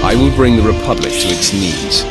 I will bring the Republic to its knees.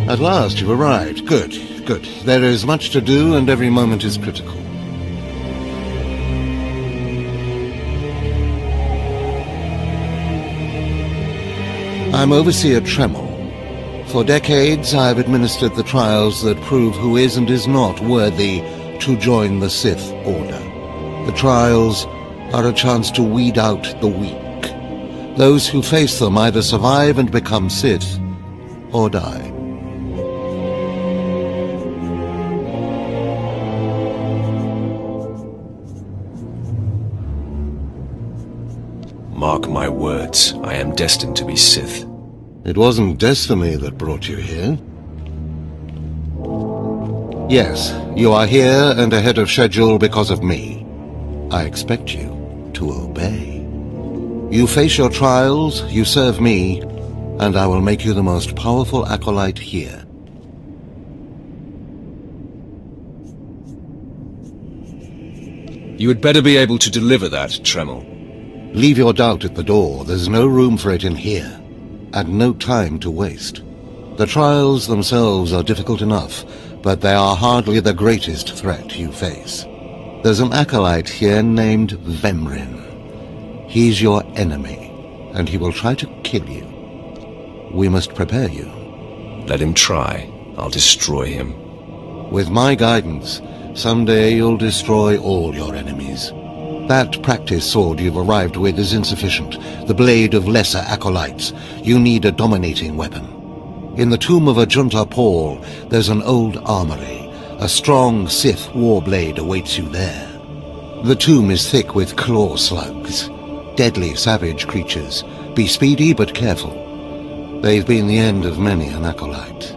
At last you've arrived. Good, good. There is much to do and every moment is critical. I'm Overseer Tremel. For decades I've administered the trials that prove who is and is not worthy to join the Sith Order. The trials are a chance to weed out the weak. Those who face them either survive and become Sith, or die. Mark my words, I am destined to be Sith. It wasn't destiny that brought you here. Yes, you are here and ahead of schedule because of me. I expect you to obey. You face your trials, you serve me, and I will make you the most powerful acolyte here. You had better be able to deliver that, Tremel. Leave your doubt at the door. There's no room for it in here, and no time to waste. The trials themselves are difficult enough, but they are hardly the greatest threat you face. There's an acolyte here named Vemrin. He's your enemy, and he will try to kill you. We must prepare you. Let him try. I'll destroy him. With my guidance, someday you'll destroy all your enemies. That practice sword you've arrived with is insufficient. The blade of lesser acolytes. You need a dominating weapon. In the tomb of Ajunta Paul, there's an old armory. A strong Sith warblade awaits you there. The tomb is thick with claw slugs. Deadly savage creatures. Be speedy but careful. They've been the end of many an acolyte.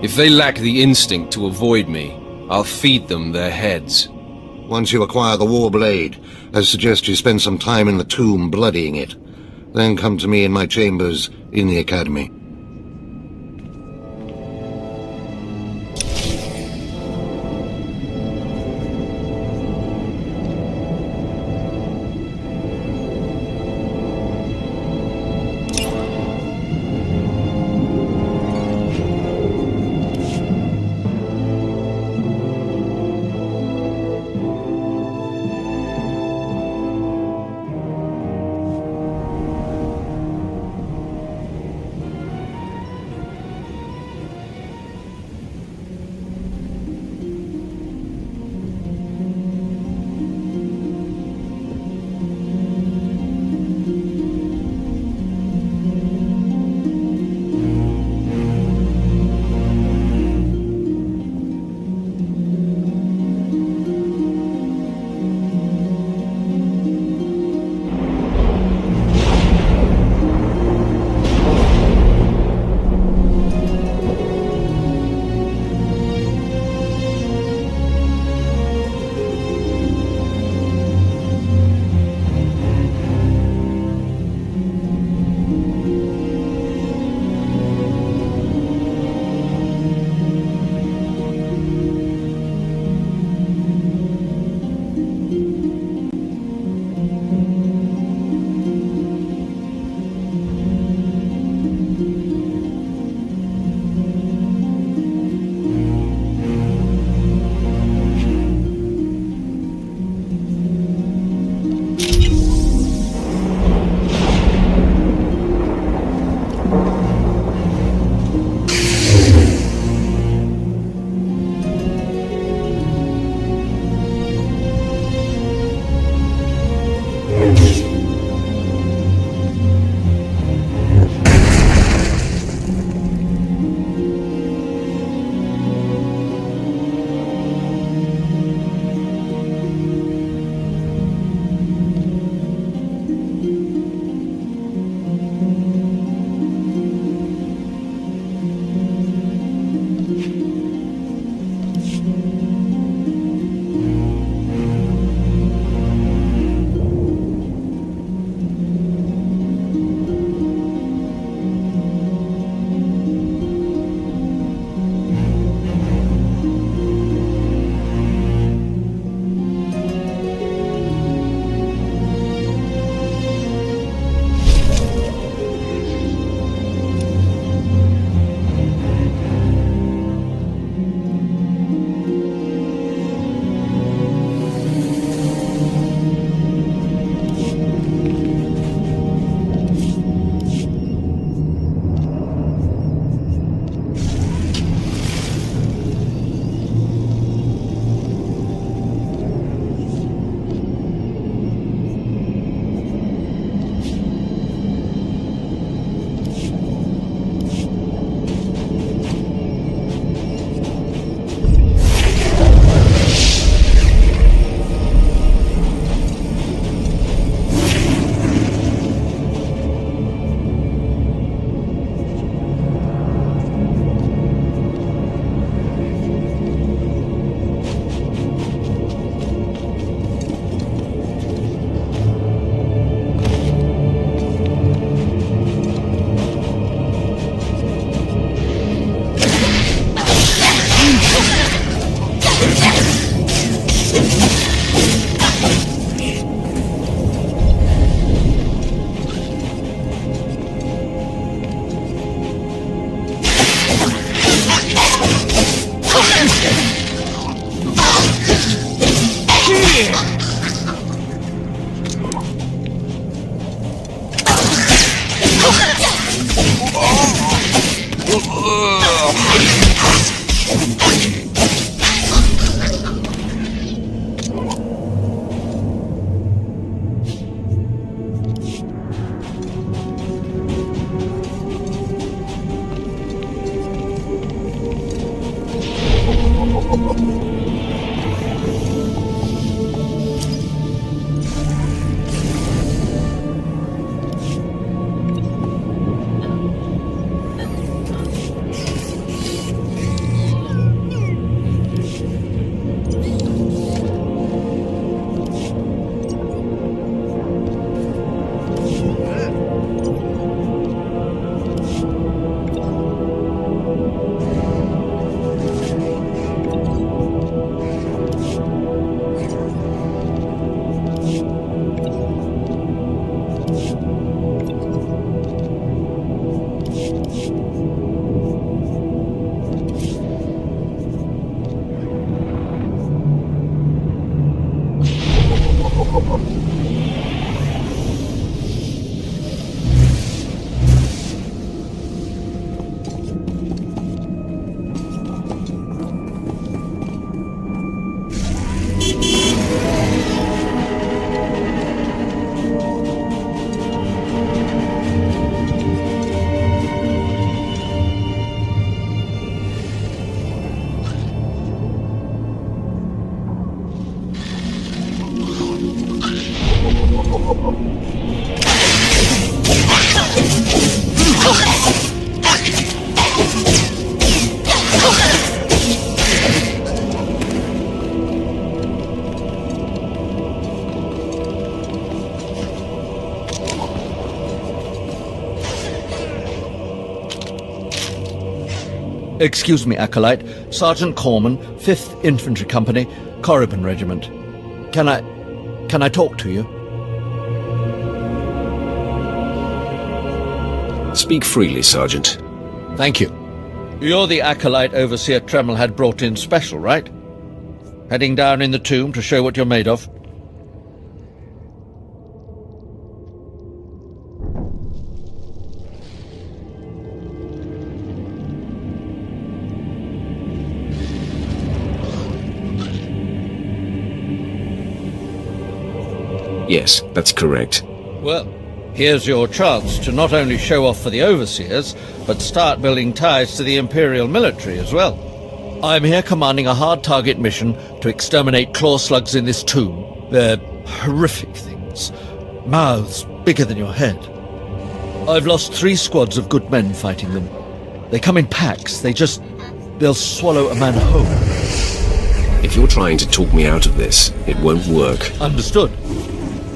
If they lack the instinct to avoid me, I'll feed them their heads. Once you acquire the warblade, I suggest you spend some time in the tomb bloodying it. Then come to me in my chambers in the academy. Excuse me, Acolyte. Sergeant Corman, 5th Infantry Company, Korriban Regiment. Can I talk to you? Speak freely, Sergeant. Thank you. You're the Acolyte Overseer Tremmel had brought in special, right? Heading down in the tomb to show what you're made of? Yes, that's correct. Well, here's your chance to not only show off for the Overseers, but start building ties to the Imperial military as well. I'm here commanding a hard target mission to exterminate claw slugs in this tomb. They're horrific things. Mouths bigger than your head. I've lost 3 squads of good men fighting them. They come in packs. They'll swallow a man whole. If you're trying to talk me out of this, it won't work. Understood.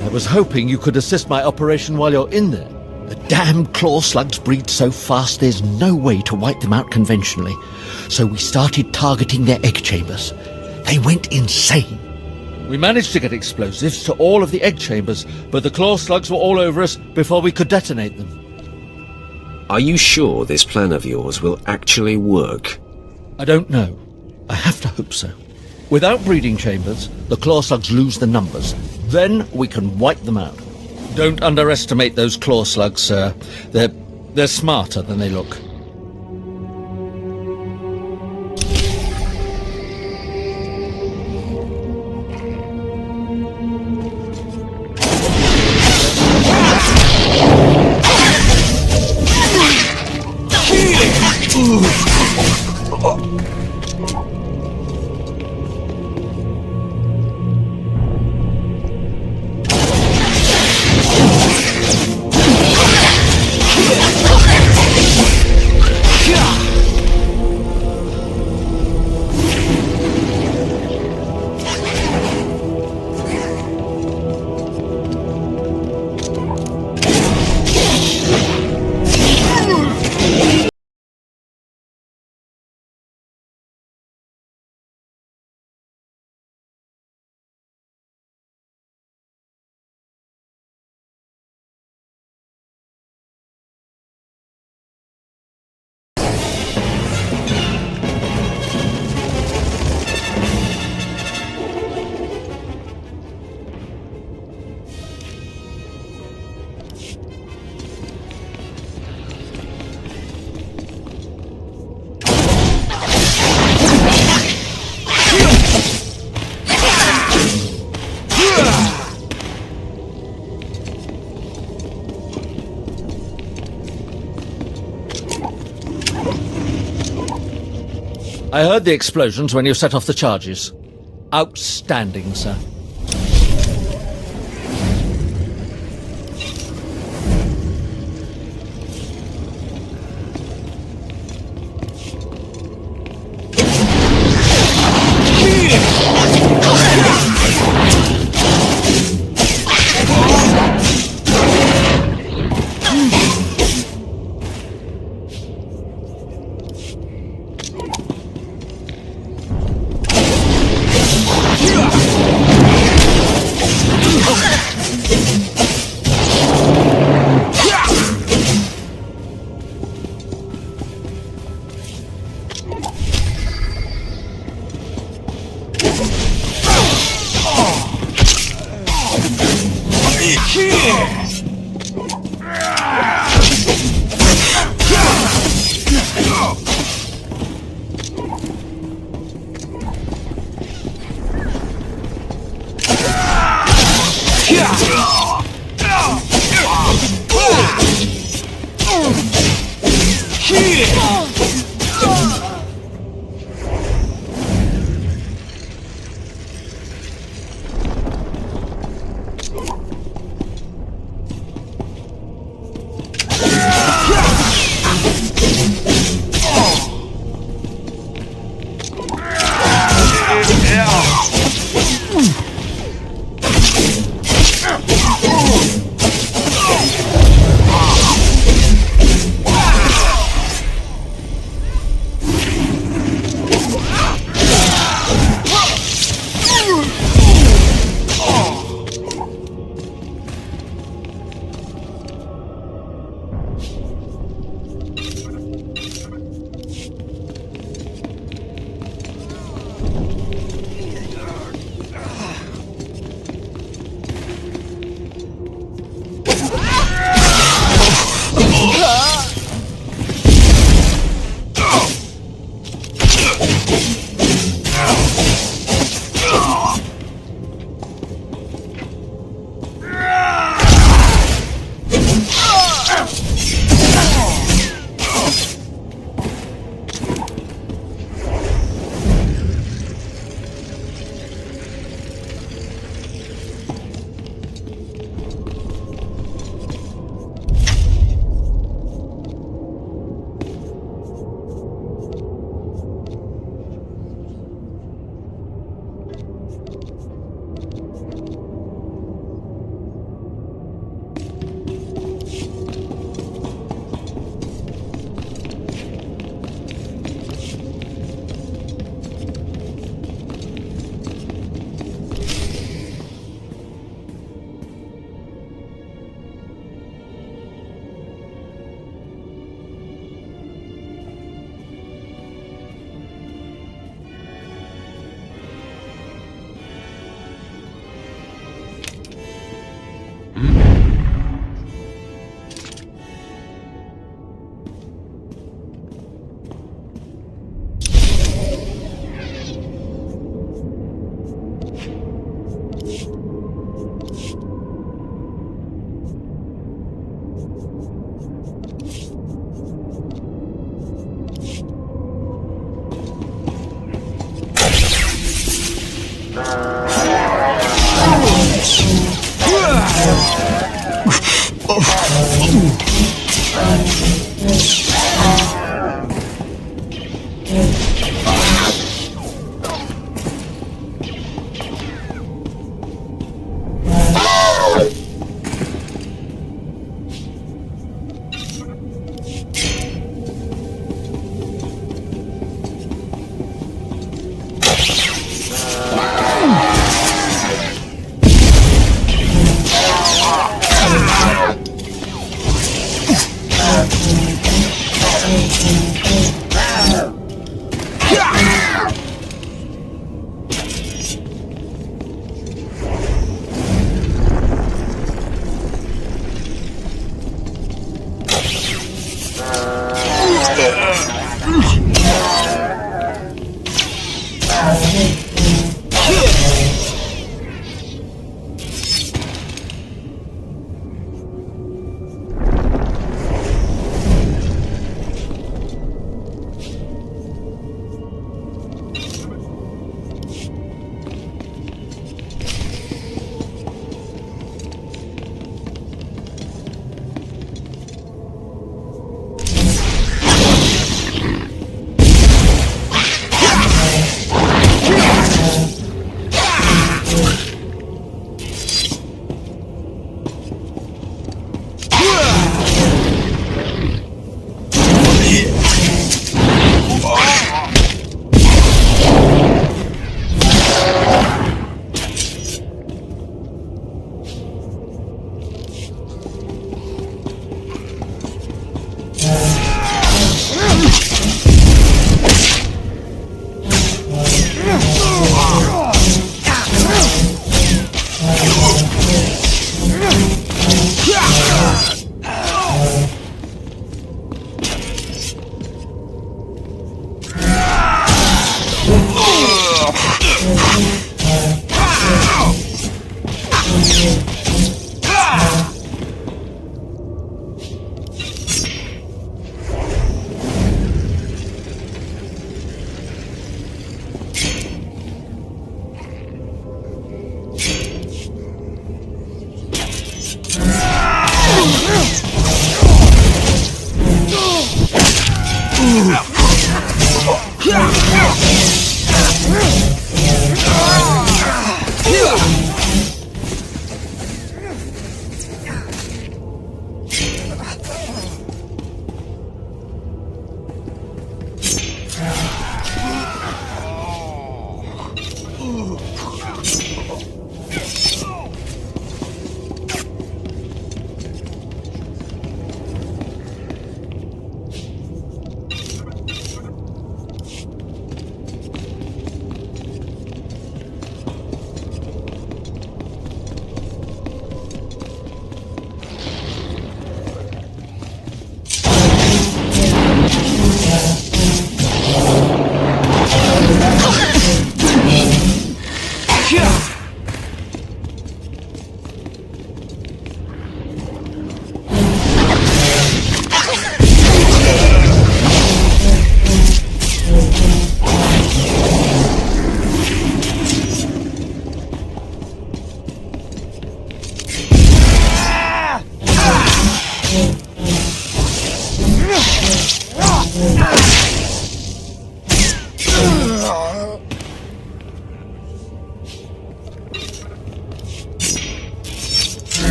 I was hoping you could assist my operation while you're in there. The damn claw slugs breed so fast there's no way to wipe them out conventionally. So we started targeting their egg chambers. They went insane. We managed to get explosives to all of the egg chambers, but the claw slugs were all over us before we could detonate them. Are you sure this plan of yours will actually work? I don't know. I have to hope so. Without breeding chambers, the claw slugs lose the numbers. Then we can wipe them out. Don't underestimate those claw slugs, sir. They're smarter than they look. I heard the explosions when you set off the charges. Outstanding, sir.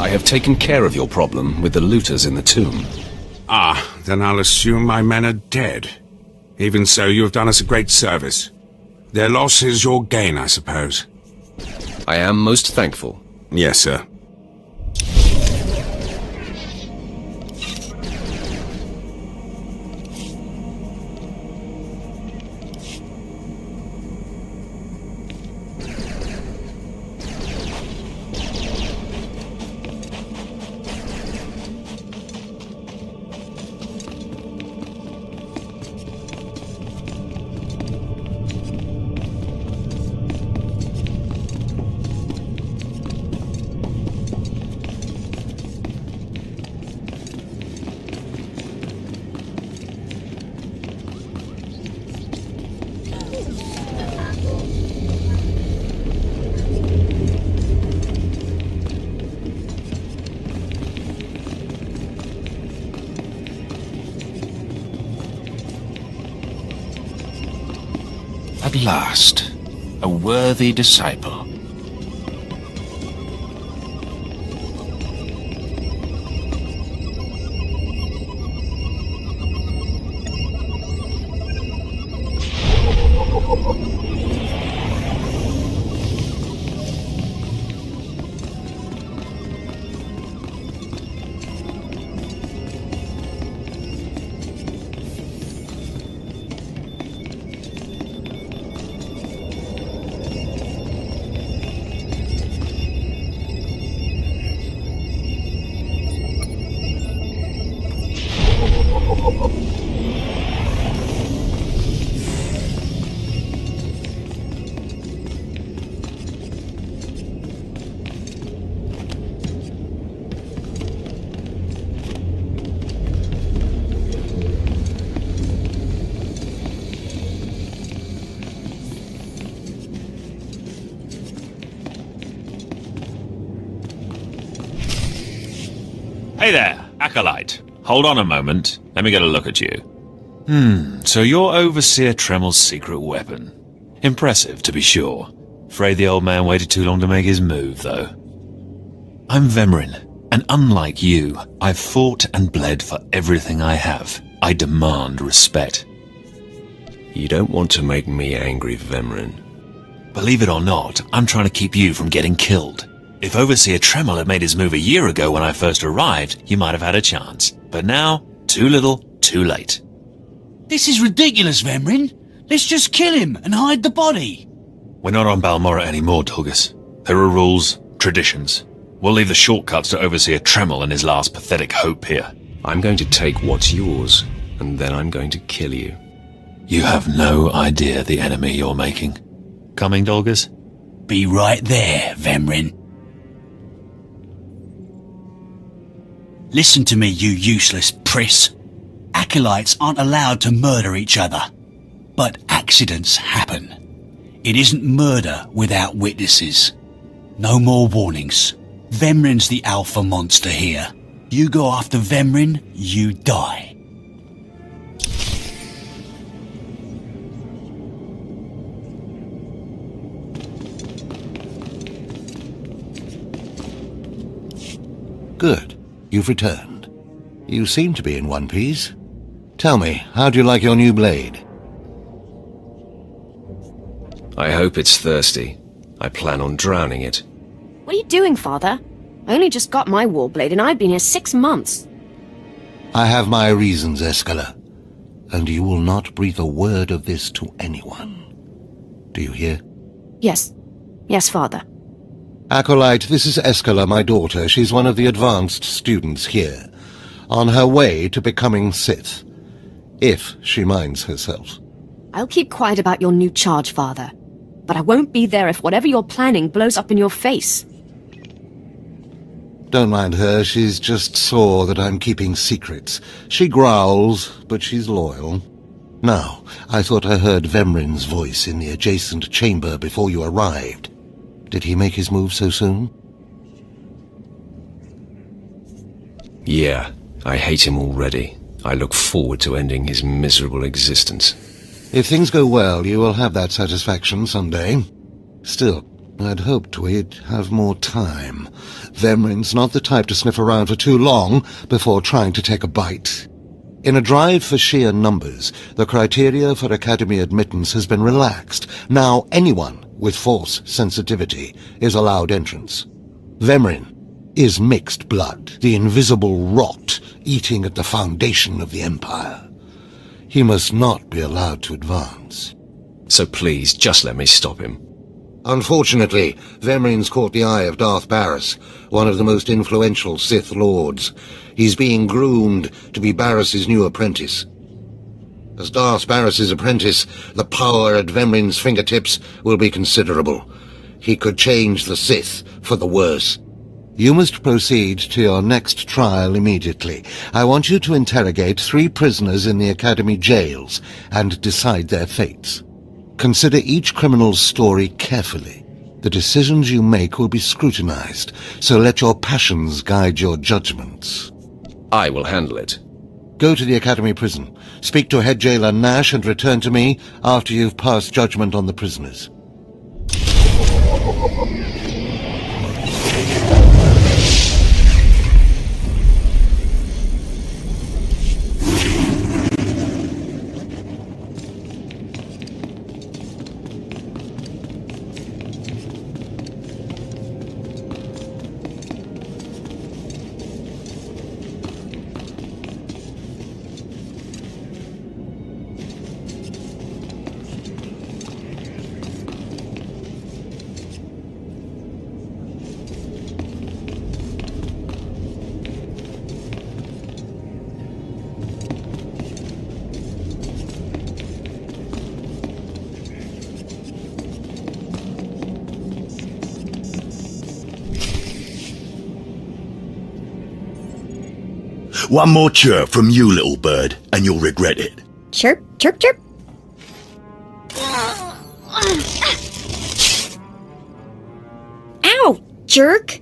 I have taken care of your problem with the looters in the tomb. Ah, then I'll assume my men are dead. Even so, you have done us a great service. Their loss is your gain, I suppose. I am most thankful. Yes, sir. At last, a worthy disciple. Hey there, Acolyte. Hold on a moment. Let me get a look at you. So you're Overseer Tremel's secret weapon. Impressive, to be sure. Afraid the old man waited too long to make his move, though. I'm Vemrin, and unlike you, I've fought and bled for everything I have. I demand respect. You don't want to make me angry, Vemrin. Believe it or not, I'm trying to keep you from getting killed. If Overseer Tremel had made his move a year ago when I first arrived, you might have had a chance. But now, too little, too late. This is ridiculous, Vemrin. Let's just kill him and hide the body. We're not on Balmorra anymore, Dolgus. There are rules, traditions. We'll leave the shortcuts to Overseer Tremel and his last pathetic hope here. I'm going to take what's yours, and then I'm going to kill you. You have no idea the enemy you're making. Coming, Dolgus? Be right there, Vemrin. Listen to me, you useless priss. Acolytes aren't allowed to murder each other. But accidents happen. It isn't murder without witnesses. No more warnings. Vemrin's the alpha monster here. You go after Vemrin, you die. Good. You've returned. You seem to be in one piece. Tell me, how do you like your new blade? I hope it's thirsty. I plan on drowning it. What are you doing, Father? I only just got my warblade and I've been here 6 months. I have my reasons, Escala. And you will not breathe a word of this to anyone. Do you hear? Yes. Yes, Father. Acolyte, this is Escala, my daughter. She's one of the advanced students here. On her way to becoming Sith. If she minds herself. I'll keep quiet about your new charge, Father. But I won't be there if whatever you're planning blows up in your face. Don't mind her, she's just sore that I'm keeping secrets. She growls, but she's loyal. Now, I thought I heard Vemrin's voice in the adjacent chamber before you arrived. Did he make his move so soon? Yeah, I hate him already. I look forward to ending his miserable existence. If things go well, you will have that satisfaction someday. Still, I'd hoped we'd have more time. Vemrin's not the type to sniff around for too long before trying to take a bite. In a drive for sheer numbers, the criteria for Academy admittance has been relaxed. Now anyone with Force sensitivity is allowed entrance. Vemrin is mixed blood, the invisible rot eating at the foundation of the Empire. He must not be allowed to advance. So please, just let me stop him. Unfortunately, Vemrin's caught the eye of Darth Barris, one of the most influential Sith Lords. He's being groomed to be Barris's new apprentice. As Darth Barris's apprentice, the power at Vemrin's fingertips will be considerable. He could change the Sith for the worse. You must proceed to your next trial immediately. I want you to interrogate 3 prisoners in the Academy jails and decide their fates. Consider each criminal's story carefully. The decisions you make will be scrutinized, so let your passions guide your judgments. I will handle it. Go to the Academy prison, speak to head jailer Nash, and return to me after you've passed judgment on the prisoners. One more chirp from you, little bird, and you'll regret it. Chirp, chirp, chirp. Ow, jerk!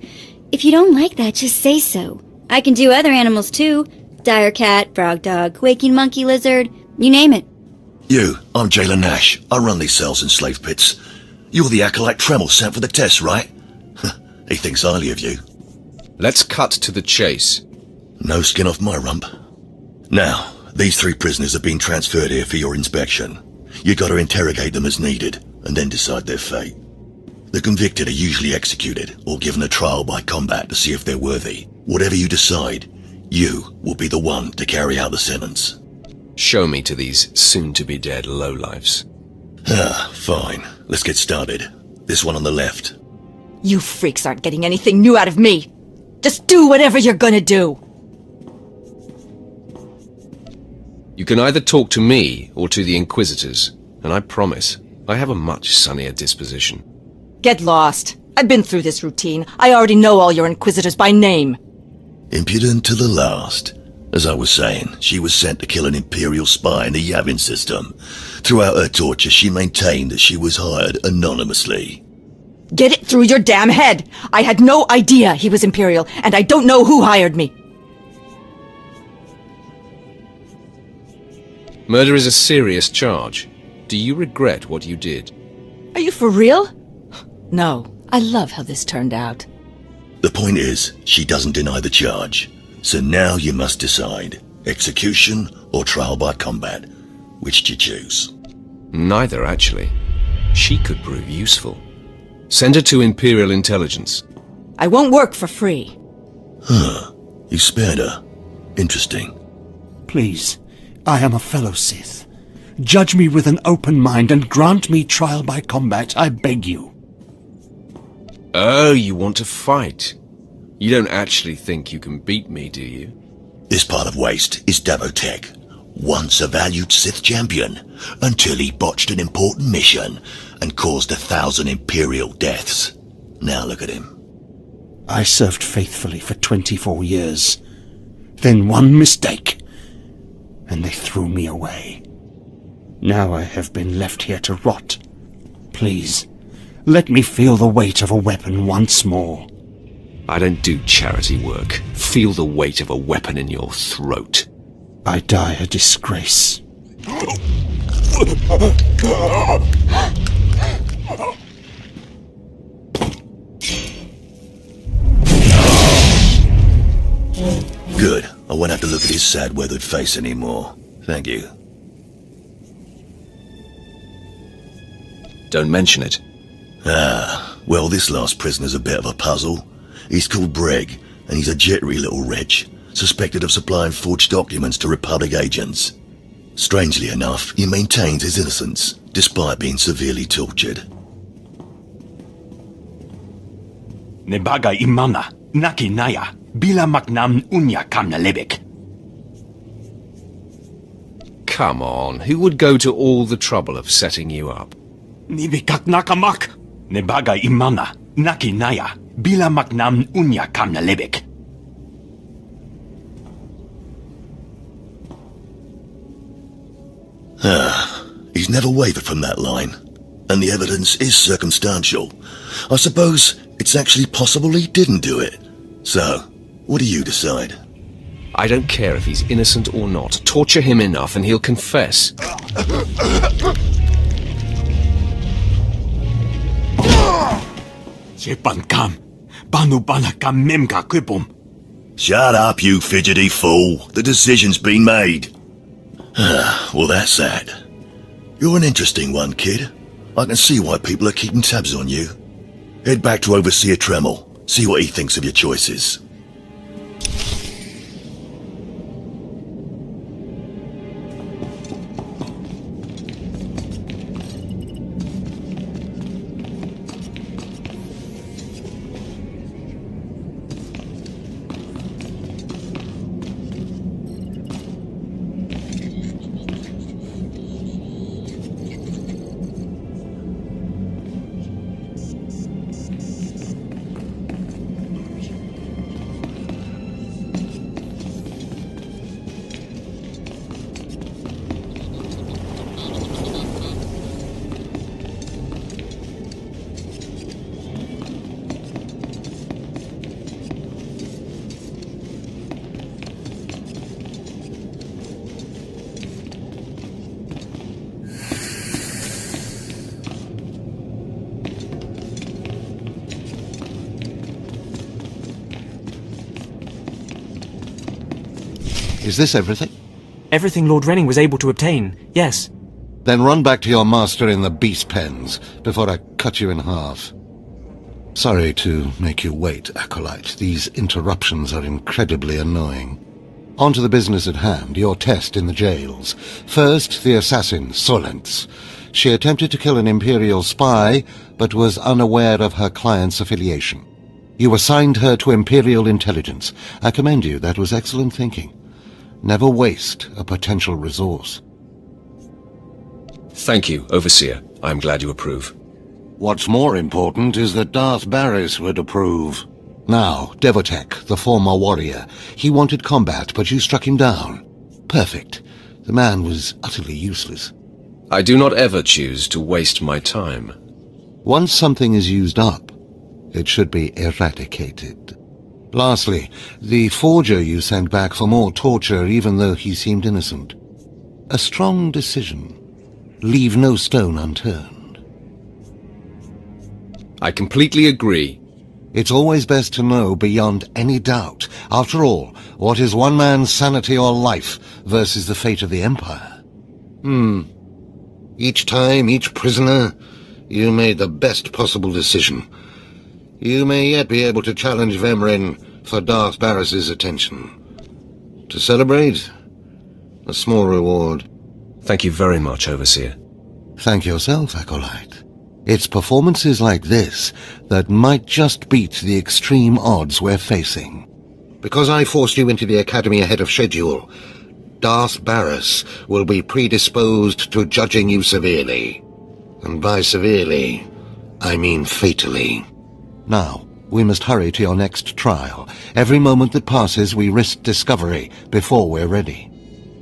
If you don't like that, just say so. I can do other animals too. Dire cat, frog dog, waking monkey lizard, you name it. I'm Jailer Nash. I run these cells and slave pits. You're the acolyte Tremel sent for the test, right? He thinks highly of you. Let's cut to the chase. No skin off my rump. Now, these 3 prisoners have been transferred here for your inspection. You gotta interrogate them as needed, and then decide their fate. The convicted are usually executed, or given a trial by combat to see if they're worthy. Whatever you decide, you will be the one to carry out the sentence. Show me to these soon-to-be-dead lowlifes. Fine. Let's get started. This one on the left. You freaks aren't getting anything new out of me. Just do whatever you're gonna do. You can either talk to me or to the Inquisitors, and I promise I have a much sunnier disposition. Get lost. I've been through this routine. I already know all your Inquisitors by name. Impudent to the last. As I was saying, she was sent to kill an Imperial spy in the Yavin system. Throughout her torture, she maintained that she was hired anonymously. Get it through your damn head! I had no idea he was Imperial, and I don't know who hired me. Murder is a serious charge. Do you regret what you did? Are you for real? No. I love how this turned out. The point is, she doesn't deny the charge. So now you must decide. Execution or trial by combat. Which do you choose? Neither, actually. She could prove useful. Send her to Imperial Intelligence. I won't work for free. You spared her. Interesting. Please, I am a fellow Sith. Judge me with an open mind and grant me trial by combat, I beg you. Oh, you want to fight? You don't actually think you can beat me, do you? This part of Waste is Davotech, once a valued Sith champion, until he botched an important mission and caused 1,000 Imperial deaths. Now look at him. I served faithfully for 24 years. Then one mistake, and they threw me away. Now I have been left here to rot. Please, let me feel the weight of a weapon once more. I don't do charity work. Feel the weight of a weapon in your throat. I die a disgrace. Good. I won't have to look at his sad, weathered face anymore. Thank you. Don't mention it. Well, this last prisoner's a bit of a puzzle. He's called Breg, and he's a jittery little wretch, suspected of supplying forged documents to Republic agents. Strangely enough, he maintains his innocence, despite being severely tortured. Nebaga imana, naki naya, bila maknam unya kamna lebek. Come on, who would go to all the trouble of setting you up? Nibikak nakamak. Nebaga imana, naki naya, bila maknam unya kamna lebek. He's never wavered from that line, and the evidence is circumstantial. I suppose it's actually possible he didn't do it. So, what do you decide? I don't care if he's innocent or not. Torture him enough and he'll confess. Shut up, you fidgety fool. The decision's been made. Well, that's that. You're an interesting one, kid. I can see why people are keeping tabs on you. Head back to Overseer Tremel. See what he thinks of your choices. Is this everything? Everything Lord Renning was able to obtain, yes. Then run back to your master in the beast pens before I cut you in half. Sorry to make you wait, Acolyte. These interruptions are incredibly annoying. On to the business at hand, your test in the jails. First, the assassin, Solentz. She attempted to kill an Imperial spy, but was unaware of her client's affiliation. You assigned her to Imperial intelligence. I commend you, that was excellent thinking. Never waste a potential resource. Thank you, Overseer. I'm glad you approve. What's more important is that Darth Barris would approve. Now, Devotek, the former warrior. He wanted combat, but you struck him down. Perfect. The man was utterly useless. I do not ever choose to waste my time. Once something is used up, it should be eradicated. Lastly, the forger you sent back for more torture even though he seemed innocent. A strong decision. Leave no stone unturned. I completely agree. It's always best to know beyond any doubt. After all, what is one man's sanity or life versus the fate of the Empire? Each time, each prisoner, you made the best possible decision. You may yet be able to challenge Vemrin for Darth Barris's attention. To celebrate, a small reward. Thank you very much, Overseer. Thank yourself, Acolyte. It's performances like this that might just beat the extreme odds we're facing. Because I forced you into the Academy ahead of schedule, Darth Barris will be predisposed to judging you severely. And by severely, I mean fatally. Now, we must hurry to your next trial. Every moment that passes, we risk discovery before we're ready.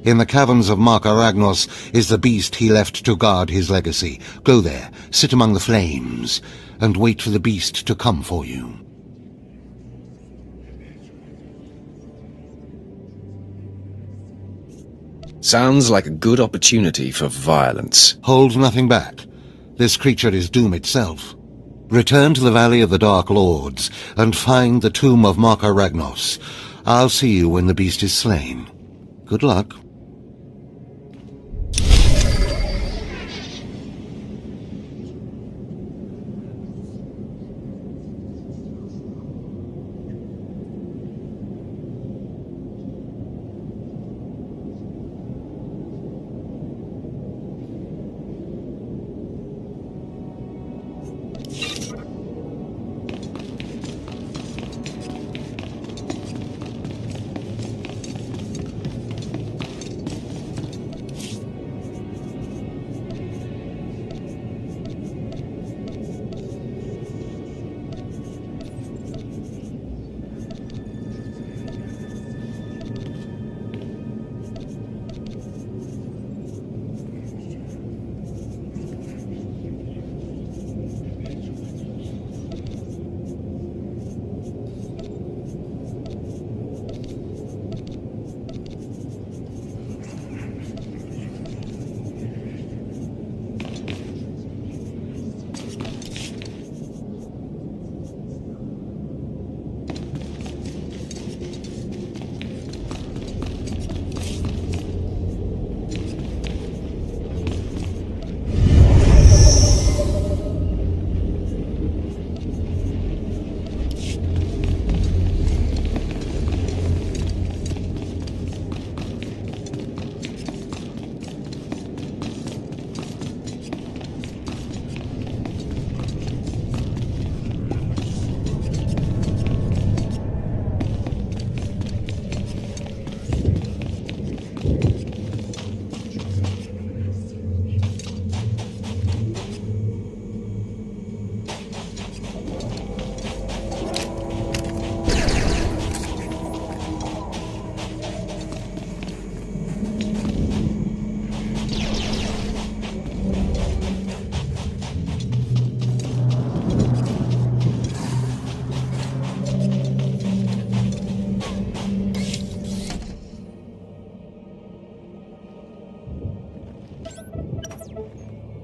In the caverns of Mark Aragnos is the beast he left to guard his legacy. Go there, sit among the flames, and wait for the beast to come for you. Sounds like a good opportunity for violence. Hold nothing back. This creature is doom itself. Return to the Valley of the Dark Lords, and find the tomb of Mark Aragnos. I'll see you when the beast is slain. Good luck.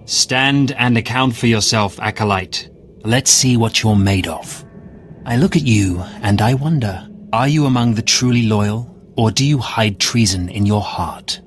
Stand and account for yourself, Acolyte. Let's see what you're made of. I look at you, and I wonder, are you among the truly loyal, Or do you hide treason in your heart?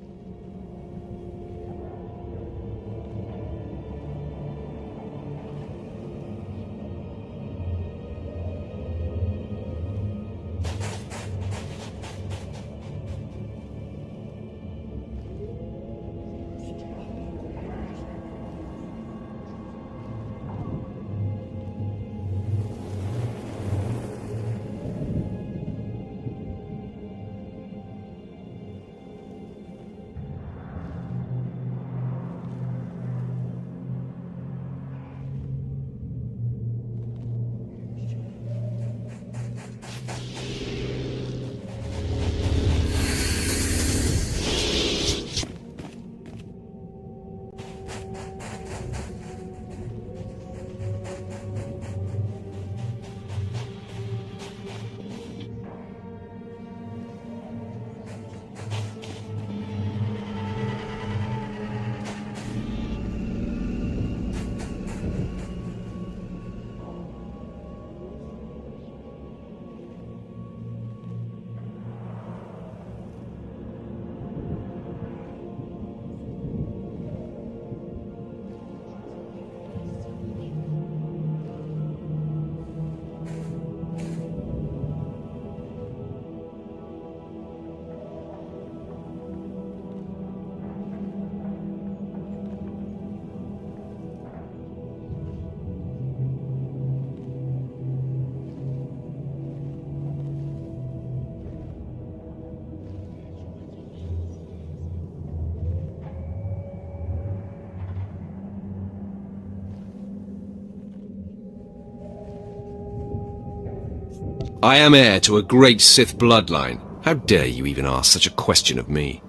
I am heir to a great Sith bloodline. How dare you even ask such a question of me?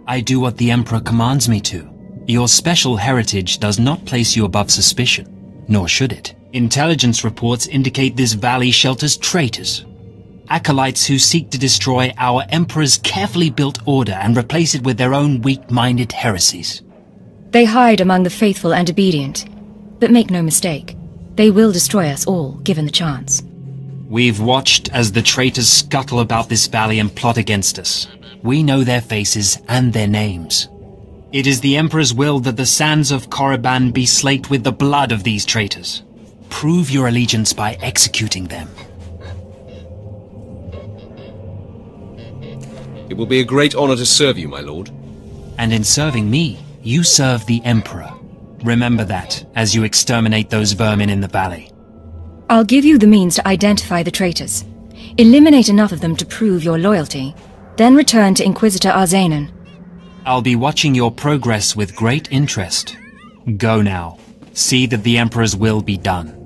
I do what the Emperor commands me to. Your special heritage does not place you above suspicion, nor should it. Intelligence reports indicate this valley shelters traitors. Acolytes who seek to destroy our Emperor's carefully built order and replace it with their own weak-minded heresies. They hide among the faithful and obedient. But make no mistake, they will destroy us all, given the chance. We've watched as the traitors scuttle about this valley and plot against us. We know their faces and their names. It is the Emperor's will that the sands of Korriban be slaked with the blood of these traitors. Prove your allegiance by executing them. It will be a great honor to serve you, my lord. And in serving me, you serve the Emperor. Remember that, as you exterminate those vermin in the valley. I'll give you the means to identify the traitors. Eliminate enough of them to prove your loyalty. Then return to Inquisitor Arzanan. I'll be watching your progress with great interest. Go now. See that the Emperor's will be done.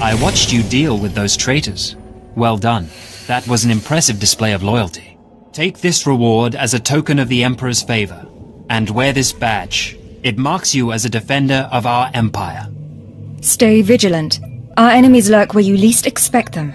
I watched you deal with those traitors. Well done. That was an impressive display of loyalty. Take this reward as a token of the Emperor's favor, and wear this badge. It marks you as a defender of our empire. Stay vigilant. Our enemies lurk where you least expect them.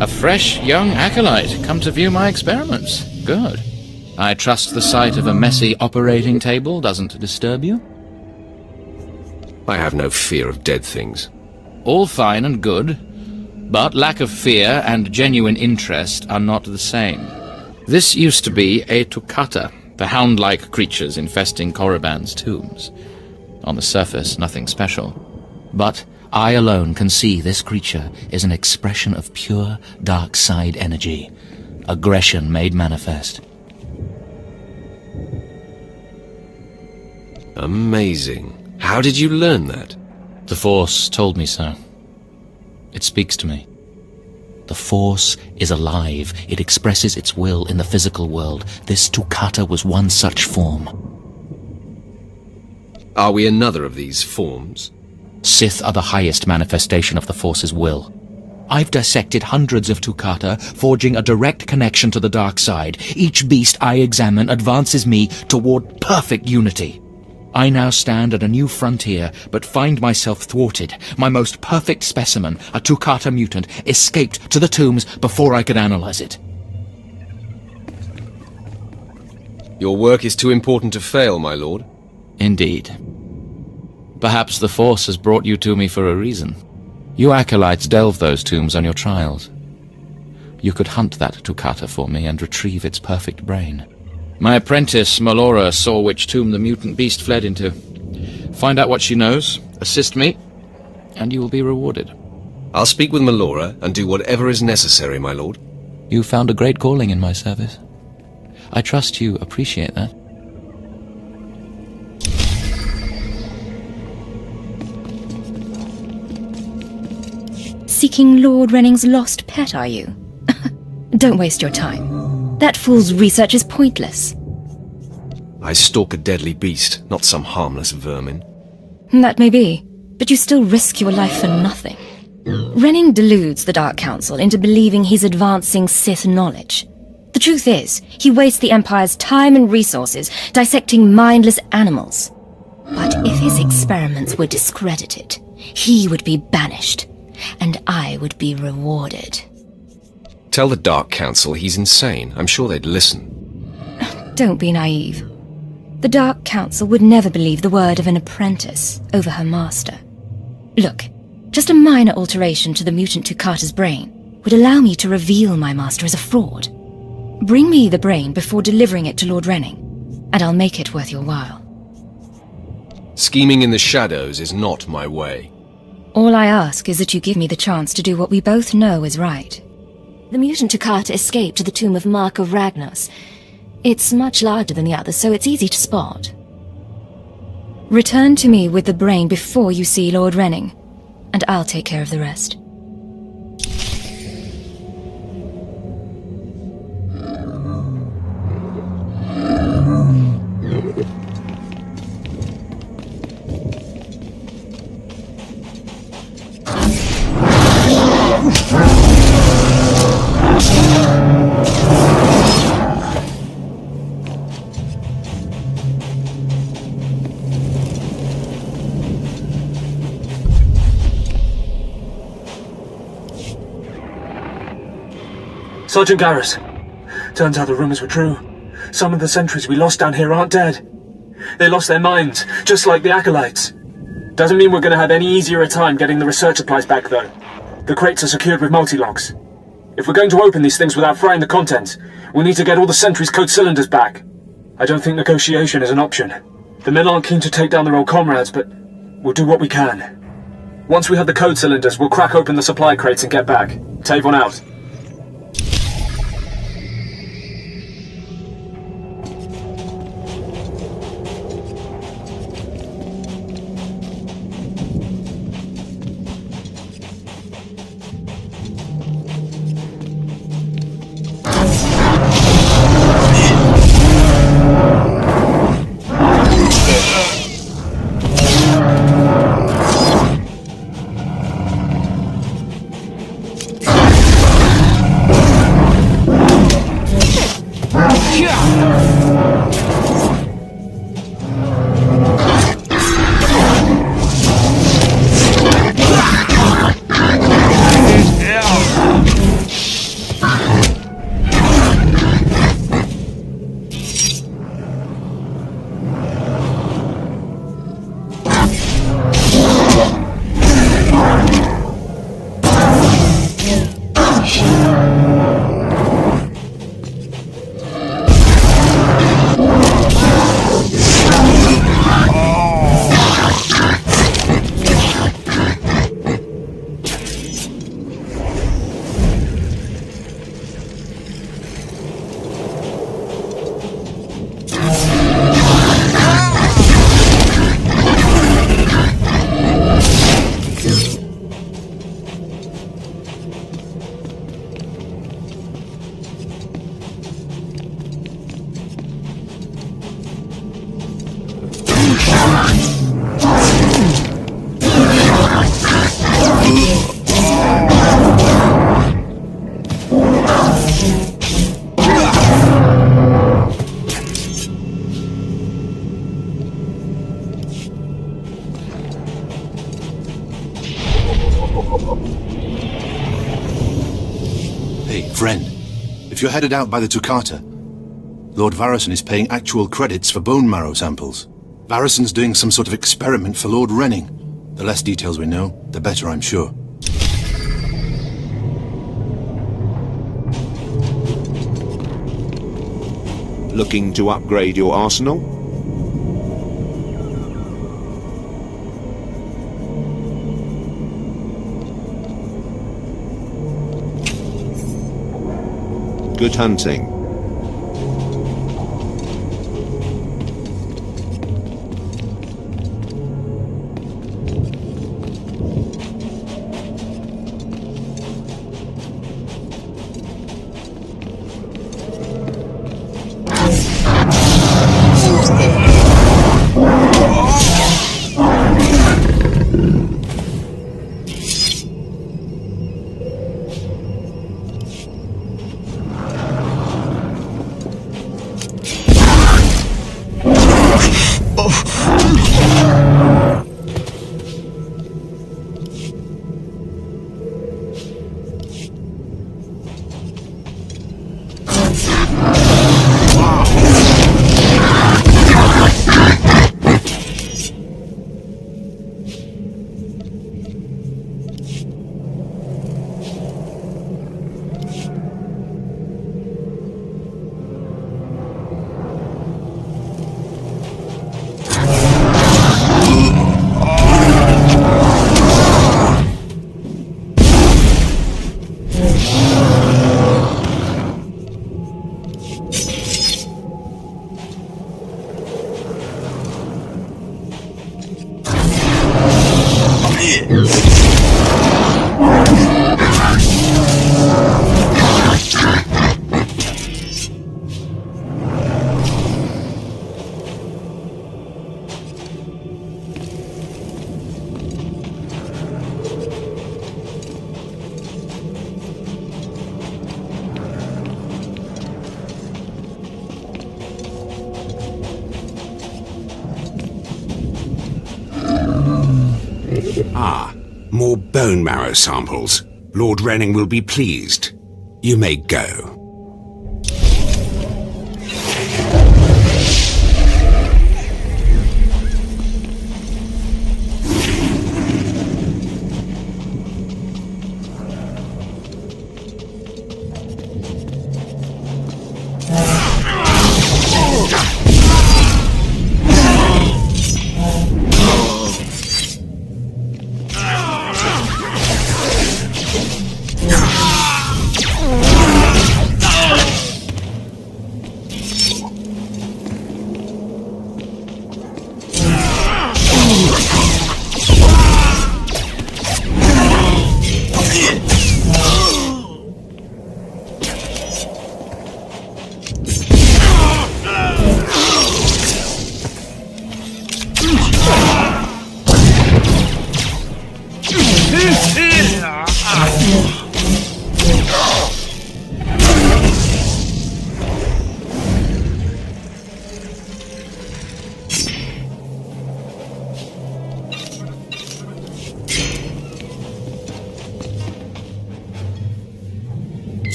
A fresh young acolyte come to view my experiments. Good. I trust the sight of a messy operating table doesn't disturb you? I have no fear of dead things. All fine and good, but lack of fear and genuine interest are not the same. This used to be a Toccata, the hound-like creatures infesting Korriban's tombs. On the surface, nothing special. But I alone can see this creature is an expression of pure dark side energy, aggression made manifest. Amazing. How did you learn that? The Force told me so. It speaks to me. The Force is alive. It expresses its will in the physical world. This Toccata was one such form. Are we another of these forms? Sith are the highest manifestation of the Force's will. I've dissected hundreds of Toccata, forging a direct connection to the dark side. Each beast I examine advances me toward perfect unity. I now stand at a new frontier, but find myself thwarted. My most perfect specimen, a Toccata mutant, escaped to the tombs before I could analyze it. Your work is too important to fail, my lord. Indeed. Perhaps the Force has brought you to me for a reason. You acolytes delve those tombs on your trials. You could hunt that Toccata for me and retrieve its perfect brain. My apprentice, Melora, saw which tomb the mutant beast fled into. Find out what she knows, assist me, and you will be rewarded. I'll speak with Melora and do whatever is necessary, my lord. You found a great calling in my service. I trust you appreciate that. Seeking Lord Renning's lost pet, are you? Don't waste your time. That fool's research is pointless. I stalk a deadly beast, not some harmless vermin. That may be, but you still risk your life for nothing. Renning deludes the Dark Council into believing he's advancing Sith knowledge. The truth is, he wastes the Empire's time and resources dissecting mindless animals. But if his experiments were discredited, he would be banished, and I would be rewarded. Tell the Dark Council he's insane. I'm sure they'd listen. Don't be naive. The Dark Council would never believe the word of an apprentice over her master. Look, just a minor alteration to the mutant Toccata's brain would allow me to reveal my master as a fraud. Bring me the brain before delivering it to Lord Renning, and I'll make it worth your while. Scheming in the shadows is not my way. All I ask is that you give me the chance to do what we both know is right. The mutant Toccata escaped to the tomb of Mark of Ragnos. It's much larger than the others, so it's easy to spot. Return to me with the brain before you see Lord Renning, and I'll take care of the rest. Sergeant Garrus. Turns out the rumors were true. Some of the sentries we lost down here aren't dead. They lost their minds, just like the Acolytes. Doesn't mean we're going to have any easier a time getting the research supplies back, though. The crates are secured with multi-locks. If we're going to open these things without frying the contents, we'll need to get all the sentries' code cylinders back. I don't think negotiation is an option. The men aren't keen to take down their old comrades, but we'll do what we can. Once we have the code cylinders, we'll crack open the supply crates and get back. Tavon out. Hey, friend. If you're headed out by the Toccata, Lord Varrison is paying actual credits for bone marrow samples. Varrison's doing some sort of experiment for Lord Renning. The less details we know, the better, I'm sure. Looking to upgrade your arsenal? Good hunting. More bone marrow samples. Lord Renning will be pleased. You may go.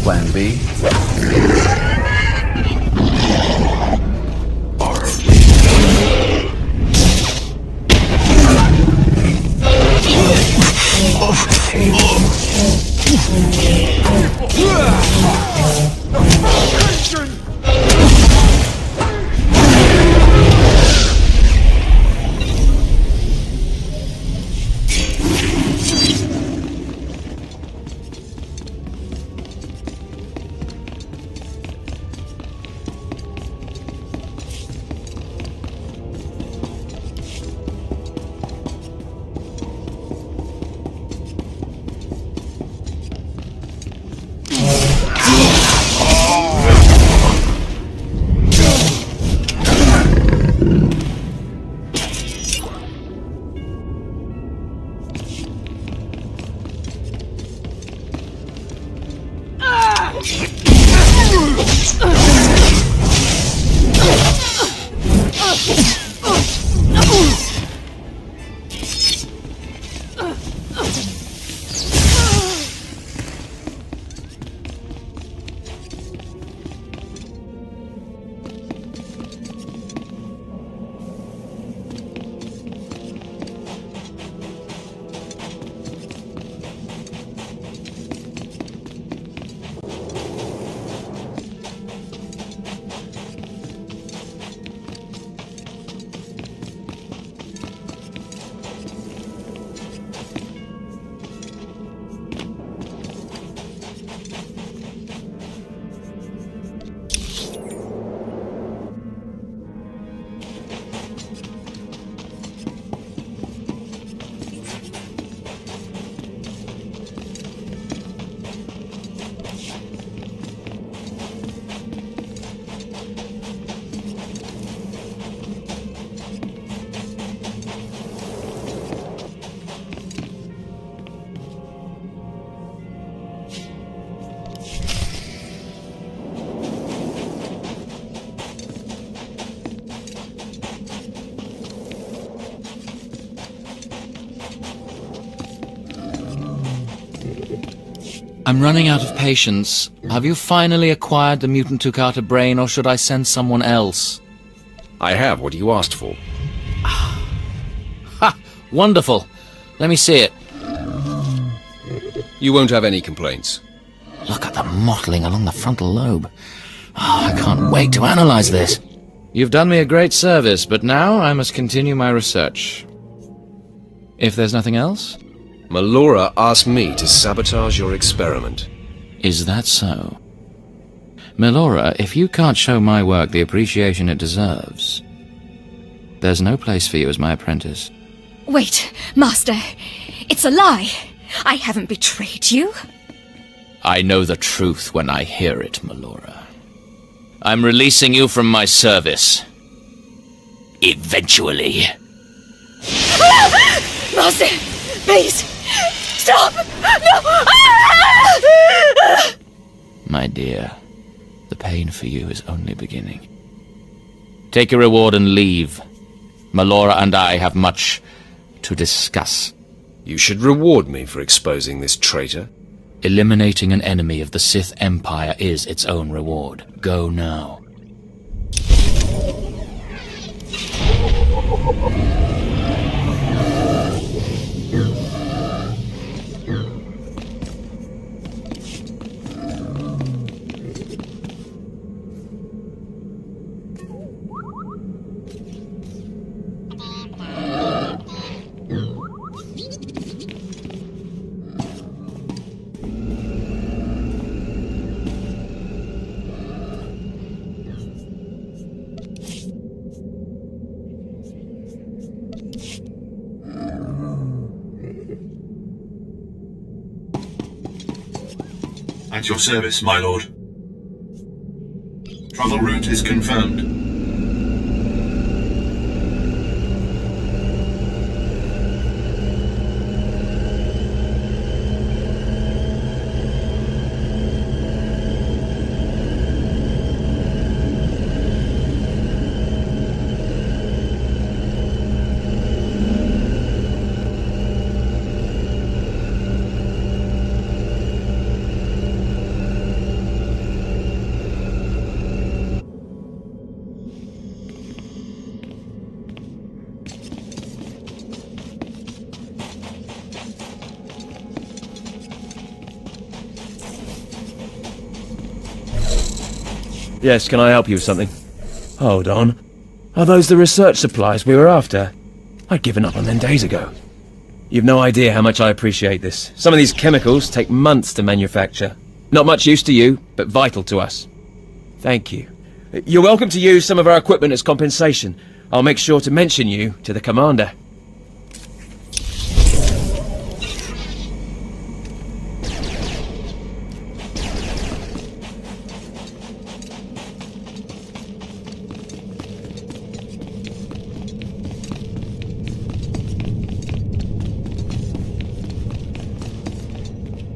Plan B? I'm running out of patience. Have you finally acquired the mutant Tukata brain, or should I send someone else? I have what you asked for. Ha! Wonderful. Let me see it. You won't have any complaints. Look at the mottling along the frontal lobe. Oh, I can't wait to analyze this. You've done me a great service, but now I must continue my research. If there's nothing else? Melora asked me to sabotage your experiment. Is that so? Melora, if you can't show my work the appreciation it deserves, there's no place for you as my apprentice. Wait, Master. It's a lie. I haven't betrayed you. I know the truth when I hear it, Melora. I'm releasing you from my service. Eventually. Master, please, stop! No! My dear, the pain for you is only beginning. Take your reward and leave. Melora and I have much to discuss. You should reward me for exposing this traitor. Eliminating an enemy of the Sith Empire is its own reward. Go now. At your service, my lord. Travel route is confirmed. Yes, can I help you with something? Hold on. Are those the research supplies we were after? I'd given up on them days ago. You've no idea how much I appreciate this. Some of these chemicals take months to manufacture. Not much use to you, but vital to us. Thank you. You're welcome to use some of our equipment as compensation. I'll make sure to mention you to the commander.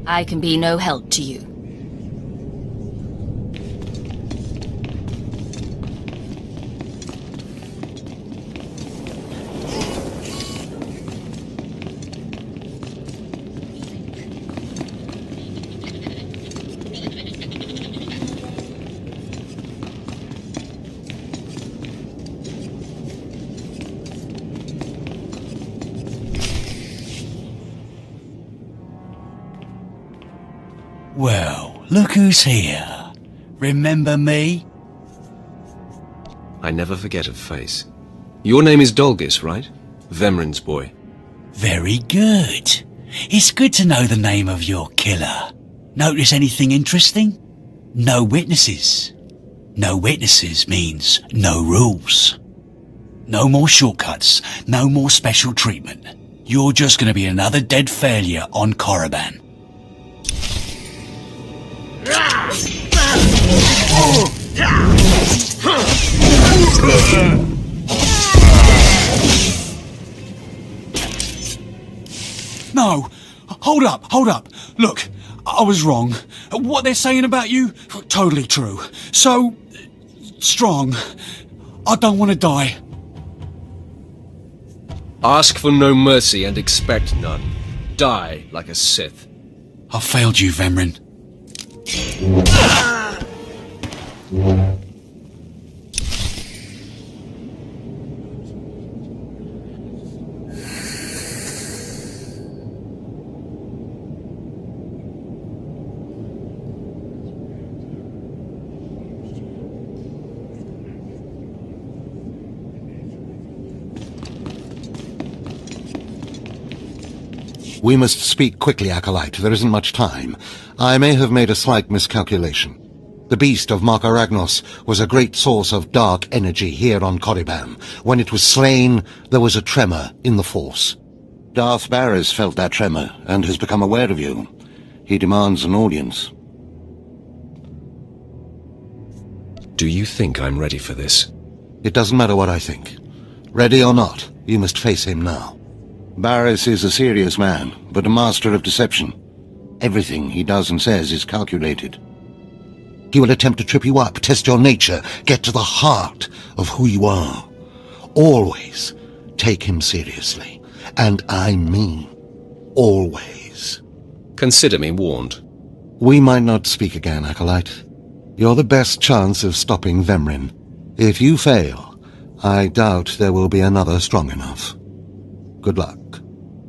I can be no help to you. Well, look who's here. Remember me? I never forget a face. Your name is Dolgis, right? Vemrin's boy. Very good. It's good to know the name of your killer. Notice anything interesting? No witnesses. No witnesses means no rules. No more shortcuts, no more special treatment. You're just going to be another dead failure on Korriban. No! Hold up! Look, I was wrong. What they're saying about you, totally true. So, strong. I don't want to die. Ask for no mercy and expect none. Die like a Sith. I failed you, Vemrin. We must speak quickly, Acolyte. There isn't much time. I may have made a slight miscalculation. The beast of Markaragnos was a great source of dark energy here on Korriban. When it was slain, there was a tremor in the Force. Darth Barris felt that tremor and has become aware of you. He demands an audience. Do you think I'm ready for this? It doesn't matter what I think. Ready or not, you must face him now. Barris is a serious man, but a master of deception. Everything he does and says is calculated. He will attempt to trip you up, test your nature, get to the heart of who you are. Always take him seriously. And I mean always. Consider me warned. We might not speak again, Acolyte. You're the best chance of stopping Vemrin. If you fail, I doubt there will be another strong enough. Good luck.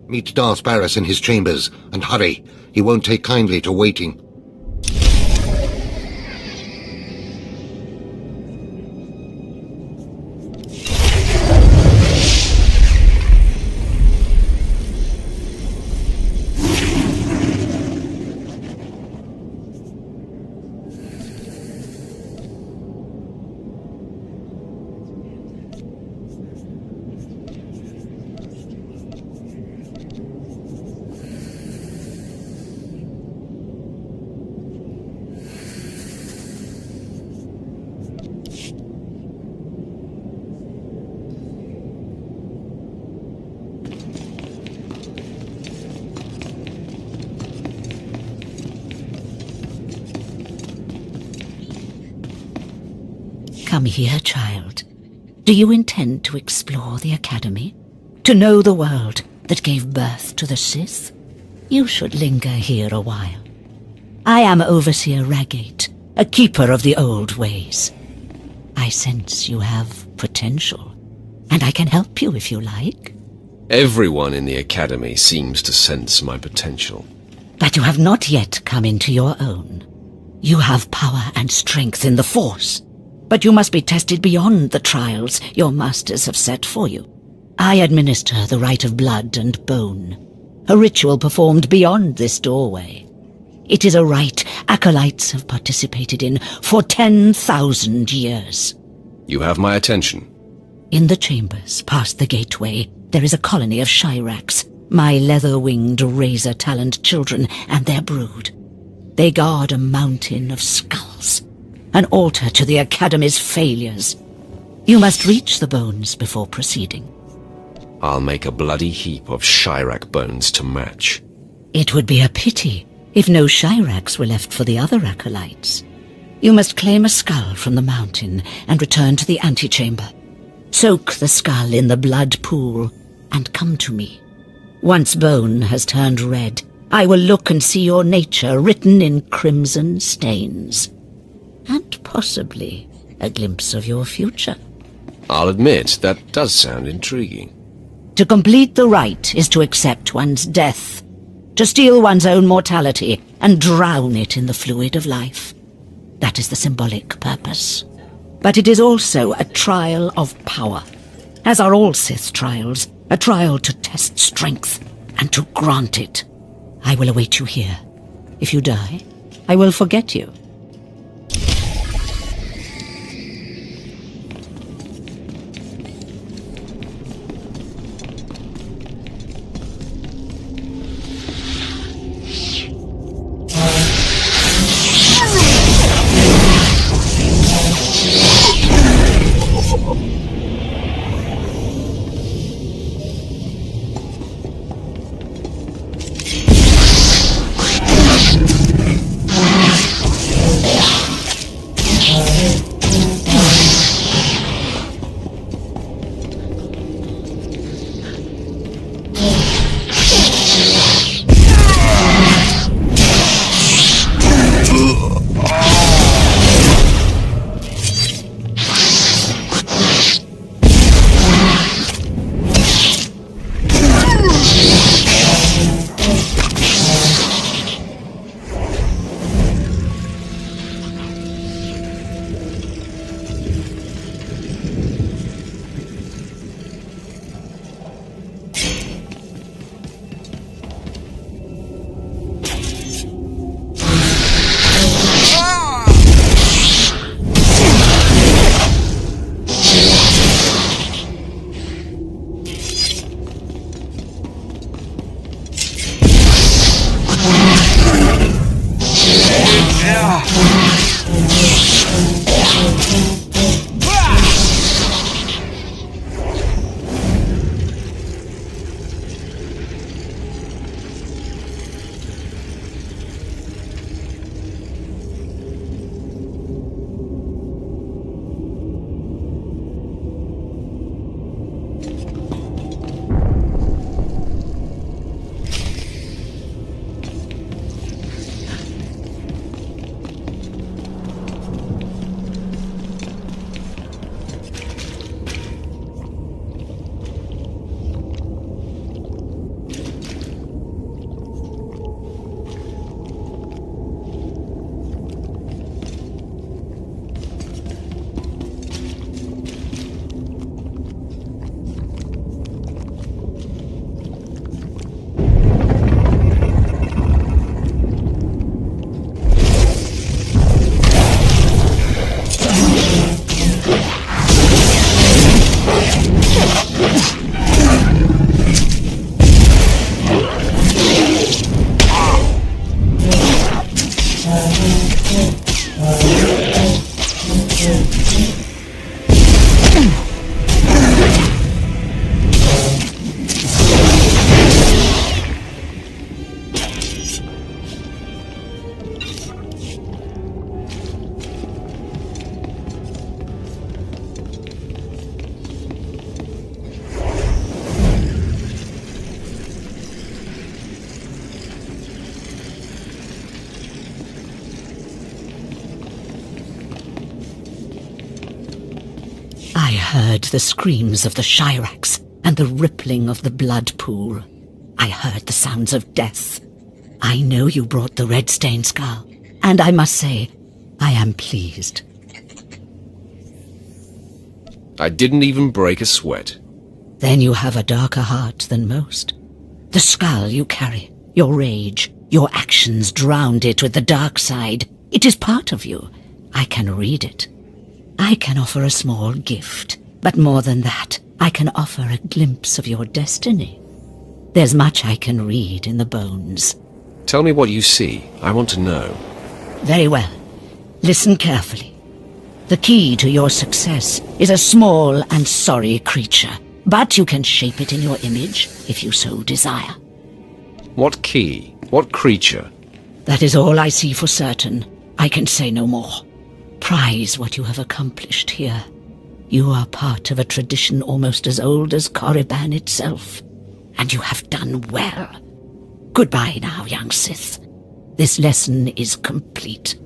Meet Darth Barris in his chambers, and hurry. He won't take kindly to waiting. Come here, child. Do you intend to explore the Academy? To know the world that gave birth to the Sith? You should linger here a while. I am Overseer Ragate, a keeper of the old ways. I sense you have potential, and I can help you if you like. Everyone in the Academy seems to sense my potential. But you have not yet come into your own. You have power and strength in the Force, but you must be tested beyond the trials your masters have set for you. I administer the rite of blood and bone, a ritual performed beyond this doorway. It is a rite acolytes have participated in for 10,000 years. You have my attention. In the chambers, past the gateway, there is a colony of Shyraks, my leather-winged, razor-taloned children and their brood. They guard a mountain of skulls, an altar to the Academy's failures. You must reach the bones before proceeding. I'll make a bloody heap of Shyrak bones to match. It would be a pity if no Shyraks were left for the other acolytes. You must claim a skull from the mountain and return to the antechamber. Soak the skull in the blood pool and come to me. Once bone has turned red, I will look and see your nature written in crimson stains. And possibly a glimpse of your future. I'll admit, that does sound intriguing. To complete the rite is to accept one's death, to steal one's own mortality and drown it in the fluid of life. That is the symbolic purpose. But it is also a trial of power, as are all Sith trials, a trial to test strength and to grant it. I will await you here. If you die, I will forget you. I heard the screams of the Shirax and the rippling of the blood pool. I heard the sounds of death. I know you brought the red stained skull, and I must say, I am pleased. I didn't even break a sweat. Then you have a darker heart than most. The skull you carry, your rage, your actions drowned it with the dark side. It is part of you. I can read it. I can offer a small gift, but more than that, I can offer a glimpse of your destiny. There's much I can read in the bones. Tell me what you see. I want to know. Very well. Listen carefully. The key to your success is a small and sorry creature, but you can shape it in your image if you so desire. What key? What creature? That is all I see for certain. I can say no more. Prize what you have accomplished here. You are part of a tradition almost as old as Korriban itself, and you have done well. Goodbye now, young Sith. This lesson is complete.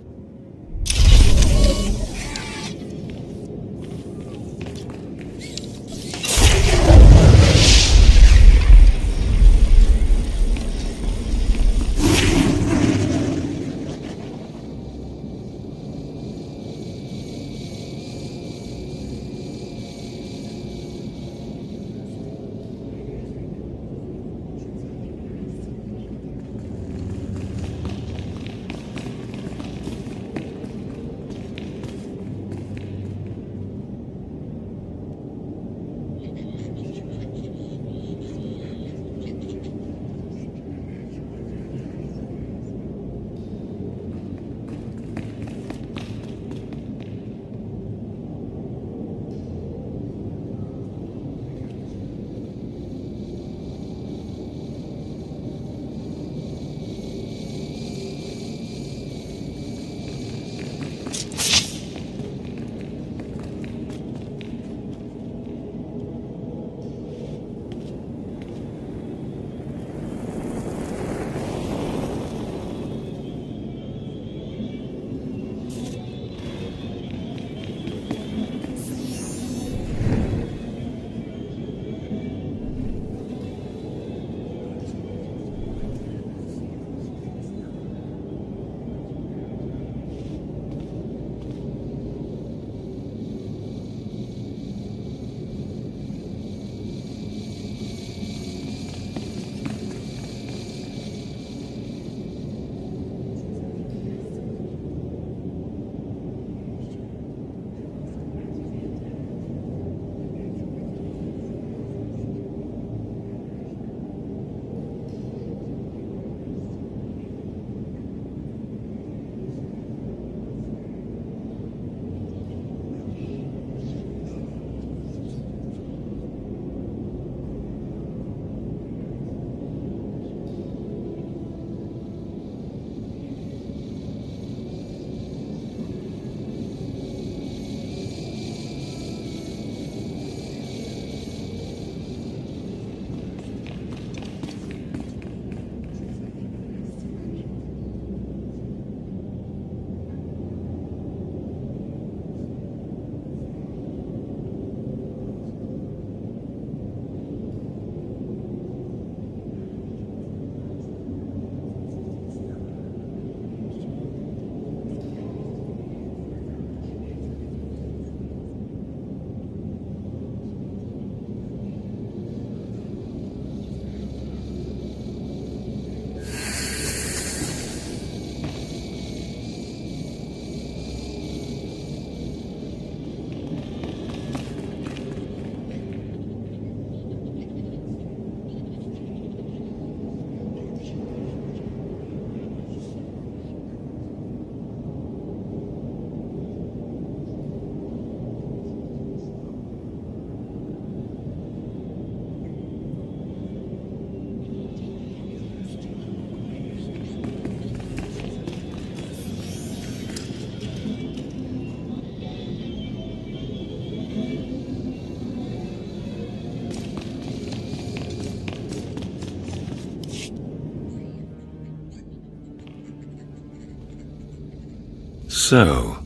So,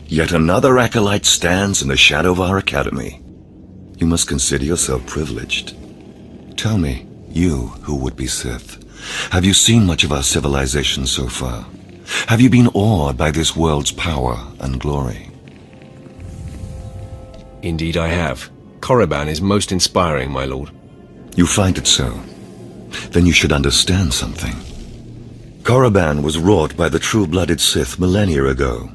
Yet another acolyte stands in the shadow of our academy. You must consider yourself privileged. Tell me, you who would be Sith, have you seen much of our civilization so far? Have you been awed by this world's power and glory? Indeed I have. Korriban is most inspiring, my lord. You find it so? Then you should understand something. Korriban was wrought by the true-blooded Sith millennia ago.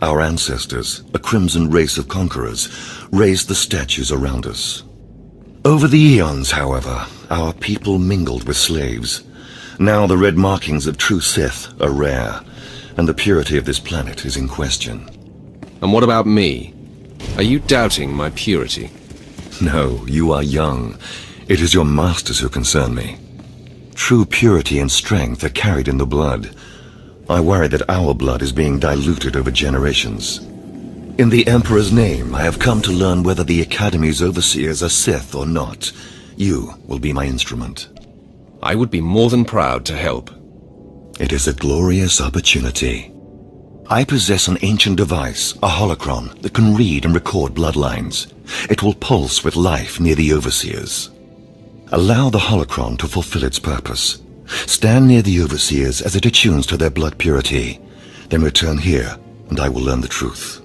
Our ancestors, a crimson race of conquerors, raised the statues around us. Over the eons, however, our people mingled with slaves. Now the red markings of true Sith are rare, and the purity of this planet is in question. And what about me? Are you doubting my purity? No, you are young. It is your masters who concern me. True purity and strength are carried in the blood. I worry that our blood is being diluted over generations. In the Emperor's name, I have come to learn whether the Academy's overseers are Sith or not. You will be my instrument. I would be more than proud to help. It is a glorious opportunity. I possess an ancient device, a holocron, that can read and record bloodlines. It will pulse with life near the overseers. Allow the holocron to fulfill its purpose. Stand near the overseers as it attunes to their blood purity. Then return here, and I will learn the truth.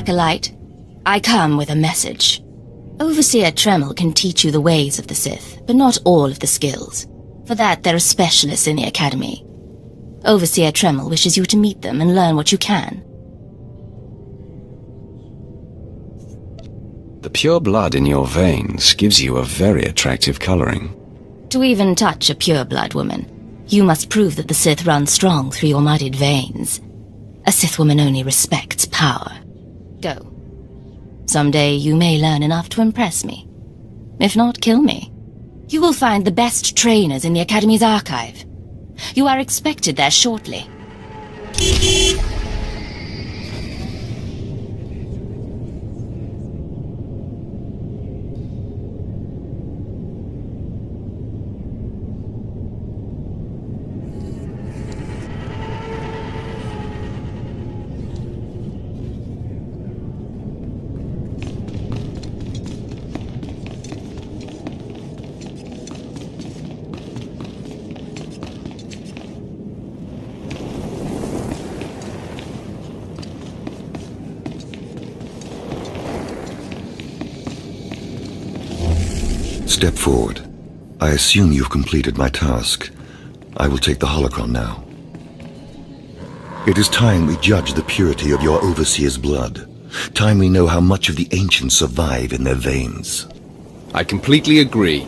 Acolyte. I come with a message. Overseer Tremel can teach you the ways of the Sith, but not all of the skills. For that, there are specialists in the Academy. Overseer Tremel wishes you to meet them and learn what you can. The pure blood in your veins gives you a very attractive coloring. To even touch a pure-blood woman, you must prove that the Sith run strong through your muddied veins. A Sith woman only respects power. Go. Someday you may learn enough to impress me. If not, kill me. You will find the best trainers in the Academy's archive. You are expected there shortly. Step forward. I assume you've completed my task. I will take the holocron now. It is time we judge the purity of your Overseer's blood. Time we know how much of the ancients survive in their veins. I completely agree.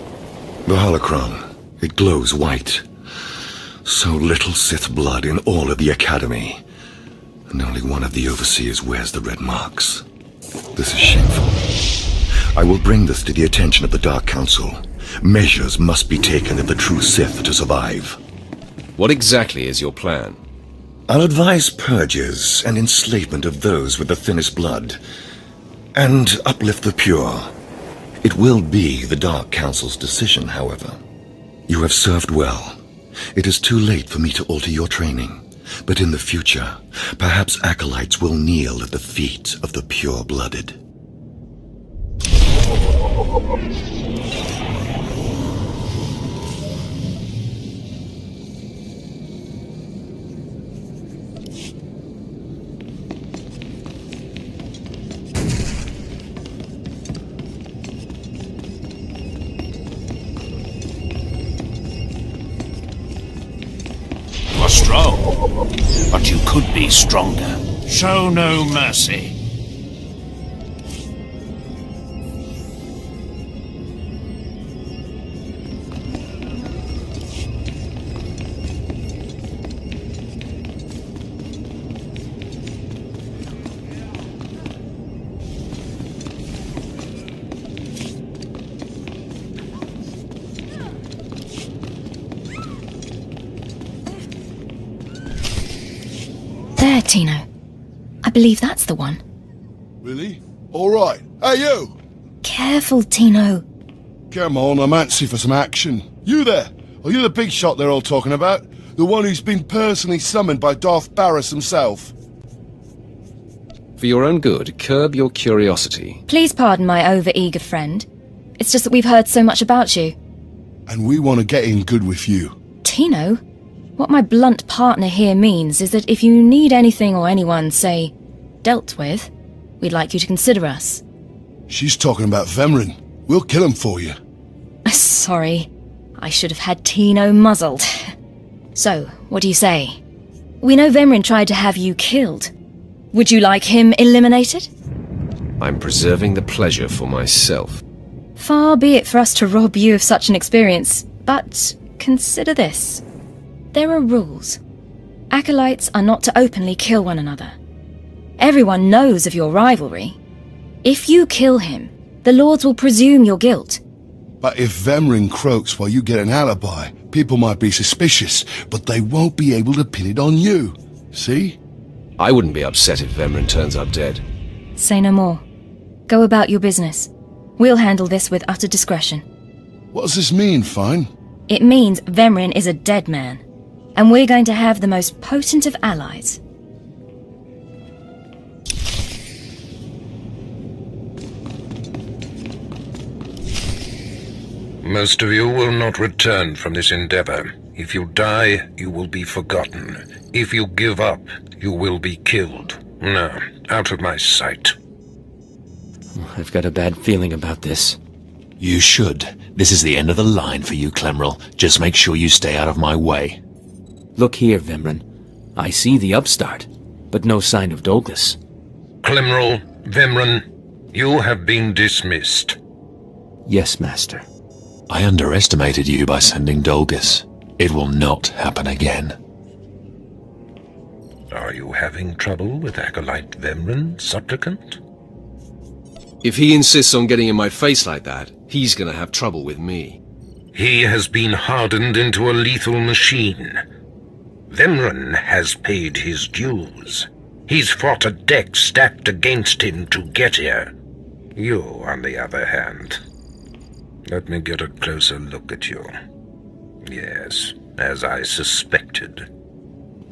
The holocron, it glows white. So little Sith blood in all of the Academy. And only one of the Overseers wears the red marks. This is shameful. I will bring this to the attention of the Dark Council. Measures must be taken if the true Sith to survive. What exactly is your plan? I'll advise purges and enslavement of those with the thinnest blood, and uplift the pure. It will be the Dark Council's decision, however. You have served well. It is too late for me to alter your training, but in the future, perhaps acolytes will kneel at the feet of the pure-blooded. You are strong, but you could be stronger. Show no mercy. There, Tino. I believe that's the one. Really? All right. Hey, you! Careful, Tino. Come on, I'm antsy for some action. You there? Are you the big shot they're all talking about? The one who's been personally summoned by Darth Barris himself? For your own good, curb your curiosity. Please pardon my over-eager friend. It's just that we've heard so much about you. And we want to get in good with you. Tino? What my blunt partner here means is that if you need anything or anyone, say, dealt with, we'd like you to consider us. She's talking about Vemrin. We'll kill him for you. Sorry. I should have had Tino muzzled. So, what do you say? We know Vemrin tried to have you killed. Would you like him eliminated? I'm preserving the pleasure for myself. Far be it for us to rob you of such an experience, but consider this. There are rules. Acolytes are not to openly kill one another. Everyone knows of your rivalry. If you kill him, the Lords will presume your guilt. But if Vemrin croaks while you get an alibi, people might be suspicious, but they won't be able to pin it on you. See? I wouldn't be upset if Vemrin turns up dead. Say no more. Go about your business. We'll handle this with utter discretion. What does this mean, Fine? It means Vemrin is a dead man. And we're going to have the most potent of allies. Most of you will not return from this endeavor. If you die, you will be forgotten. If you give up, you will be killed. No, out of my sight. I've got a bad feeling about this. You should. This is the end of the line for you, Clemrel. Just make sure you stay out of my way. Look here, Vemren. I see the upstart, but no sign of Dolgus. Clemrel, Vemren, you have been dismissed. Yes, Master. I underestimated you by sending Dolgus. It will not happen again. Are you having trouble with Acolyte Vemren, supplicant? If he insists on getting in my face like that, he's gonna have trouble with me. He has been hardened into a lethal machine. Vemren has paid his dues. He's fought a deck stacked against him to get here. You, on the other hand... Let me get a closer look at you. Yes, as I suspected.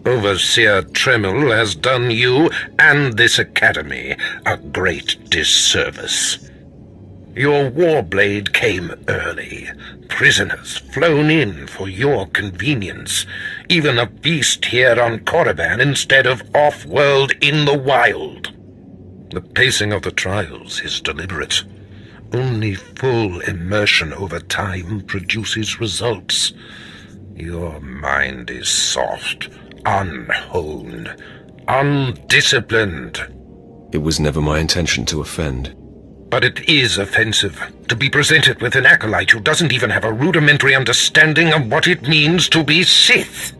Overseer Tremel has done you and this academy a great disservice. Your warblade came early. Prisoners flown in for your convenience. Even a feast here on Korriban instead of off-world in the wild. The pacing of the trials is deliberate. Only full immersion over time produces results. Your mind is soft, unhoned, undisciplined. It was never my intention to offend. But it is offensive to be presented with an acolyte who doesn't even have a rudimentary understanding of what it means to be Sith.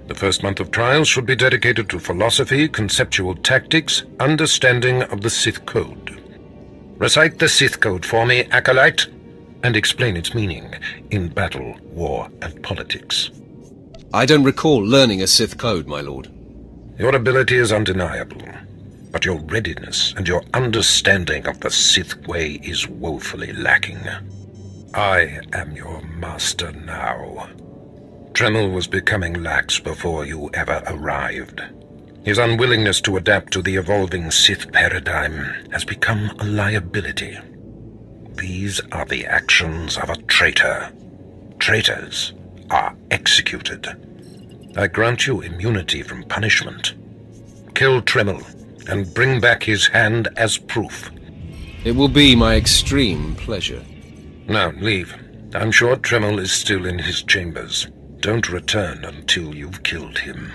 The first month of trials should be dedicated to philosophy, conceptual tactics, understanding of the Sith Code. Recite the Sith Code for me, acolyte, and explain its meaning in battle, war, and politics. I don't recall learning a Sith Code, my lord. Your ability is undeniable, but your readiness and your understanding of the Sith way is woefully lacking. I am your master now. Tremel was becoming lax before you ever arrived. His unwillingness to adapt to the evolving Sith paradigm has become a liability. These are the actions of a traitor. Traitors are executed. I grant you immunity from punishment. Kill Tremel and bring back his hand as proof. It will be my extreme pleasure. Now, leave. I'm sure Tremel is still in his chambers. Don't return until you've killed him.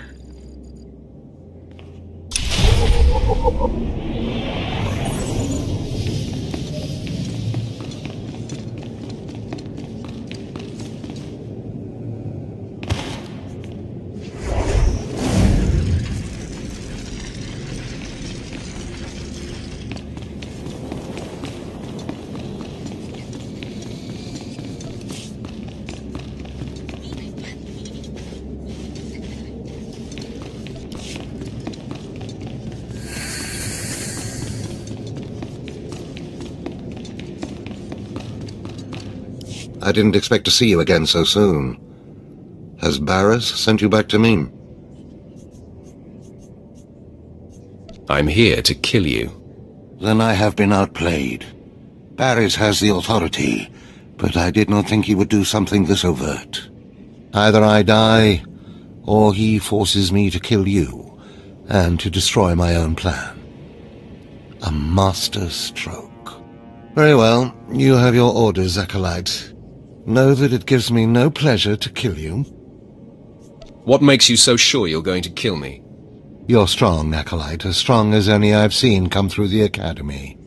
I didn't expect to see you again so soon. Has Barris sent you back to me? I'm here to kill you. Then I have been outplayed. Barris has the authority, but I did not think he would do something this overt. Either I die, or he forces me to kill you, and to destroy my own plan. A master stroke. Very well, you have your orders, Acolyte. Know that it gives me no pleasure to kill you. What makes you so sure you're going to kill me? You're strong, Acolyte, as strong as any I've seen come through the Academy.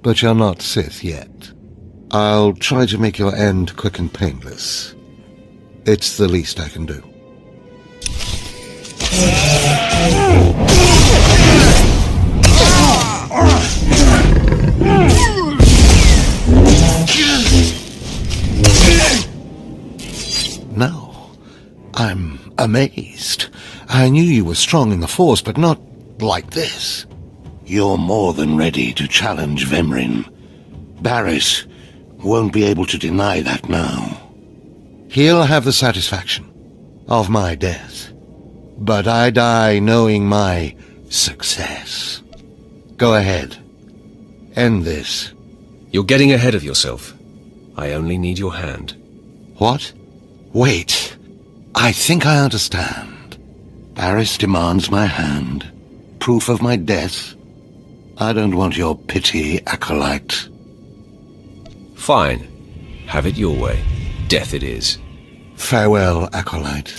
But you're not Sith yet. I'll try to make your end quick and painless. It's the least I can do. No, I'm amazed. I knew you were strong in the Force, but not like this. You're more than ready to challenge Vemrin. Barris won't be able to deny that now. He'll have the satisfaction of my death, but I die knowing my success. Go ahead. End this. You're getting ahead of yourself. I only need your hand. What? Wait. I think I understand. Barris demands my hand. Proof of my death. I don't want your pity, Acolyte. Fine. Have it your way. Death it is. Farewell, Acolyte.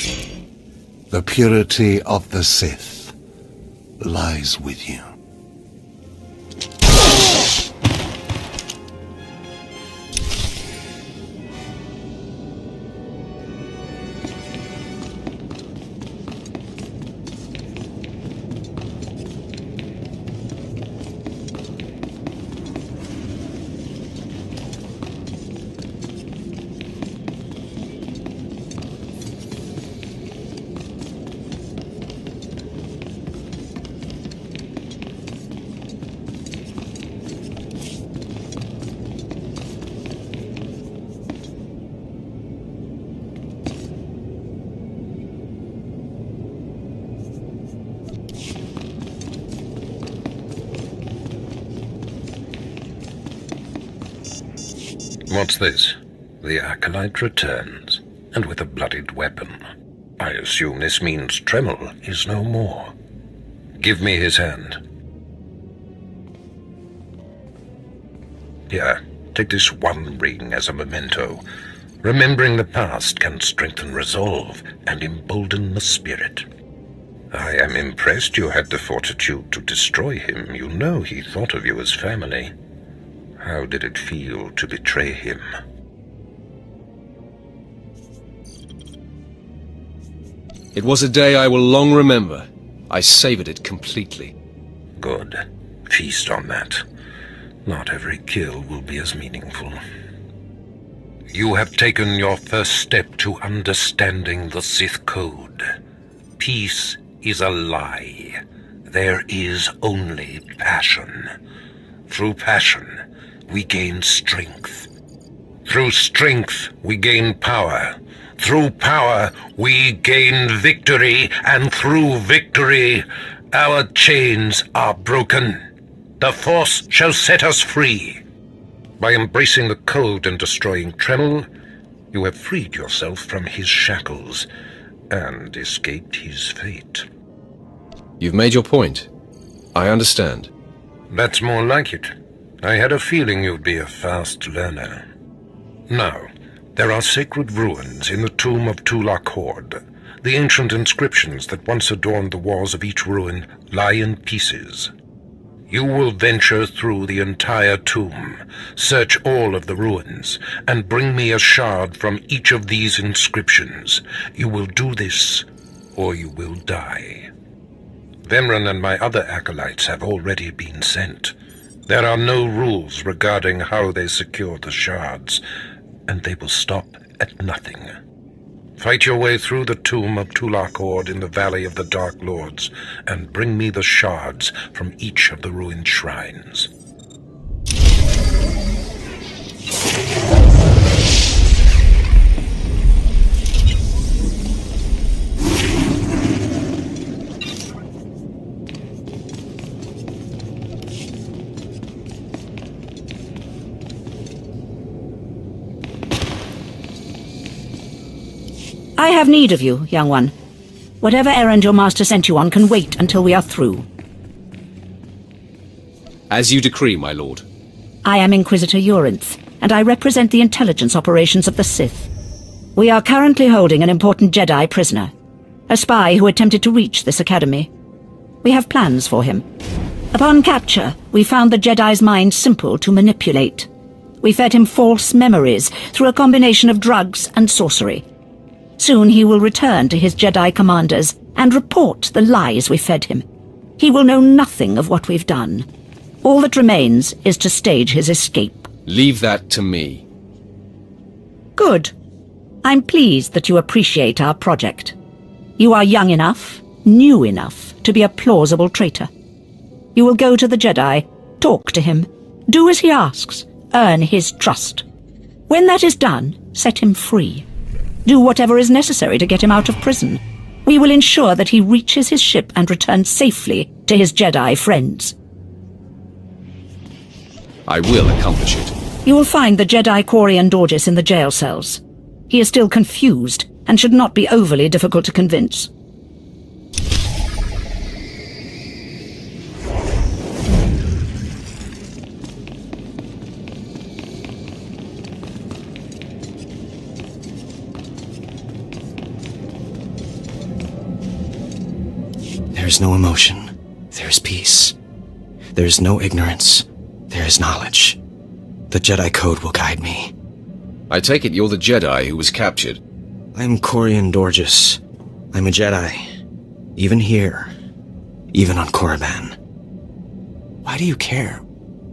The purity of the Sith lies with you. What's this? The Acolyte returns, and with a bloodied weapon. I assume this means Tremel is no more. Give me his hand. Here, take this one ring as a memento. Remembering the past can strengthen resolve and embolden the spirit. I am impressed you had the fortitude to destroy him. You know he thought of you as family. How did it feel to betray him? It was a day I will long remember. I savored it completely. Good. Feast on that. Not every kill will be as meaningful. You have taken your first step to understanding the Sith Code. Peace is a lie. There is only passion. Through passion, we gain strength. Through strength, we gain power. Through power, we gain victory. And through victory, our chains are broken. The Force shall set us free. By embracing the Code and destroying Tremel, you have freed yourself from his shackles and escaped his fate. You've made your point. I understand. That's more like it. I had a feeling you'd be a fast learner. Now, there are sacred ruins in the tomb of Tulak Horde. The ancient inscriptions that once adorned the walls of each ruin lie in pieces. You will venture through the entire tomb, search all of the ruins, and bring me a shard from each of these inscriptions. You will do this, or you will die. Vemran and my other acolytes have already been sent. There are no rules regarding how they secure the shards, and they will stop at nothing. Fight your way through the tomb of Tulak Horde in the Valley of the Dark Lords, and bring me the shards from each of the ruined shrines. I have need of you, young one. Whatever errand your master sent you on can wait until we are through. As you decree, my lord. I am Inquisitor Urinth, and I represent the intelligence operations of the Sith. We are currently holding an important Jedi prisoner, a spy who attempted to reach this academy. We have plans for him. Upon capture, we found the Jedi's mind simple to manipulate. We fed him false memories through a combination of drugs and sorcery. Soon he will return to his Jedi commanders and report the lies we fed him. He will know nothing of what we've done. All that remains is to stage his escape. Leave that to me. Good. I'm pleased that you appreciate our project. You are young enough, new enough, to be a plausible traitor. You will go to the Jedi, talk to him, do as he asks, earn his trust. When that is done, set him free. Do whatever is necessary to get him out of prison. We will ensure that he reaches his ship and returns safely to his Jedi friends. I will accomplish it. You will find the Jedi Quarian Dorgis in the jail cells. He is still confused and should not be overly difficult to convince. is no emotion. There is peace. There is no ignorance. There is knowledge. The Jedi Code will guide me. I take it you're the Jedi who was captured. I'm Corian Dorjus. I'm a Jedi. Even here. Even on Korriban. Why do you care?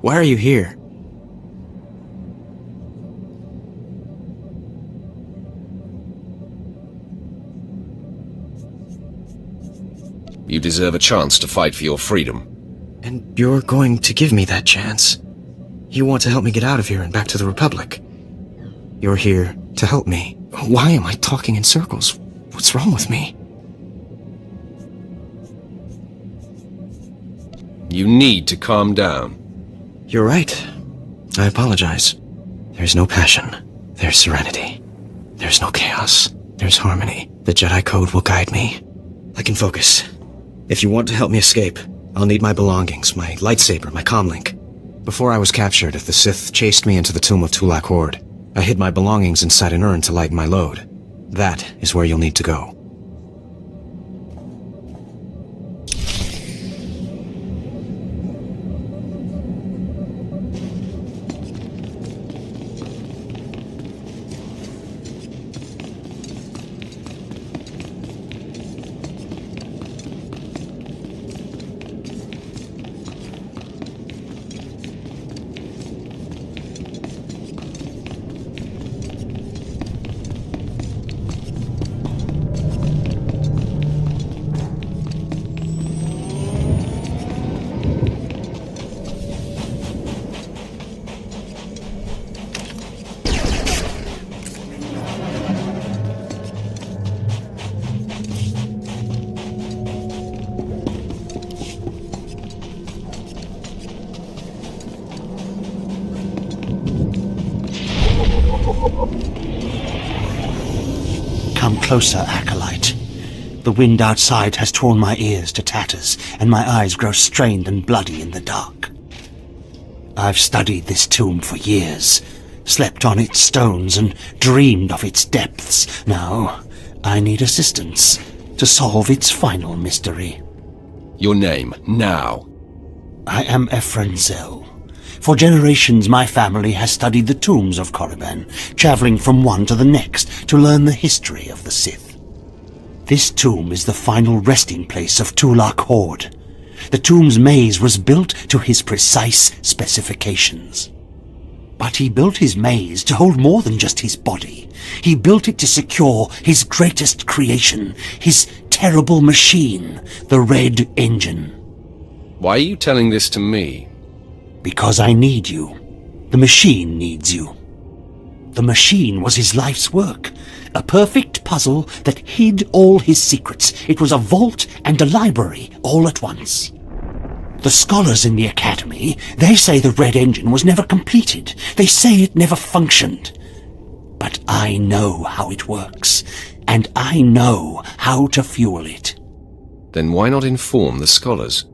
Why are you here? You deserve a chance to fight for your freedom. And you're going to give me that chance. You want to help me get out of here and back to the Republic. You're here to help me. Why am I talking in circles? What's wrong with me? You need to calm down. You're right. I apologize. There's no passion. There's serenity. There's no chaos. There's harmony. The Jedi Code will guide me. I can focus. If you want to help me escape, I'll need my belongings, my lightsaber, my comlink. Before I was captured, the Sith chased me into the tomb of Tulak Horde. I hid my belongings inside an urn to lighten my load. That is where you'll need to go. Come closer, Acolyte. The wind outside has torn my ears to tatters, and my eyes grow strained and bloody in the dark. I've studied this tomb for years, slept on its stones, and dreamed of its depths. Now, I need assistance to solve its final mystery. Your name, now. I am Ephraim Zell. For generations, my family has studied the tombs of Korriban, traveling from one to the next to learn the history of the Sith. This tomb is the final resting place of Tulak Horde. The tomb's maze was built to his precise specifications. But he built his maze to hold more than just his body. He built it to secure his greatest creation, his terrible machine, the Red Engine. Why are you telling this to me? Because I need you. The machine needs you. The machine was his life's work. A perfect puzzle that hid all his secrets. It was a vault and a library all at once. The scholars in the Academy, they say the Red Engine was never completed. They say it never functioned. But I know how it works, and I know how to fuel it. Then why not inform the scholars?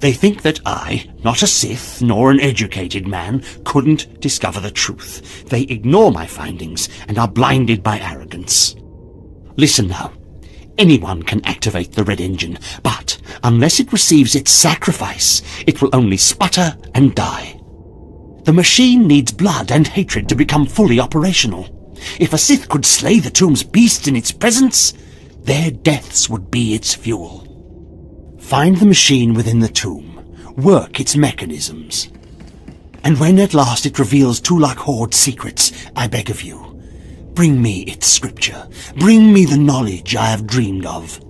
They think that I, not a Sith nor an educated man, couldn't discover the truth. They ignore my findings and are blinded by arrogance. Listen now. Anyone can activate the Red Engine, but unless it receives its sacrifice, it will only sputter and die. The machine needs blood and hatred to become fully operational. If a Sith could slay the tomb's beasts in its presence, their deaths would be its fuel. Find the machine within the tomb. Work its mechanisms. And when at last it reveals Tulak Horde's secrets, I beg of you, bring me its scripture. Bring me the knowledge I have dreamed of.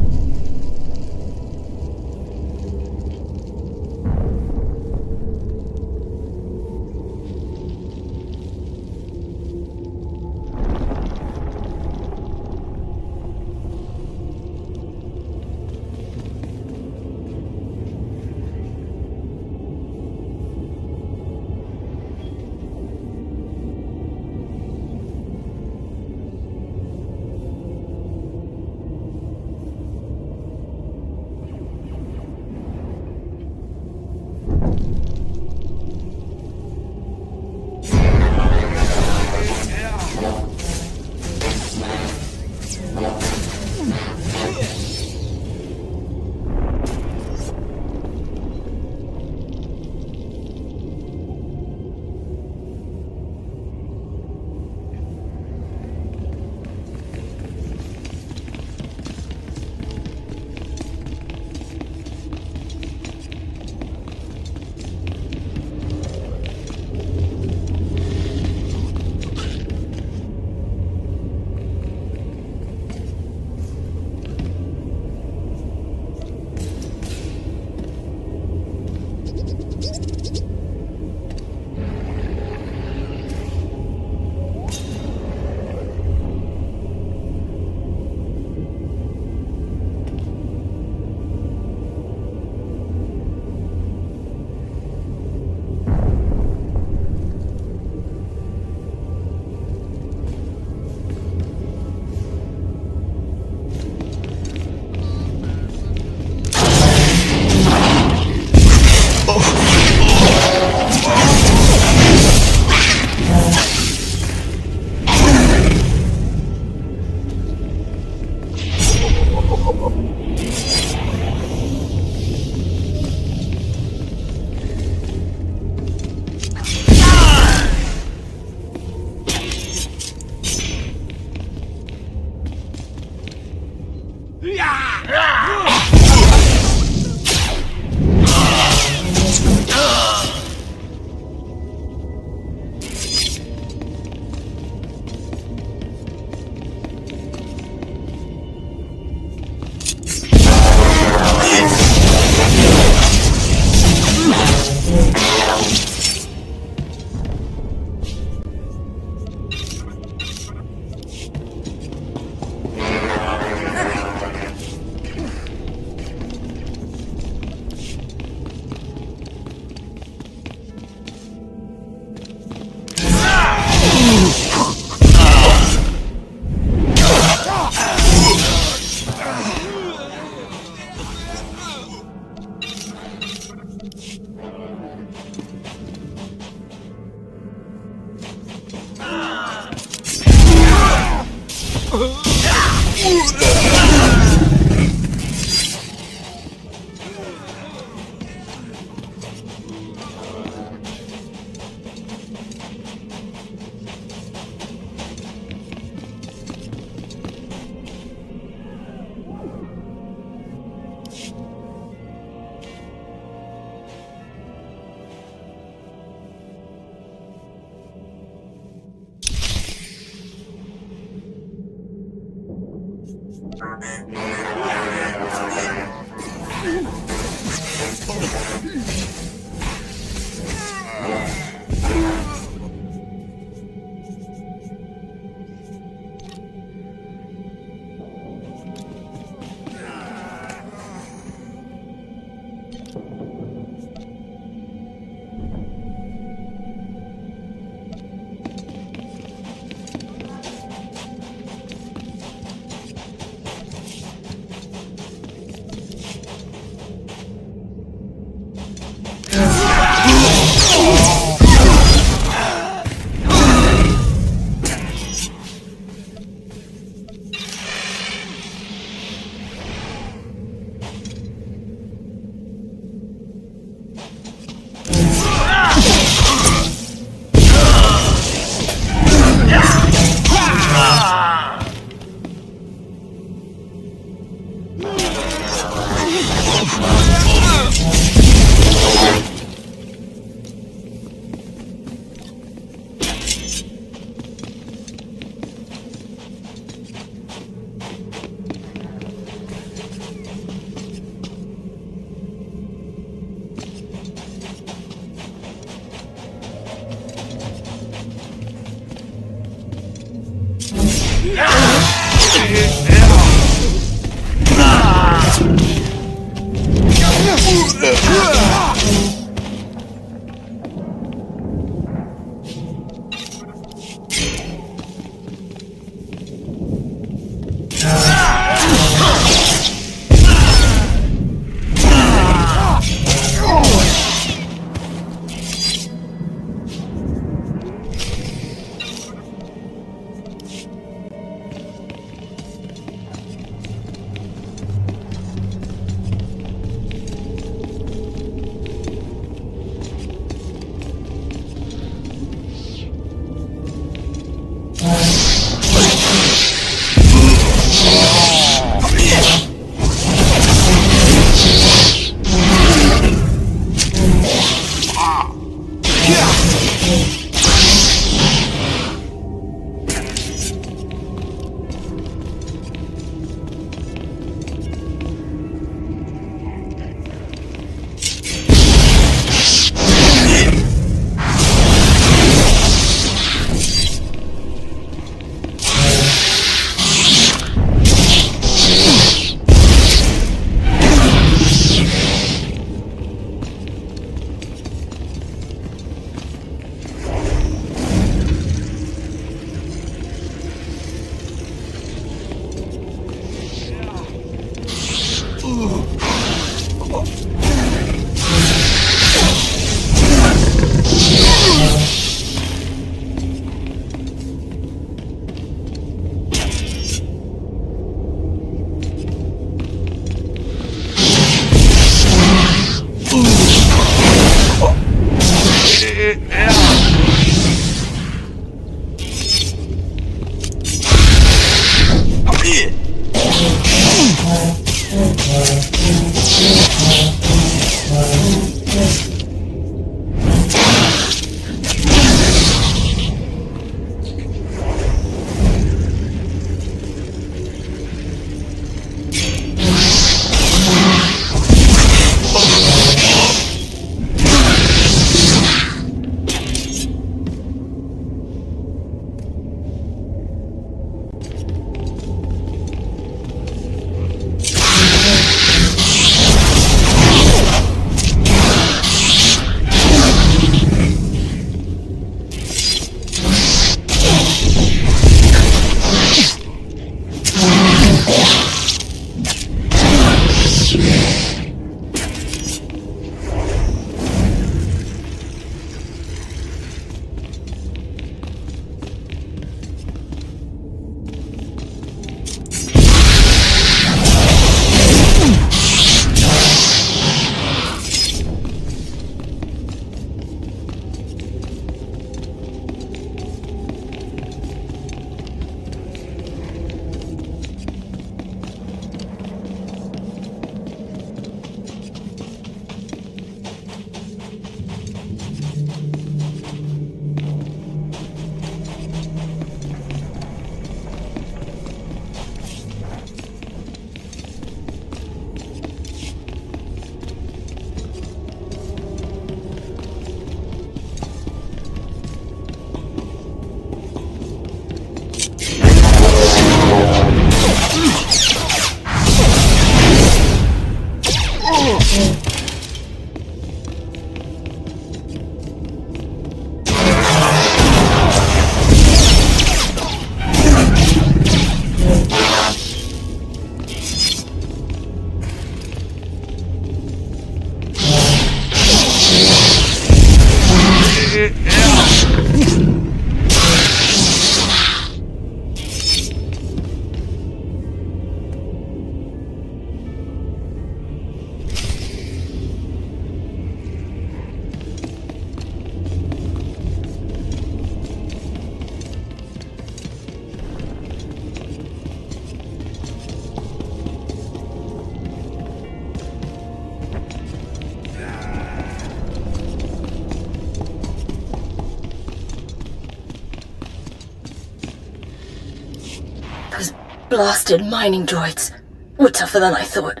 blasted mining droids were tougher than I thought.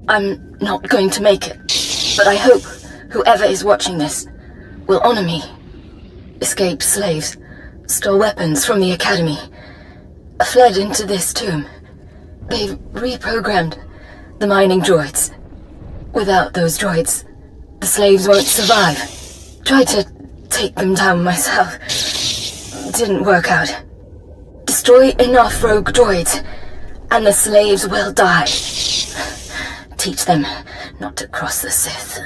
I'm not going to make it, but I hope whoever is watching this will honor me. Escaped slaves, stole weapons from the academy, fled into this tomb. They've reprogrammed the mining droids. Without those droids, the slaves won't survive. Tried to take them down myself. Didn't work out. Destroy enough rogue droids, and the slaves will die. Teach them not to cross the Sith.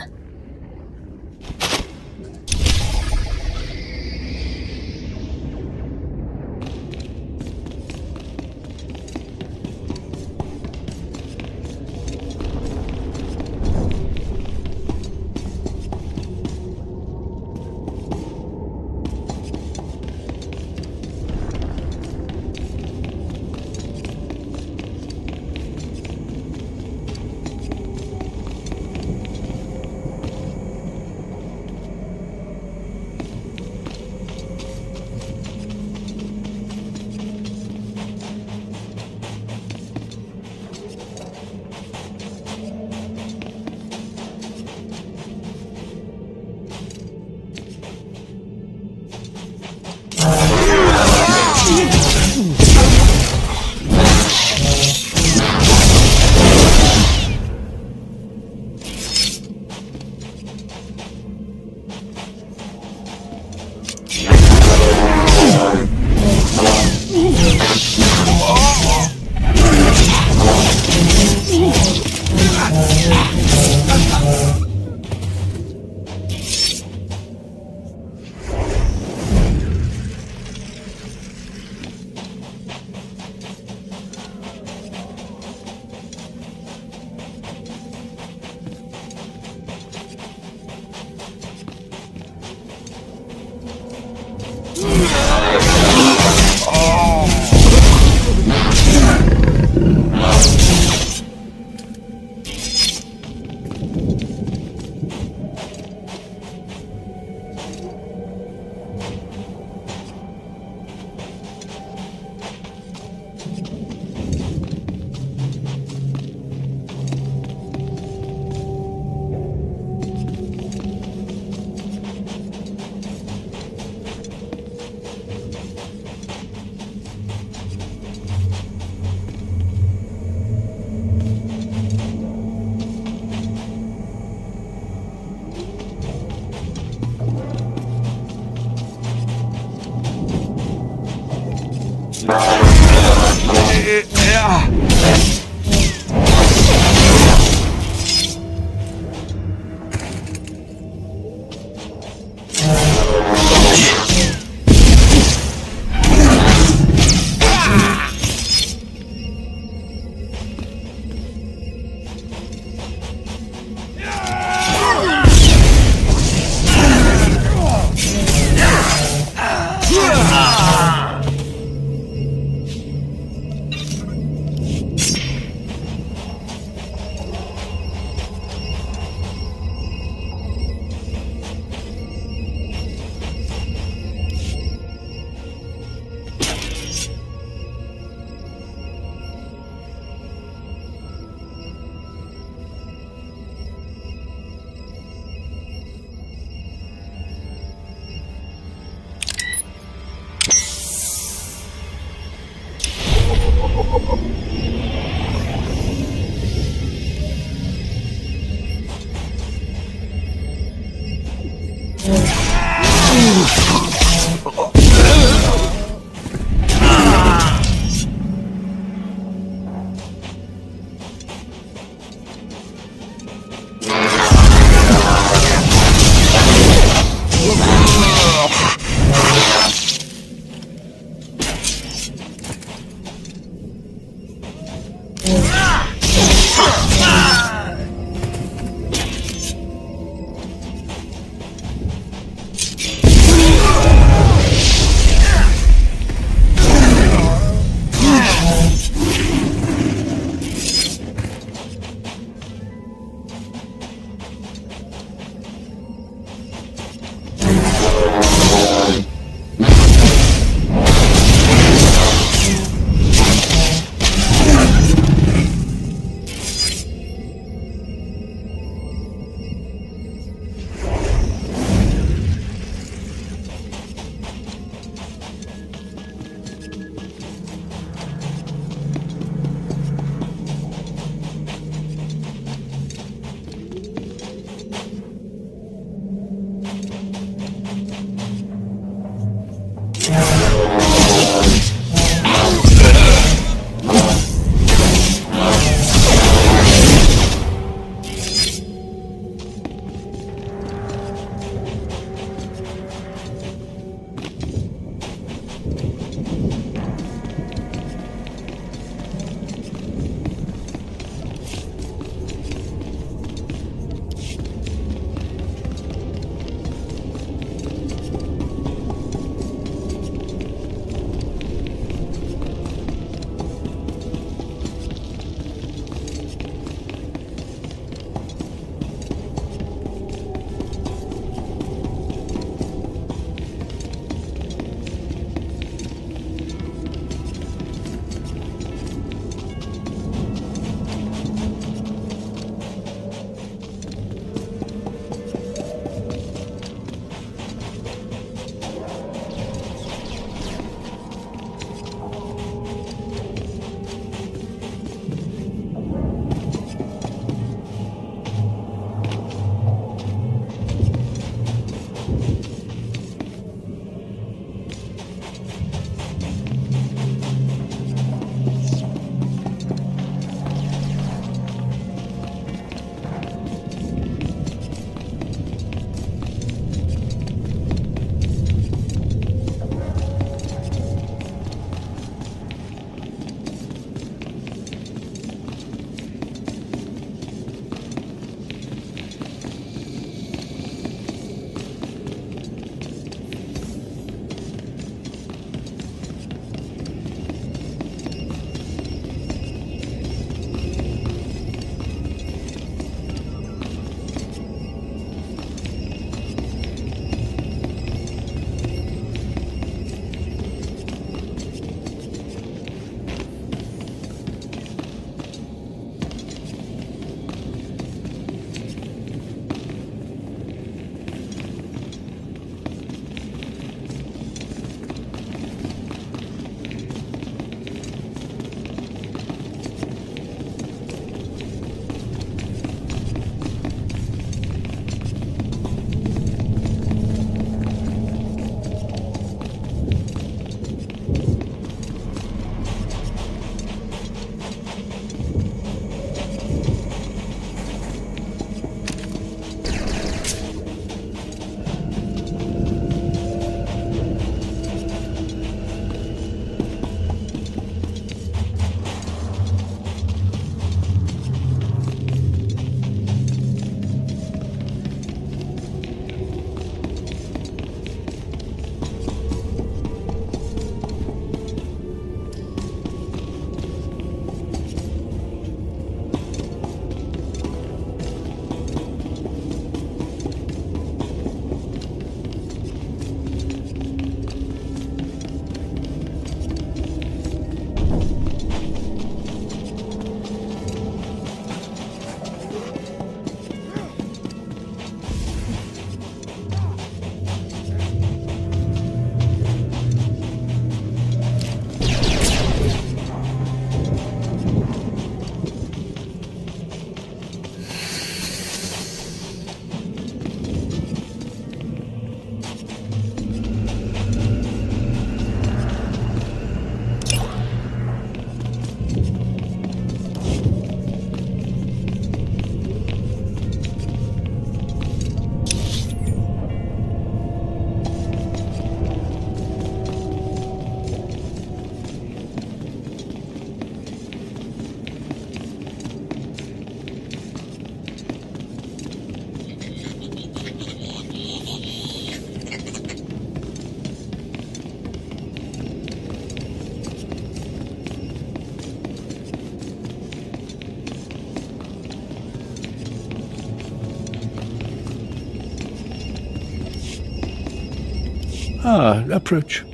Approach.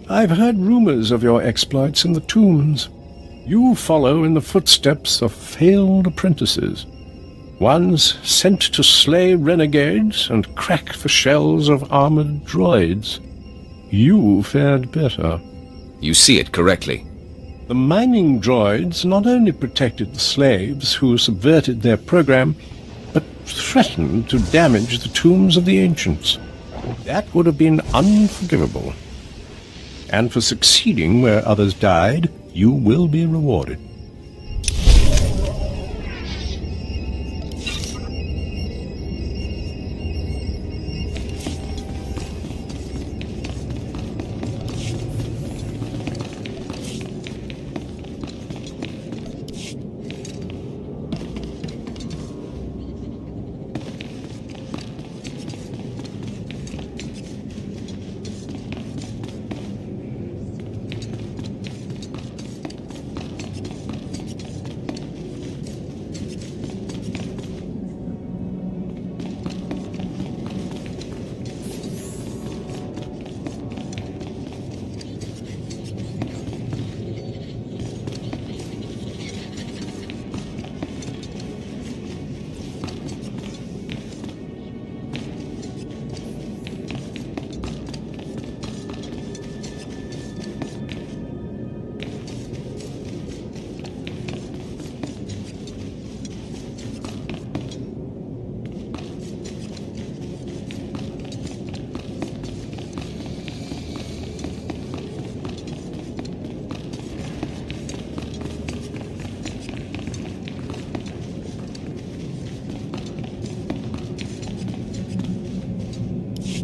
I've heard rumors of your exploits in the tombs. You follow in the footsteps of failed apprentices. Ones sent to slay renegades and crack the shells of armored droids. You fared better. You see it correctly. The mining droids not only protected the slaves who subverted their program, but threatened to damage the tombs of the ancients. That would have been unforgivable. And for succeeding where others died, you will be rewarded.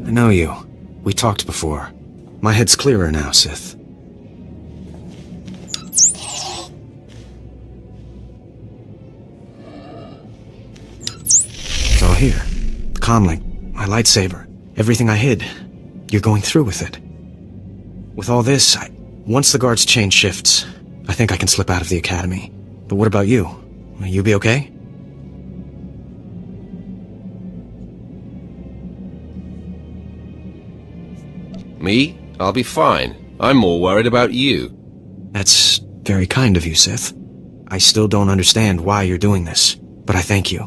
I know you. We talked before. My head's clearer now, Sith. It's all here. The comlink, my lightsaber, everything I hid. You're going through with it. With all this, once the guards change shifts, I think I can slip out of the academy. But what about you? Will you be okay? Me? I'll be fine. I'm more worried about you. That's very kind of you, Sith. I still don't understand why you're doing this, but I thank you.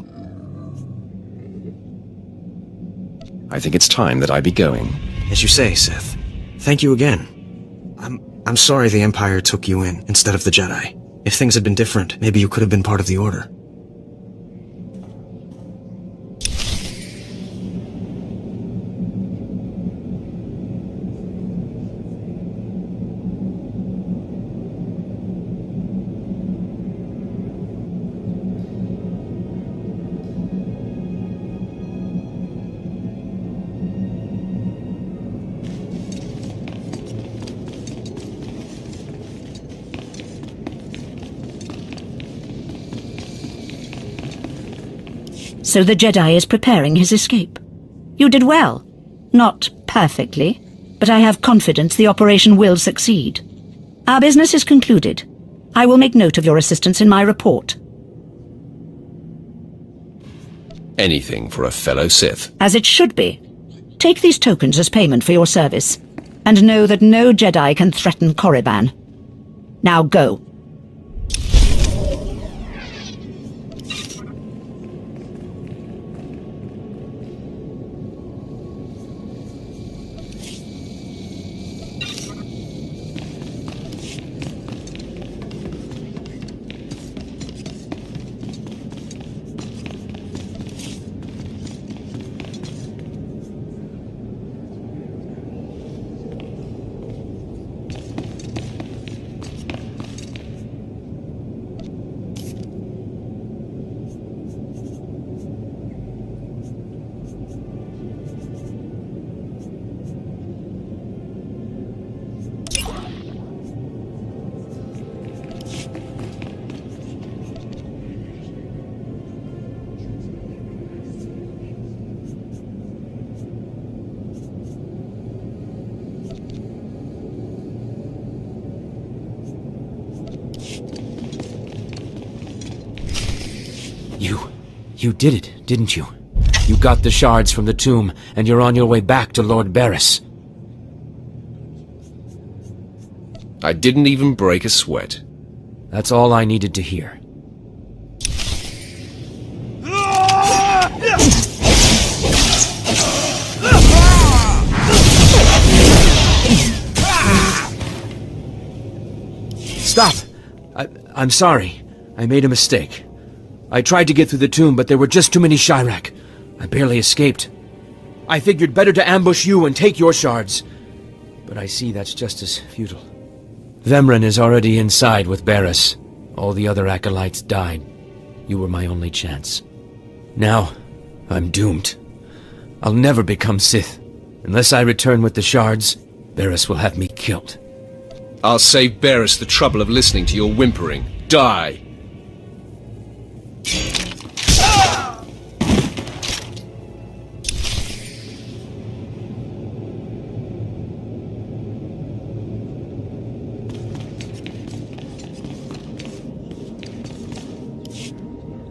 I think it's time that I be going. As you say, Sith. Thank you again. I'm sorry the Empire took you in instead of the Jedi. If things had been different, maybe you could have been part of the Order. So the Jedi is preparing his escape. You did well. Not perfectly, but I have confidence the operation will succeed. Our business is concluded. I will make note of your assistance in my report. Anything for a fellow Sith. As it should be. Take these tokens as payment for your service, and know that no Jedi can threaten Korriban. Now go. You did it, didn't you? You got the shards from the tomb, and you're on your way back to Lord Barris. I didn't even break a sweat. That's all I needed to hear. Stop! I'm sorry. I made a mistake. I tried to get through the tomb, but there were just too many Chirac. I barely escaped. I figured better to ambush you and take your shards. But I see that's just as futile. Vemren is already inside with Barris. All the other acolytes died. You were my only chance. Now, I'm doomed. I'll never become Sith. Unless I return with the shards, Barris will have me killed. I'll save Barris the trouble of listening to your whimpering. Die!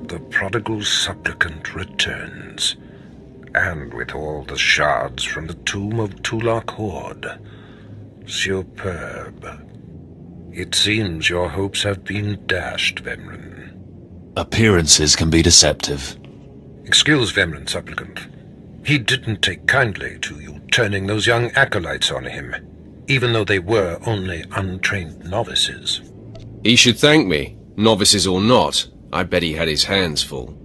The prodigal supplicant returns, and with all the shards from the tomb of Tulak Horde. Superb. It seems your hopes have been dashed, Vemren. Appearances can be deceptive. Excuse Vemren, supplicant. He didn't take kindly to you turning those young acolytes on him, even though they were only untrained novices. He should thank me, novices or not. I bet he had his hands full.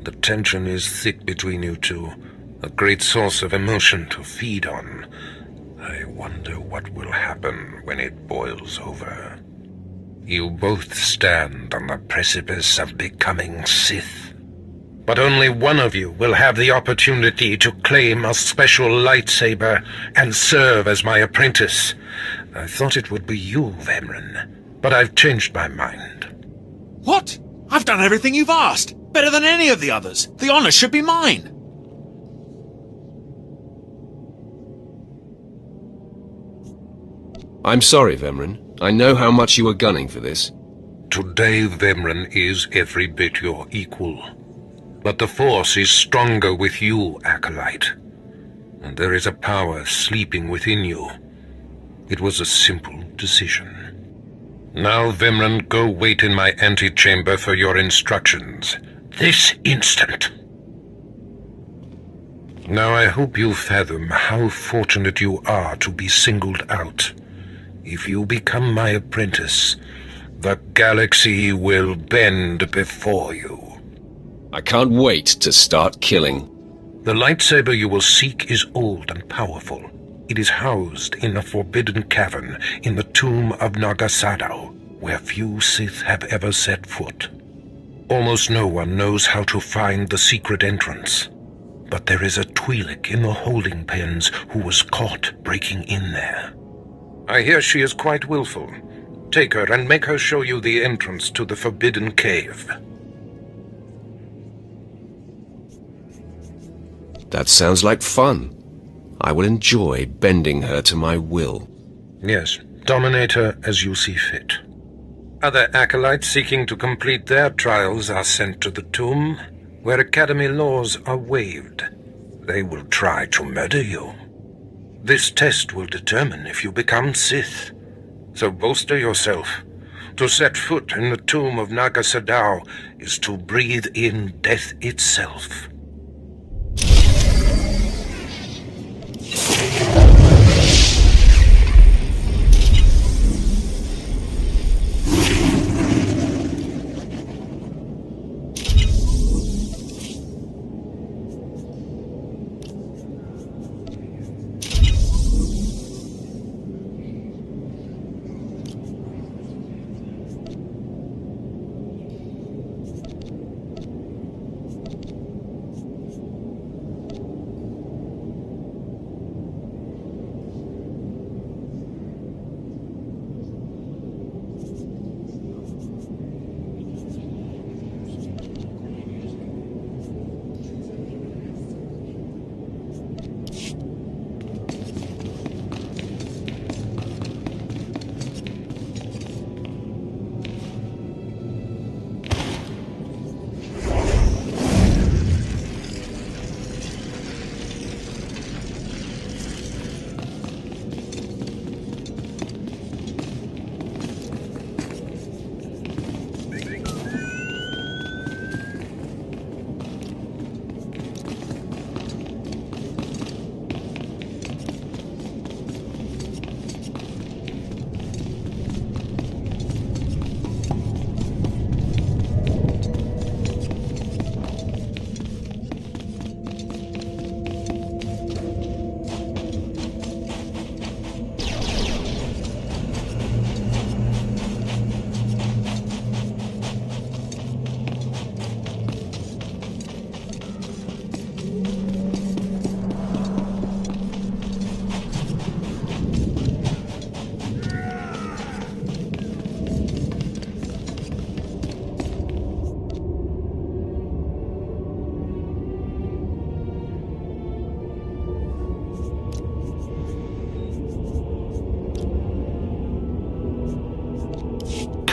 The tension is thick between you two, a great source of emotion to feed on. I wonder what will happen when it boils over. You both stand on the precipice of becoming Sith. But only one of you will have the opportunity to claim a special lightsaber and serve as my apprentice. I thought it would be you, Vemren, but I've changed my mind. What? I've done everything you've asked. Better than any of the others. The honor should be mine. I'm sorry, Vemren. I know how much you were gunning for this. Today, Vemren is every bit your equal. But the Force is stronger with you, Acolyte. And there is a power sleeping within you. It was a simple decision. Now, Vemren, go wait in my antechamber for your instructions. This instant. Now I hope you fathom how fortunate you are to be singled out. If you become my apprentice, the galaxy will bend before you. I can't wait to start killing. The lightsaber you will seek is old and powerful. It is housed in a forbidden cavern in the tomb of Nagasadao, where few Sith have ever set foot. Almost no one knows how to find the secret entrance. But there is a Twi'lek in the holding pens who was caught breaking in there. I hear she is quite willful. Take her and make her show you the entrance to the Forbidden Cave. That sounds like fun. I will enjoy bending her to my will. Yes, dominate her as you see fit. Other acolytes seeking to complete their trials are sent to the tomb, where Academy laws are waived. They will try to murder you. This test will determine if you become Sith. So bolster yourself. To set foot in the tomb of Nagasadao is to breathe in death itself.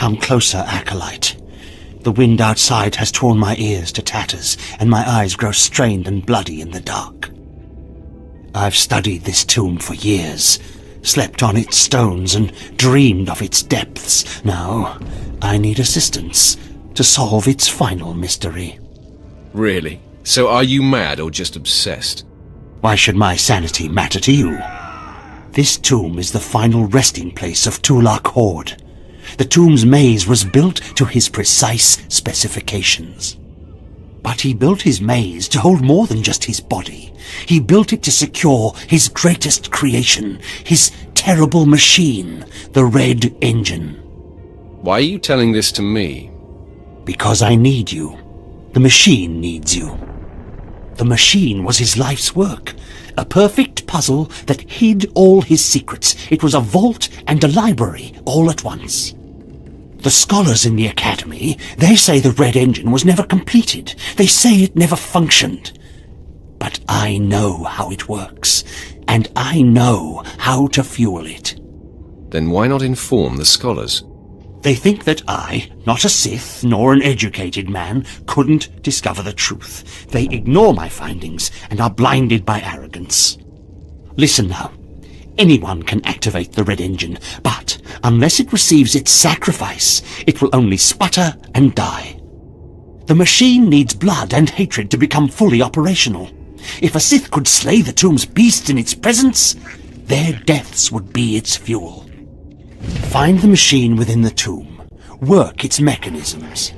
Come closer, Acolyte. The wind outside has torn my ears to tatters, and my eyes grow strained and bloody in the dark. I've studied this tomb for years, slept on its stones and dreamed of its depths. Now, I need assistance to solve its final mystery. Really? So are you mad or just obsessed? Why should my sanity matter to you? This tomb is the final resting place of Tulak Horde. The tomb's maze was built to his precise specifications. But he built his maze to hold more than just his body. He built it to secure his greatest creation, his terrible machine, the Red Engine. Why are you telling this to me? Because I need you. The machine needs you. The machine was his life's work, a perfect puzzle that hid all his secrets. It was a vault and a library all at once. The scholars in the Academy, they say the Red Engine was never completed. They say it never functioned. But I know how it works, and I know how to fuel it. Then why not inform the scholars? They think that I, not a Sith nor an educated man, couldn't discover the truth. They ignore my findings and are blinded by arrogance. Listen now. Anyone can activate the Red Engine, but unless it receives its sacrifice, it will only sputter and die. The machine needs blood and hatred to become fully operational. If a Sith could slay the tomb's beast in its presence, their deaths would be its fuel. Find the machine within the tomb. Work its mechanisms.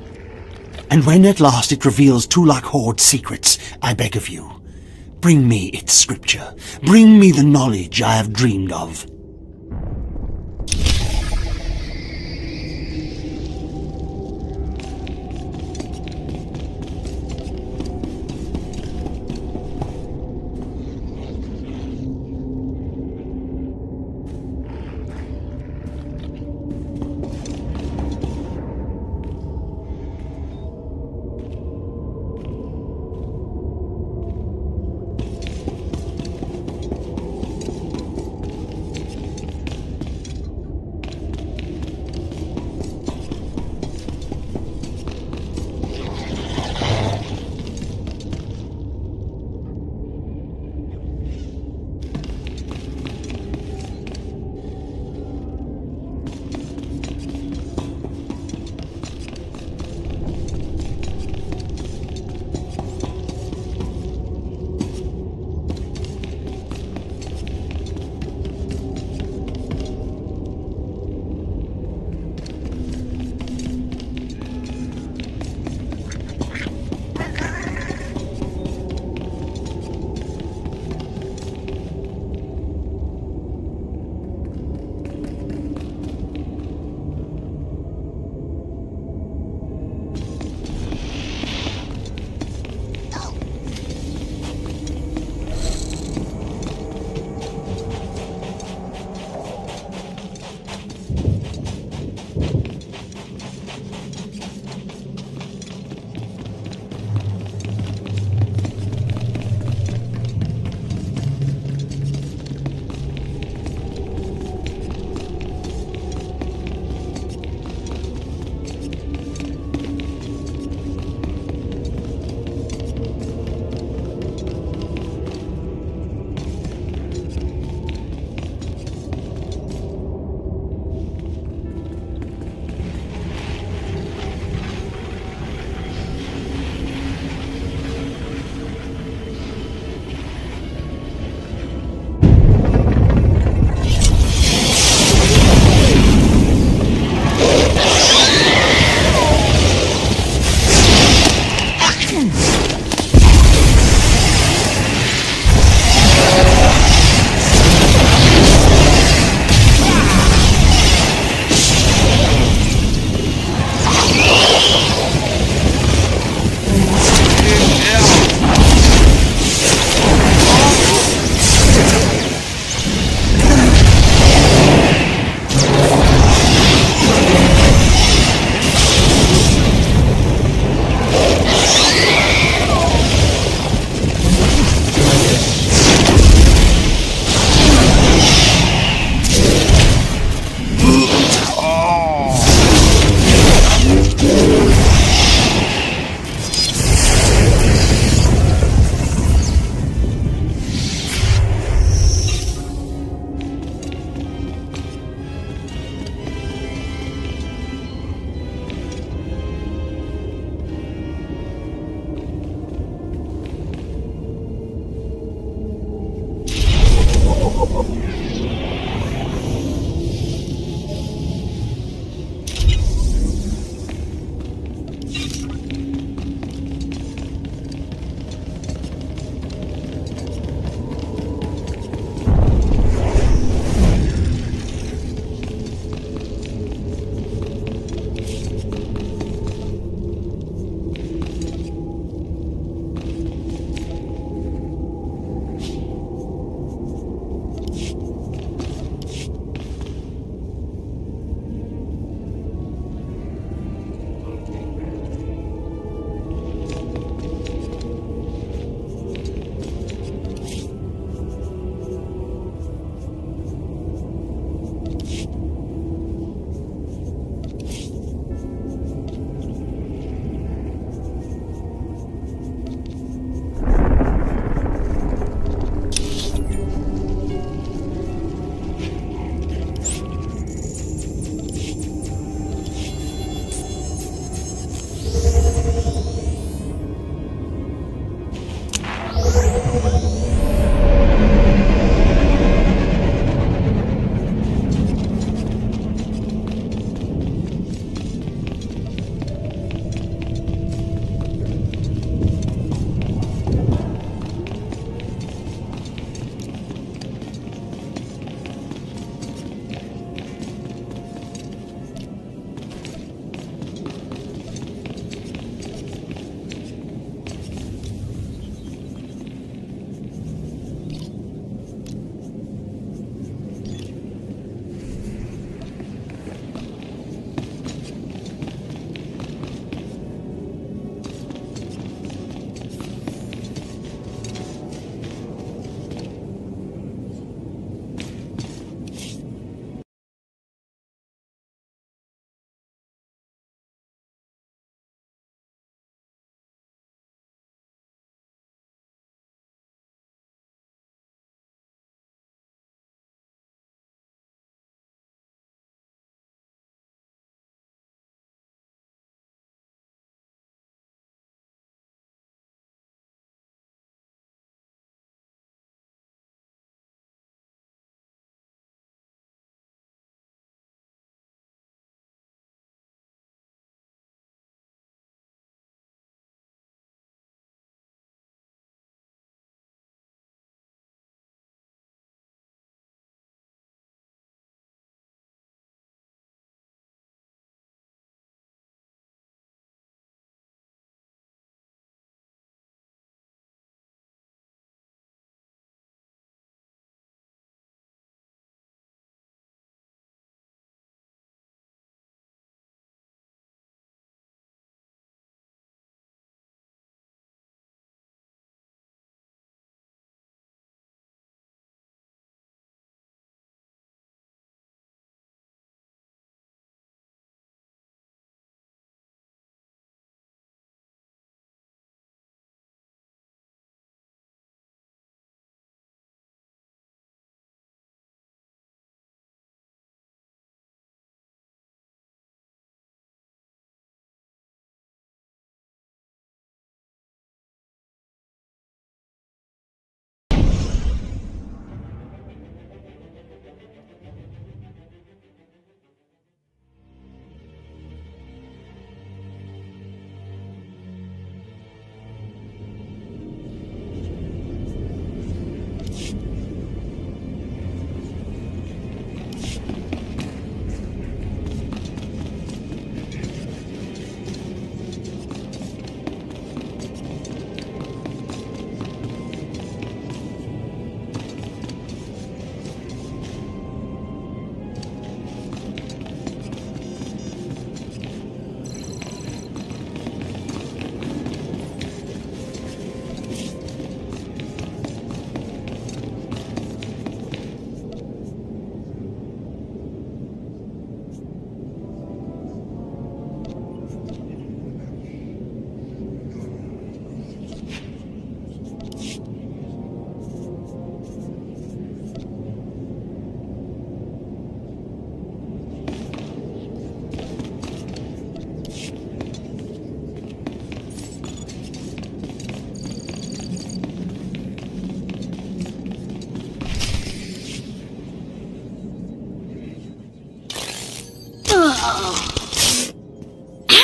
And when at last it reveals Tulak Horde's secrets, I beg of you, bring me its scripture. Bring me the knowledge I have dreamed of.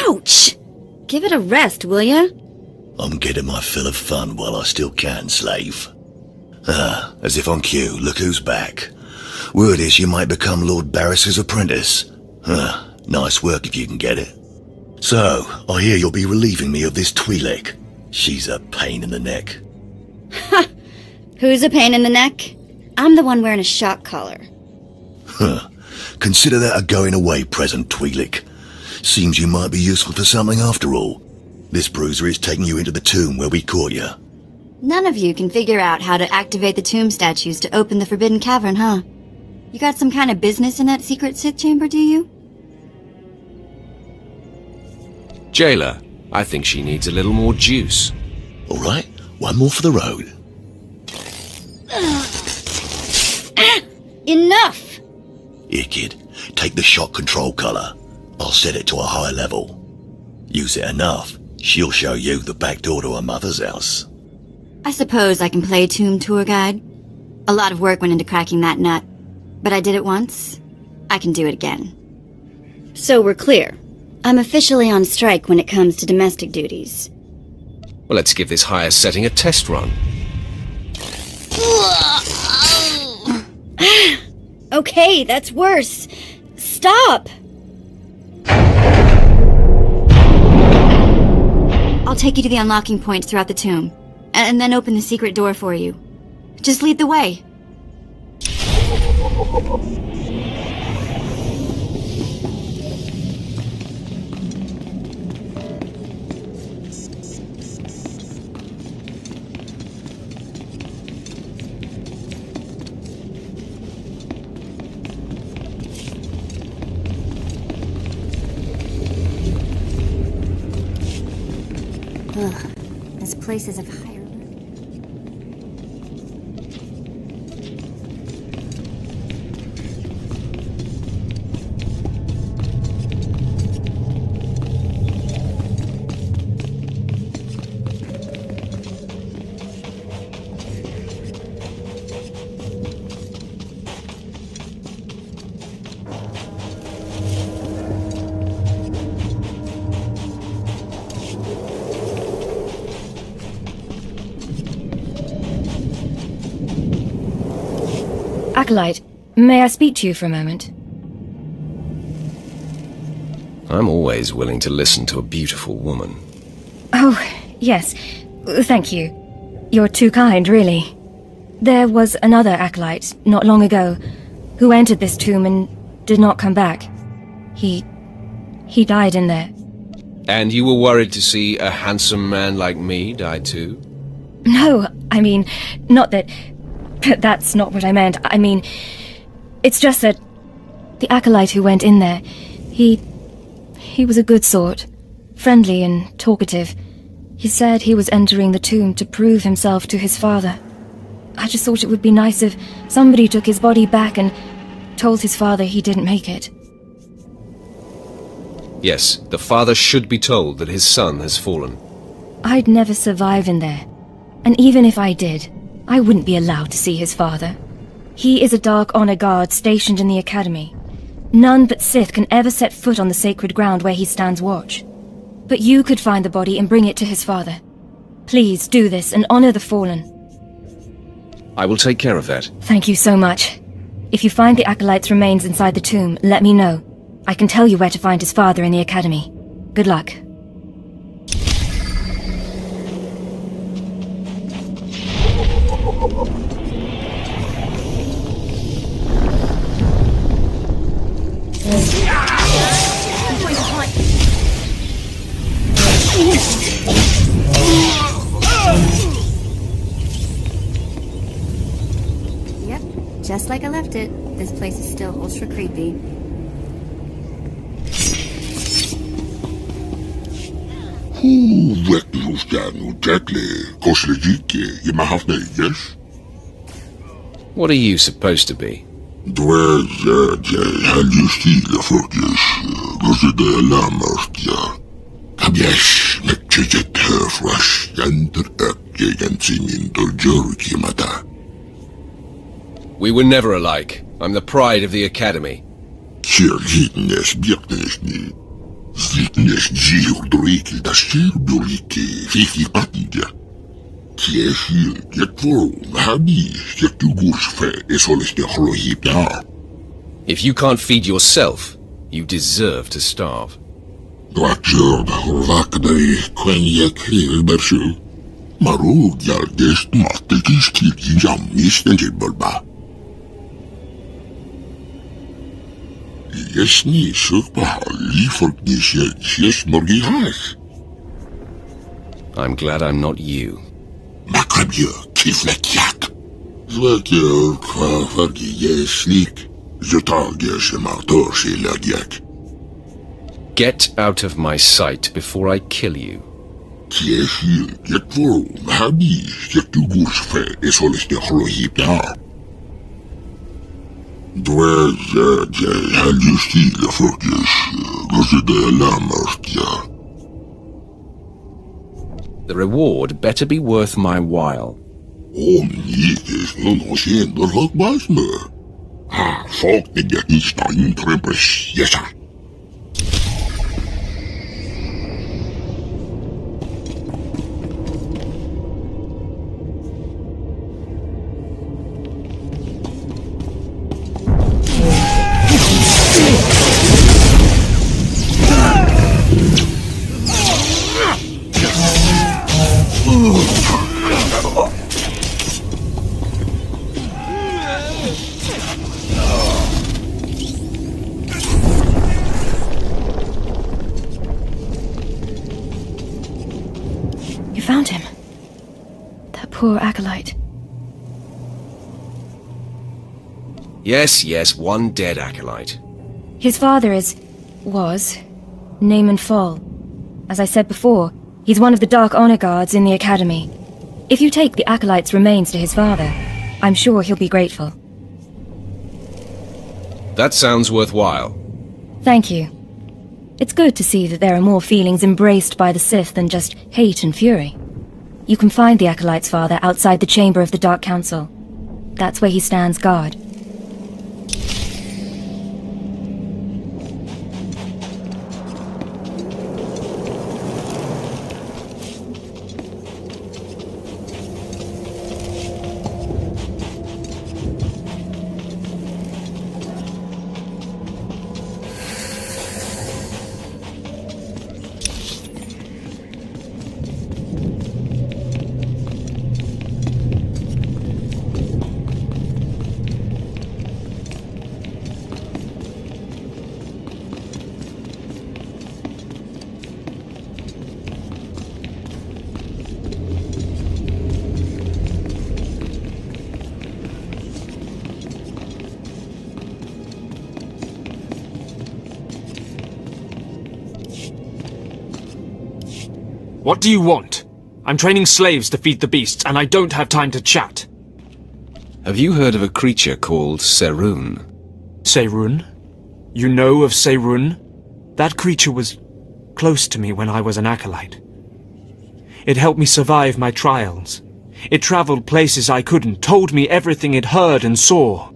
Ouch! Give it a rest, will ya? I'm getting my fill of fun while I still can, slave. As if on cue, look who's back. Word is you might become Lord Barris's apprentice. Nice work if you can get it. So, I hear you'll be relieving me of this Twi'lek. She's a pain in the neck. Ha! Who's a pain in the neck? I'm the one wearing a shock collar. Consider that a going-away present, Twi'lek. Seems you might be useful for something after all. This bruiser is taking you into the tomb where we caught you. None of you can figure out how to activate the tomb statues to open the Forbidden Cavern, huh? You got some kind of business in that secret Sith chamber, do you? Jailer, I think she needs a little more juice. All right, one more for the road. Enough! Here, kid, take the shock control collar. I'll set it to a high level. Use it enough, she'll show you the back door to her mother's house. I suppose I can play tomb tour guide. A lot of work went into cracking that nut, but I did it once. I can do it again. So we're clear. I'm officially on strike when it comes to domestic duties. Well, let's give this higher setting a test run. Okay, that's worse. Stop! I'll take you to the unlocking points throughout the tomb, and then open the secret door for you. Just lead the way. Ugh, this place is of higher... Acolyte, may I speak to you for a moment? I'm always willing to listen to a beautiful woman. Oh, yes. Thank you. You're too kind, really. There was another acolyte, not long ago, who entered this tomb and did not come back. He died in there. And you were worried to see a handsome man like me die too? No, I mean, not that... That's not what I meant. I mean, it's just that the acolyte who went in there, he was a good sort, friendly and talkative. He said he was entering the tomb to prove himself to his father. I just thought it would be nice if somebody took his body back and told his father he didn't make it. Yes, the father should be told that his son has fallen. I'd never survive in there, and even if I did, I wouldn't be allowed to see his father. He is a Dark Honor Guard stationed in the Academy. None but Sith can ever set foot on the sacred ground where he stands watch. But you could find the body and bring it to his father. Please do this and honor the fallen. I will take care of that. Thank you so much. If you find the Acolyte's remains inside the tomb, let me know. I can tell you where to find his father in the Academy. Good luck. Yep, just like I left it. This place is still ultra creepy. What are you supposed to be? We were never alike. I'm the pride of the Academy. Черзитнес бьектнесни. Зитнес джиурдрики да ширбюлики фифи патидя. Кешил гетвору хаби гетугуршфе эсолесте хлохипя. If you can't feed yourself, you deserve to starve. Глачерда хурвакдай квеньек хилбершу. Мару гялдест маттекишки гинжам мистенджиболба. Ясни сухпа лифоркнишет сес моргихас. I'm glad I'm not you. Макабье кифлекяк. Звакер квафарги еслик. Зутагеше мартоши лагяк. Get out of my sight before I kill you. Кешил гетвору хаби гетугуршфе эсолесте хлохипя. Две halvjustile folkes lammertja. The reward better be worth my while. Omnikes någonsin hakbasme. Folk det jag inte intressera. You found him. That poor acolyte. Yes, one dead acolyte. His father was, Naaman Fall. As I said before, he's one of the Dark Honor Guards in the Academy. If you take the acolyte's remains to his father, I'm sure he'll be grateful. That sounds worthwhile. Thank you. It's good to see that there are more feelings embraced by the Sith than just hate and fury. You can find the acolyte's father outside the chamber of the Dark Council. That's where he stands guard. What do you want? I'm training slaves to feed the beasts, and I don't have time to chat. Have you heard of a creature called Serun? Serun? You know of Serun? That creature was close to me when I was an acolyte. It helped me survive my trials. It traveled places I couldn't, told me everything it heard and saw.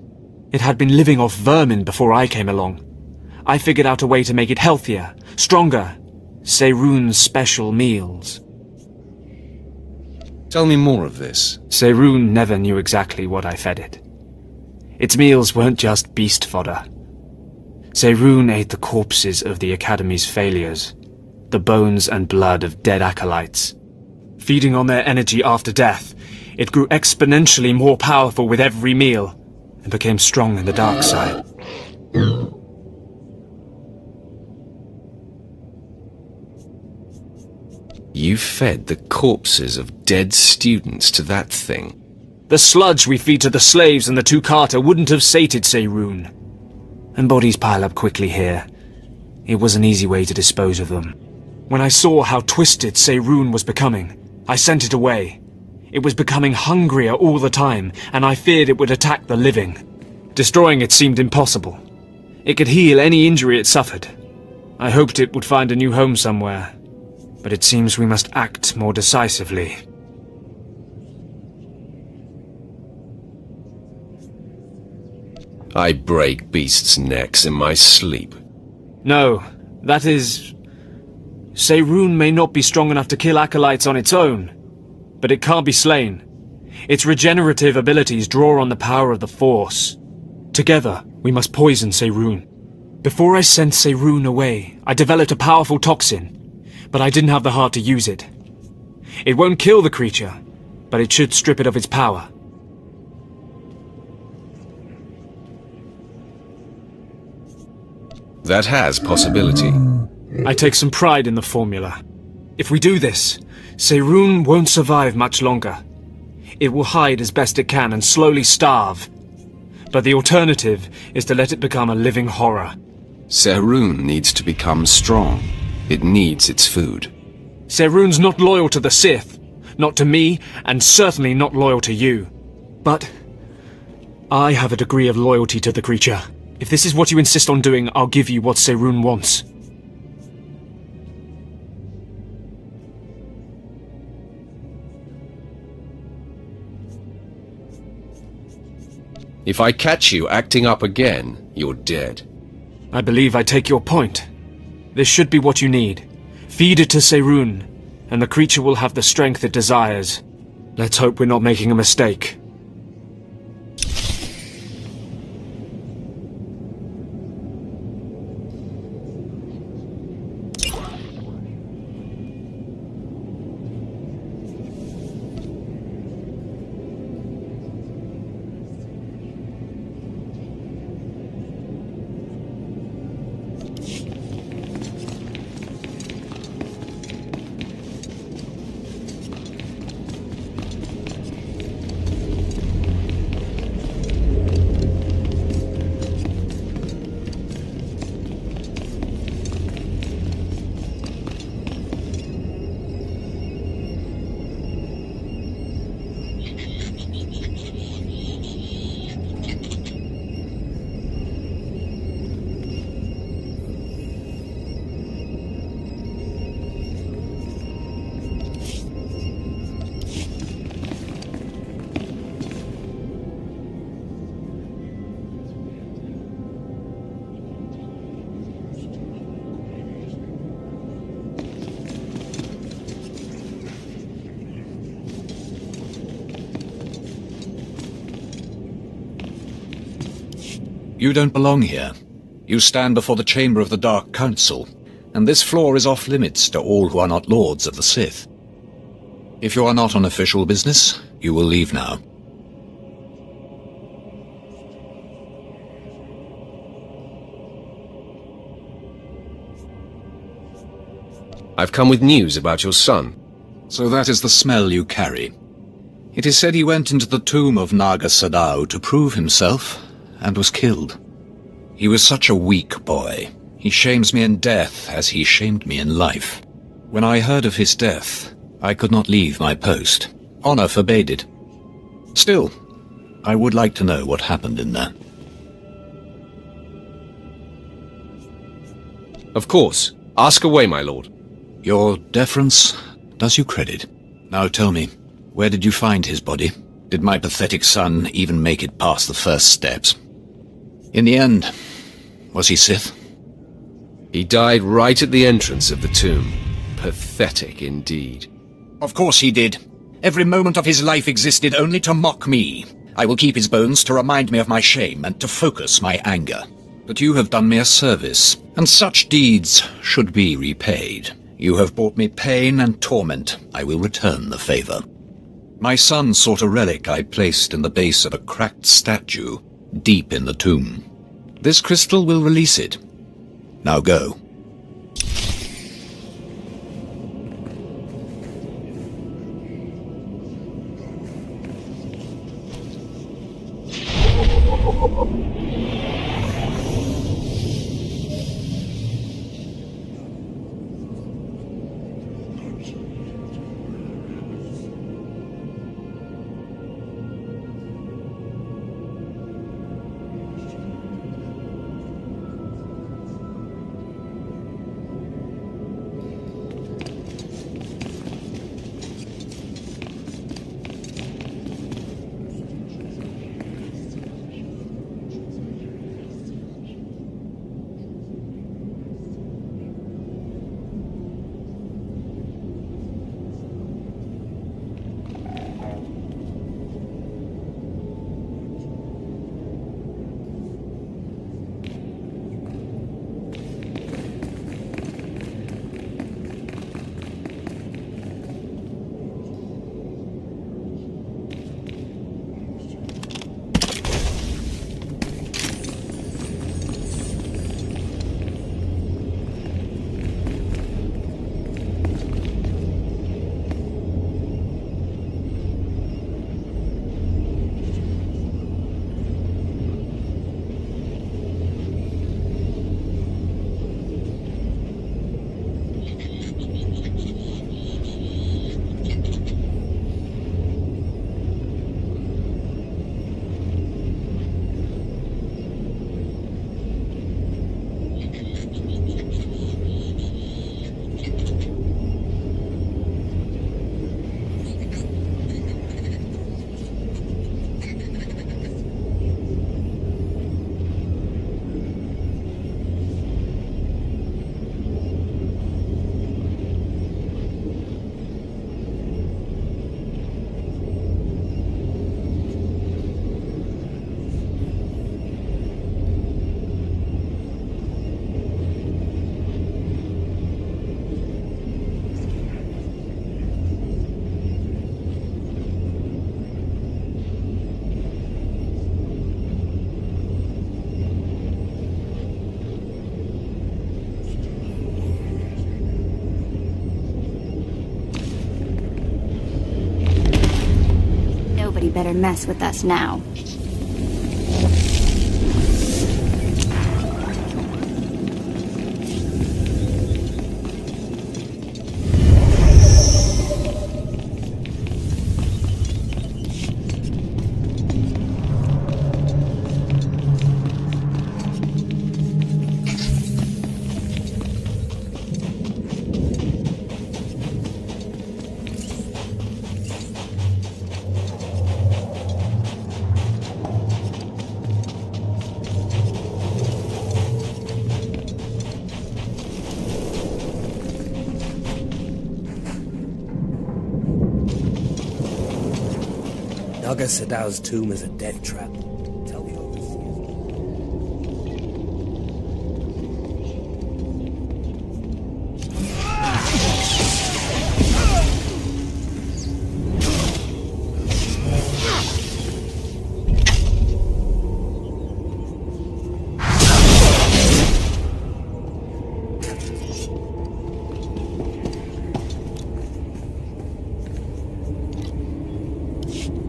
It had been living off vermin before I came along. I figured out a way to make it healthier, stronger. Serun's special meals. Tell me more of this. Serun never knew exactly what I fed it. Its meals weren't just beast fodder. Serun ate the corpses of the Academy's failures, the bones and blood of dead acolytes. Feeding on their energy after death, it grew exponentially more powerful with every meal, and became strong in the dark side. You fed the corpses of dead students to that thing? The sludge we feed to the slaves and the two-carter wouldn't have sated Serun. And bodies pile up quickly here. It was an easy way to dispose of them. When I saw how twisted Serun was becoming, I sent it away. It was becoming hungrier all the time, and I feared it would attack the living. Destroying it seemed impossible. It could heal any injury it suffered. I hoped it would find a new home somewhere. But it seems we must act more decisively. I break beasts' necks in my sleep. No, that is... Seirun may not be strong enough to kill acolytes on its own, but it can't be slain. Its regenerative abilities draw on the power of the Force. Together, we must poison Seirun. Before I sent Seirun away, I developed a powerful toxin, but I didn't have the heart to use it. It won't kill the creature, but it should strip it of its power. That has possibility. I take some pride in the formula. If we do this, Seirun won't survive much longer. It will hide as best it can and slowly starve. But the alternative is to let it become a living horror. Seirun needs to become strong. It needs its food. Seirun's not loyal to the Sith, not to me, and certainly not loyal to you. But I have a degree of loyalty to the creature. If this is what you insist on doing, I'll give you what Seirun wants. If I catch you acting up again, you're dead. I believe I take your point. This should be what you need. Feed it to Seirun, and the creature will have the strength it desires. Let's hope we're not making a mistake. You don't belong here. You stand before the chamber of the Dark Council, and this floor is off-limits to all who are not lords of the Sith. If you are not on official business, you will leave now. I've come with news about your son. So that is the smell you carry. It is said he went into the tomb of Naga Sadao to prove himself, and was killed. He was such a weak boy. He shames me in death as he shamed me in life. When I heard of his death, I could not leave my post. Honor forbade it. Still, I would like to know what happened in there. Of course. Ask away, my lord. Your deference does you credit. Now tell me, where did you find his body? Did my pathetic son even make it past the first steps? In the end, was he Sith? He died right at the entrance of the tomb. Pathetic indeed. Of course he did. Every moment of his life existed only to mock me. I will keep his bones to remind me of my shame and to focus my anger. But you have done me a service, and such deeds should be repaid. You have brought me pain and torment. I will return the favor. My son sought a relic I placed in the base of a cracked statue, deep in the tomb. This crystal will release it. Now go. better mess with us now. Naga Sadow's tomb is a death trap. Tell the overseers.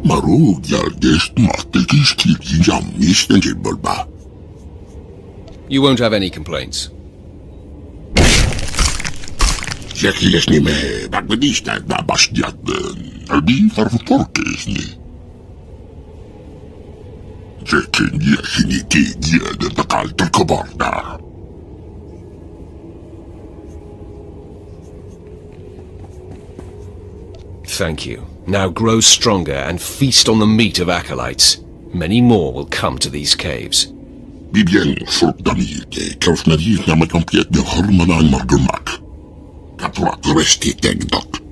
Marug gelgest mahtekis kirgi jammis tenjibbalba. You won't have any complaints. Zekiesni me bagvedista da bastiatben. Albi farfutorkesni. Zekin yesini tigia de takalta kabarda. Thank you. Now grow stronger and feast on the meat of acolytes. Many more will come to these caves. Bibien soldanite, kausnadit na makampiet de harmanan margumak. Kaprat resti tegdok.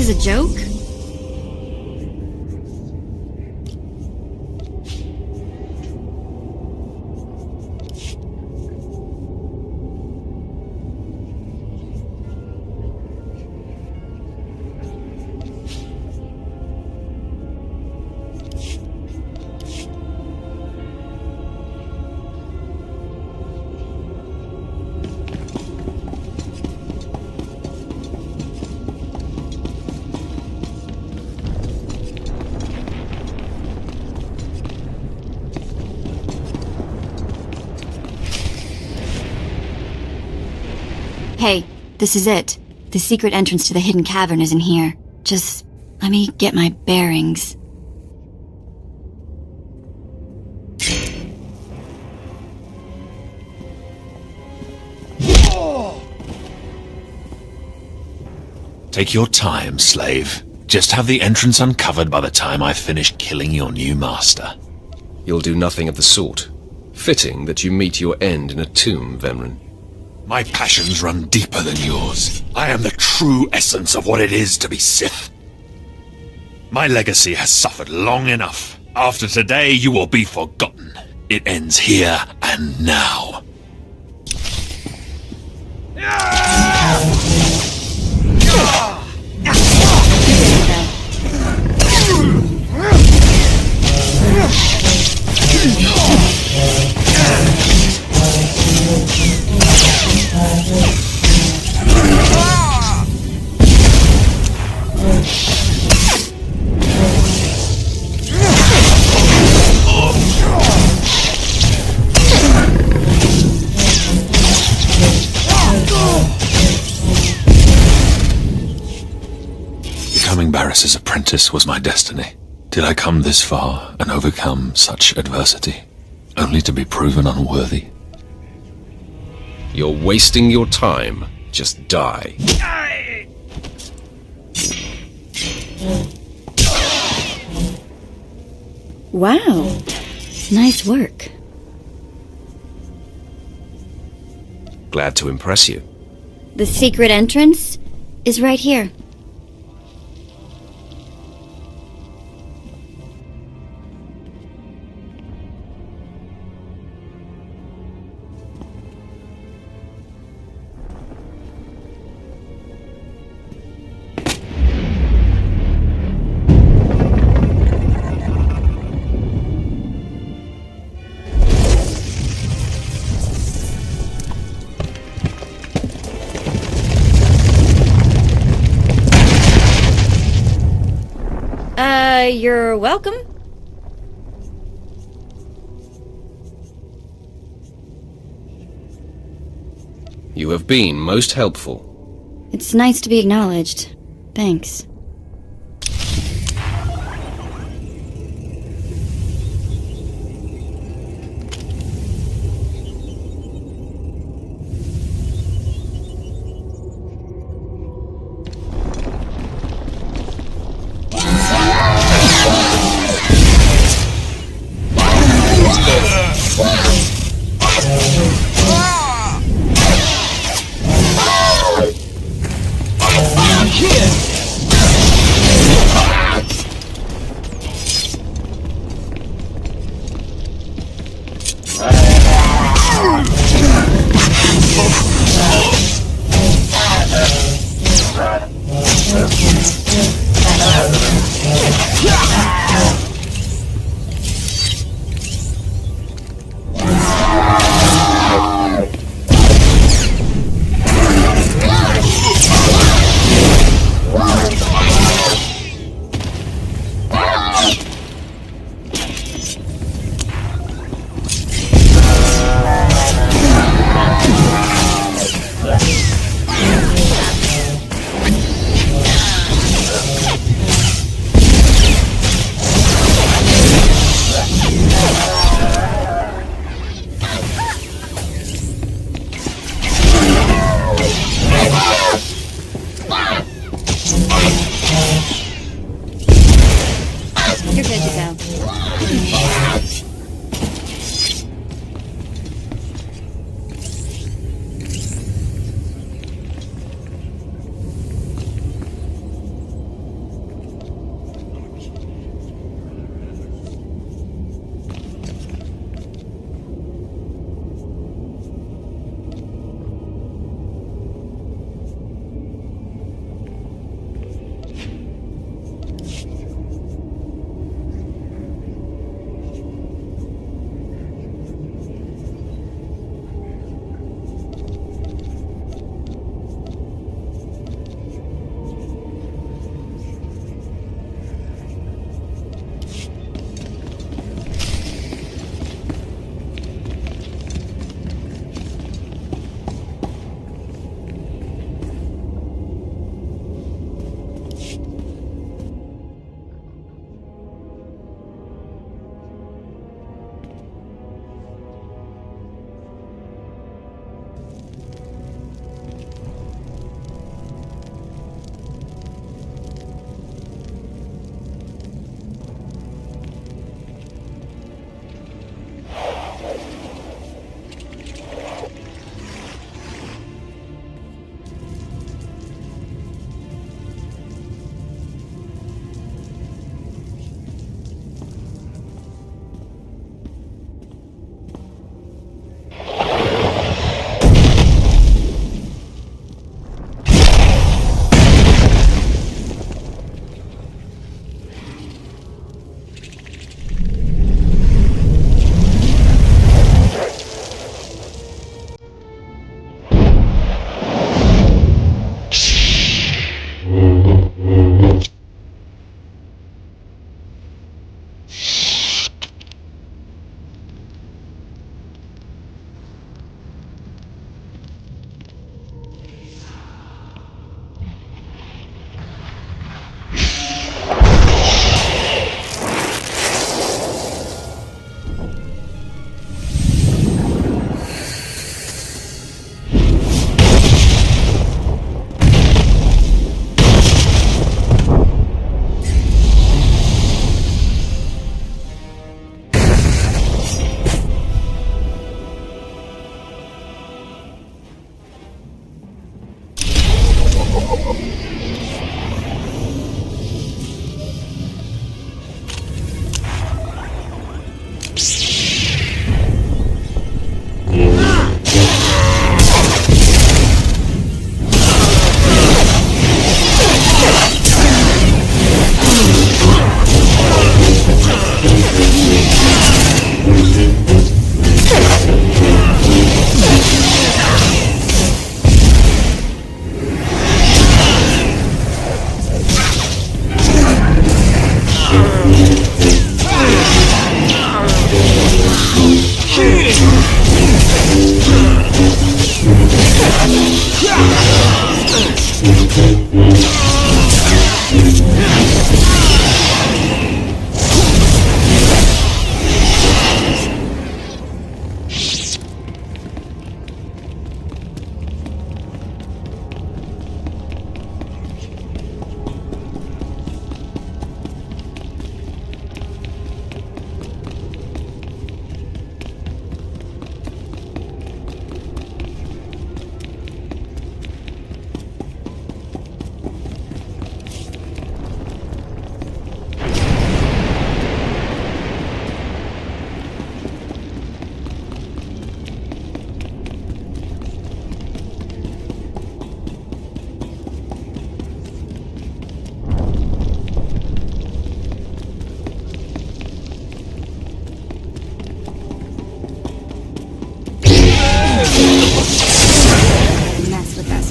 is a joke? Hey, this is it. The secret entrance to the hidden cavern is in here. Just let me get my bearings. Take your time, slave. Just have the entrance uncovered by the time I finish killing your new master. You'll do nothing of the sort. Fitting that you meet your end in a tomb, Vemren. My passions run deeper than yours. I am the true essence of what it is to be Sith. My legacy has suffered long enough. After today, you will be forgotten. It ends here and now. Becoming Barris's apprentice was my destiny. Did I come this far and overcome such adversity, only to be proven unworthy? You're wasting your time. Just die. Wow. Nice work. Glad to impress you. The secret entrance is right here. You're welcome. You have been most helpful. It's nice to be acknowledged. Thanks.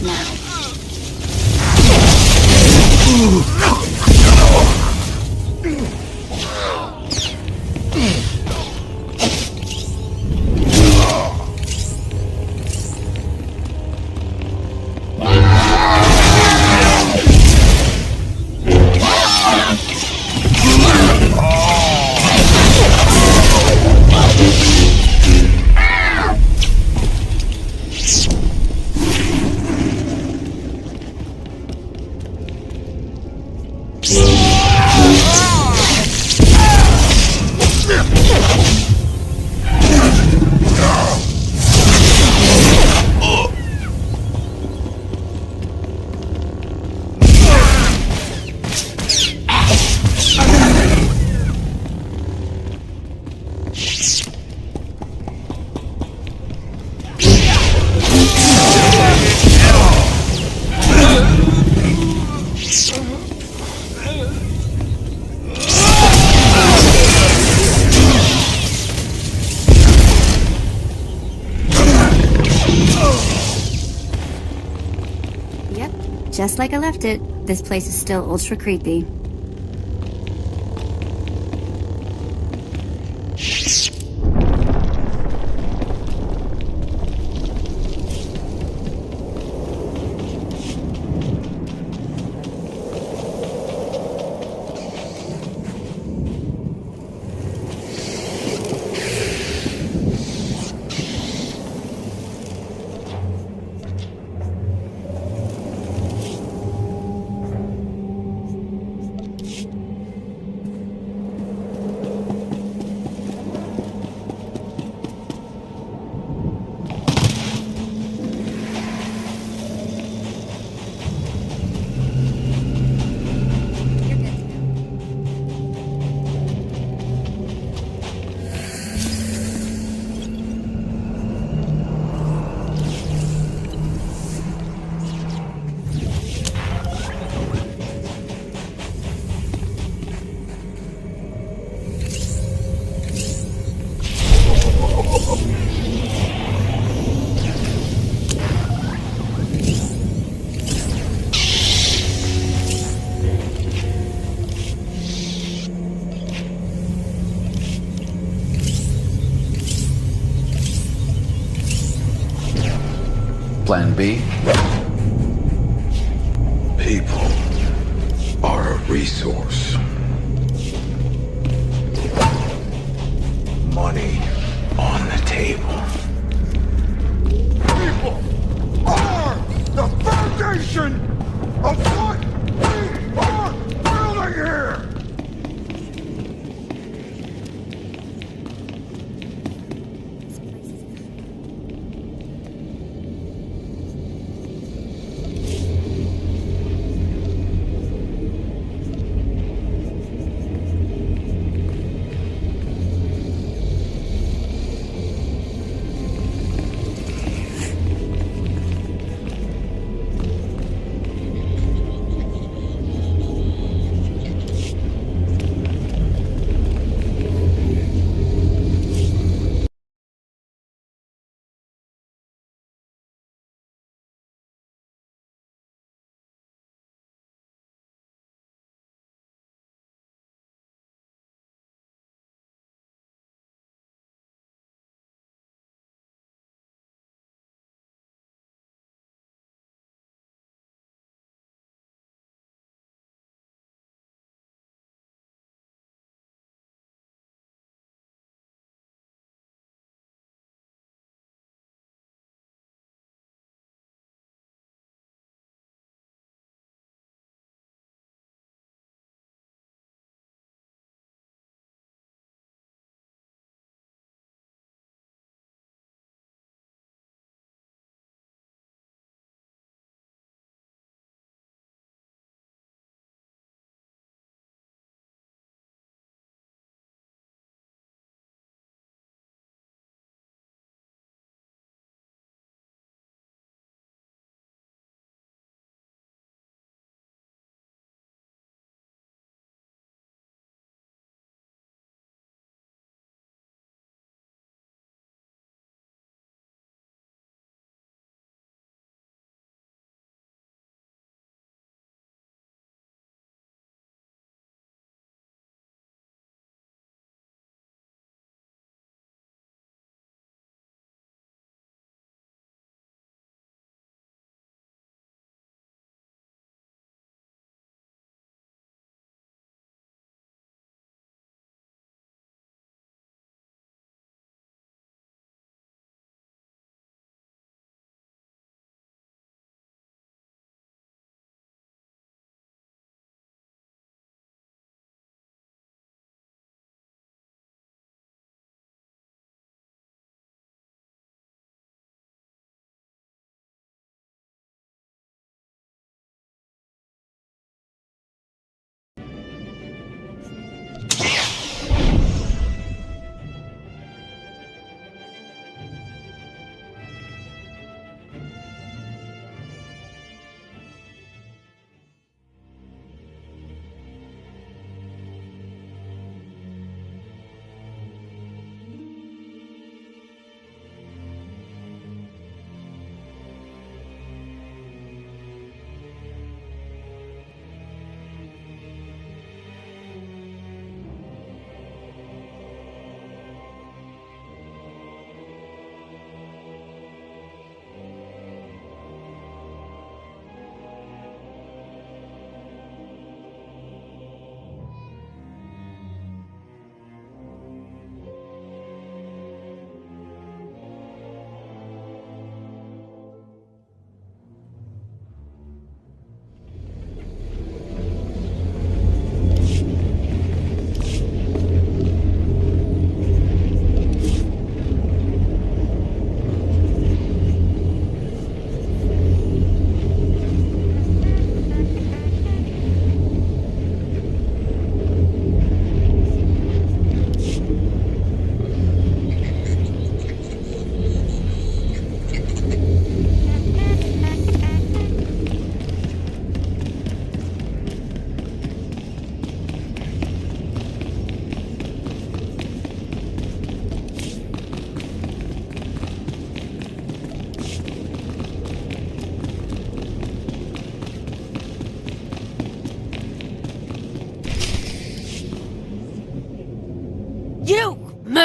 now. Just like I left it, this place is still ultra creepy. Plan B? People are a resource. Money on the table. People are the foundation of what we are building here!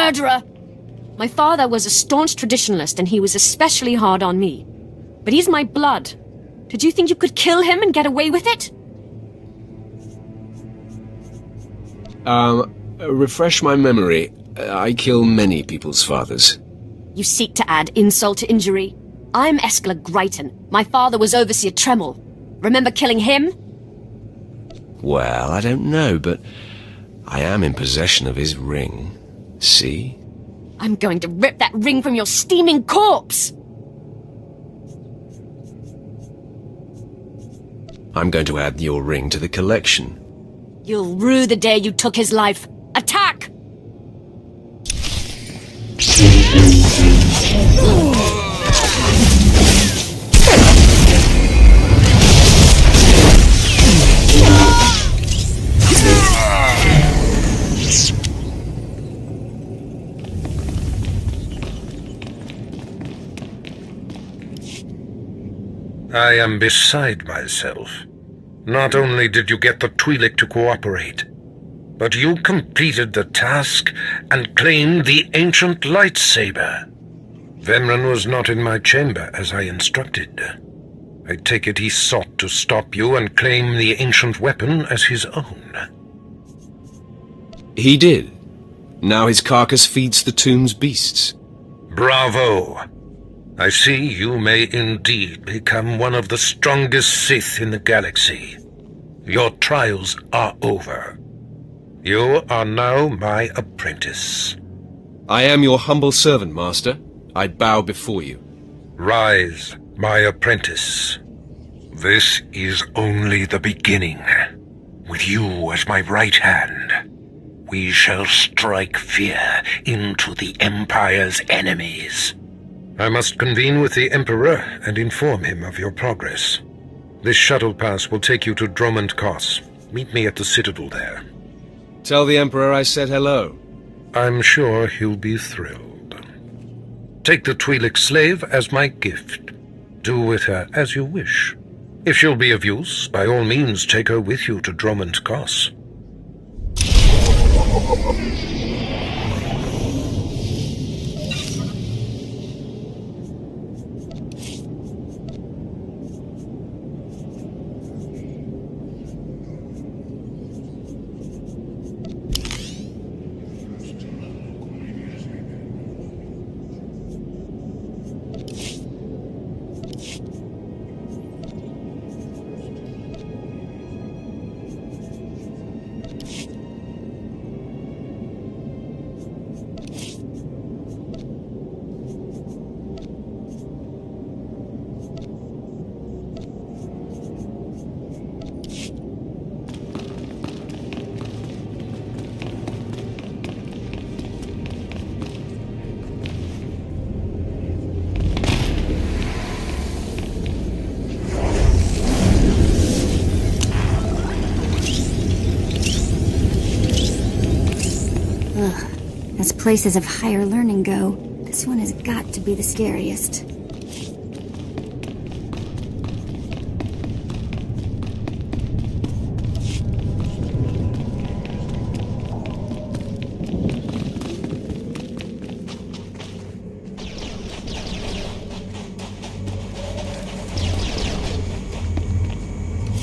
murderer! My father was a staunch traditionalist, and he was especially hard on me. But he's my blood. Did you think you could kill him and get away with it? Refresh my memory. I kill many people's fathers. You seek to add insult to injury. I'm Eskla Greiton. My father was Overseer Tremel. Remember killing him? Well, I don't know, but I am in possession of his ring. See? I'm going to rip that ring from your steaming corpse! I'm going to add your ring to the collection. You'll rue the day you took his life. Attack! I am beside myself. Not only did you get the Twi'lek to cooperate, but you completed the task and claimed the ancient lightsaber. Vemran was not in my chamber as I instructed. I take it he sought to stop you and claim the ancient weapon as his own. He did. Now his carcass feeds the tomb's beasts. Bravo! I see you may indeed become one of the strongest Sith in the galaxy. Your trials are over. You are now my apprentice. I am your humble servant, Master. I bow before you. Rise, my apprentice. This is only the beginning. With you as my right hand, we shall strike fear into the Empire's enemies. I must convene with the Emperor and inform him of your progress. This shuttle pass will take you to Dromund Kos. Meet me at the Citadel there. Tell the Emperor I said hello. I'm sure he'll be thrilled. Take the Twi'lek slave as my gift. Do with her as you wish. If she'll be of use, by all means take her with you to Dromund Kos. As places of higher learning go, this one has got to be the scariest.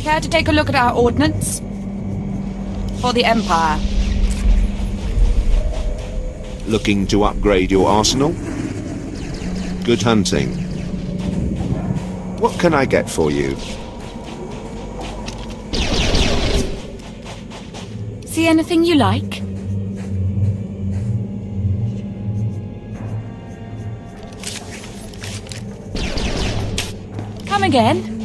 Care to take a look at our ordnance? For the Empire. Looking to upgrade your arsenal? Good hunting. What can I get for you? See anything you like? Come again?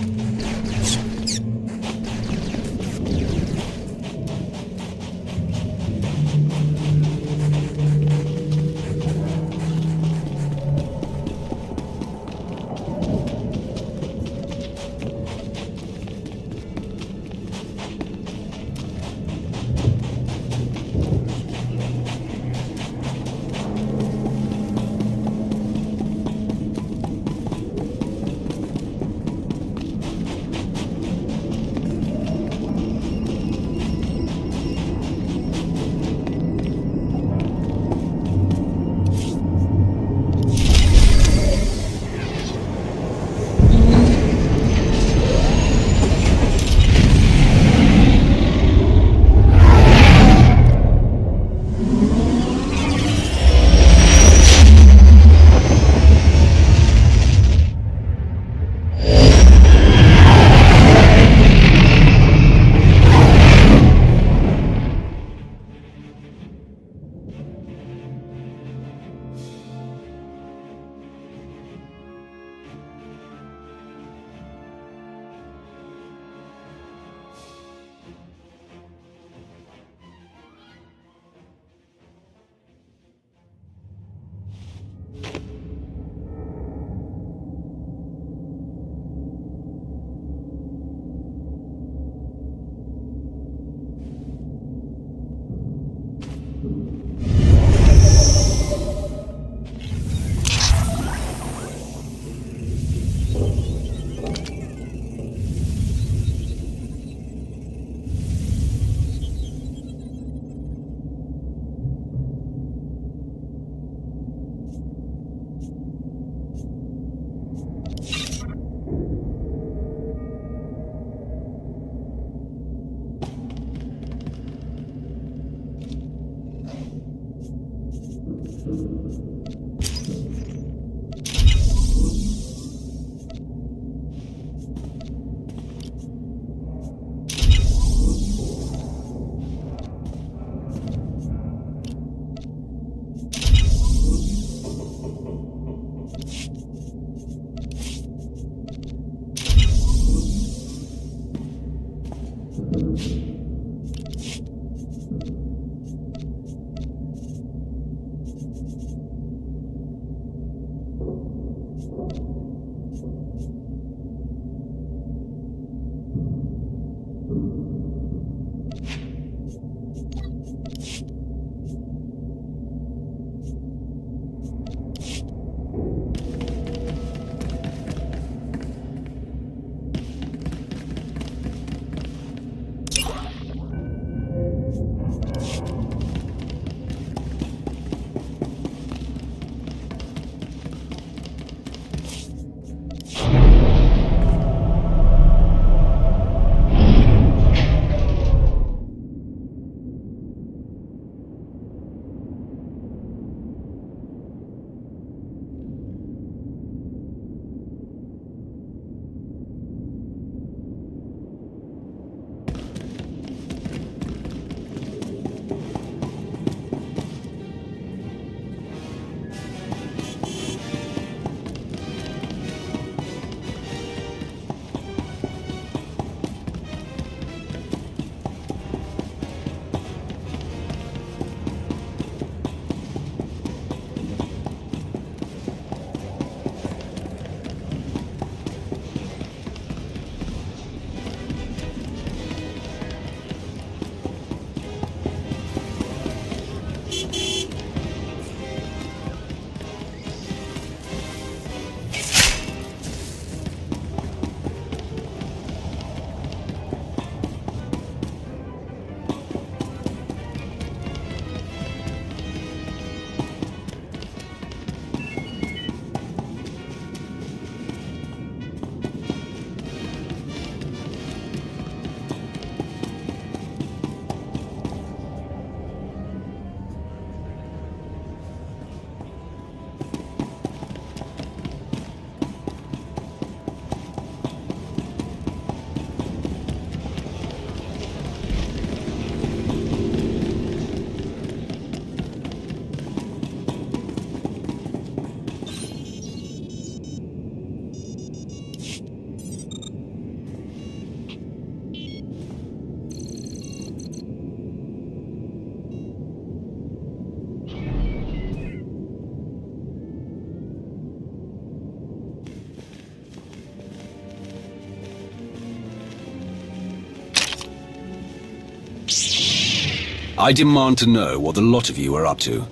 I demand to know what the lot of you are up to.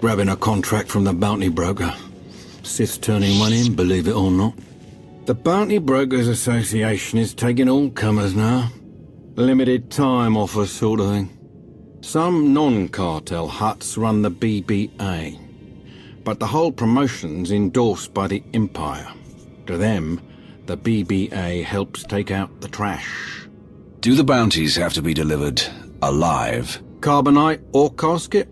Grabbing a contract from the bounty broker. Sith turning one in, believe it or not. The Bounty Brokers Association is taking all comers now. Limited time offers sort of thing. Some non-cartel huts run the BBA. But the whole promotion's endorsed by the Empire. To them, the BBA helps take out the trash. Do the bounties have to be delivered alive? Carbonite or casket?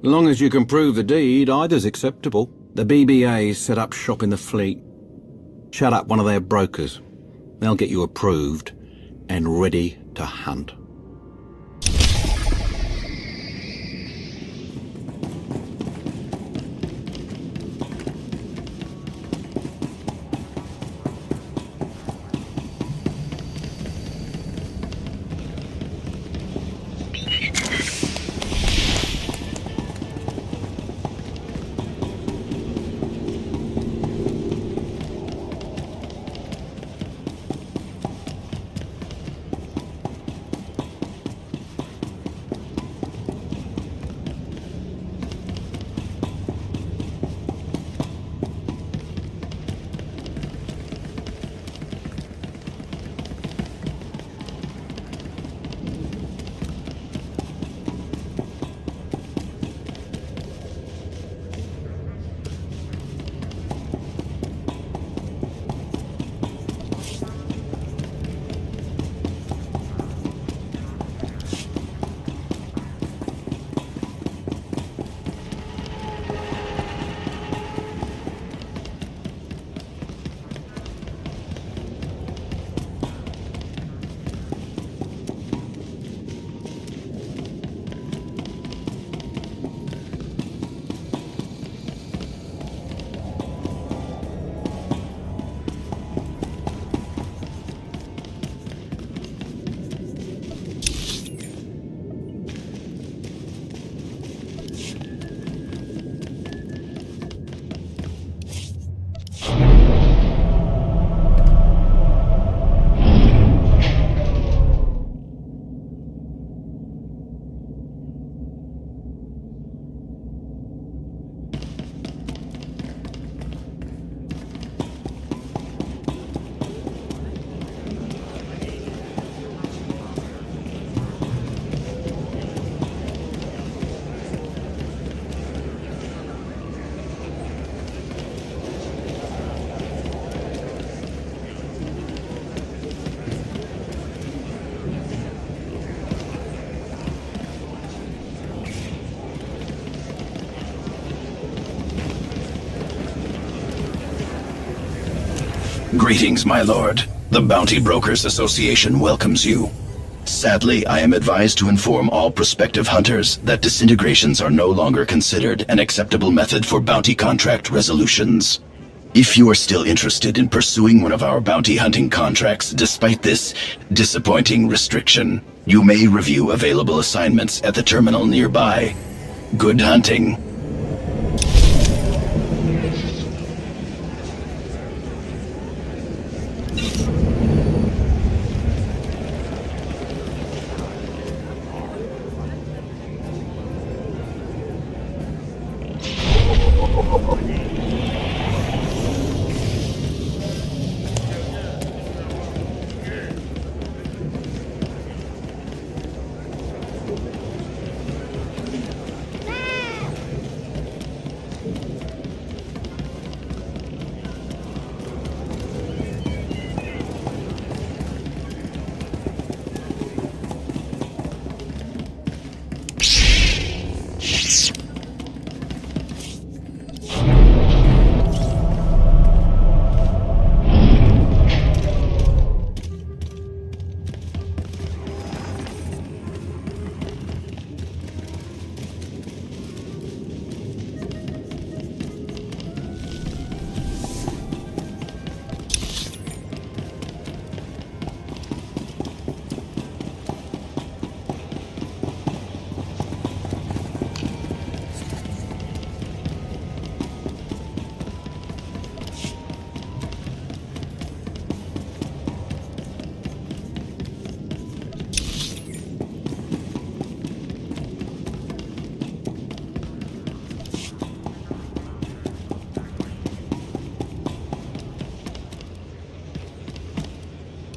Long as you can prove the deed, either's acceptable. The BBA set up shop in the fleet. Chat up one of their brokers. They'll get you approved and ready to hunt. Greetings, my lord. The Bounty Brokers Association welcomes you. Sadly, I am advised to inform all prospective hunters that disintegrations are no longer considered an acceptable method for bounty contract resolutions. If you are still interested in pursuing one of our bounty hunting contracts despite this disappointing restriction, you may review available assignments at the terminal nearby. Good hunting.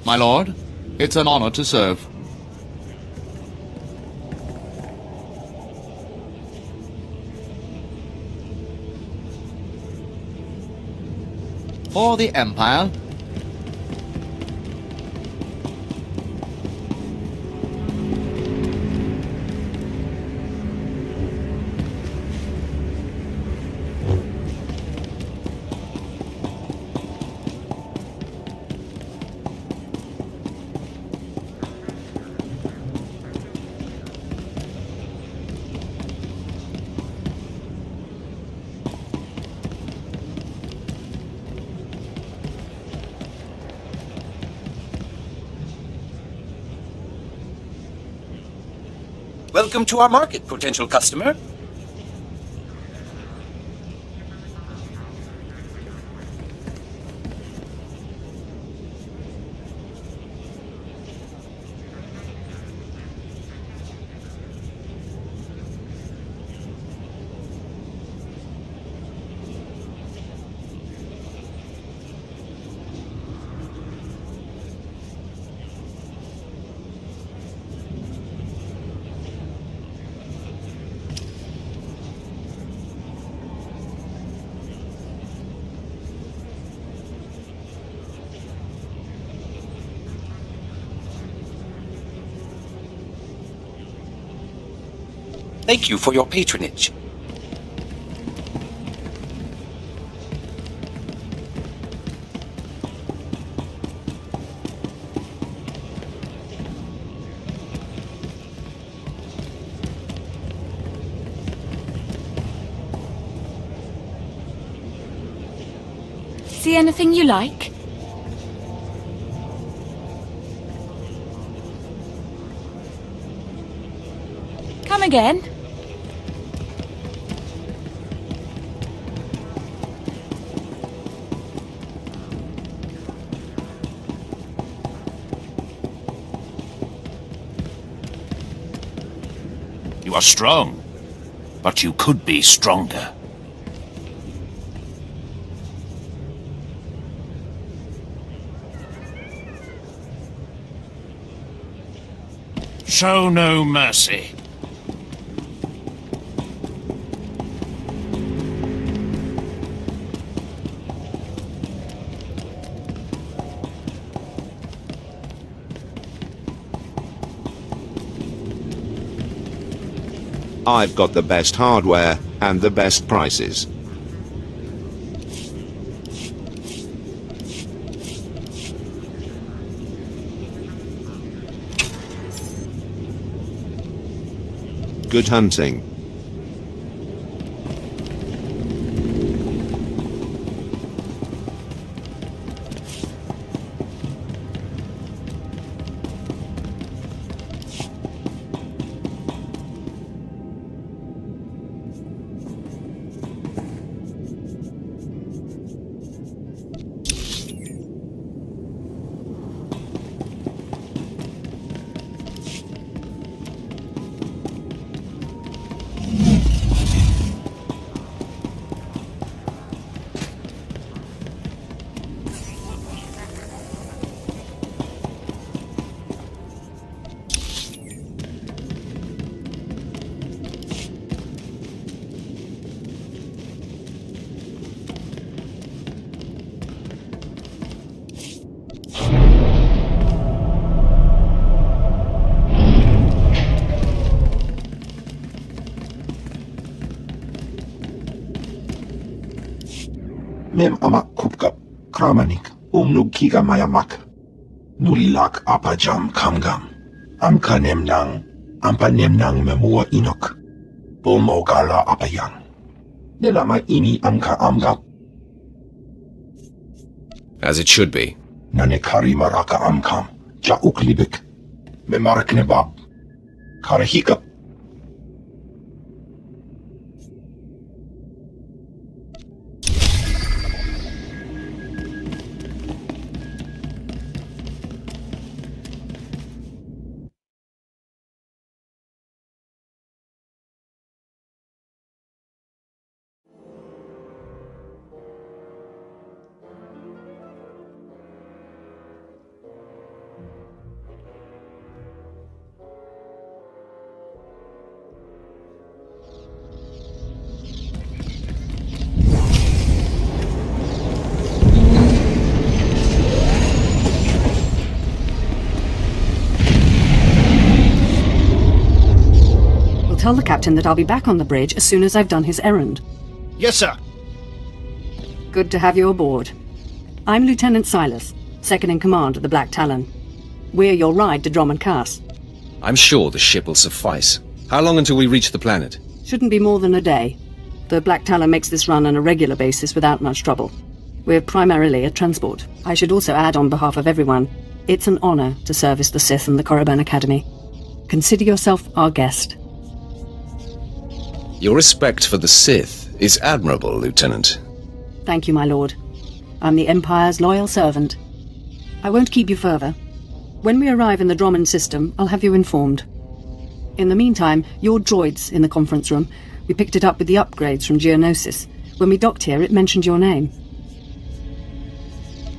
My lord, it's an honor to serve. For the Empire. Welcome to our market, potential customer. Thank you for your patronage. See anything you like? Come again? You are strong, but you could be stronger. Show no mercy. I've got the best hardware and the best prices. Good hunting. Mem amak kupkap, kramanik, umnug kiga mayamak. Nulilak apajam kamgam. Amka nemnang, ampa nemnang memua inok. Bomogala apayang. Nelama ini amka amgap. As it should be. Nanekari maraka amkam, jauk libik. Memarak nebab. Karahikap. Tell the captain that I'll be back on the bridge as soon as I've done his errand. Yes, sir. Good to have you aboard. I'm Lieutenant Silas, second in command of the Black Talon. We're your ride to Drummond Cass. I'm sure the ship will suffice. How long until we reach the planet? Shouldn't be more than a day. The Black Talon makes this run on a regular basis without much trouble. We're primarily a transport. I should also add on behalf of everyone, it's an honor to service the Sith and the Korriban Academy. Consider yourself our guest. Your respect for the Sith is admirable, Lieutenant. Thank you, my lord. I'm the Empire's loyal servant. I won't keep you further. When we arrive in the Drummond system, I'll have you informed. In the meantime, your droid's in the conference room. We picked it up with the upgrades from Geonosis. When we docked here, it mentioned your name.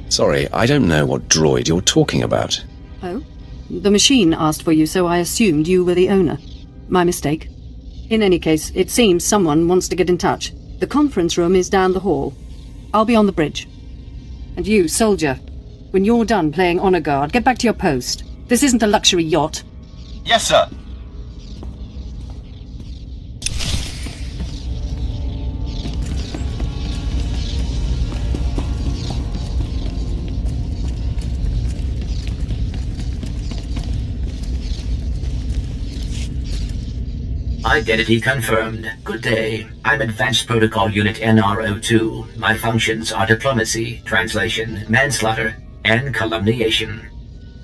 Sorry, I don't know what droid you're talking about. Oh? The machine asked for you, so I assumed you were the owner. My mistake. In any case, it seems someone wants to get in touch. The conference room is down the hall. I'll be on the bridge. And you, soldier, when you're done playing honor guard, get back to your post. This isn't a luxury yacht. Yes, sir. Identity confirmed. Good day. I'm Advanced Protocol Unit NR02. My functions are diplomacy, translation, manslaughter, and calumniation.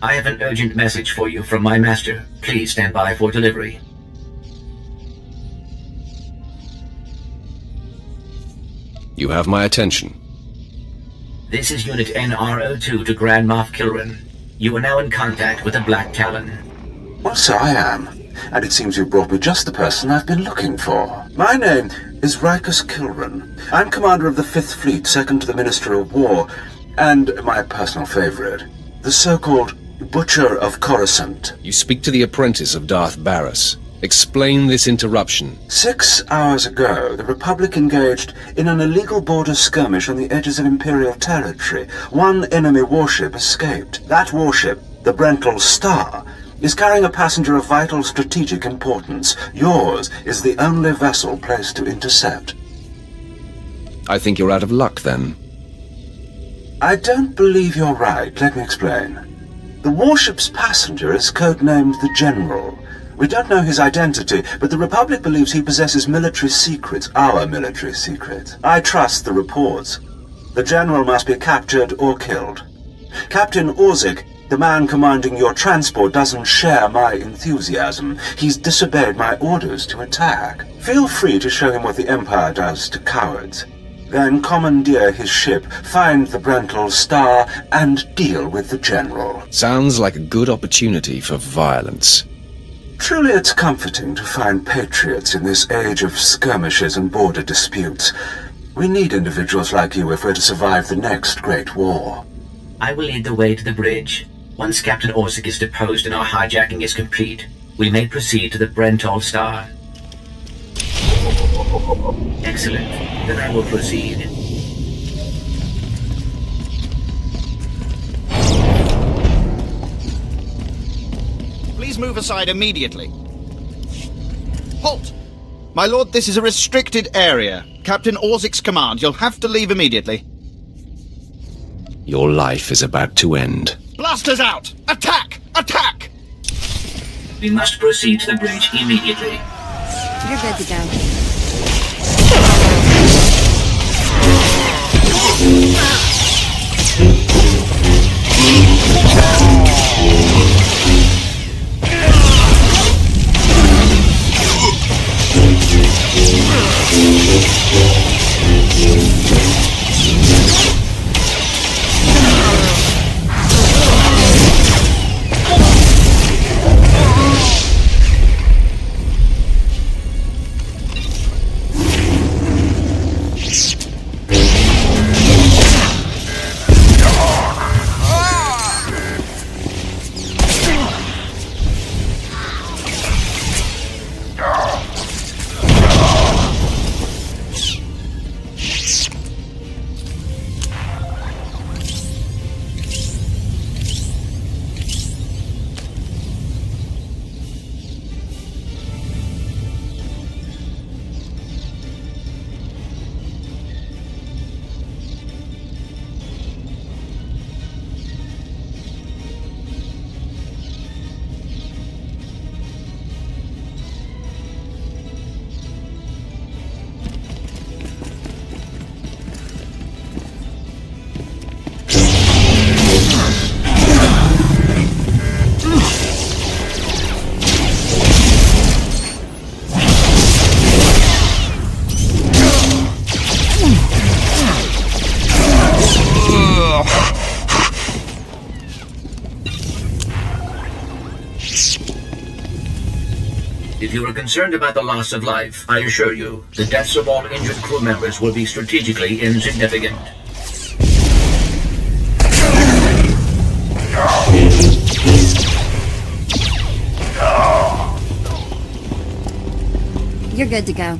I have an urgent message for you from my master. Please stand by for delivery. You have my attention. This is Unit NR02 to Grand Moff Kilran. You are now in contact with the Black Talon. Well, so I am. And it seems you brought me just the person I've been looking for. My name is Rikus Kilran. I'm commander of the 5th Fleet, second to the Minister of War, and my personal favorite, the so-called Butcher of Coruscant. You speak to the apprentice of Darth Barris. Explain this interruption. 6 hours ago, the Republic engaged in an illegal border skirmish on the edges of Imperial territory. One enemy warship escaped. That warship, the Brental Star, is carrying a passenger of vital strategic importance. Yours is the only vessel placed to intercept. I think you're out of luck, then. I don't believe you're right. Let me explain. The warship's passenger is codenamed the General, We don't know his identity, but the Republic believes he possesses military secrets, our military secrets. I trust the reports. The General must be captured or killed. Captain Orzik, the man commanding your transport, doesn't share my enthusiasm. He's disobeyed my orders to attack. Feel free to show him what the Empire does to cowards. Then commandeer his ship, find the Brental Star, and deal with the General. Sounds like a good opportunity for violence. Truly it's comforting to find patriots in this age of skirmishes and border disputes. We need individuals like you if we're to survive the next great war. I will lead the way to the bridge. Once Captain Orzik is deposed and our hijacking is complete, we may proceed to the Brental Star. Excellent. Then I will proceed. Please move aside immediately. Halt! My lord, this is a restricted area. Captain Orzik's command. You'll have to leave immediately. Your life is about to end. Blasters out! Attack! Attack! We must proceed to the bridge immediately. You're good to go. If you are concerned about the loss of life, I assure you, the deaths of all injured crew members will be strategically insignificant. You're good to go.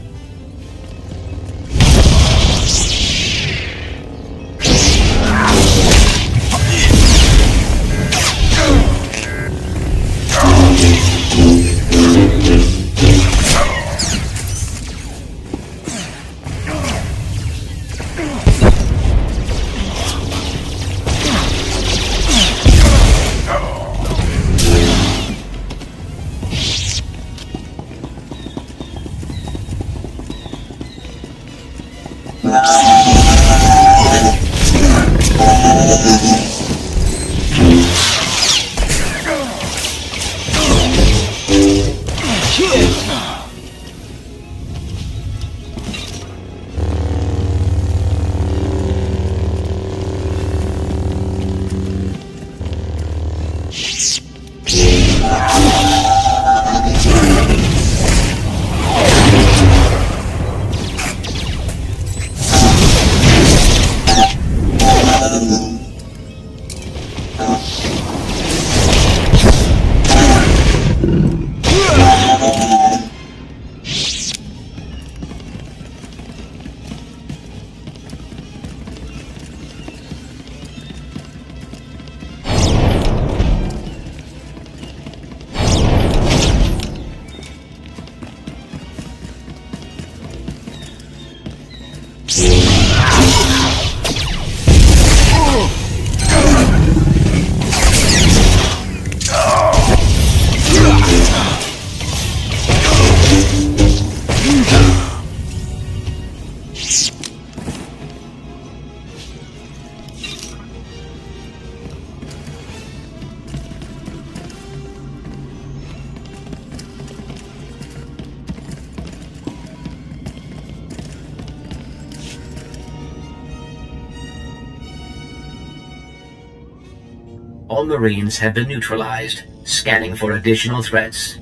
All Marines have been neutralized. Scanning for additional threats.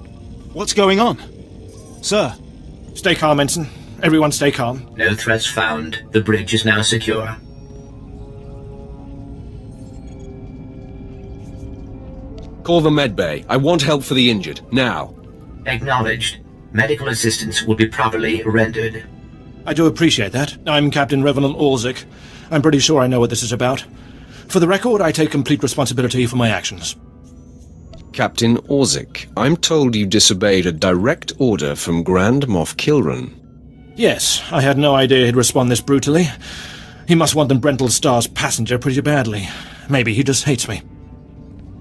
What's going on? Sir? Stay calm, Ensign. Everyone stay calm. No threats found. The bridge is now secure. Call the medbay. I want help for the injured. Now. Acknowledged. Medical assistance will be properly rendered. I do appreciate that. I'm Captain Revenant Orzik. I'm pretty sure I know what this is about. For the record, I take complete responsibility for my actions. Captain Orzik, I'm told you disobeyed a direct order from Grand Moff Kilran. Yes, I had no idea he'd respond this brutally. He must want the Brental Star's passenger pretty badly. Maybe he just hates me.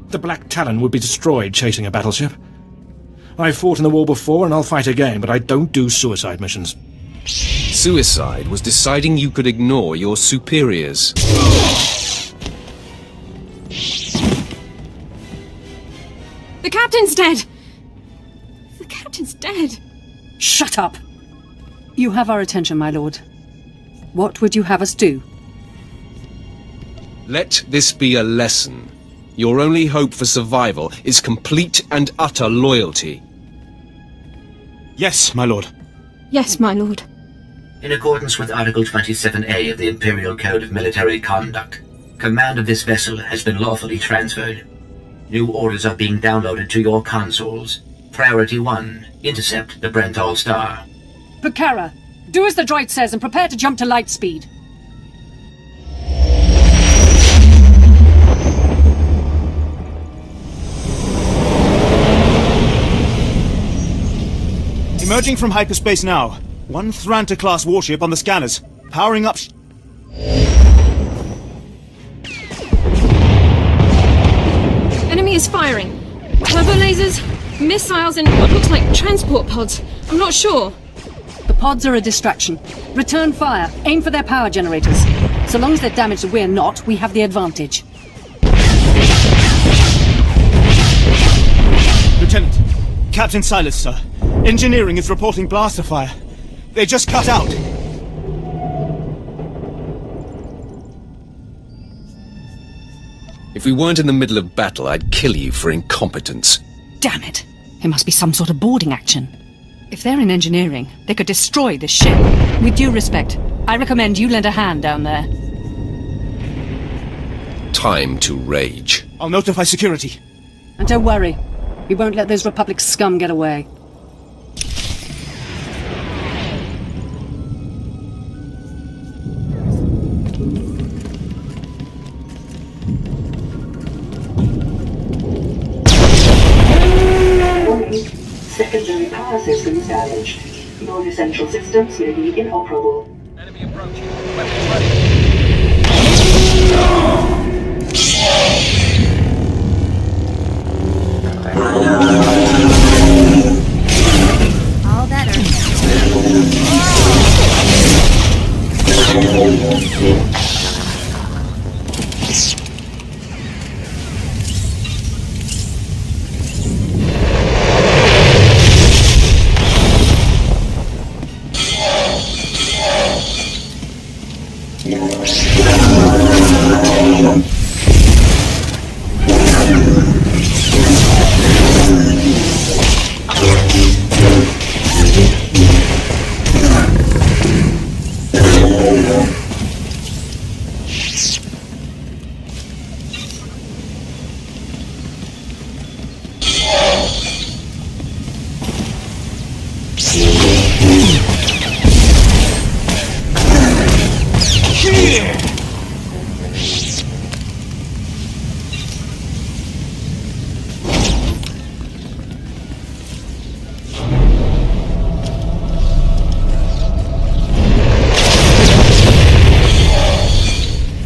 The Black Talon would be destroyed chasing a battleship. I've fought in the war before and I'll fight again, but I don't do suicide missions. Suicide was deciding you could ignore your superiors. The captain's dead! The captain's dead! Shut up! You have our attention, my lord. What would you have us do? Let this be a lesson. Your only hope for survival is complete and utter loyalty. Yes, my lord. Yes, my lord. In accordance with Article 27A of the Imperial Code of Military Conduct, command of this vessel has been lawfully transferred. New orders are being downloaded to your consoles. Priority 1, intercept the Brental Star. Bukhara, do as the droid says and prepare to jump to light speed. Emerging from hyperspace now. One Thranta-class warship on the scanners. Powering up... Enemy is firing. Turbo lasers, missiles, and what looks like transport pods. I'm not sure. The pods are a distraction. Return fire. Aim for their power generators. So long as they're damaged and we're not, we have the advantage. Lieutenant, Captain Silas, sir. Engineering is reporting blaster fire. They just cut out. If we weren't in the middle of battle, I'd kill you for incompetence. Damn it! It must be some sort of boarding action. If they're in engineering, they could destroy this ship. With due respect, I recommend you lend a hand down there. Time to rage. I'll notify security. And don't worry, we won't let those Republic scum get away. Secondary power systems damaged. Non-essential systems may be inoperable. Enemy approaching. Weapons ready. All better.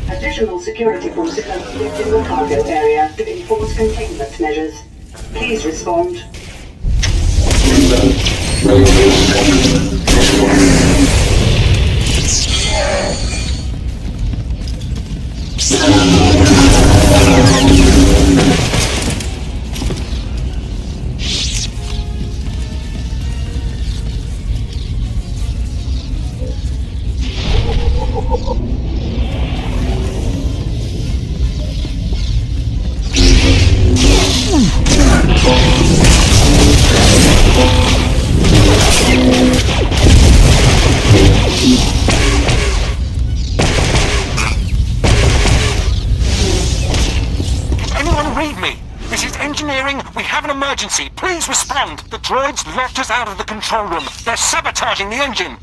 Additional security forces have moved in the cargo area to enforce containment measures. Please respond. Read me! This is engineering. We have an emergency. Please respond. The droids locked us out of the control room. They're sabotaging the engine.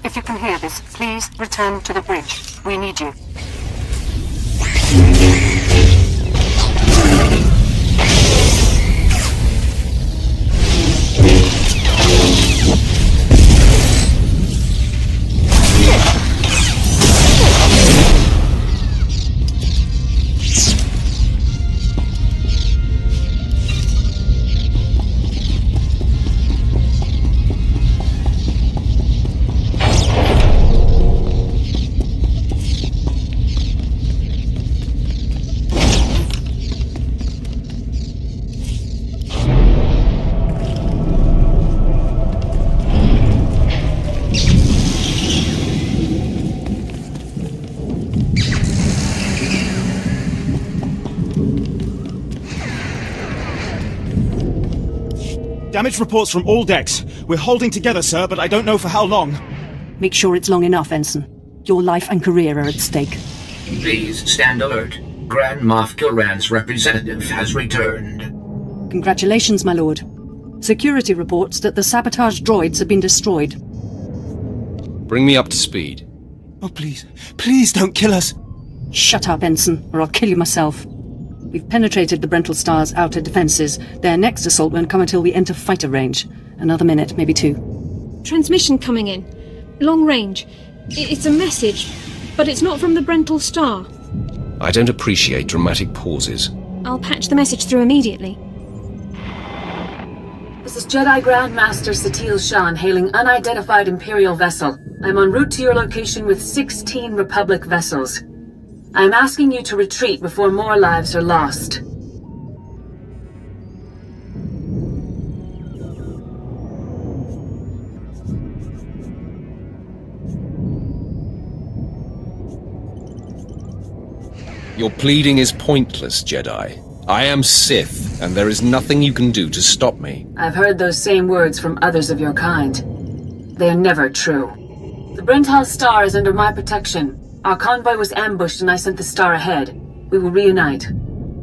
If you can hear this, please return to the bridge. We need you. Damage reports from all decks. We're holding together, sir, but I don't know for how long. Make sure it's long enough, Ensign. Your life and career are at stake. Please stand alert. Grand Moff Kilran's representative has returned. Congratulations, my lord. Security reports that the sabotage droids have been destroyed. Bring me up to speed. Oh, please. Please don't kill us. Shut up, Ensign, or I'll kill you myself. We've penetrated the Brental Star's outer defenses. Their next assault won't come until we enter fighter range. Another minute, maybe two. Transmission coming in. Long range. It's a message, but it's not from the Brental Star. I don't appreciate dramatic pauses. I'll patch the message through immediately. This is Jedi Grand Master Satil Shan hailing unidentified Imperial vessel. I'm en route to your location with 16 Republic vessels. I'm asking you to retreat before more lives are lost. Your pleading is pointless, Jedi. I am Sith, and there is nothing you can do to stop me. I've heard those same words from others of your kind. They are never true. The Brental Star is under my protection. Our convoy was ambushed and I sent the Star ahead. We will reunite.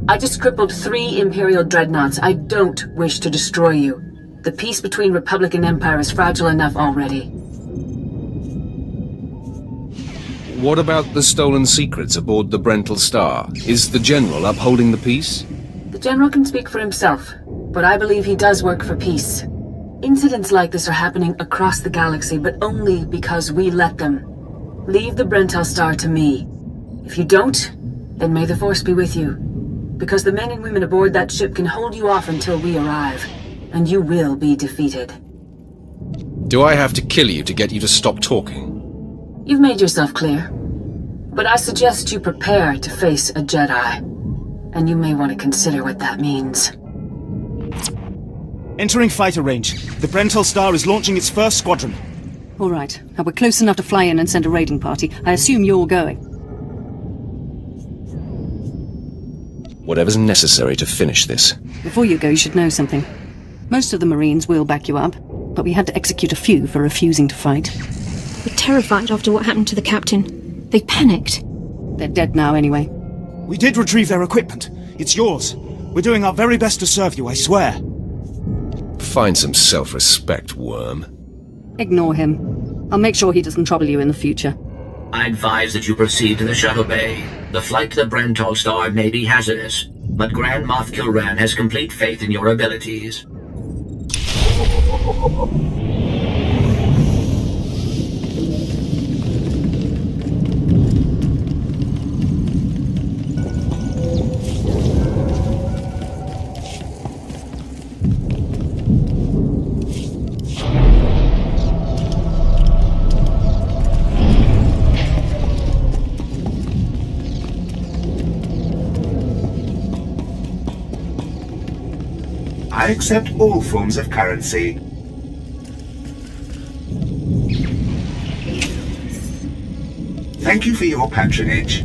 I just crippled 3 Imperial dreadnoughts. I don't wish to destroy you. The peace between Republic and Empire is fragile enough already. What about the stolen secrets aboard the Brental Star? Is the General upholding the peace? The General can speak for himself, but I believe he does work for peace. Incidents like this are happening across the galaxy, but only because we let them. Leave the Brental Star to me. If you don't, then may the Force be with you. Because the men and women aboard that ship can hold you off until we arrive, and you will be defeated. Do I have to kill you to get you to stop talking? You've made yourself clear. But I suggest you prepare to face a Jedi. And you may want to consider what that means. Entering fighter range. The Brental Star is launching its first squadron. All right. Now we're close enough to fly in and send a raiding party. I assume you're going. Whatever's necessary to finish this. Before you go, you should know something. Most of the Marines will back you up, but we had to execute a few for refusing to fight. The terrified after what happened to the captain. They panicked. They're dead now anyway. We did retrieve their equipment. It's yours. We're doing our very best to serve you, I swear. Find some self-respect, worm. Ignore him. I'll make sure he doesn't trouble you in the future. I advise that you proceed to the shuttle bay. The flight to the Brentol star may be hazardous, but Grand Moff Kilran has complete faith in your abilities. I accept all forms of currency. Thank you for your patronage.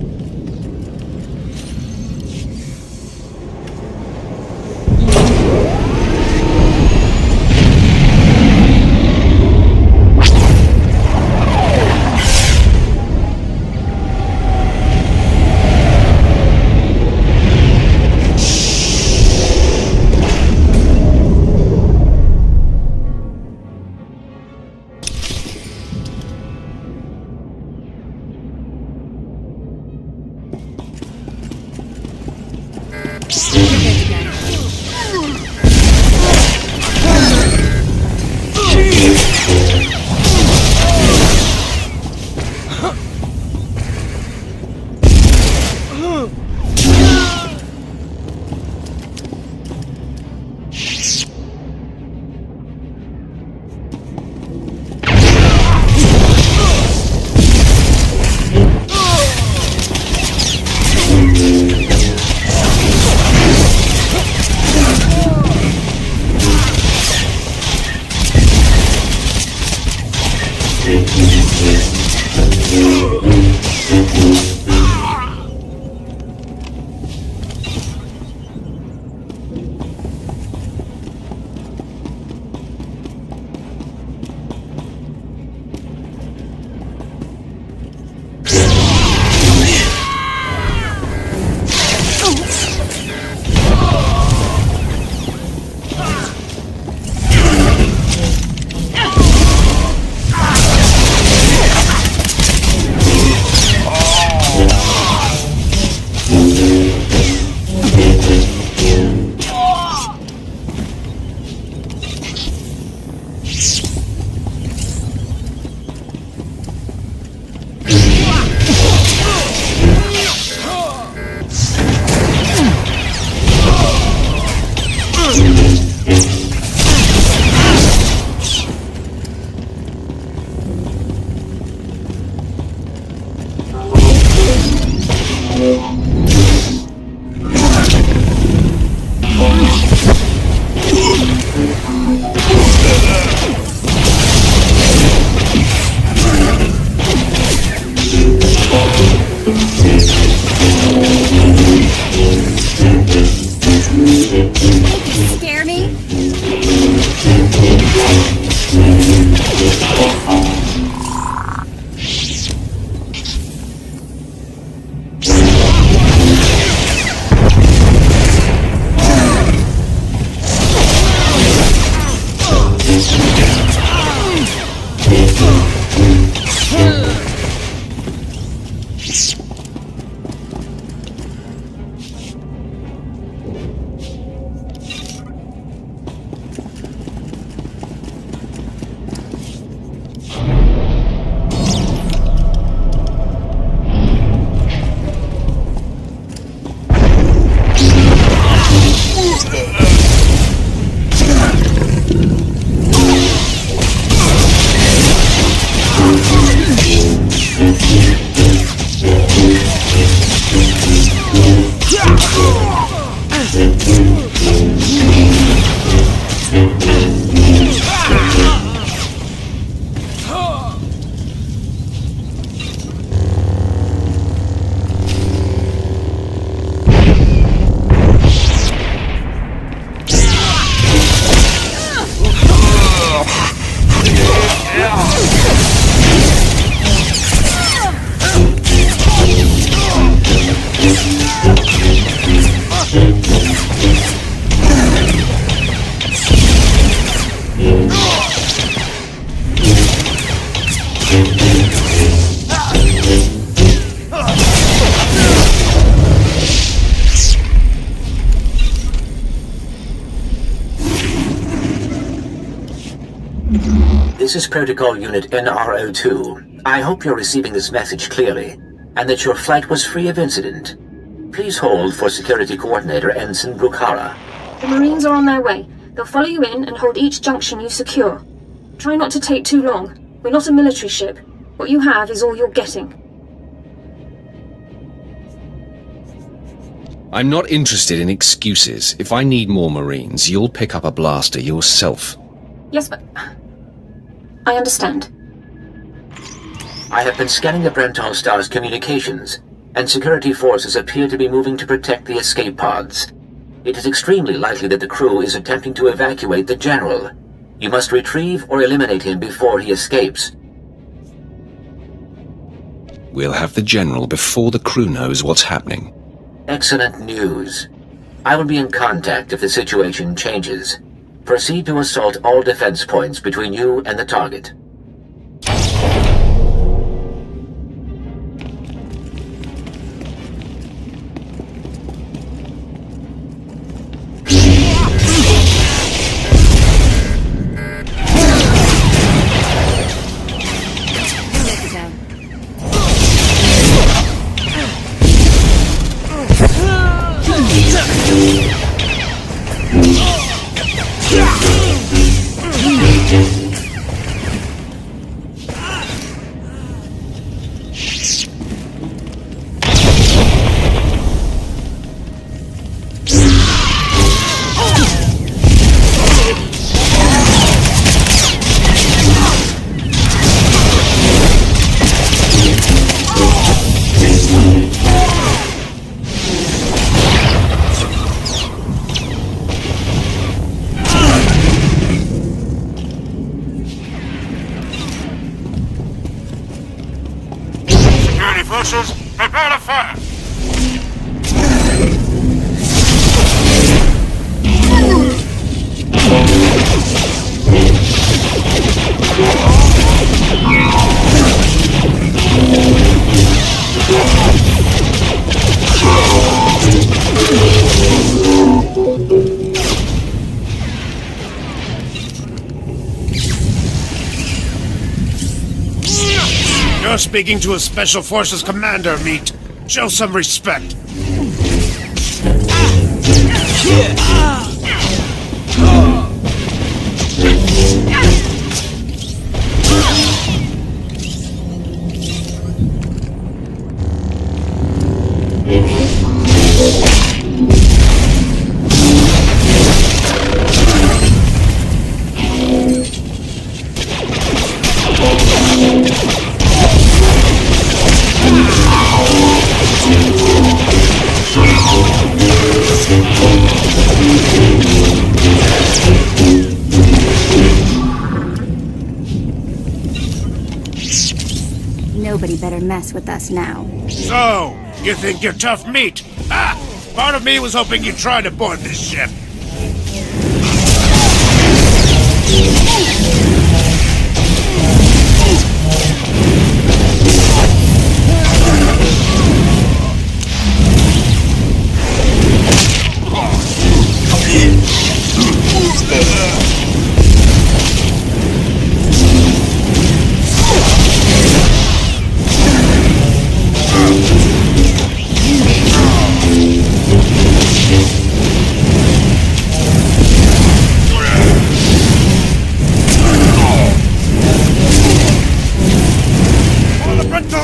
This is Protocol Unit NRO2. I hope you're receiving this message clearly, and that your flight was free of incident. Please hold for Security Coordinator Ensign Bukhara. The Marines are on their way. They'll follow you in and hold each junction you secure. Try not to take too long. We're not a military ship. What you have is all you're getting. I'm not interested in excuses. If I need more Marines, you'll pick up a blaster yourself. Yes, but... I understand. I have been scanning the Brental Star's communications, and security forces appear to be moving to protect the escape pods. It is extremely likely that the crew is attempting to evacuate the General. You must retrieve or eliminate him before he escapes. We'll have the General before the crew knows what's happening. Excellent news. I will be in contact if the situation changes. Proceed to assault all defense points between you and the target. Forces, prepare to fire! You're speaking to a Special Forces commander, Meat. Show some respect. Nobody better mess with us now. So, you think you're tough meat? Ah! Part of me was hoping you'd try to board this ship.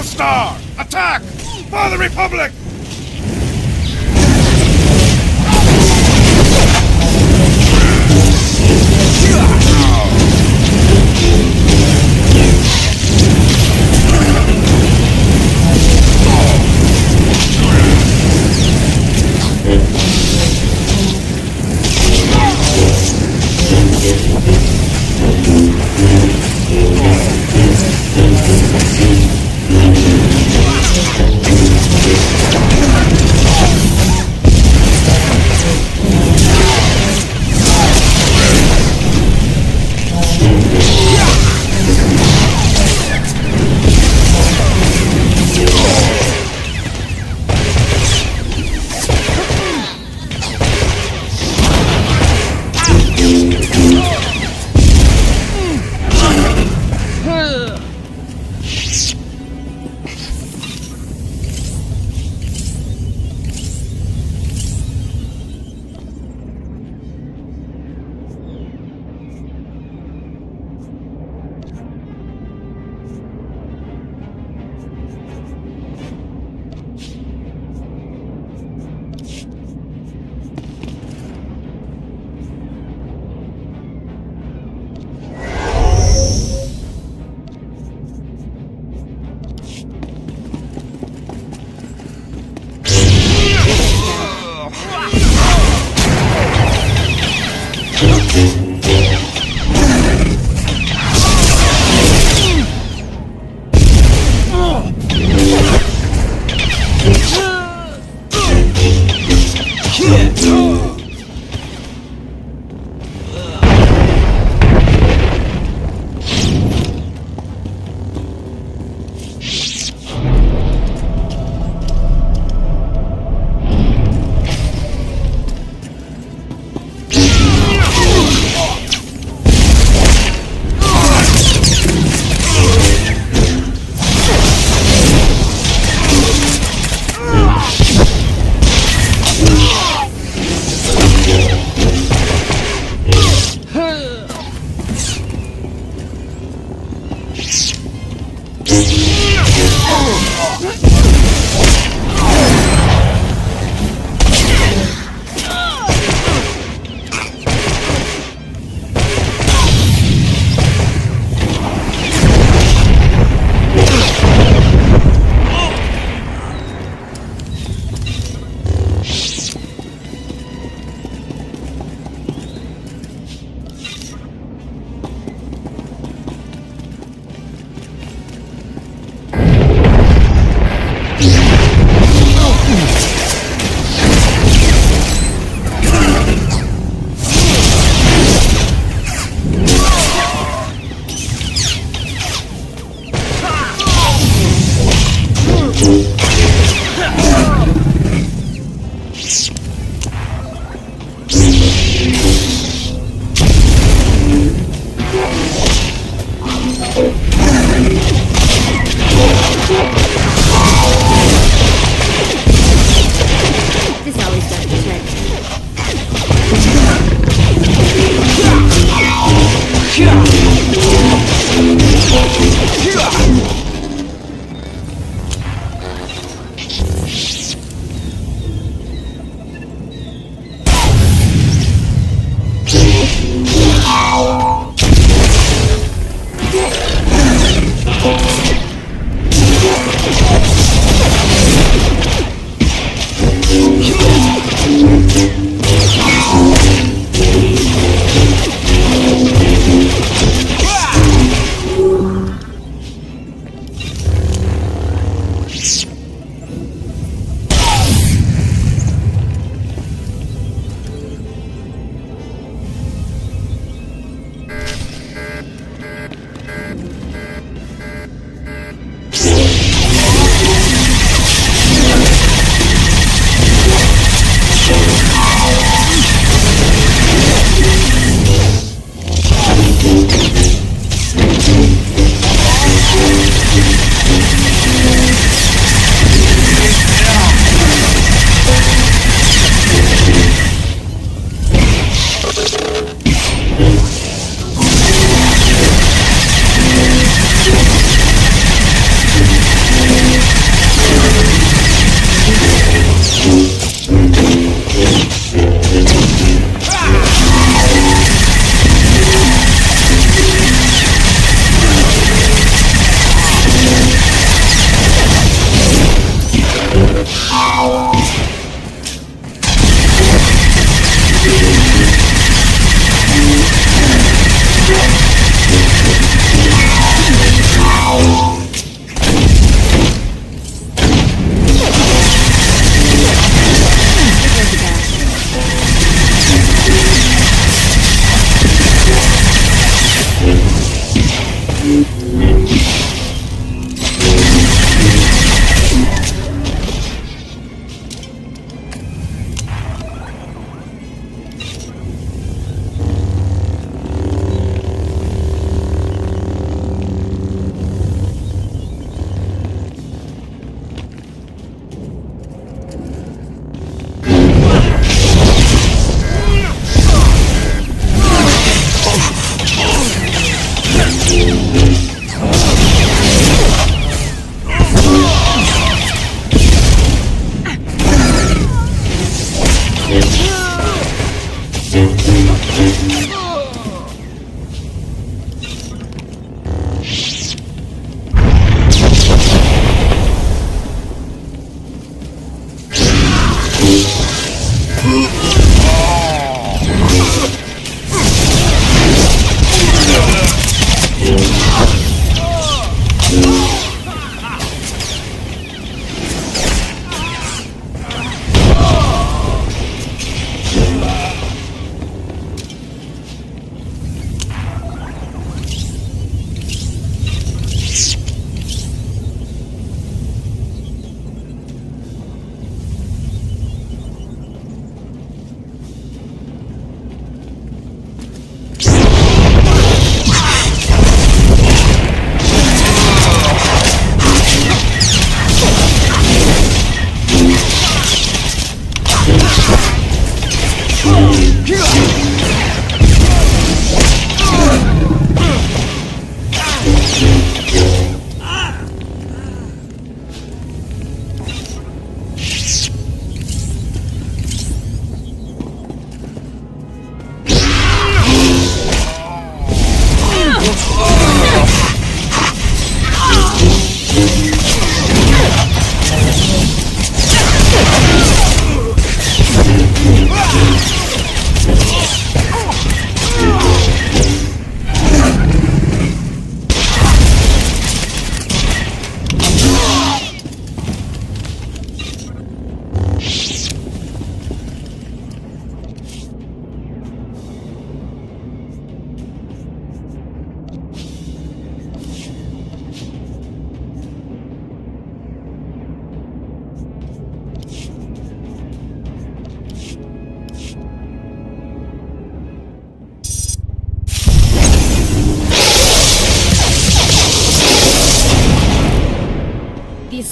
Star! Attack! For the Republic!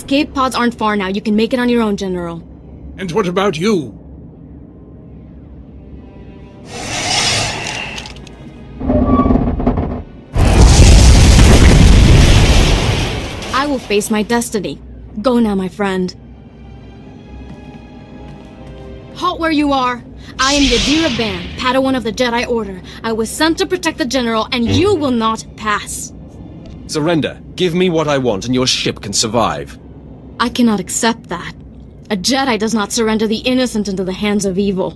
escape pods aren't far now. You can make it on your own, General. And what about you? I will face my destiny. Go now, my friend. Halt where you are! I am Yadira Ban, Padawan of the Jedi Order. I was sent to protect the General, and you will not pass. Surrender. Give me what I want, and your ship can survive. I cannot accept that. A Jedi does not surrender the innocent into the hands of evil.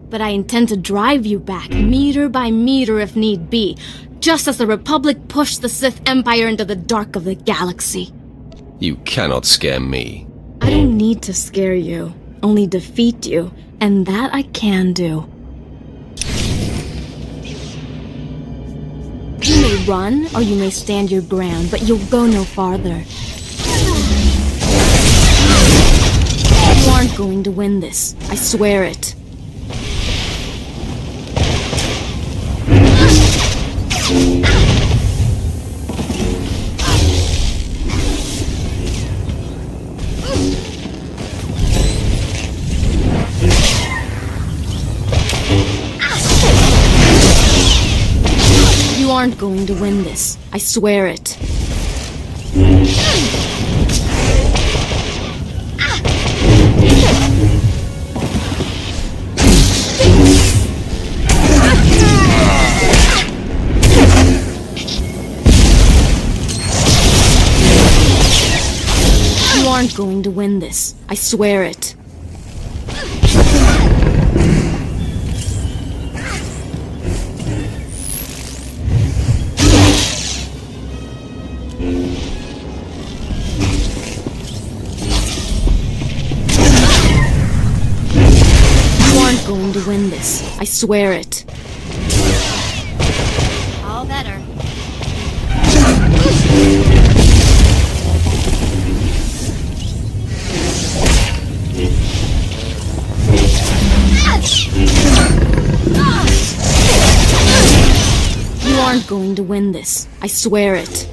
But I intend to drive you back, meter by meter if need be, just as the Republic pushed the Sith Empire into the dark of the galaxy. You cannot scare me. I don't need to scare you, only defeat you, and that I can do. You may run, or you may stand your ground, but you'll go no farther. You aren't going to win this. I swear it. You aren't going to win this. I swear it. You aren't going to win this. I swear it. Going to win this. I swear it. All better. You aren't going to win this. I swear it.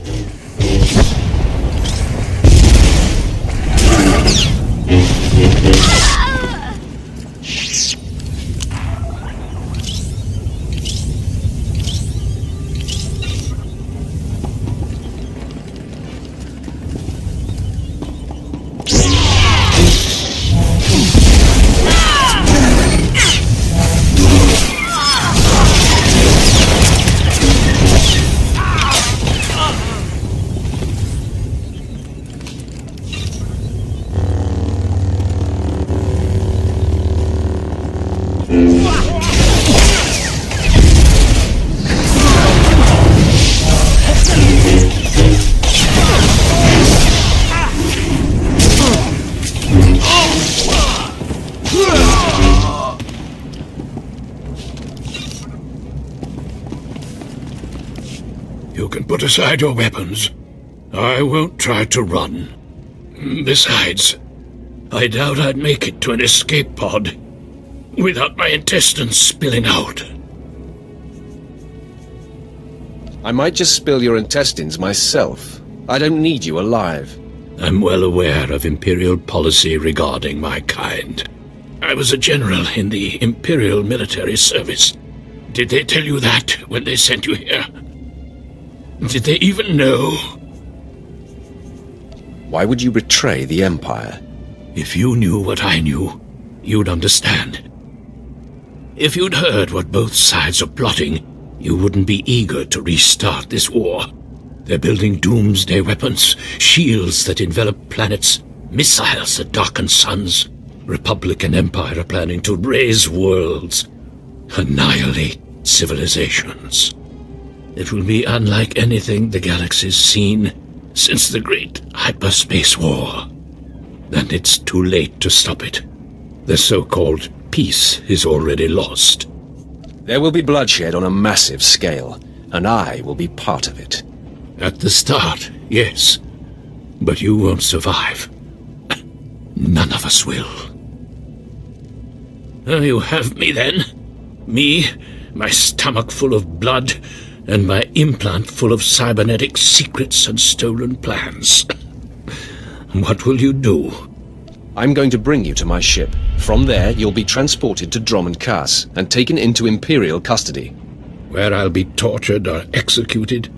You can put aside your weapons. I won't try to run. Besides, I doubt I'd make it to an escape pod without my intestines spilling out. I might just spill your intestines myself. I don't need you alive. I'm well aware of Imperial policy regarding my kind. I was a general in the Imperial military service. Did they tell you that when they sent you here? Did they even know? Why would you betray the Empire? If you knew what I knew, you'd understand. If you'd heard what both sides are plotting, you wouldn't be eager to restart this war. They're building doomsday weapons, shields that envelop planets, missiles that darken suns. Republic and Empire are planning to raise worlds, annihilate civilizations. It will be unlike anything the galaxy's seen since the Great Hyperspace War. And it's too late to stop it. The so-called peace is already lost. There will be bloodshed on a massive scale, and I will be part of it. At the start, yes. But you won't survive. None of us will. You have me then. Me, my stomach full of blood, and my implant full of cybernetic secrets and stolen plans. What will you do? I'm going to bring you to my ship. From there, you'll be transported to Drummond Cass and taken into Imperial custody. Where I'll be tortured or executed,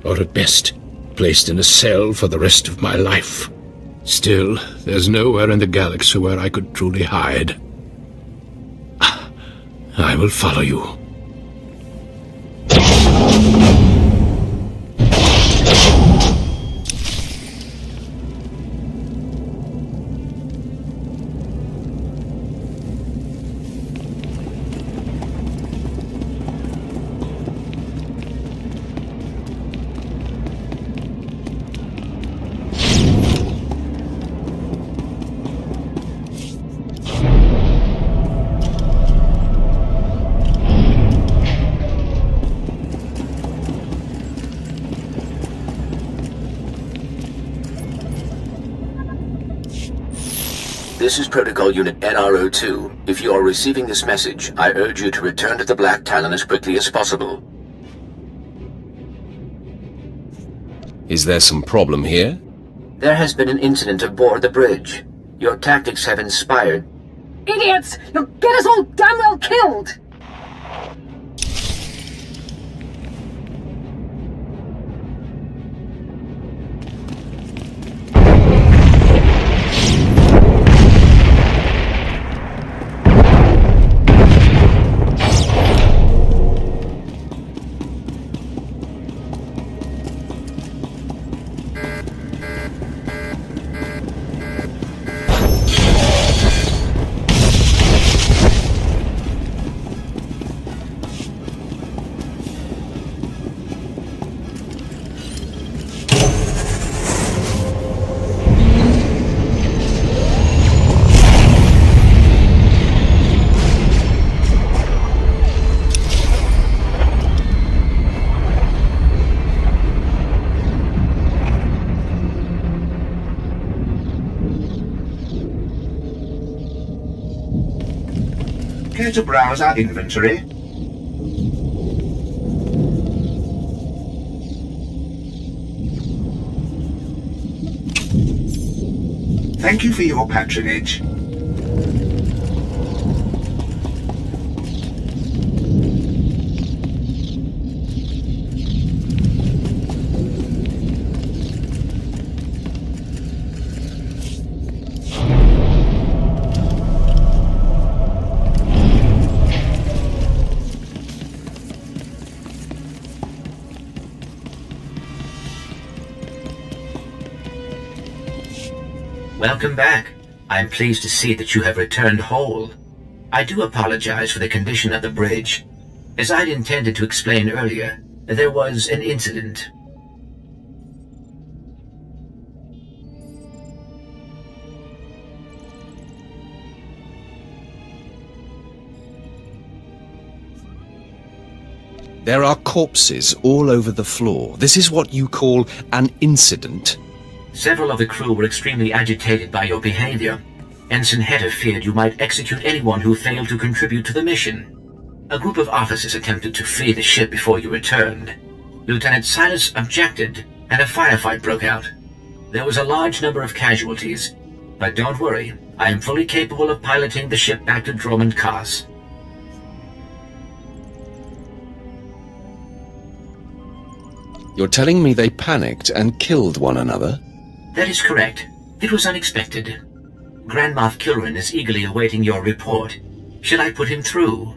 or at best, placed in a cell for the rest of my life. Still, there's nowhere in the galaxy where I could truly hide. I will follow you. This is Protocol Unit NRO2. If you are receiving this message, I urge you to return to the Black Talon as quickly as possible. Is there some problem here? There has been an incident aboard the bridge. Your tactics have inspired... Idiots! You'll get us all damn well killed! Care to browse our inventory? Thank you for your patronage. Welcome back. I'm pleased to see that you have returned whole. I do apologize for the condition of the bridge. As I'd intended to explain earlier, there was an incident. There are corpses all over the floor. This is what you call an incident? Several of the crew were extremely agitated by your behavior. Ensign Hedder feared you might execute anyone who failed to contribute to the mission. A group of officers attempted to flee the ship before you returned. Lieutenant Silas objected, and a firefight broke out. There was a large number of casualties, but don't worry, I am fully capable of piloting the ship back to Drummond Cass. You're telling me they panicked and killed one another? That is correct. It was unexpected. Grand Moff Kilrin is eagerly awaiting your report. Should I put him through?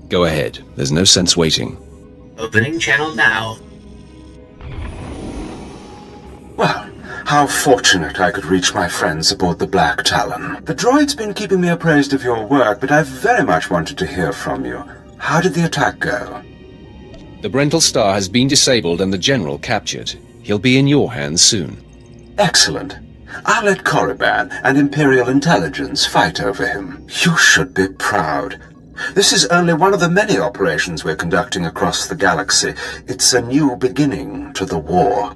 Go ahead. There's no sense waiting. Opening channel now. Well, how fortunate I could reach my friends aboard the Black Talon. The droid's been keeping me appraised of your work, but I very much wanted to hear from you. How did the attack go? The Brental Star has been disabled and the General captured. He'll be in your hands soon. Excellent. I'll let Korriban and Imperial Intelligence fight over him. You should be proud. This is only one of the many operations we're conducting across the galaxy. It's a new beginning to the war.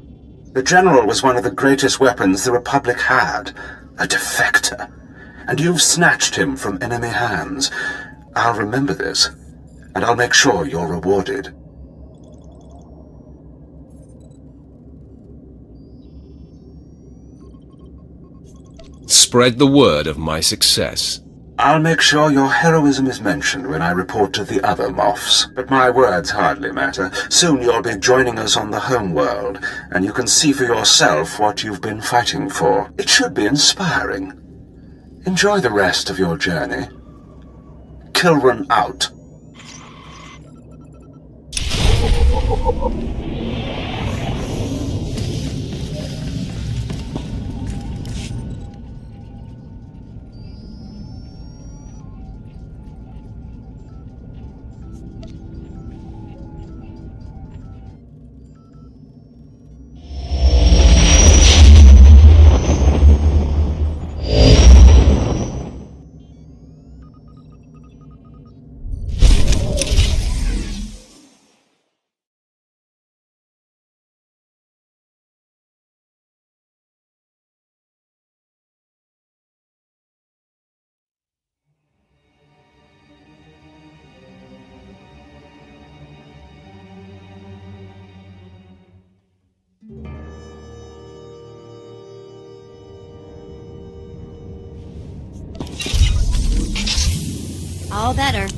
The General was one of the greatest weapons the Republic had, a defector. And you've snatched him from enemy hands. I'll remember this, and I'll make sure you're rewarded. spread the word of my success. I'll make sure your heroism is mentioned when I report to the other Moffs, but my words hardly matter. Soon you'll be joining us on the homeworld, and you can see for yourself what you've been fighting for. It should be inspiring. Enjoy the rest of your journey. Kilran out. All better.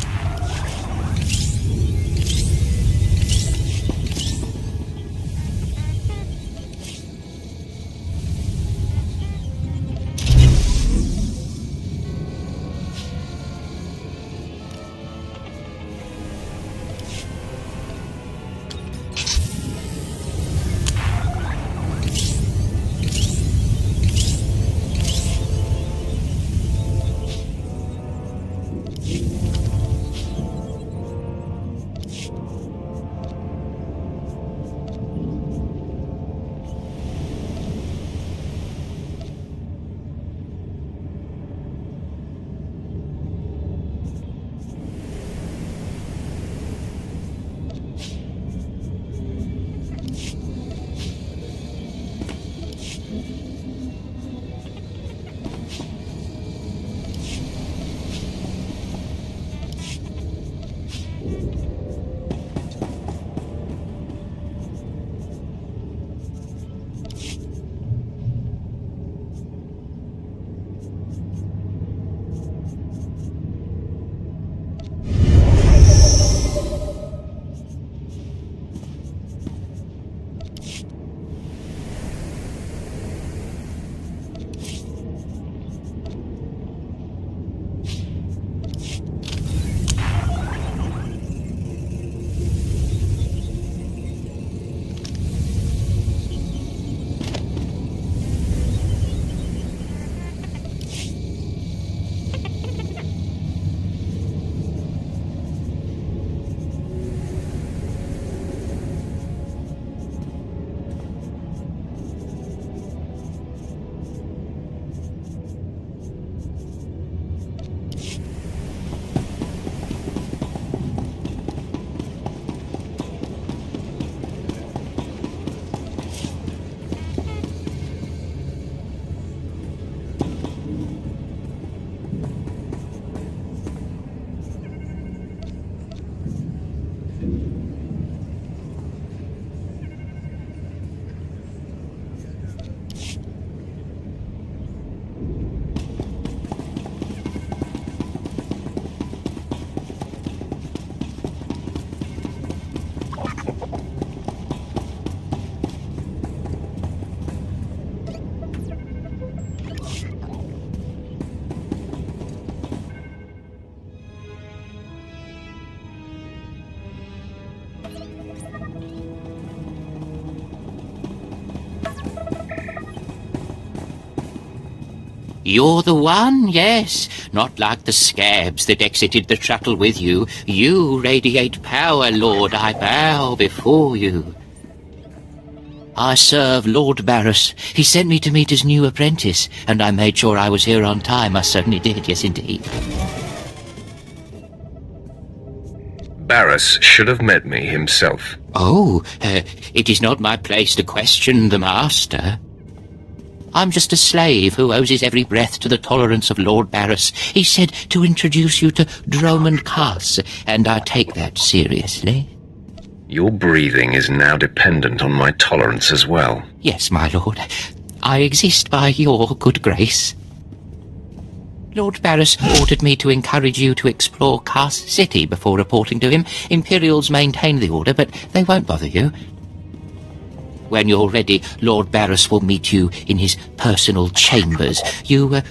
You're the one, yes. Not like the scabs that exited the shuttle with you. You radiate power, Lord. I bow before you. I serve Lord Barris. He sent me to meet his new apprentice, and I made sure I was here on time. I certainly did, yes indeed. Barris should have met me himself. Oh, it is not my place to question the master. I'm just a slave who owes his every breath to the tolerance of Lord Barris. He said to introduce you to Dromond Cass, and I take that seriously. Your breathing is now dependent on my tolerance as well. Yes, my lord. I exist by your good grace. Lord Barris ordered me to encourage you to explore Cast City before reporting to him. Imperials maintain the order, but they won't bother you. When you're ready, Lord Barris will meet you in his personal chambers. You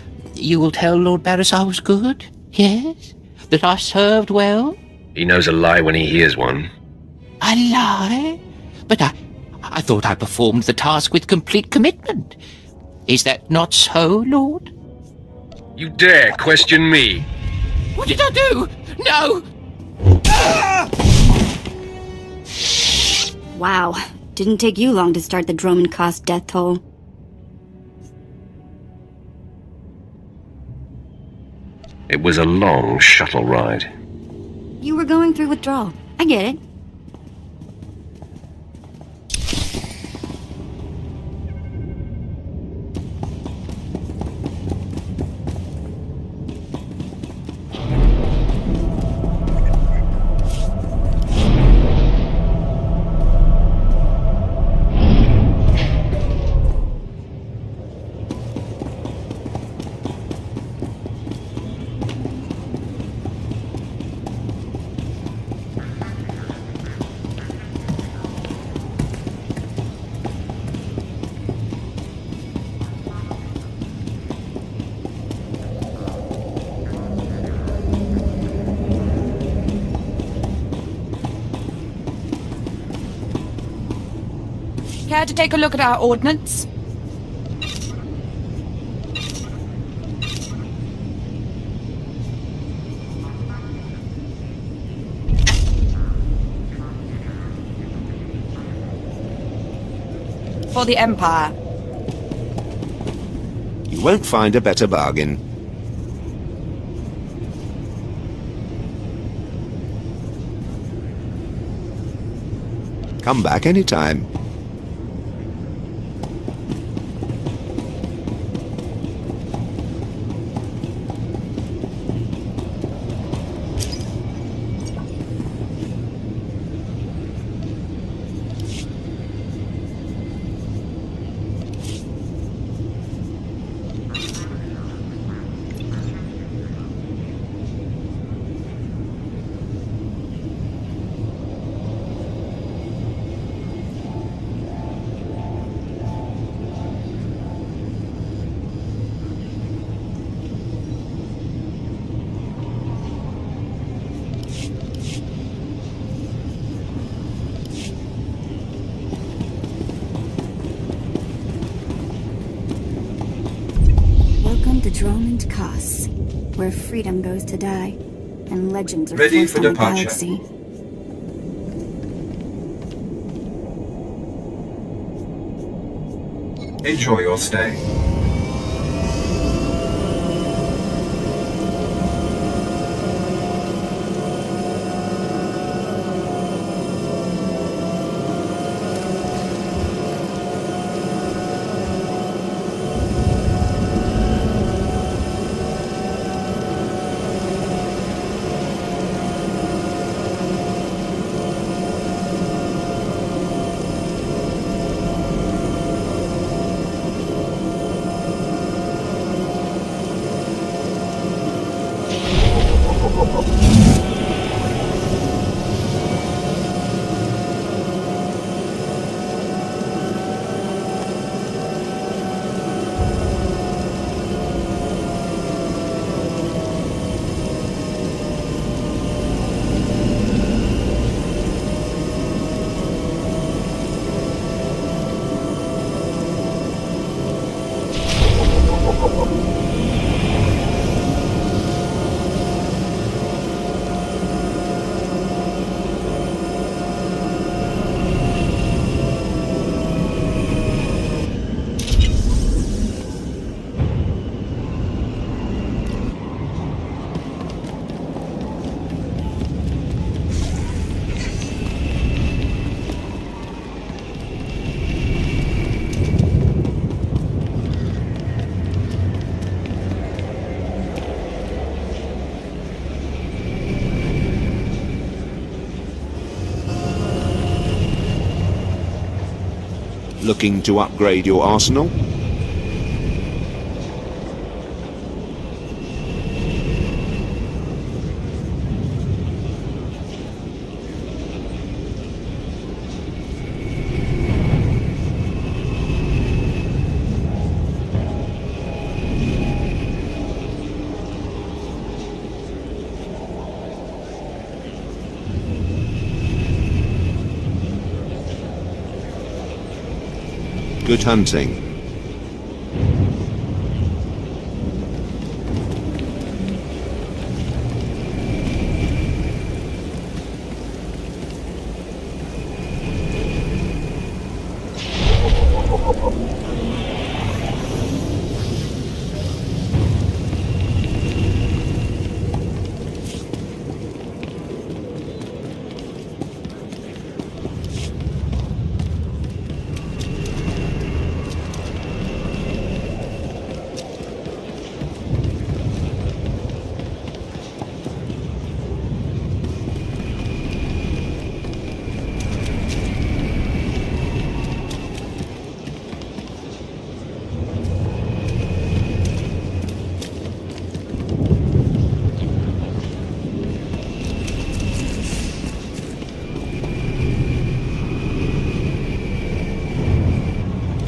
will tell Lord Barris I was good? Yes? That I served well? He knows a lie when he hears one. A lie? But I thought I performed the task with complete commitment. Is that not so, Lord? You dare question me? What did I do? No! Wow. Didn't take you long to start the Droman Cost death toll. It was a long shuttle ride. You were going through withdrawal. I get it. Care to take a look at our ordnance? For the Empire. You won't find a better bargain. Come back anytime. Droman Cost, where freedom goes to die, and legends are Ready forced for on the departure. galaxy. Enjoy your stay. Looking to upgrade your arsenal? Good hunting.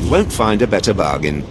You won't find a better bargain.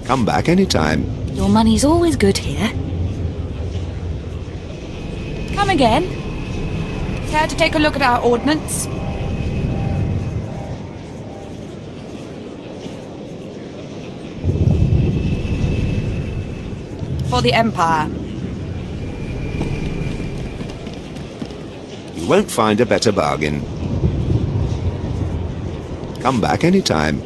Come back anytime. Your money's always good here. Come again? Care to take a look at our ordnance? For the Empire. You won't find a better bargain. Come back anytime.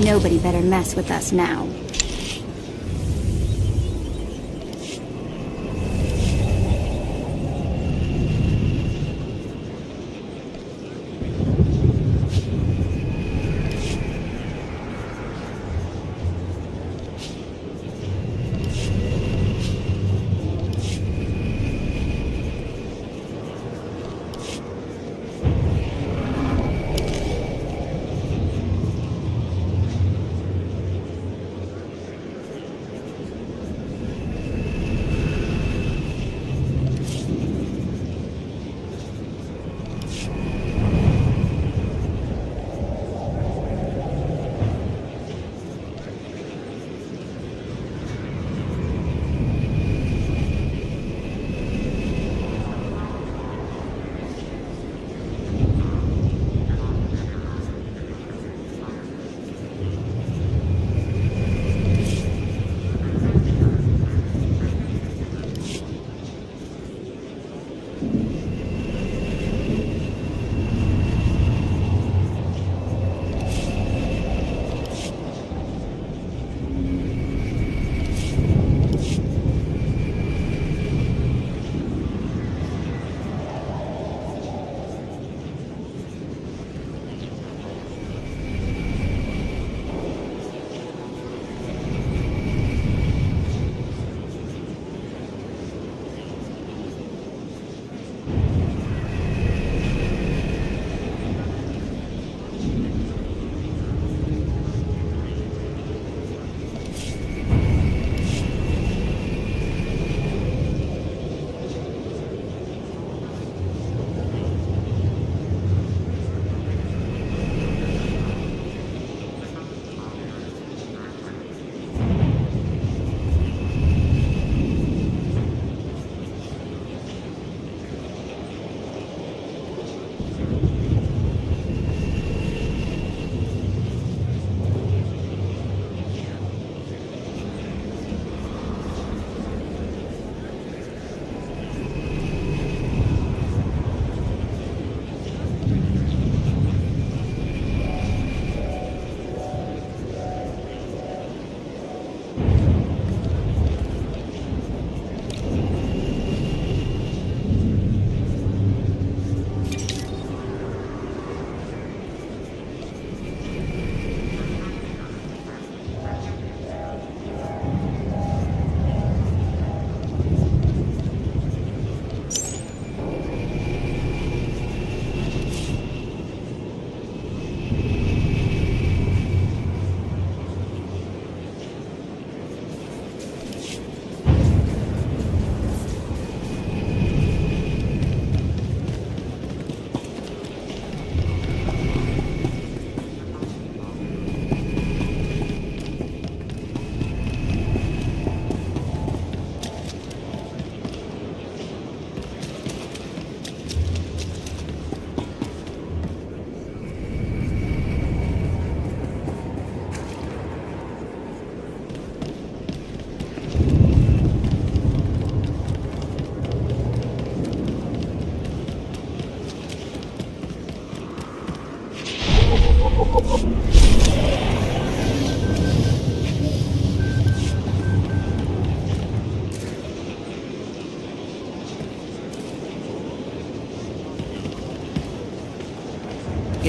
Nobody better mess with us now.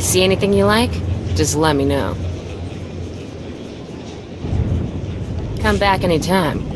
You see anything you like? Just let me know. Come back anytime.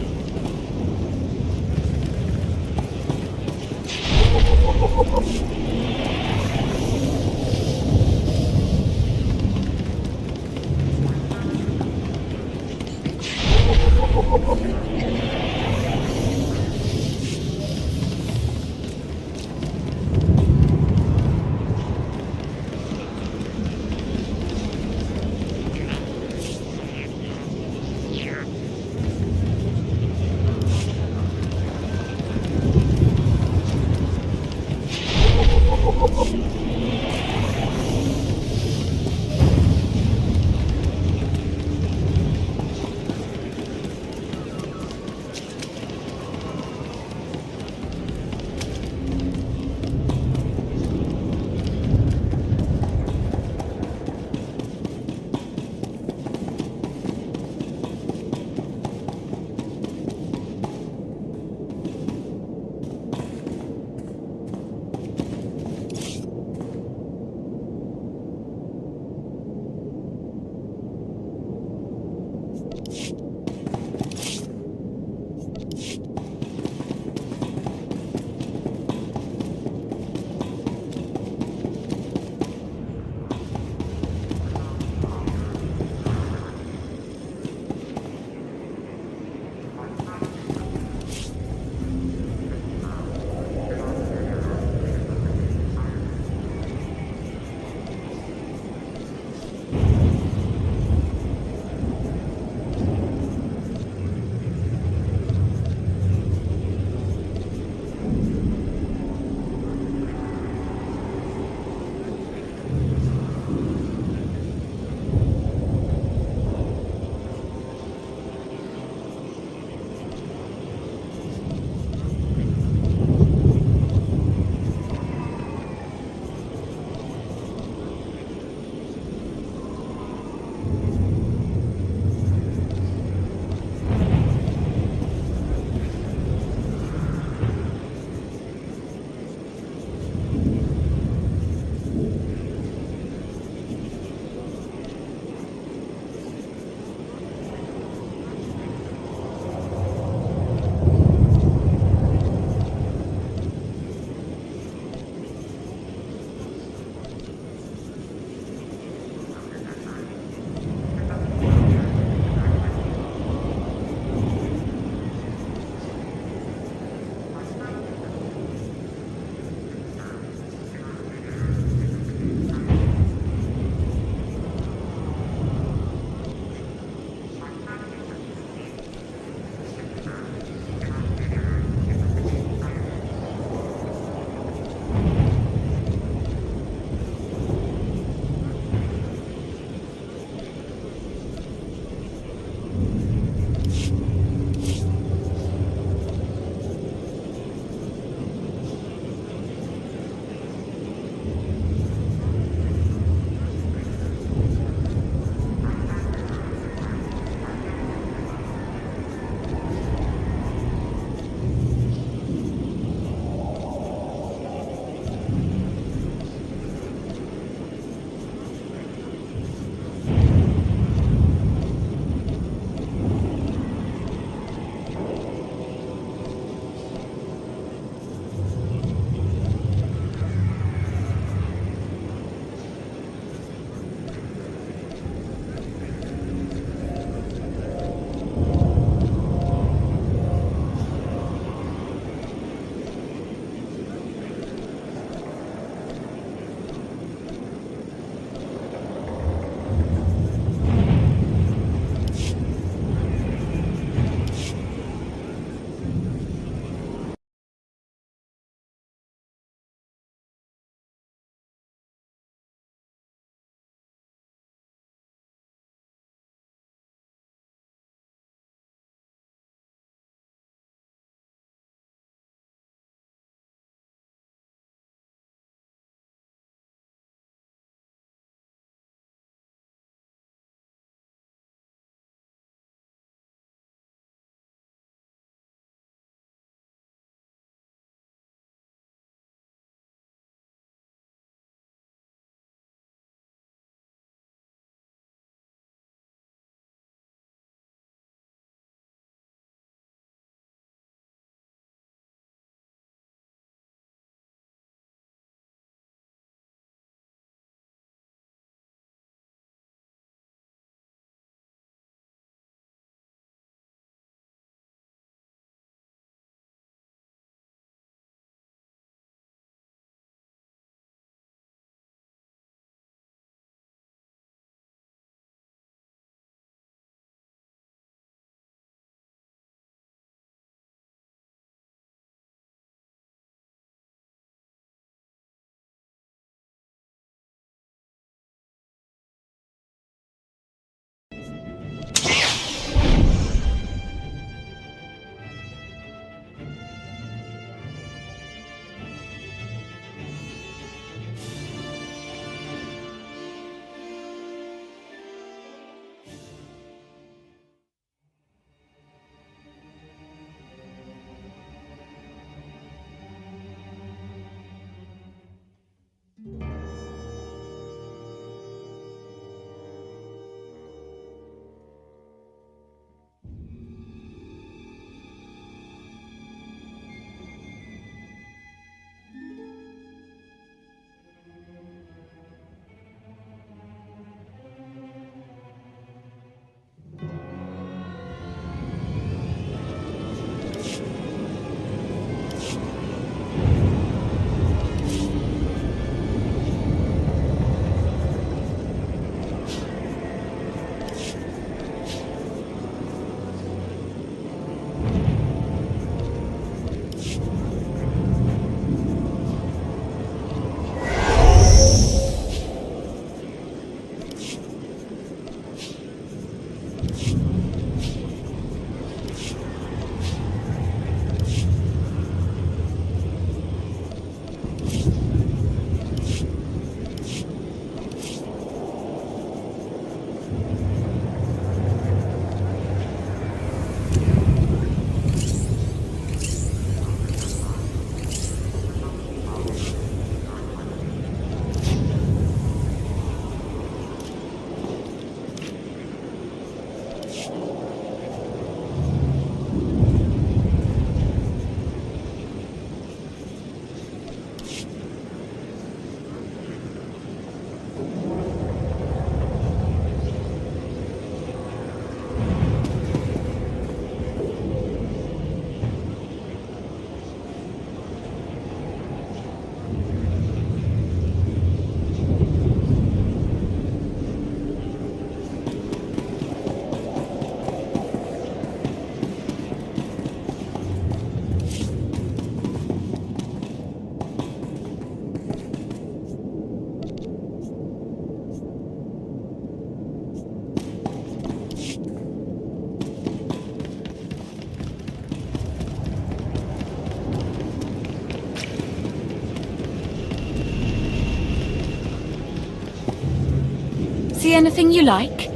See anything you like?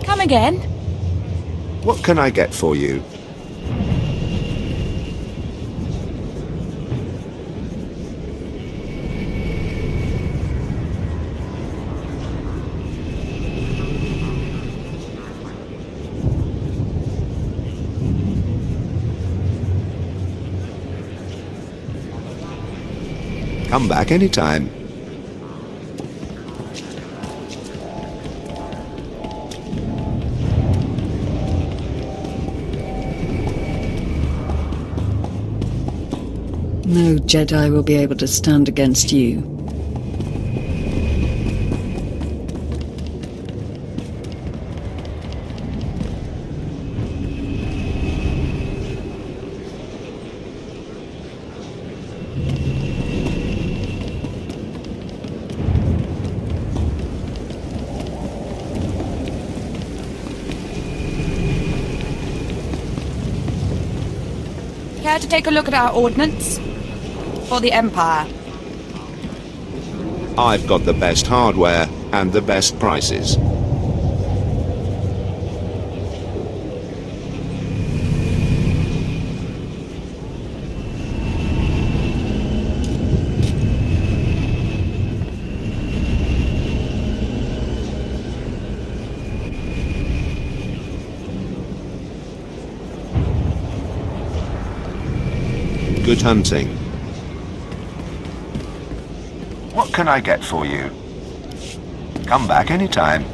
Come again? What can I get for you? Come back anytime. No Jedi will be able to stand against you. Care to take a look at our ordnance? For the Empire. I've got the best hardware and the best prices. Good hunting. What can I get for you? Come back anytime.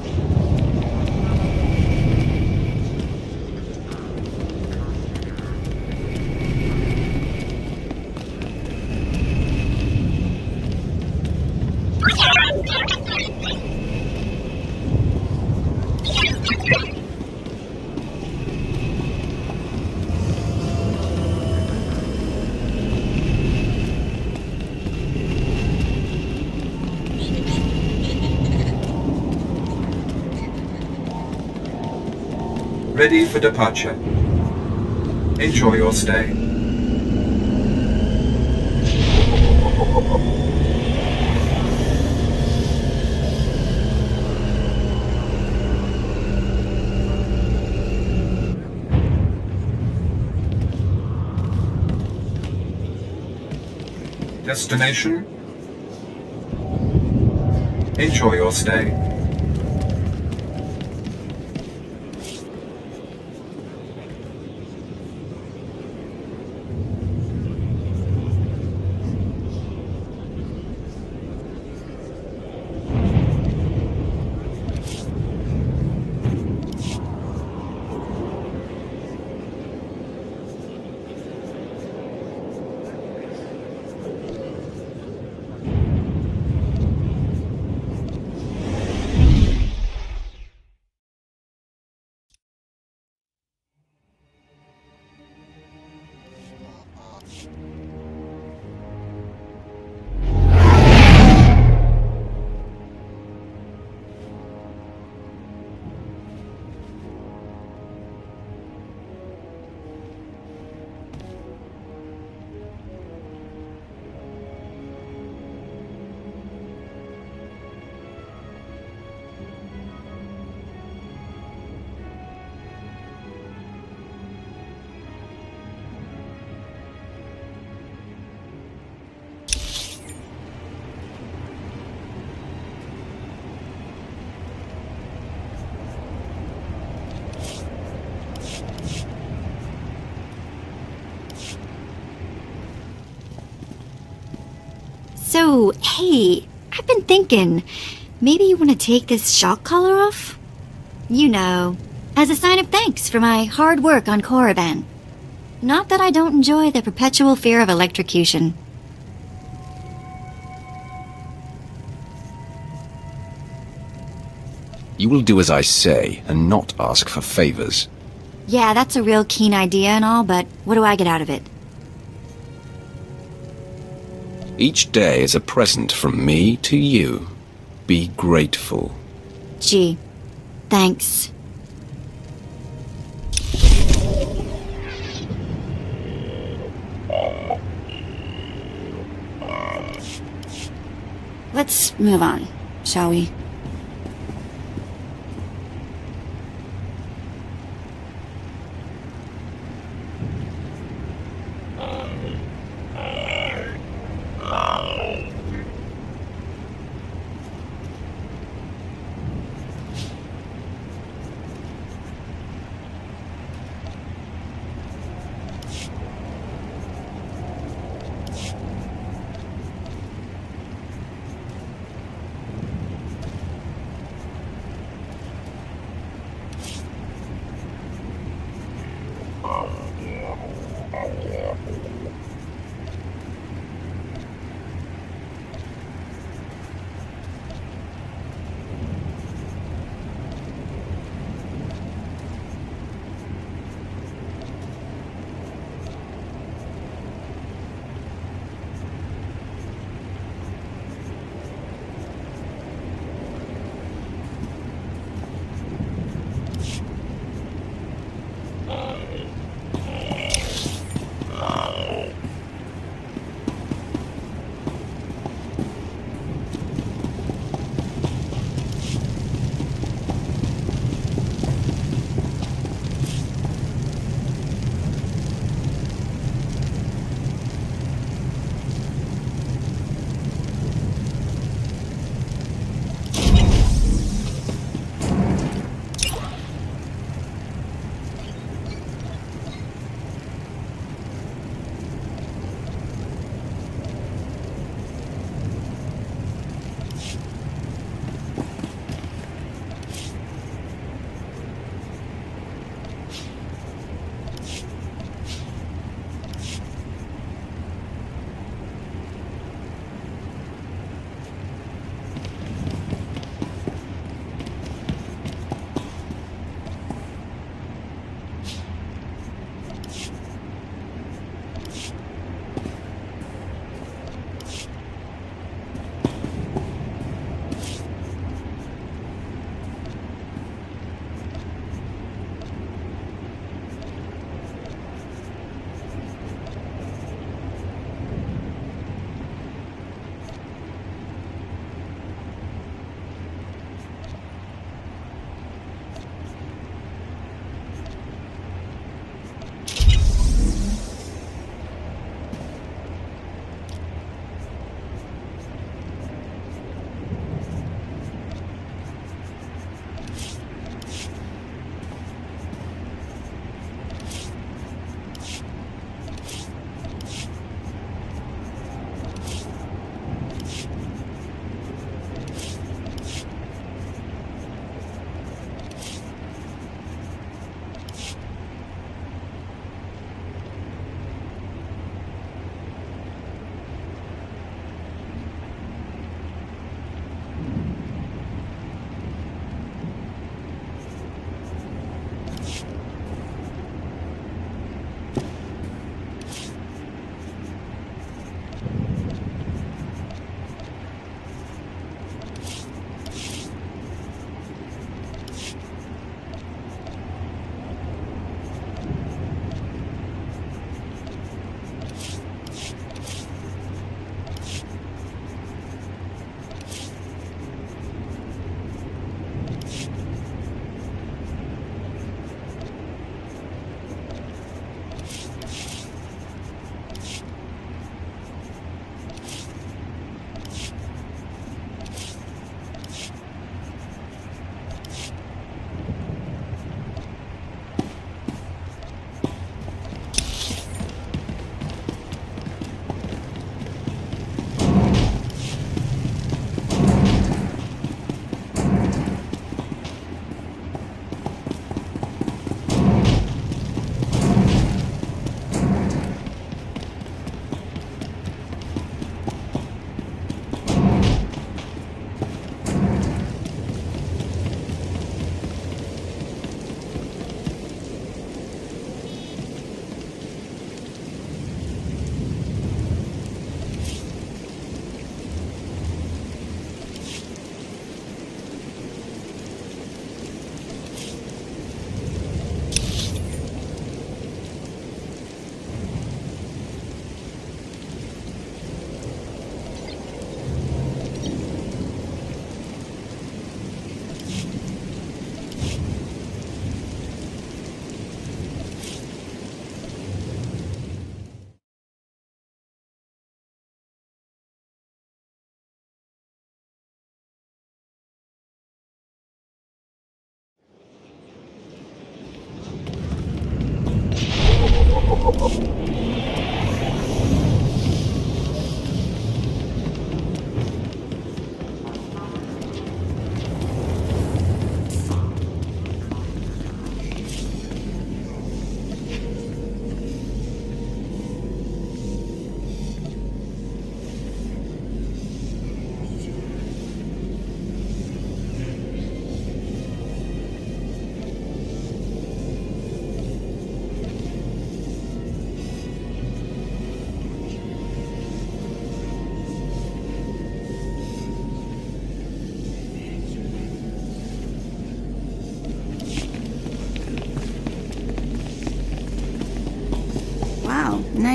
Ready for departure. Enjoy your stay. Destination. Enjoy your stay. So, hey, I've been thinking, maybe you want to take this shock collar off? You know, as a sign of thanks for my hard work on Korriban. Not that I don't enjoy the perpetual fear of electrocution. You will do as I say and not ask for favors. Yeah, that's a real keen idea and all, but what do I get out of it? Each day is a present from me to you. Be grateful. Gee, thanks. Let's move on, shall we?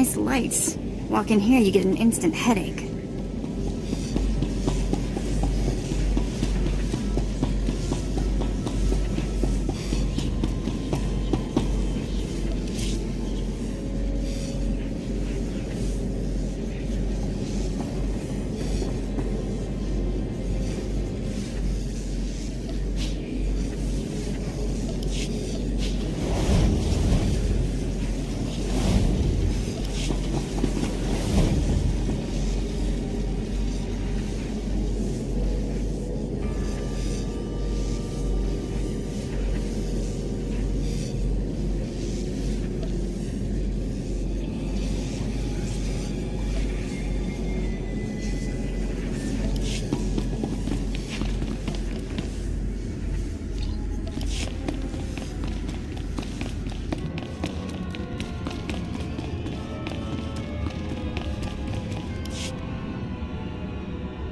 nice lights. Walk in here, you get an instant headache.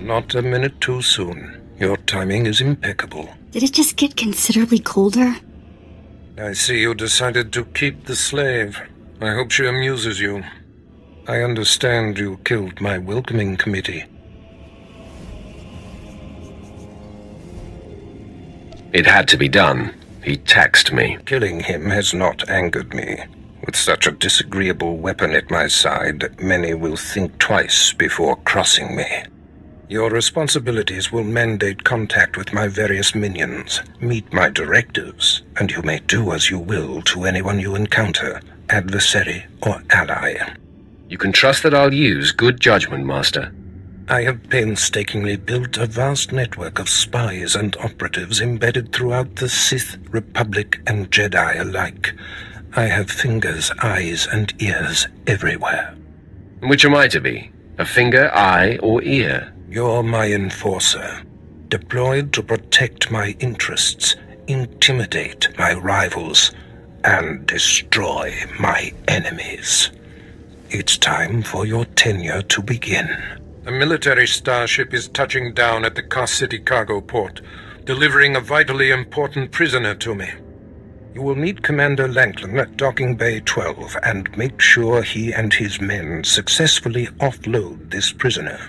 Not a minute too soon. Your timing is impeccable. Did it just get considerably colder? I see you decided to keep the slave. I hope she amuses you. I understand you killed my welcoming committee. It had to be done. He taxed me. Killing him has not angered me. With such a disagreeable weapon at my side, many will think twice before crossing me. Your responsibilities will mandate contact with my various minions, meet my directives, and you may do as you will to anyone you encounter, adversary or ally. You can trust that I'll use good judgment, Master. I have painstakingly built a vast network of spies and operatives embedded throughout the Sith, Republic, and Jedi alike. I have fingers, eyes, and ears everywhere. Which am I to be? A finger, eye, or ear? You're my enforcer, deployed to protect my interests, intimidate my rivals, and destroy my enemies. It's time for your tenure to begin. A military starship is touching down at the Kos City cargo port, delivering a vitally important prisoner to me. You will meet Commander Lanklin at Docking Bay 12 and make sure he and his men successfully offload this prisoner.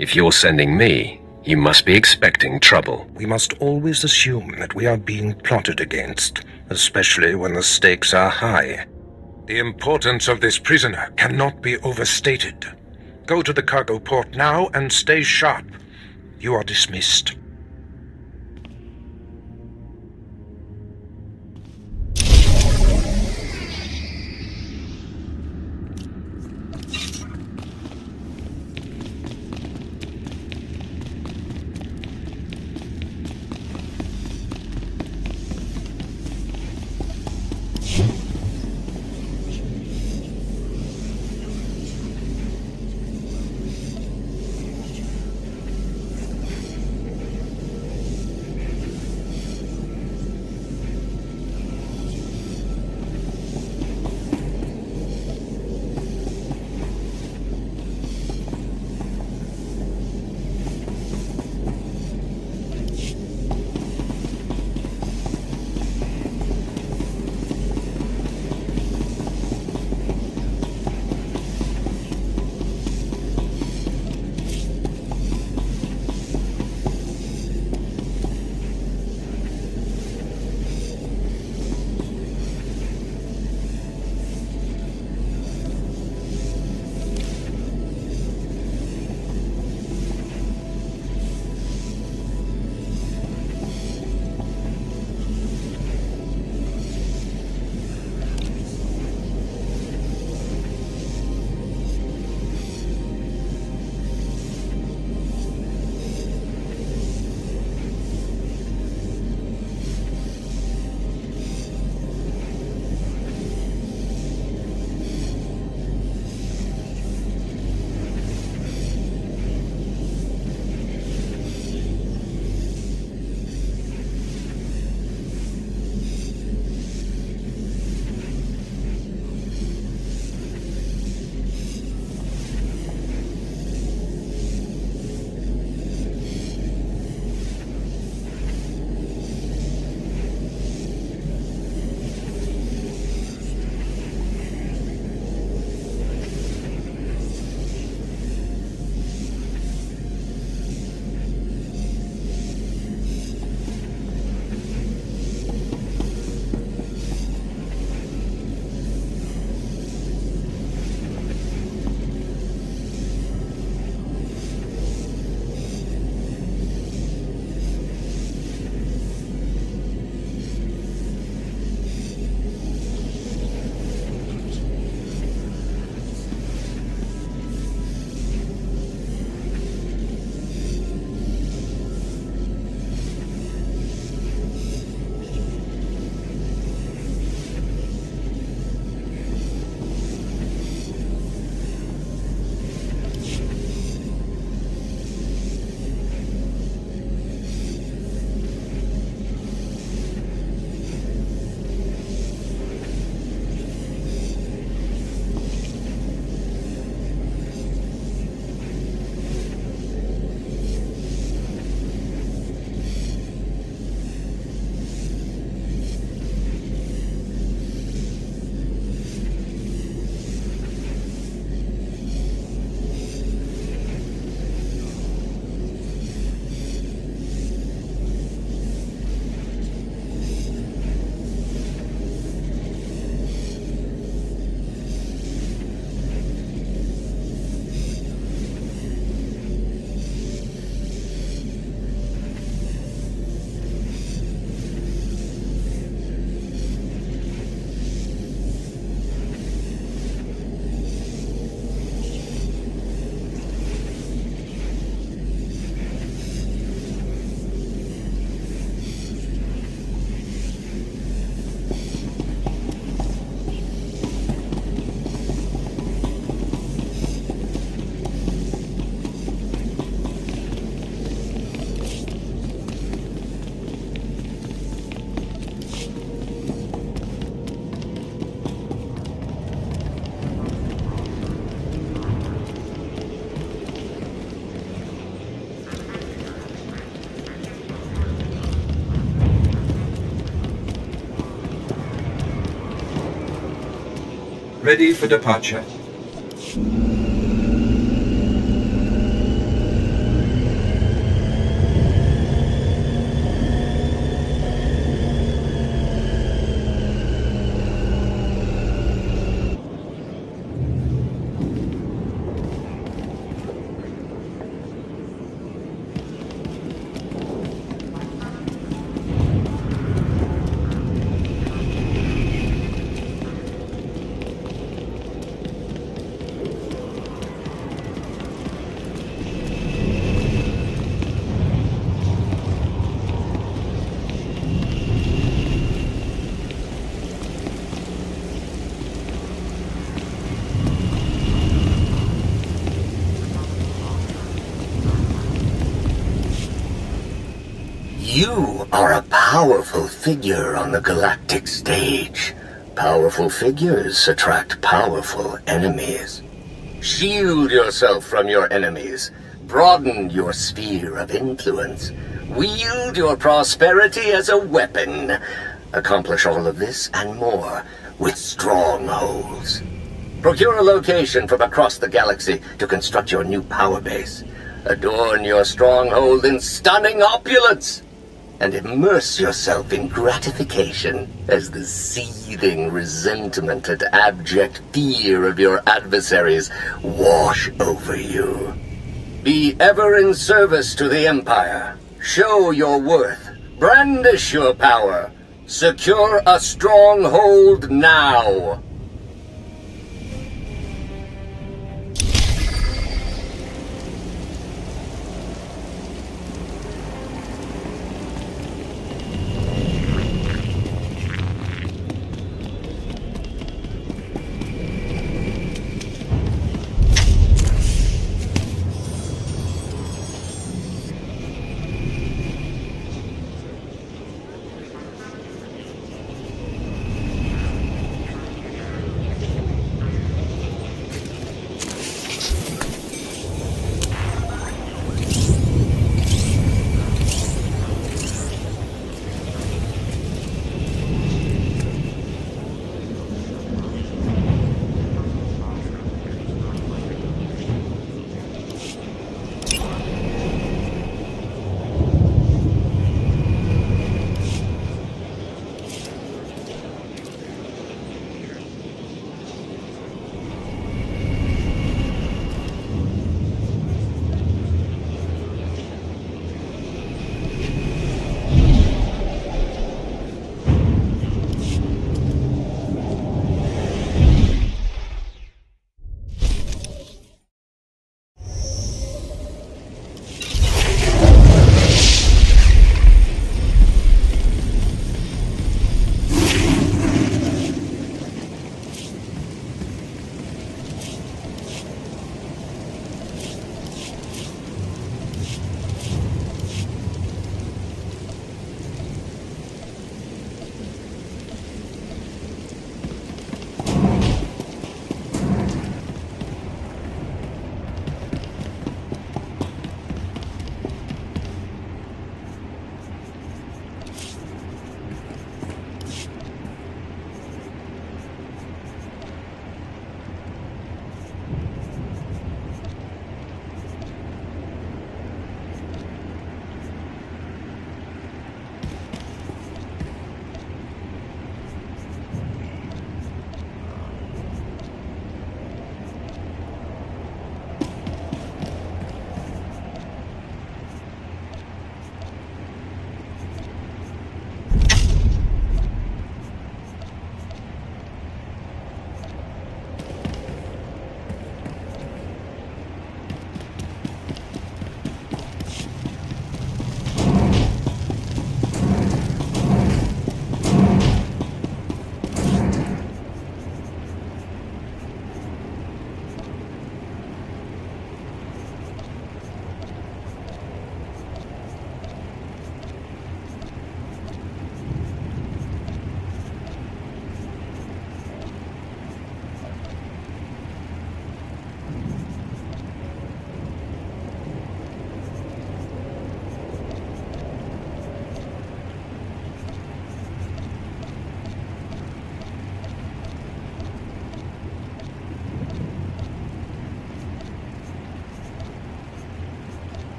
If you're sending me, you must be expecting trouble. We must always assume that we are being plotted against, especially when the stakes are high. The importance of this prisoner cannot be overstated. Go to the cargo port now and stay sharp. You are dismissed. Ready for departure. You are a powerful figure on the galactic stage. Powerful figures attract powerful enemies. Shield yourself from your enemies. Broaden your sphere of influence. Wield your prosperity as a weapon. Accomplish all of this and more with strongholds. Procure a location from across the galaxy to construct your new power base. Adorn your stronghold in stunning opulence. And immerse yourself in gratification as the seething resentment and abject fear of your adversaries wash over you. Be ever in service to the Empire. Show your worth. Brandish your power. Secure a stronghold now.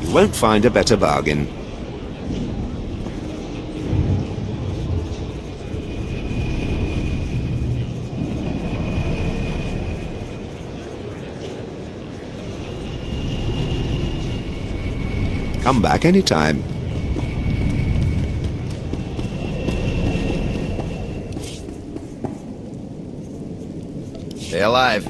You won't find a better bargain. Come back anytime. Stay alive.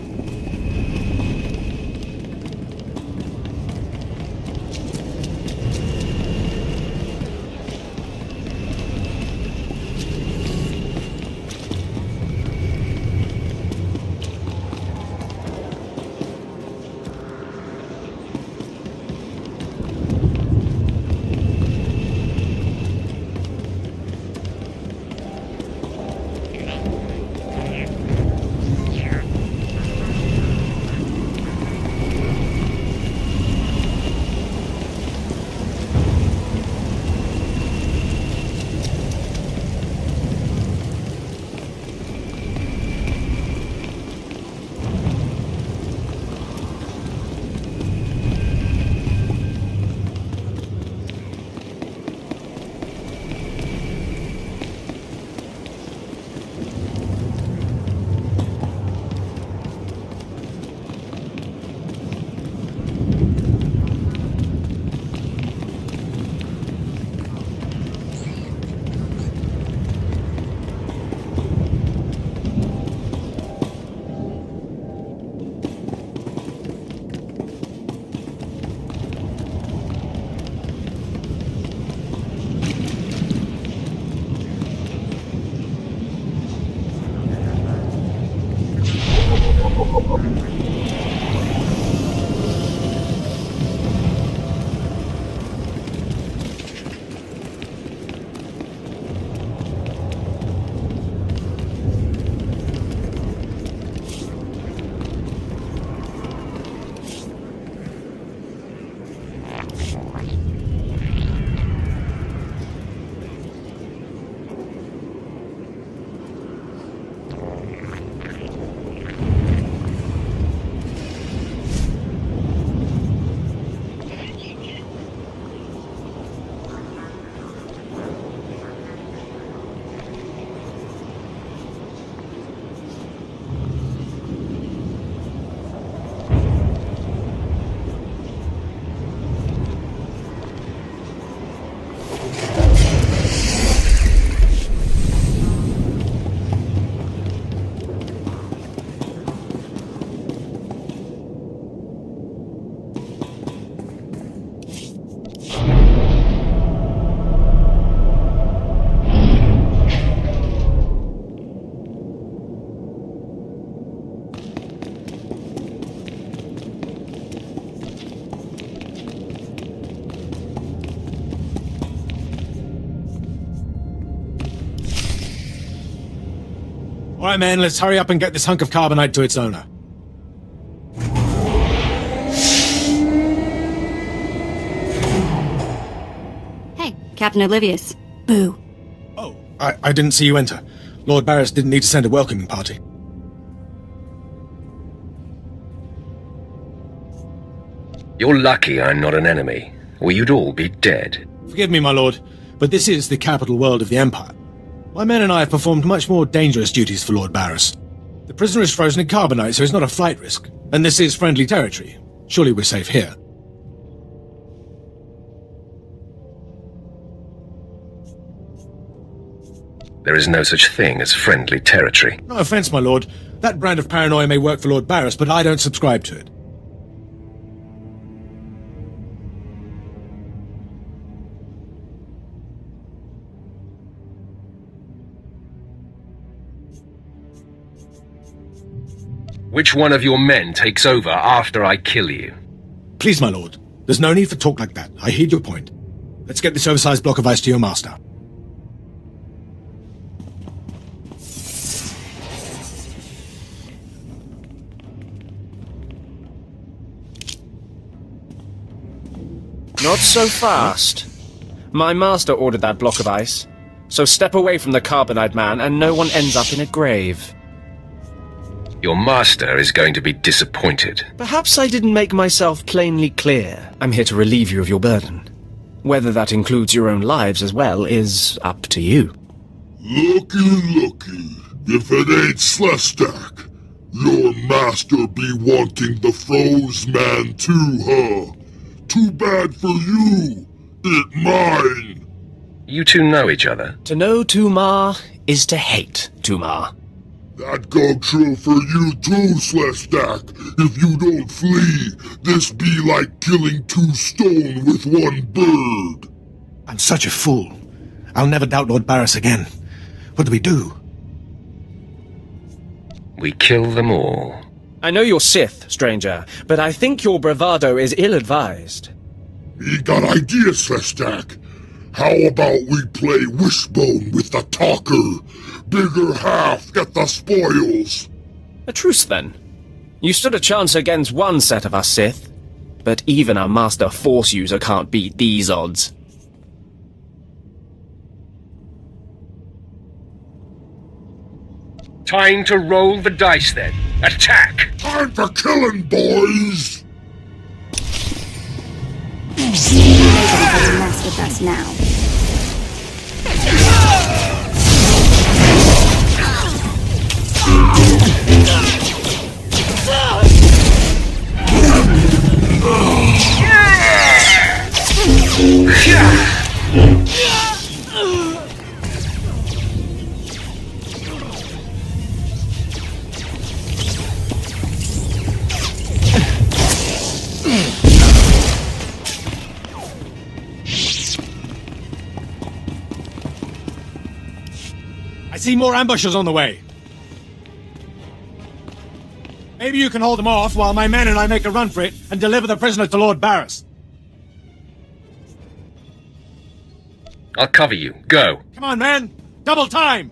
All right, man, let's hurry up and get this hunk of carbonite to its owner. Hey, Captain Oblivious. Boo. Oh, I didn't see you enter. Lord Barris didn't need to send a welcoming party. You're lucky I'm not an enemy, or you'd all be dead. Forgive me, my lord, but this is the capital world of the Empire. My men and I have performed much more dangerous duties for Lord Barris. The prisoner is frozen in carbonite, so it's not a flight risk. And this is friendly territory. Surely we're safe here. There is no such thing as friendly territory. No offense, my lord. That brand of paranoia may work for Lord Barris, but I don't subscribe to it. Which one of your men takes over after I kill you? Please, my lord. There's no need for talk like that. I heed your point. Let's get this oversized block of ice to your master. Not so fast. My master ordered that block of ice, so step away from the carbonite man and no one ends up in a grave. Your master is going to be disappointed. Perhaps I didn't make myself plainly clear. I'm here to relieve you of your burden. Whether that includes your own lives as well is up to you. Looky. If it ain't Slestak, your master be wanting the Froze man too, huh? Too bad for you. It mine. You two know each other? To know Tumar is to hate Tumar. That go true for you too, Slestak. If you don't flee, this be like killing 2 stone with 1 bird. I'm such a fool. I'll never doubt Lord Barris again. What do we do? We kill them all. I know you're Sith, stranger, but I think your bravado is ill-advised. We got ideas, Slestak. How about we play Wishbone with the talker? Bigger half get the spoils. A truce, then. You stood a chance against one set of us Sith, but even a master Force user can't beat these odds. Time to roll the dice, then. Attack! Time for killing, boys! Nobody has a mess with us now. I see more ambushers on the way. Maybe you can hold them off while my men and I make a run for it and deliver the prisoner to Lord Barris. I'll cover you. Go. Come on, man! Double time!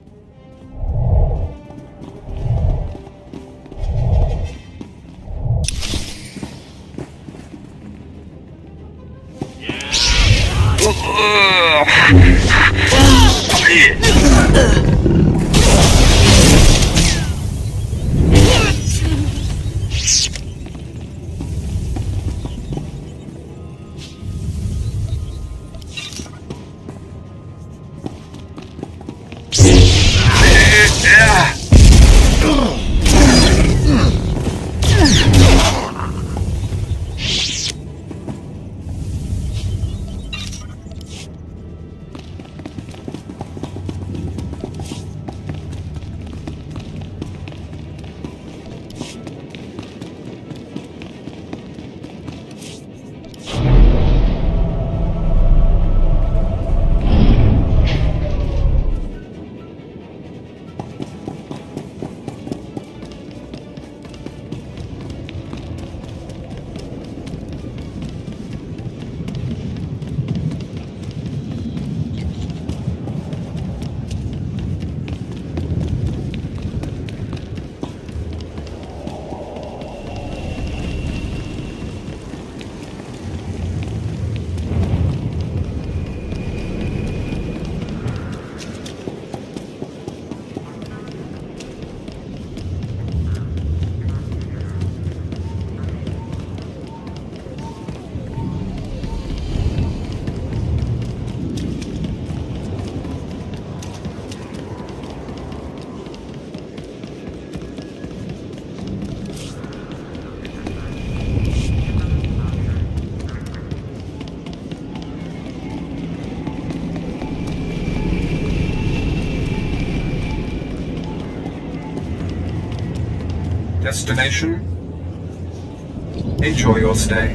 Destination? Enjoy your stay.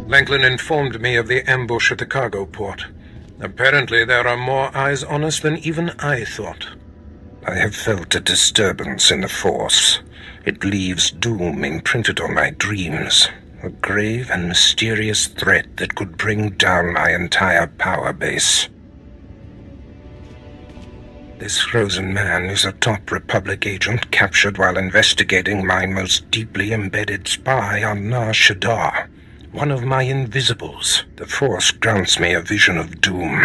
Langlin informed me of the ambush at the cargo port. Apparently there are more eyes on us than even I thought. I have felt a disturbance in the Force. It leaves doom imprinted on my dreams. A grave and mysterious threat that could bring down my entire power base. This frozen man is a top Republic agent captured while investigating my most deeply embedded spy on Nar Shaddaa. One of my invisibles. The Force grants me a vision of doom,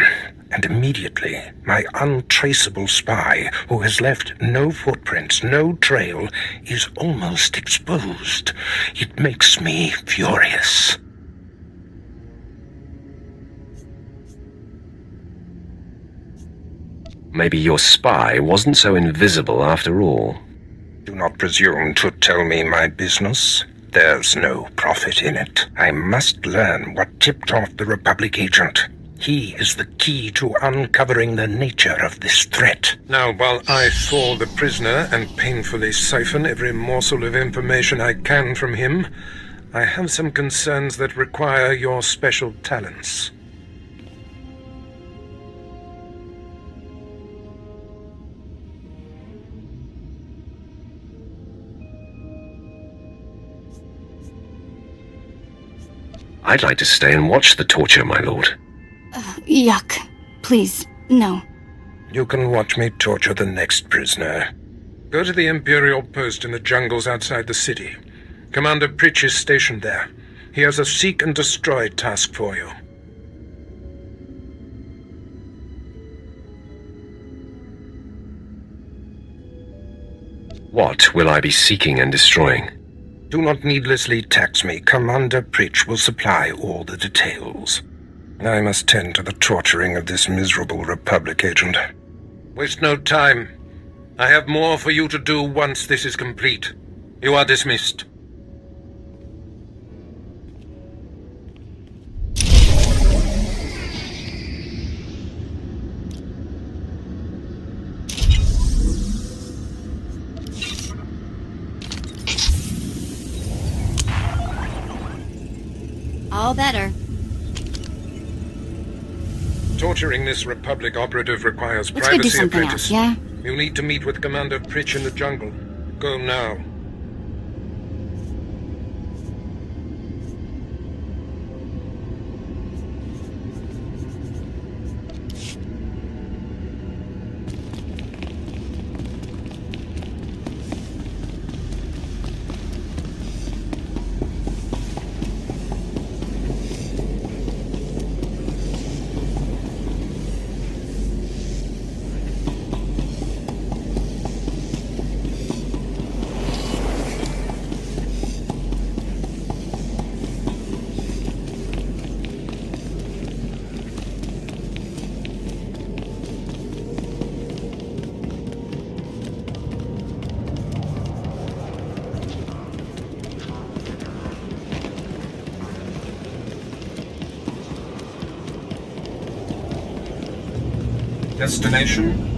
and immediately, my untraceable spy, who has left no footprints, no trail, is almost exposed. It makes me furious. Maybe your spy wasn't so invisible after all. Do not presume to tell me my business. There's no profit in it. I must learn what tipped off the Republic agent. He is the key to uncovering the nature of this threat. Now, while I thaw the prisoner and painfully siphon every morsel of information I can from him, I have some concerns that require your special talents. I'd like to stay and watch the torture, my lord. Yuck. Please, no. You can watch me torture the next prisoner. Go to the Imperial post in the jungles outside the city. Commander Pritch is stationed there. He has a seek and destroy task for you. What will I be seeking and destroying? Do not needlessly tax me. Commander Pritch will supply all the details. I must tend to the torturing of this miserable Republic agent. Waste no time. I have more for you to do once this is complete. You are dismissed. All better. Torturing this Republic operative requires Let's go do privacy, something apprentice. else, yeah? You need to meet with Commander Pritch in the jungle. Go now. Destination?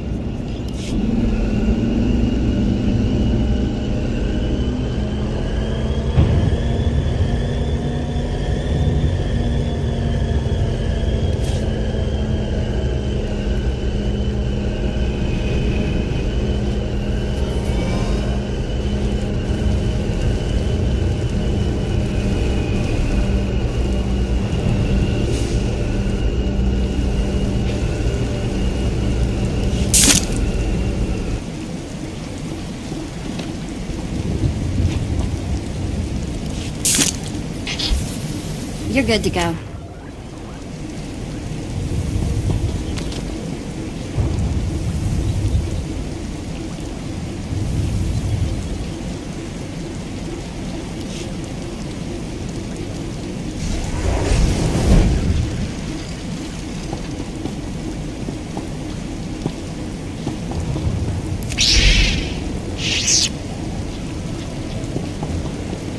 You're good to go.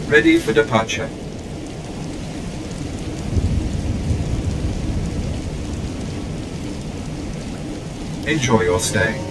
Ready for departure. Enjoy your stay.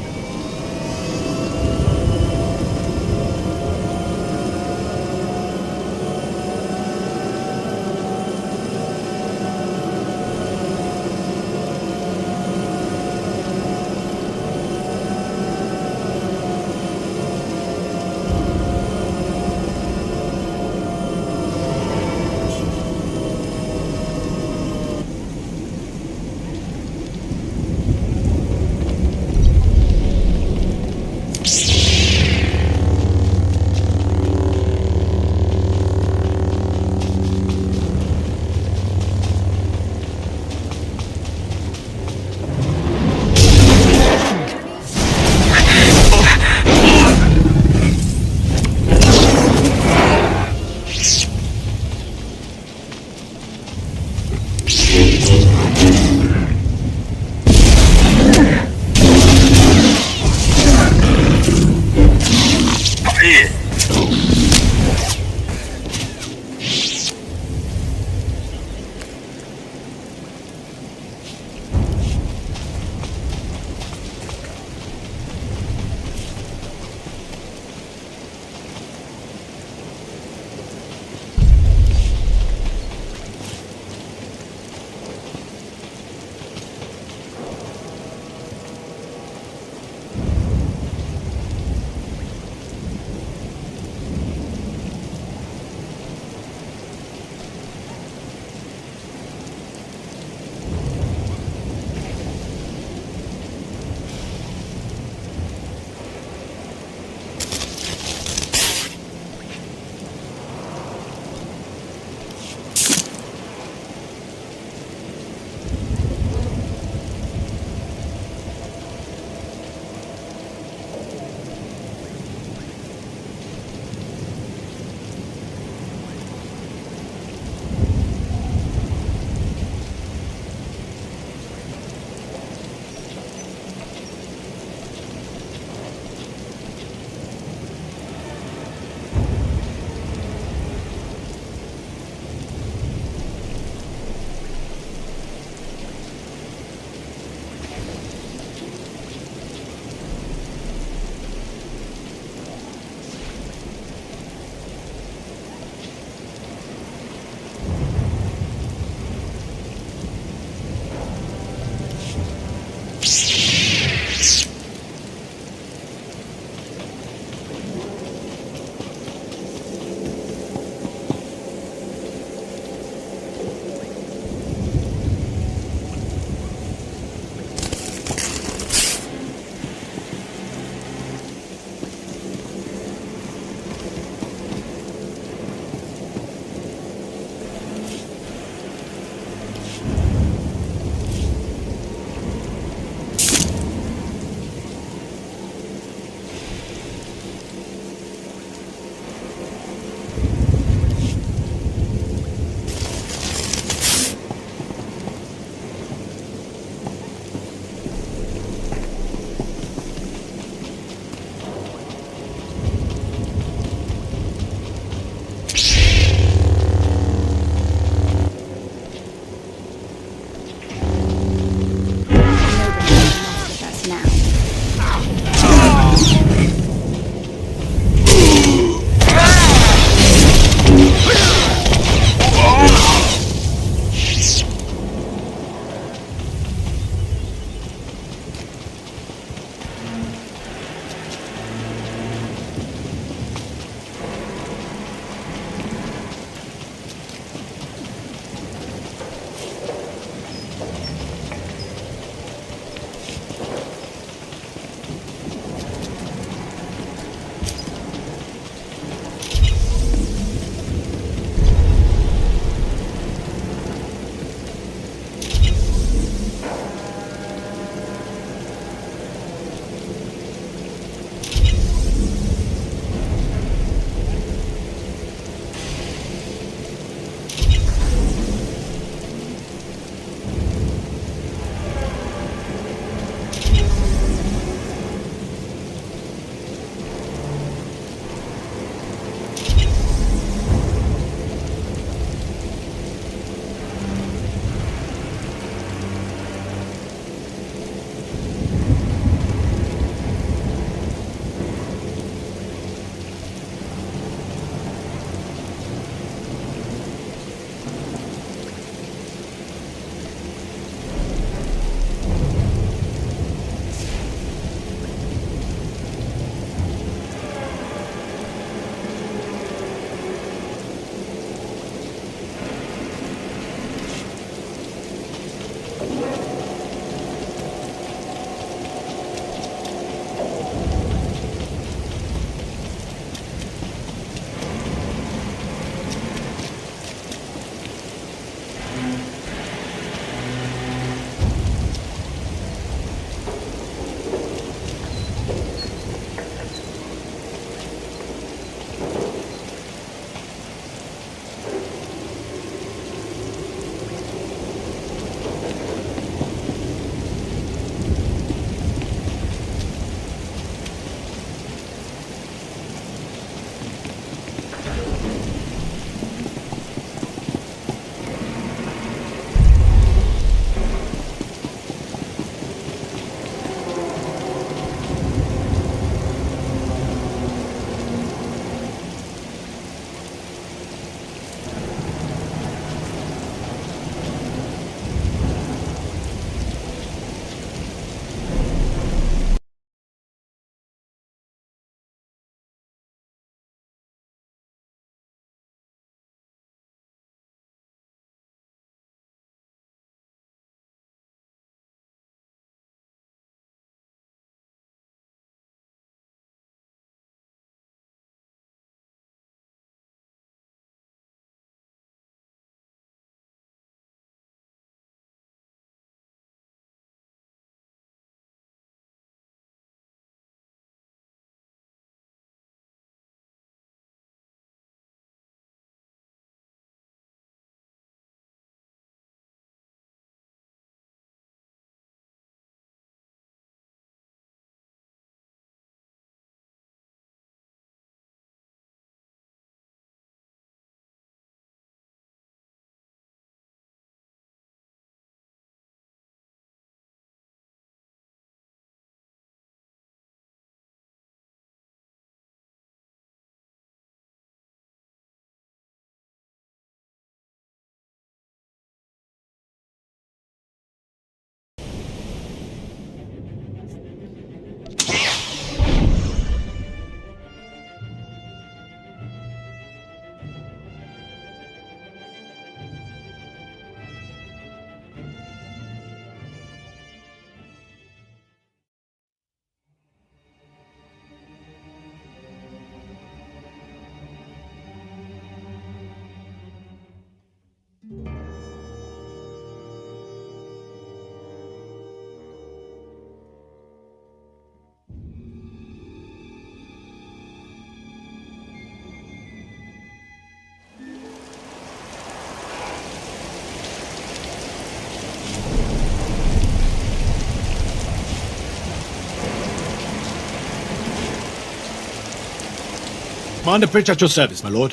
Commander Pritch at your service, my lord.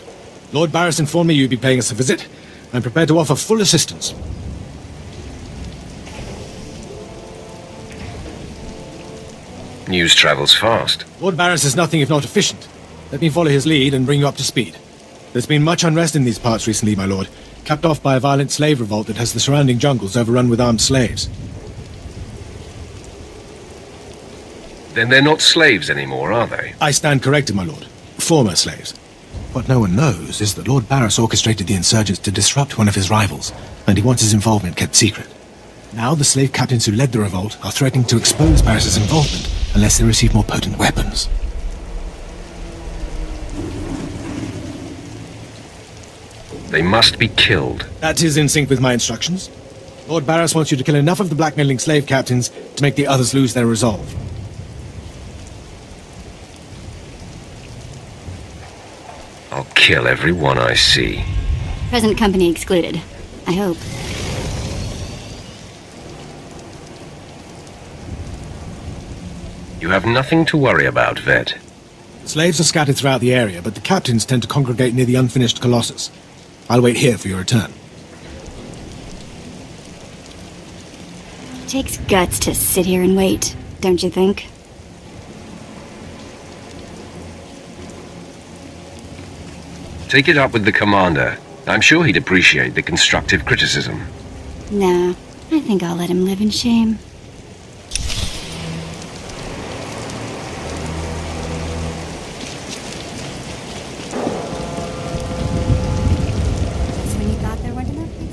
Lord Barris informed me you'd be paying us a visit. I'm prepared to offer full assistance. News travels fast. Lord Barris is nothing if not efficient. Let me follow his lead and bring you up to speed. There's been much unrest in these parts recently, my lord, capped off by a violent slave revolt that has the surrounding jungles overrun with armed slaves. Then they're not slaves anymore, are they? I stand corrected, my lord. Former slaves. What no one knows is that Lord Barris orchestrated the insurgents to disrupt one of his rivals, and he wants his involvement kept secret. Now the slave captains who led the revolt are threatening to expose Barris's involvement unless they receive more potent weapons. They must be killed. That is in sync with my instructions. Lord Barris wants you to kill enough of the blackmailing slave captains to make the others lose their resolve. I'll kill every one I see. Present company excluded. I hope. You have nothing to worry about, Vet. Slaves are scattered throughout the area, but the captains tend to congregate near the unfinished Colossus. I'll wait here for your return. Takes guts to sit here and wait, don't you think? Take it up with the commander. I'm sure he'd appreciate the constructive criticism. No, I think I'll let him live in shame. Just when you thought there weren't enough big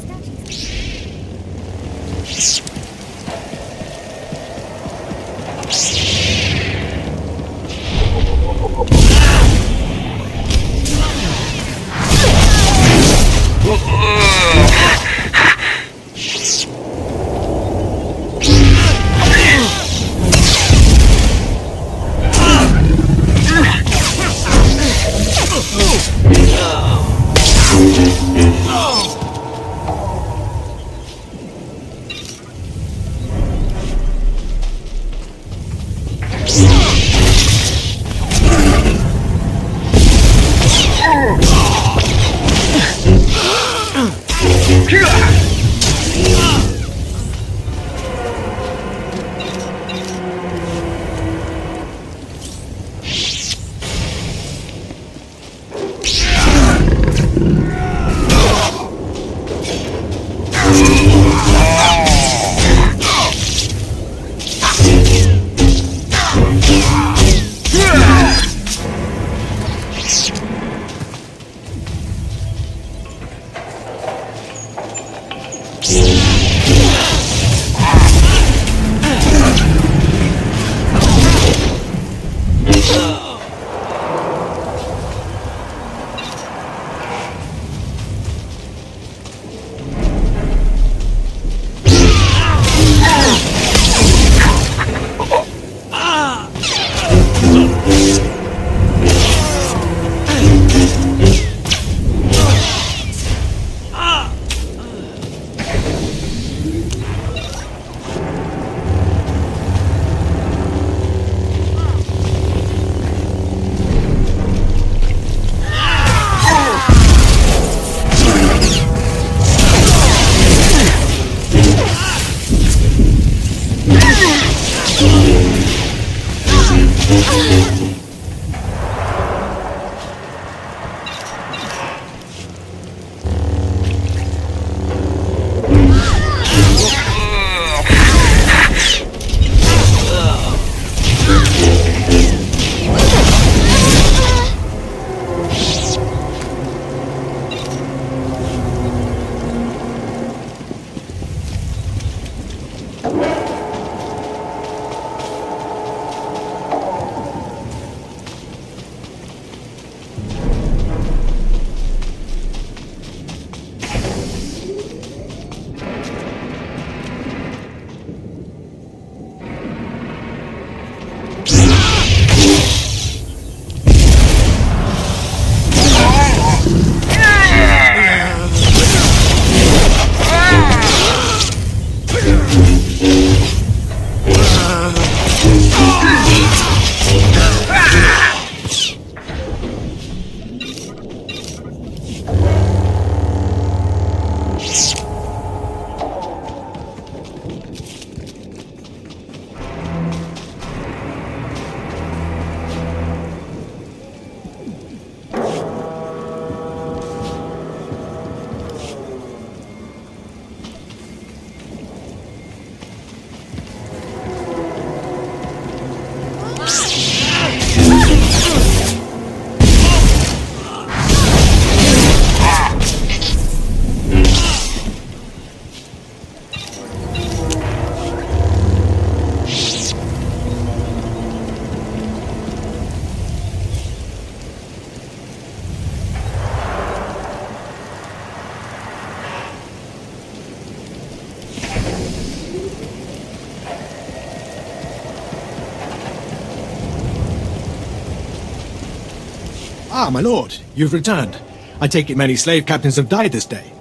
Ah, my lord, you've returned. I take it many slave captains have died this day.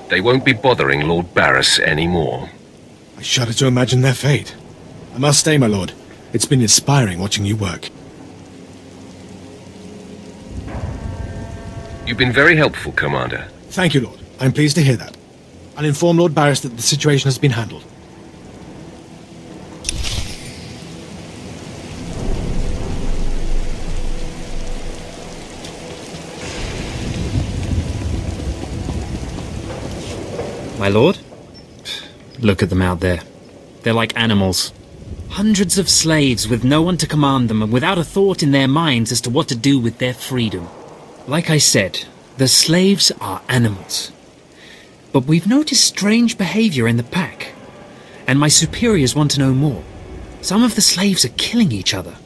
They won't be bothering Lord Barris anymore. I shudder to imagine their fate. I must stay, my lord. It's been inspiring watching you work. You've been very helpful, Commander. Thank you, Lord. I'm pleased to hear that. I'll inform Lord Barris that the situation has been handled. My lord? Look at them out there. They're like animals. Hundreds of slaves with no one to command them and without a thought in their minds as to what to do with their freedom. Like I said, the slaves are animals. But we've noticed strange behavior in the pack. And my superiors want to know more. Some of the slaves are killing each other.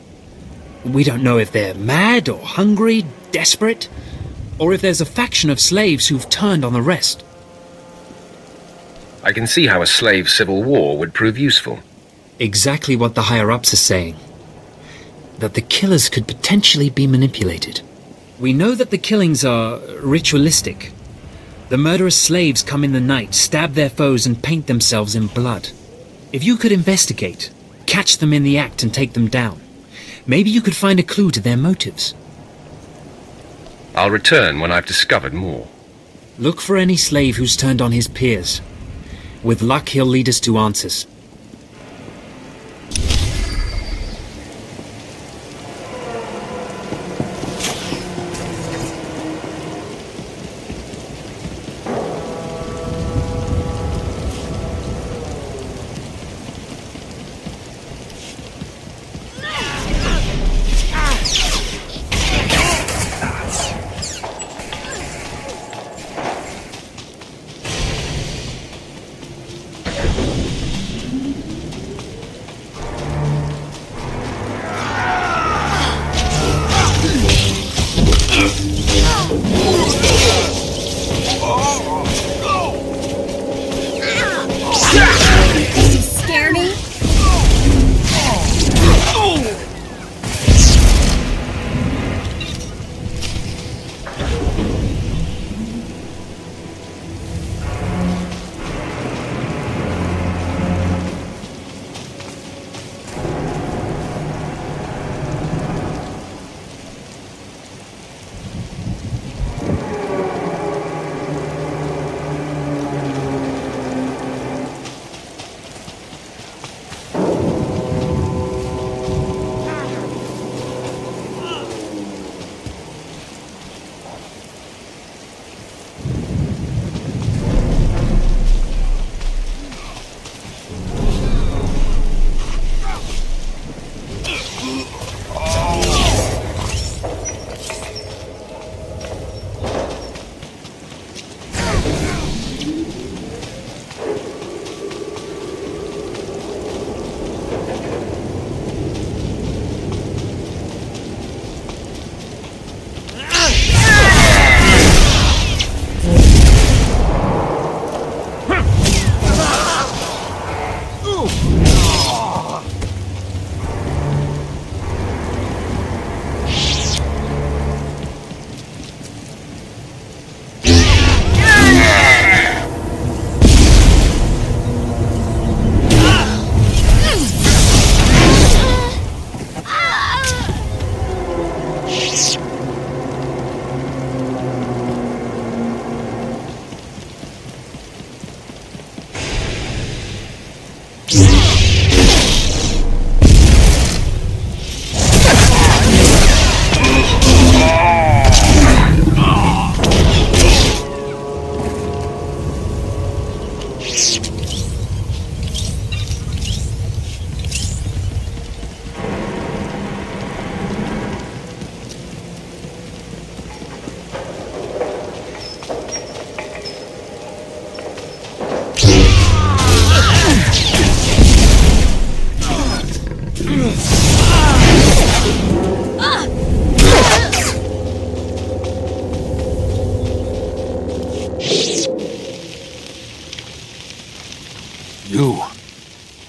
We don't know if they're mad or hungry, desperate, or if there's a faction of slaves who've turned on the rest. I can see how a slave civil war would prove useful. Exactly what the higher-ups are saying. That the killers could potentially be manipulated. We know that the killings are ritualistic. The murderous slaves come in the night, stab their foes and paint themselves in blood. If you could investigate, catch them in the act and take them down, maybe you could find a clue to their motives. I'll return when I've discovered more. Look for any slave who's turned on his peers. With luck, he'll lead us to answers.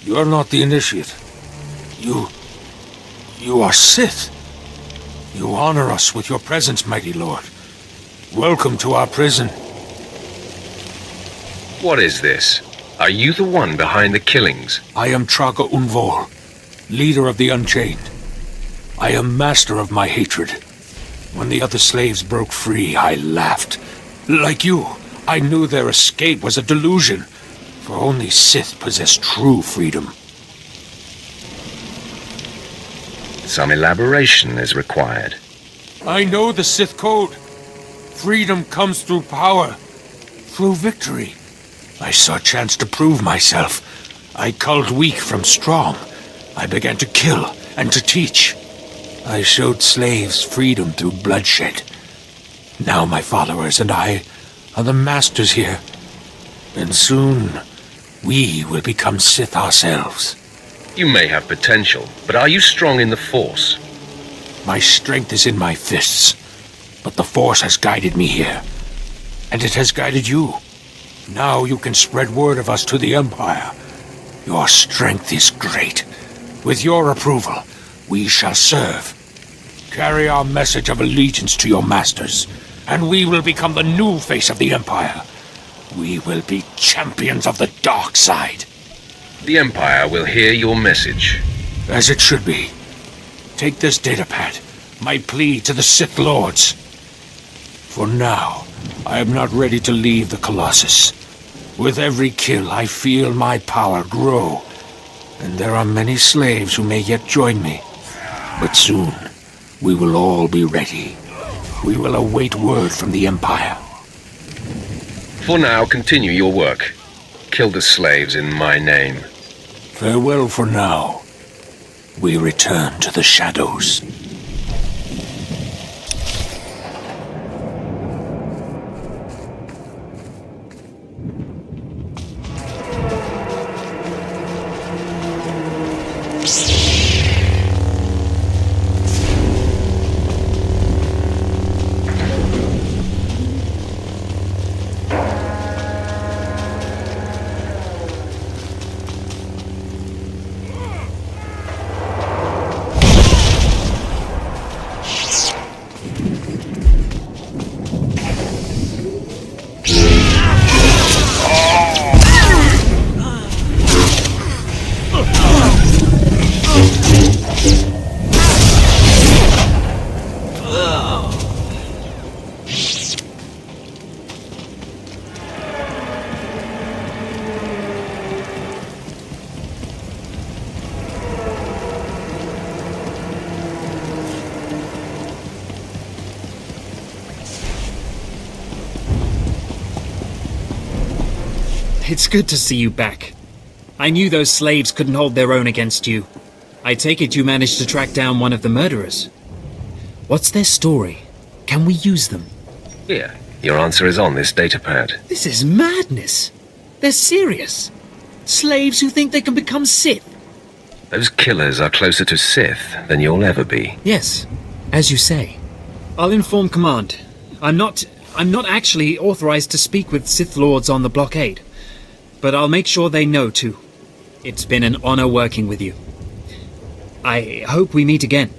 You are not the initiate. You are Sith. You honor us with your presence, mighty lord. Welcome to our prison. What is this? Are you the one behind the killings? I am Traga Unvol, leader of the Unchained. I am master of my hatred. When the other slaves broke free, I laughed. Like you, I knew their escape was a delusion, for only Sith possess true freedom. Some elaboration is required. I know the Sith code. Freedom comes through power, through victory. I saw a chance to prove myself. I culled weak from strong. I began to kill and to teach. I showed slaves freedom through bloodshed. Now my followers and I are the masters here. And soon, we will become Sith ourselves. You may have potential, but are you strong in the Force? My strength is in my fists, but the Force has guided me here. And it has guided you. Now you can spread word of us to the Empire. Your strength is great. With your approval, we shall serve. Carry our message of allegiance to your masters, and we will become the new face of the Empire. We will be champions of the dark side. The Empire will hear your message. As it should be. Take this datapad, my plea to the Sith Lords. For now, I am not ready to leave the Colossus. With every kill, I feel my power grow. And there are many slaves who may yet join me. But soon, we will all be ready. We will await word from the Empire. For now, continue your work. Kill the slaves in my name. Farewell for now. We return to the shadows. It's good to see you back. I knew those slaves couldn't hold their own against you. I take it you managed to track down one of the murderers. What's their story? Can we use them? Here, your answer is on this datapad. This is madness. They're serious. Slaves who think they can become Sith. Those killers are closer to Sith than you'll ever be. Yes, as you say. I'll inform Command. I'm not actually authorized to speak with Sith Lords on the blockade. But I'll make sure they know, too. It's been an honor working with you. I hope we meet again.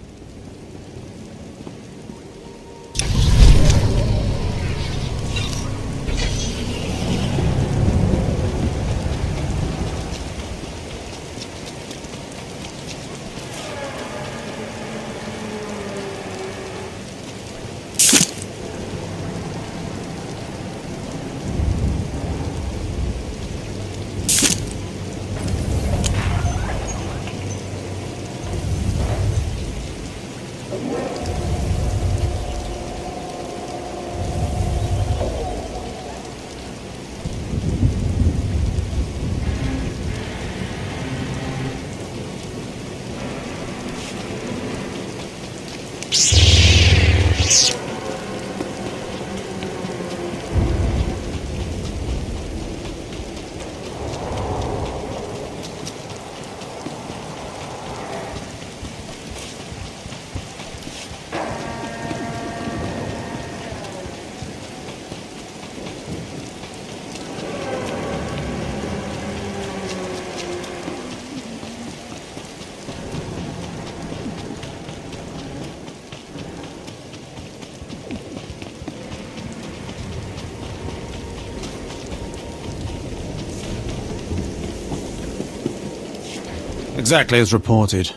Exactly as reported.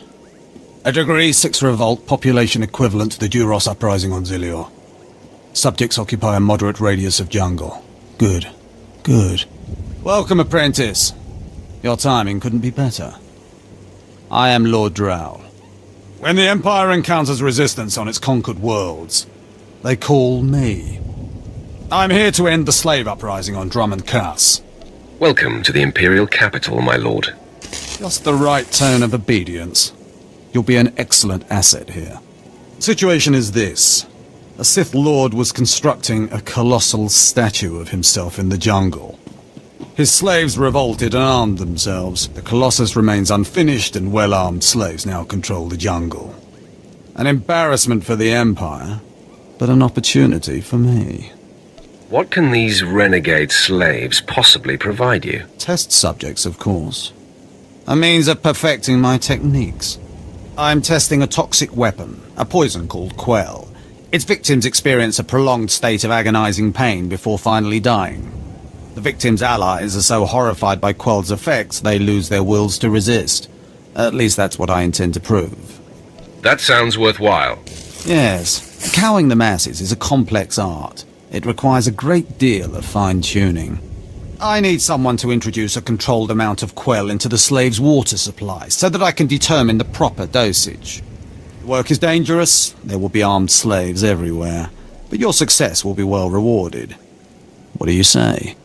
A Degree 6 revolt, population equivalent to the Duros uprising on Zilior. Subjects occupy a moderate radius of jungle. Good. Good. Welcome, apprentice. Your timing couldn't be better. I am Lord Drow. When the Empire encounters resistance on its conquered worlds, they call me. I'm here to end the slave uprising on Drummond Cass. Welcome to the Imperial capital, my lord. Just the right tone of obedience. You'll be an excellent asset here. The situation is this. A Sith Lord was constructing a colossal statue of himself in the jungle. His slaves revolted and armed themselves. The Colossus remains unfinished, and well-armed slaves now control the jungle. An embarrassment for the Empire, but an opportunity for me. What can these renegade slaves possibly provide you? Test subjects, of course. A means of perfecting my techniques. I'm testing a toxic weapon, a poison called Quell. Its victims experience a prolonged state of agonizing pain before finally dying. The victims' allies are so horrified by Quell's effects they lose their wills to resist. At least that's what I intend to prove. That sounds worthwhile. Yes, cowing the masses is a complex art. It requires a great deal of fine-tuning. I need someone to introduce a controlled amount of Quell into the slaves' water supply, so that I can determine the proper dosage. The work is dangerous, there will be armed slaves everywhere, but your success will be well rewarded. What do you say?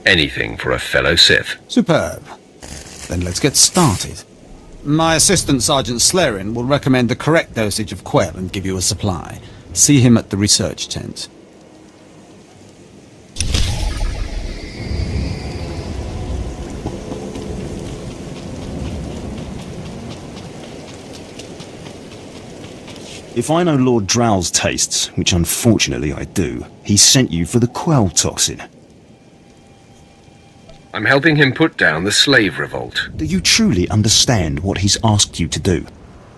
Anything for a fellow Sith. Superb. Then let's get started. My assistant, Sergeant Slerin, will recommend the correct dosage of Quell and give you a supply. See him at the research tent. If I know Lord Drow's tastes, which unfortunately I do, he sent you for the Quell toxin. I'm helping him put down the slave revolt. Do you truly understand what he's asked you to do?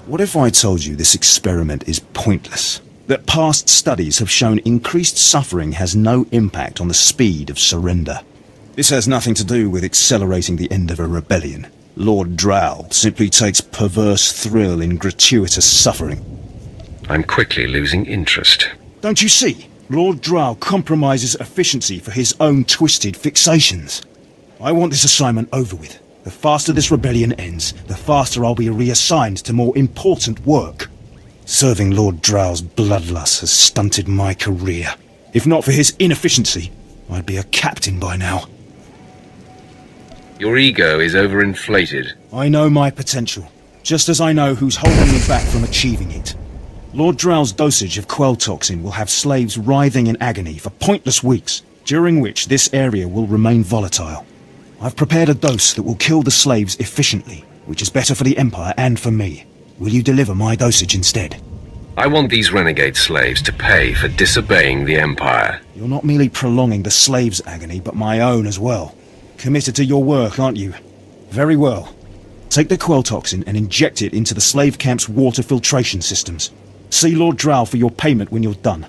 What if I told you this experiment is pointless? That past studies have shown increased suffering has no impact on the speed of surrender. This has nothing to do with accelerating the end of a rebellion. Lord Drow simply takes perverse thrill in gratuitous suffering. I'm quickly losing interest. Don't you see? Lord Drow compromises efficiency for his own twisted fixations. I want this assignment over with. The faster this rebellion ends, the faster I'll be reassigned to more important work. Serving Lord Drow's bloodlust has stunted my career. If not for his inefficiency, I'd be a captain by now. Your ego is overinflated. I know my potential, just as I know who's holding me back from achieving it. Lord Drow's dosage of Quell toxin will have slaves writhing in agony for pointless weeks, during which this area will remain volatile. I've prepared a dose that will kill the slaves efficiently, which is better for the Empire and for me. Will you deliver my dosage instead? I want these renegade slaves to pay for disobeying the Empire. You're not merely prolonging the slaves' agony, but my own as well. Committed to your work, aren't you? Very well. Take the Quell toxin and inject it into the slave camp's water filtration systems. See Lord Drow for your payment when you're done.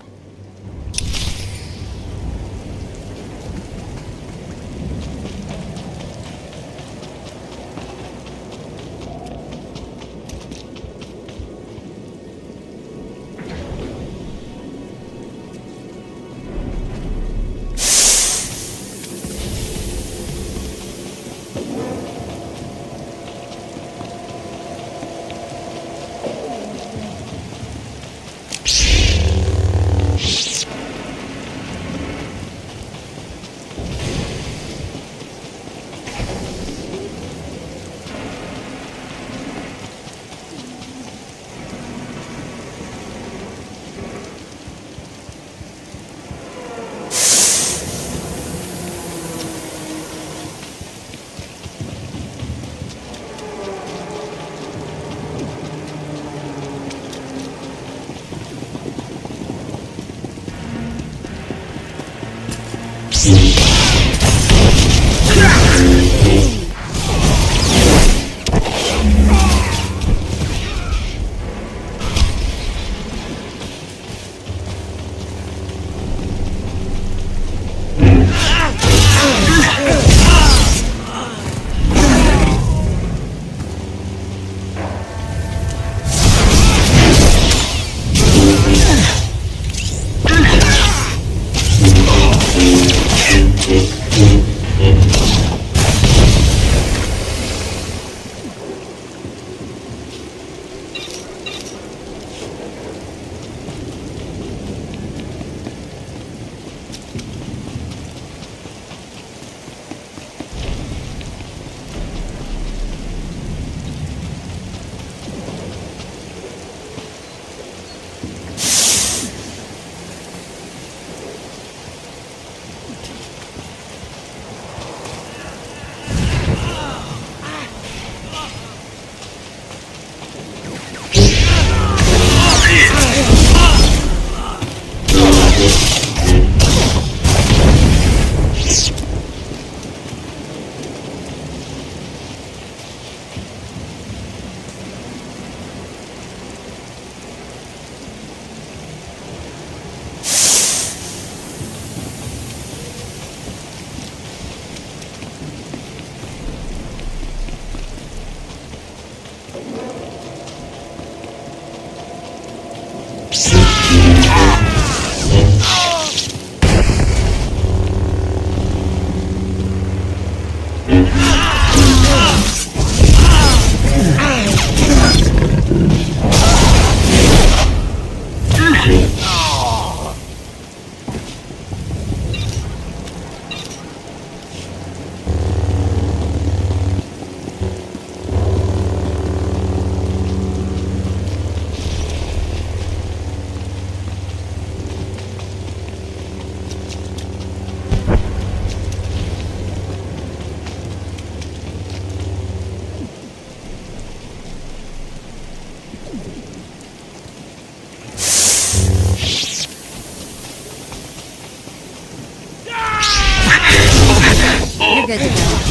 Good to go.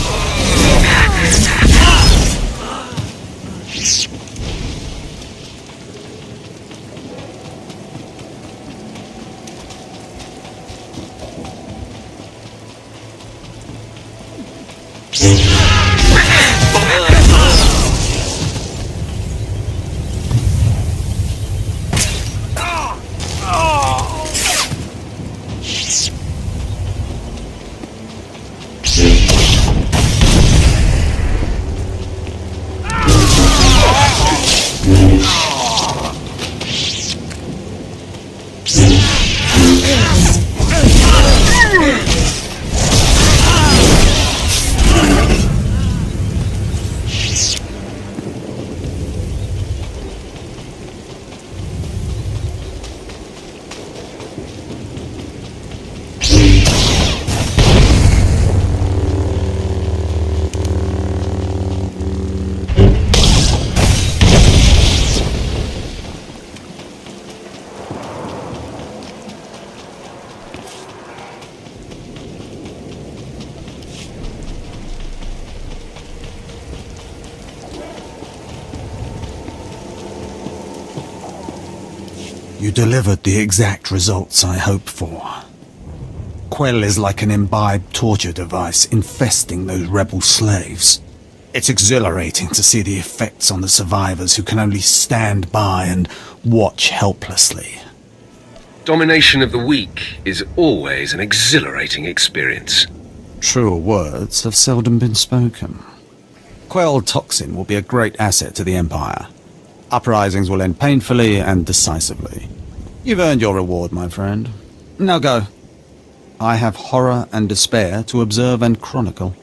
You delivered the exact results I hoped for. Quell is like an imbibed torture device infesting those rebel slaves. It's exhilarating to see the effects on the survivors who can only stand by and watch helplessly. Domination of the weak is always an exhilarating experience. Truer words have seldom been spoken. Quell toxin will be a great asset to the Empire. Uprisings will end painfully and decisively. You've earned your reward, my friend. Now go. I have horror and despair to observe and chronicle.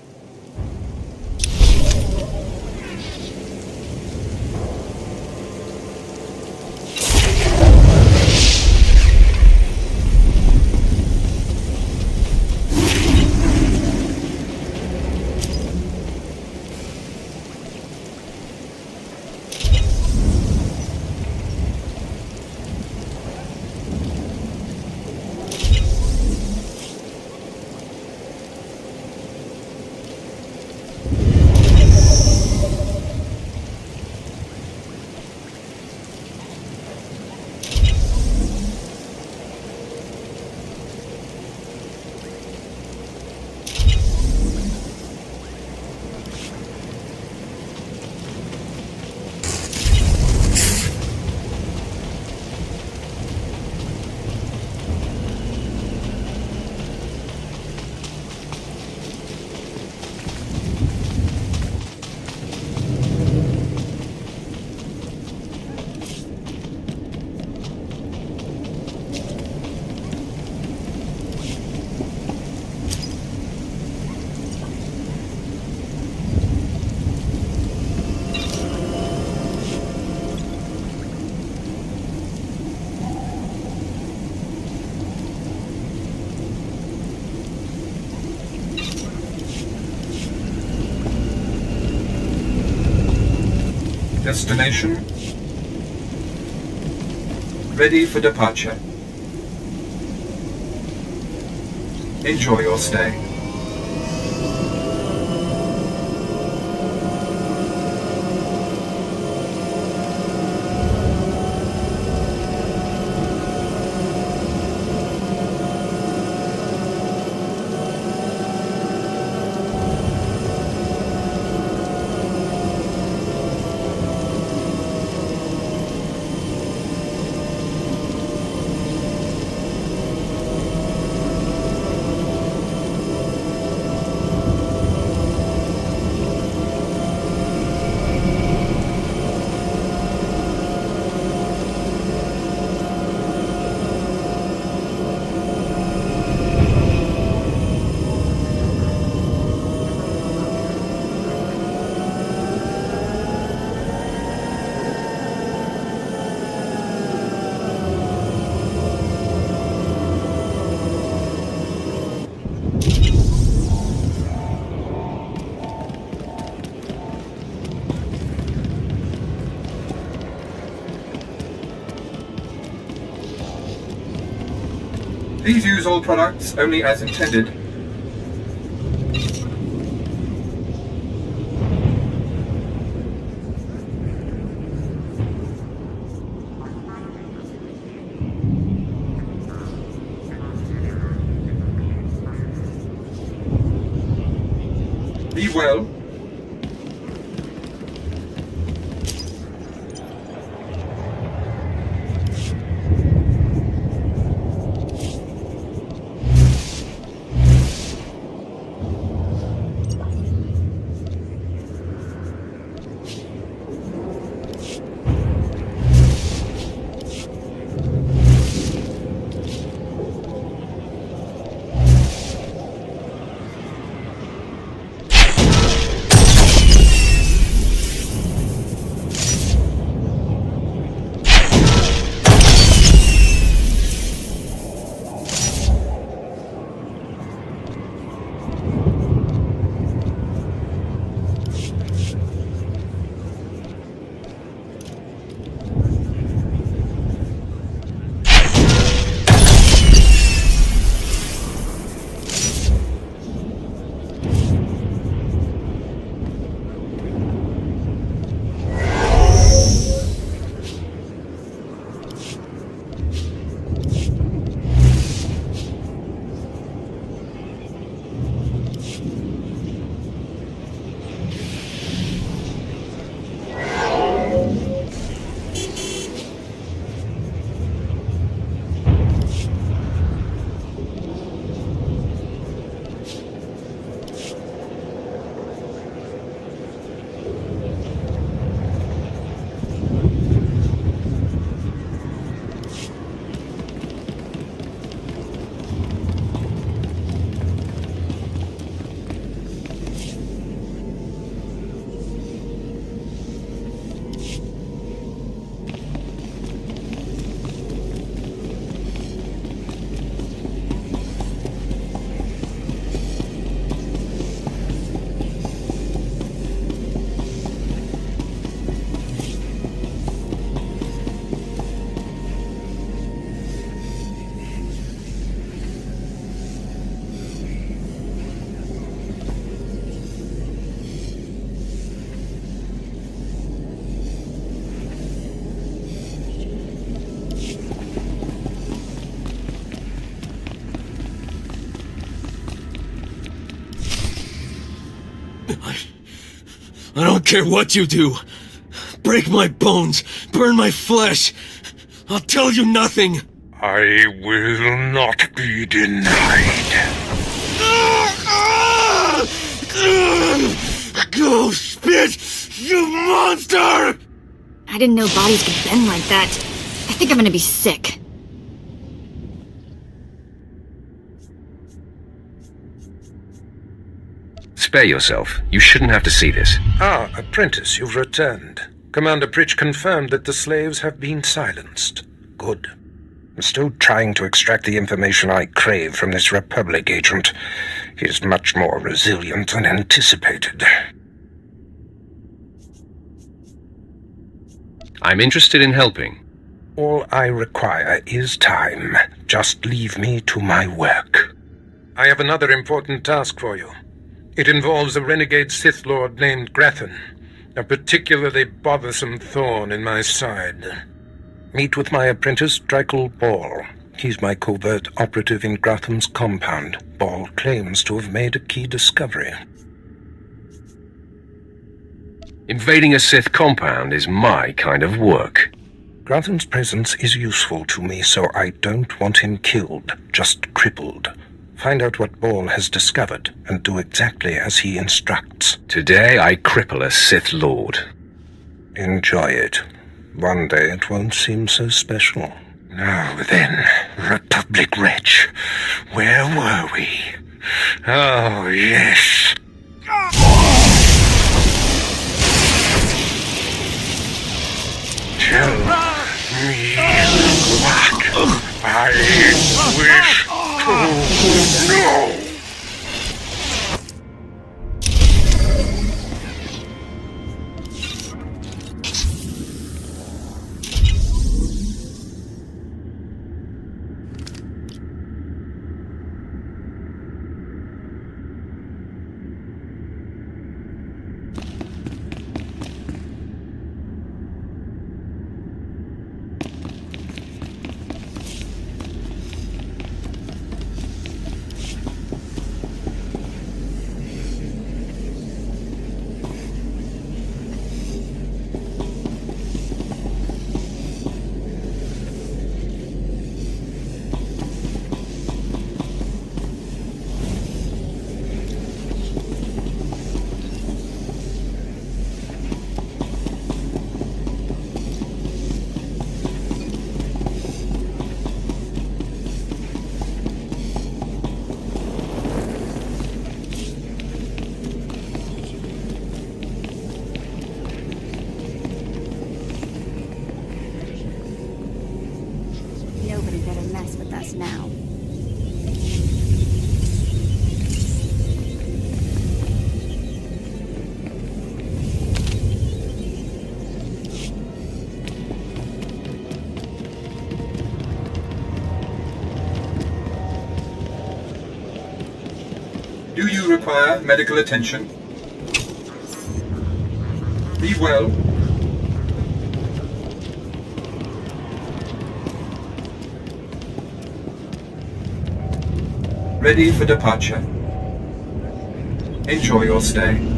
Destination. Ready for departure. Enjoy your stay. Please use all products only as intended. well? I don't care what you do. Break my bones, burn my flesh. I'll tell you nothing. I will not be denied. Go spit, you monster! I didn't know bodies could bend like that. I think I'm gonna be sick. Spare yourself. You shouldn't have to see this. Ah, apprentice, you've returned. Commander Pritch confirmed that the slaves have been silenced. Good. I'm still trying to extract the information I crave from this Republic agent. He's much more resilient than anticipated. I'm interested in helping. All I require is time. Just leave me to my work. I have another important task for you. It involves a renegade Sith Lord named Grathan, a particularly bothersome thorn in my side. Meet with my apprentice, Drykel Ball. He's my covert operative in Grathan's compound. Ball claims to have made a key discovery. Invading a Sith compound is my kind of work. Grathan's presence is useful to me, so I don't want him killed, just crippled. Find out what Ball has discovered, and do exactly as he instructs. Today I cripple a Sith Lord. Enjoy it. One day it won't seem so special. Now then, Republic wretch, where were we? Oh, yes. Tell me what I wish to know. Do you require medical attention? Be well. Ready for departure. Enjoy your stay.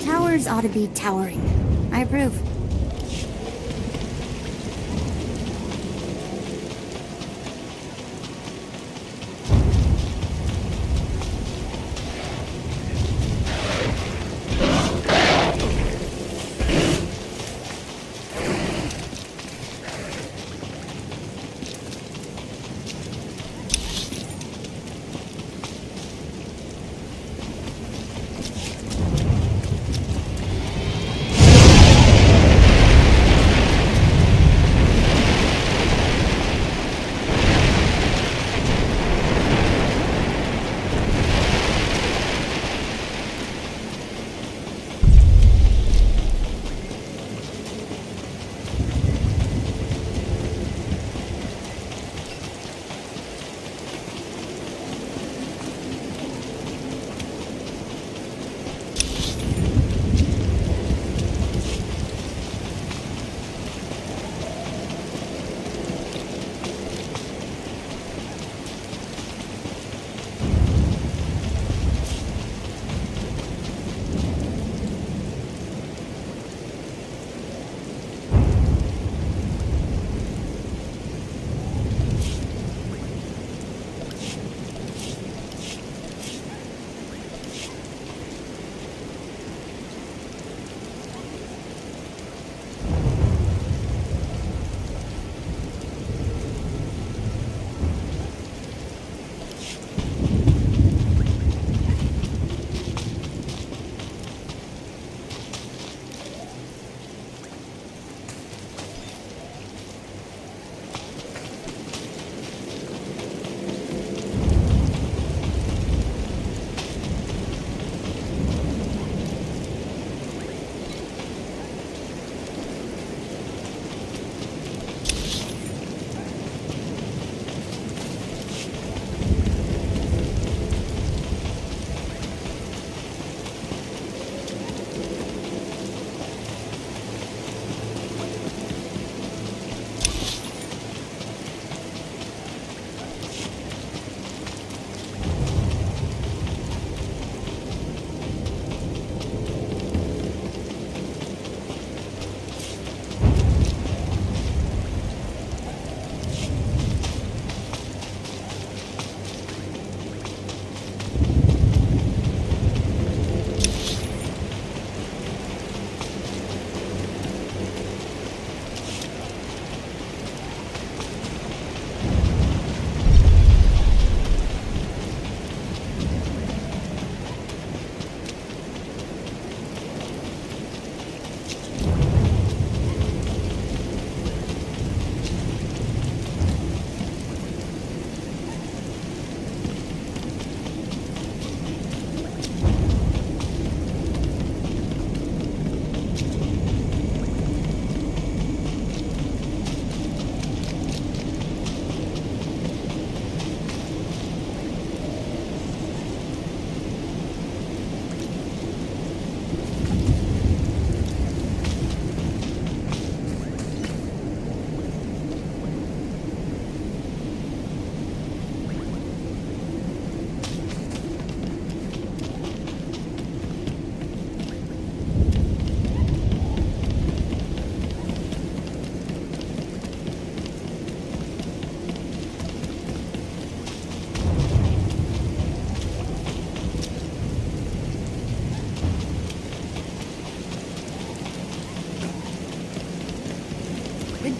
Towers ought to be towering. I approve.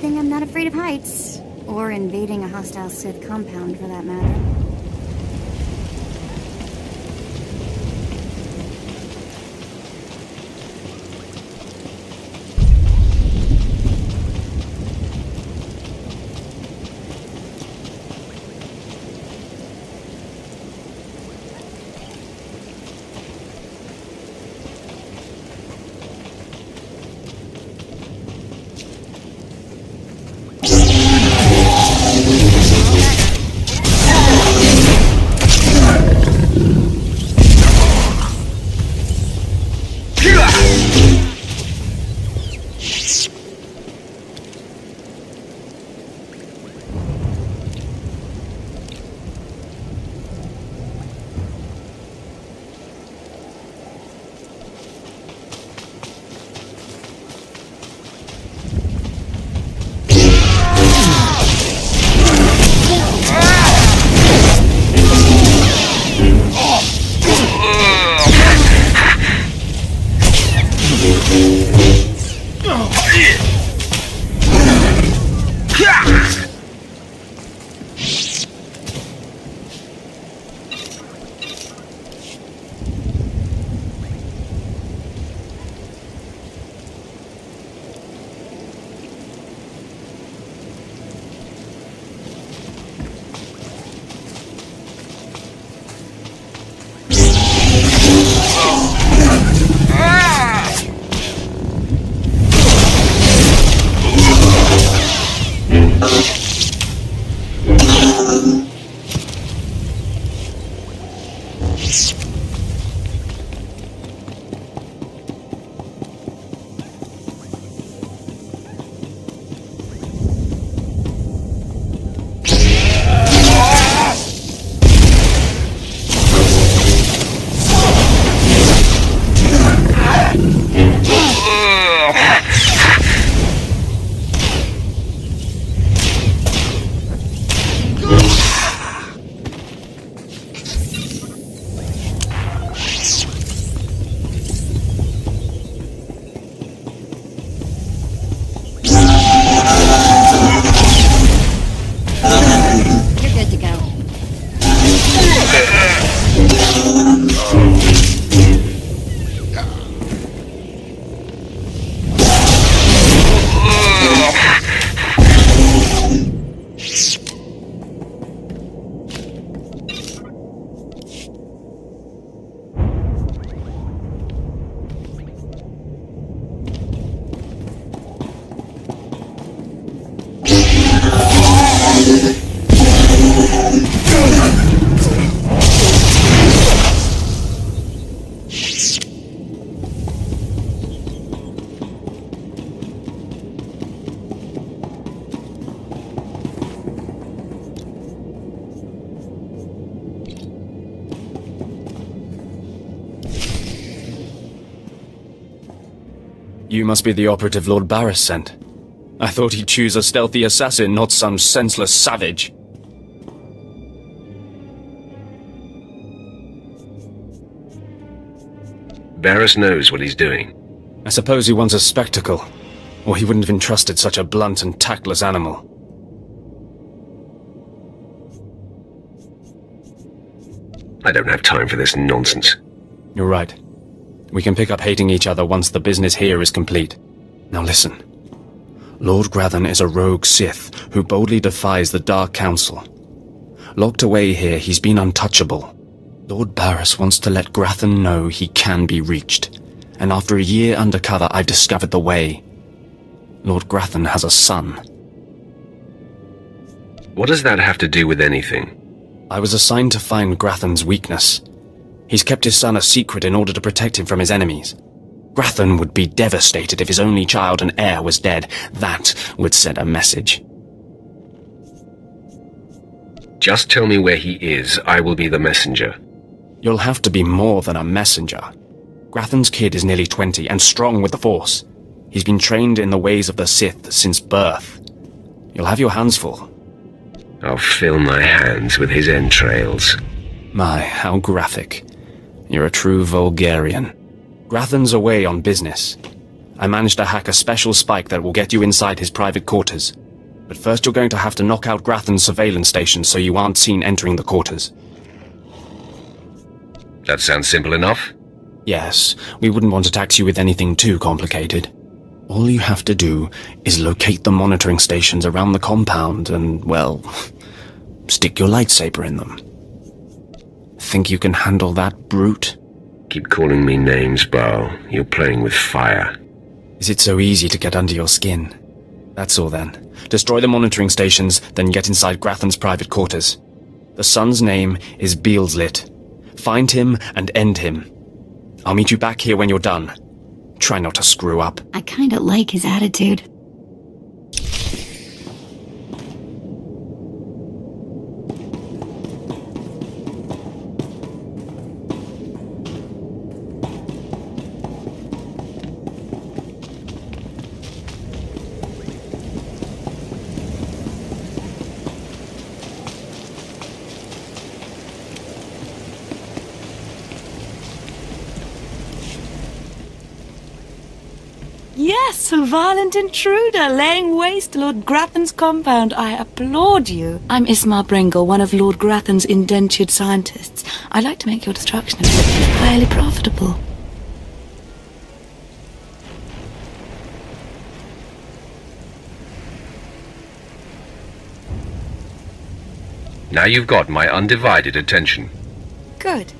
thing, I'm not afraid of heights. Or invading a hostile Sith compound, for that matter. You must be the operative Lord Barris sent. I thought he'd choose a stealthy assassin, not some senseless savage. Barris knows what he's doing. I suppose he wants a spectacle, or he wouldn't have entrusted such a blunt and tactless animal. I don't have time for this nonsense. You're right. We can pick up hating each other once the business here is complete. Now listen. Lord Grathan is a rogue Sith who boldly defies the Dark Council. Locked away here, he's been untouchable. Lord Barris wants to let Grathan know he can be reached. And after a year undercover, I've discovered the way. Lord Grathan has a son. What does that have to do with anything? I was assigned to find Grathan's weakness. He's kept his son a secret in order to protect him from his enemies. Grathan would be devastated if his only child and heir was dead. That would send a message. Just tell me where he is. I will be the messenger. You'll have to be more than a messenger. Grathan's kid is nearly 20 and strong with the Force. He's been trained in the ways of the Sith since birth. You'll have your hands full. I'll fill my hands with his entrails. My, how graphic. You're a true Vulgarian. Grathan's away on business. I managed to hack a special spike that will get you inside his private quarters. But first you're going to have to knock out Grathan's surveillance station so you aren't seen entering the quarters. That sounds simple enough. Yes, we wouldn't want to tax you with anything too complicated. All you have to do is locate the monitoring stations around the compound and, well, stick your lightsaber in them. Think you can handle that, brute? Keep calling me names, Bao. You're playing with fire. Is it so easy to get under your skin? That's all then. Destroy the monitoring stations, then get inside Grathan's private quarters. The son's name is Beelslit. Find him and end him. I'll meet you back here when you're done. Try not to screw up. I kinda like his attitude. Yes, a violent intruder laying waste to Lord Grathan's compound. I applaud you. I'm Ismar Bringle, one of Lord Grathan's indentured scientists. I'd like to make your destruction of it highly profitable. Now you've got my undivided attention. Good.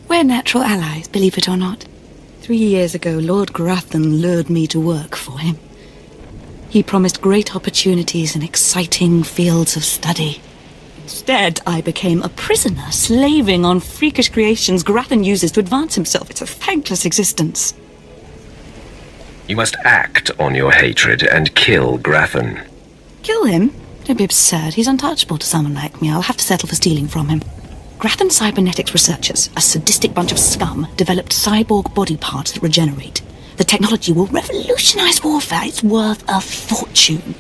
We're natural allies, believe it or not. 3 years ago, Lord Grathan lured me to work for him. He promised great opportunities and exciting fields of study. Instead, I became a prisoner, slaving on freakish creations Grathan uses to advance himself. It's a thankless existence. You must act on your hatred and kill Grathan. Kill him? Don't be absurd. He's untouchable to someone like me. I'll have to settle for stealing from him. Grathan Cybernetics researchers, a sadistic bunch of scum, developed cyborg body parts that regenerate. The technology will revolutionize warfare. It's worth a fortune.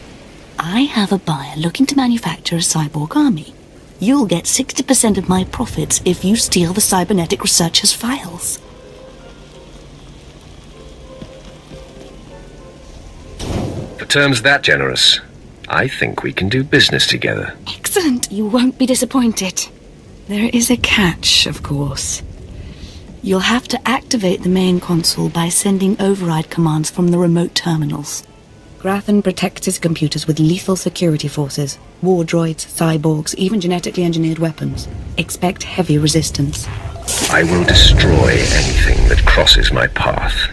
I have a buyer looking to manufacture a cyborg army. You'll get 60% of my profits if you steal the cybernetic researchers' files. For terms that generous, I think we can do business together. Excellent. You won't be disappointed. There is a catch, of course. You'll have to activate the main console by sending override commands from the remote terminals. Grathan protects his computers with lethal security forces, war droids, cyborgs, even genetically engineered weapons. Expect heavy resistance. I will destroy anything that crosses my path.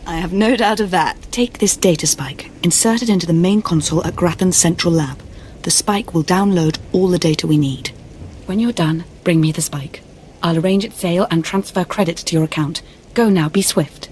I have no doubt of that. Take this data spike, insert it into the main console at Grathan's central lab. The spike will download all the data we need. When you're done, bring me the spike. I'll arrange its sale and transfer credits to your account. Go now, be swift.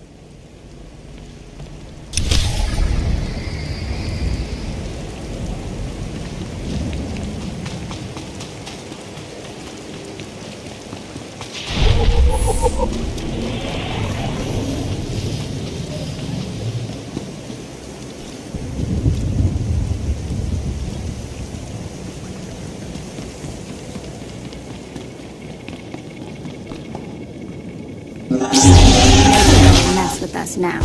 Mess with us now.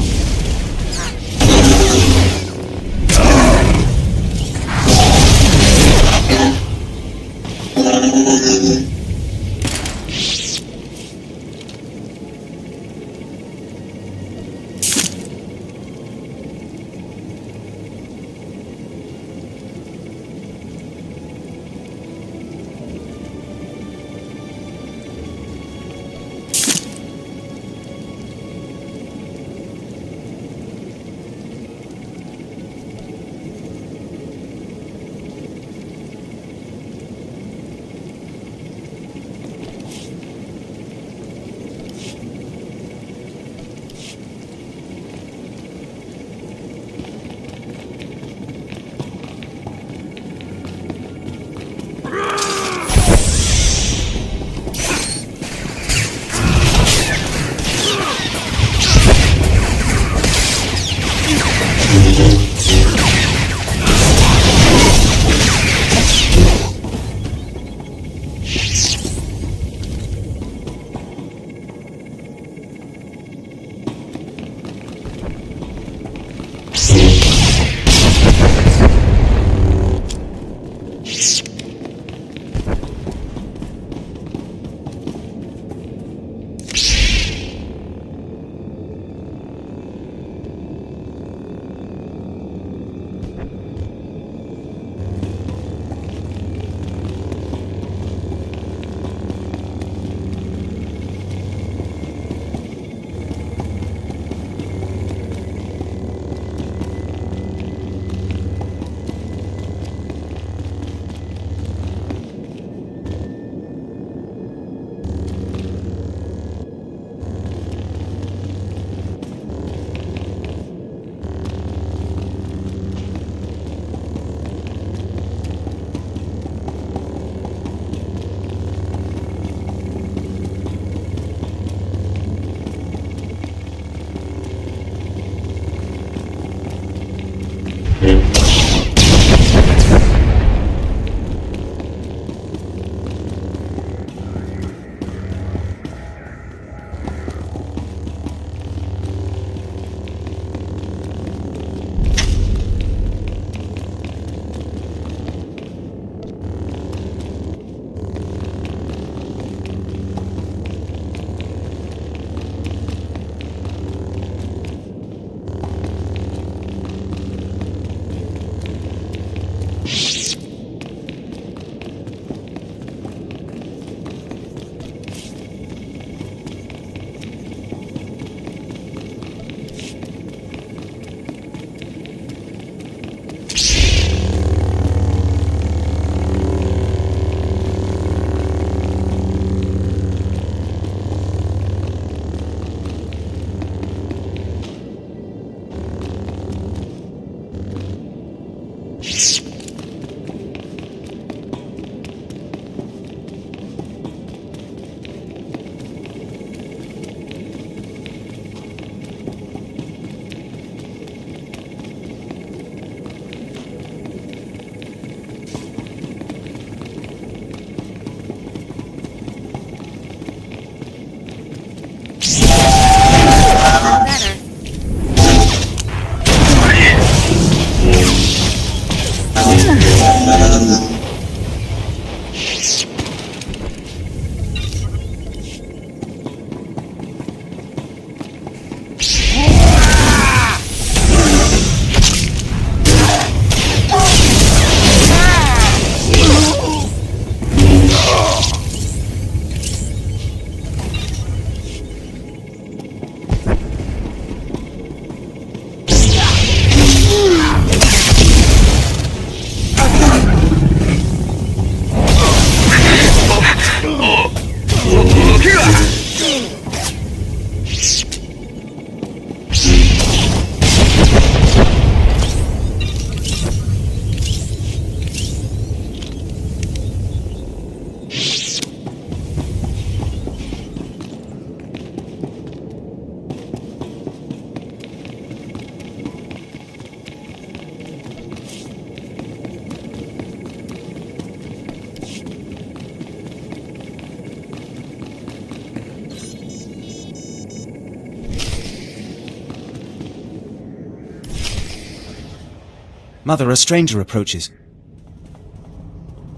Mother, a stranger approaches.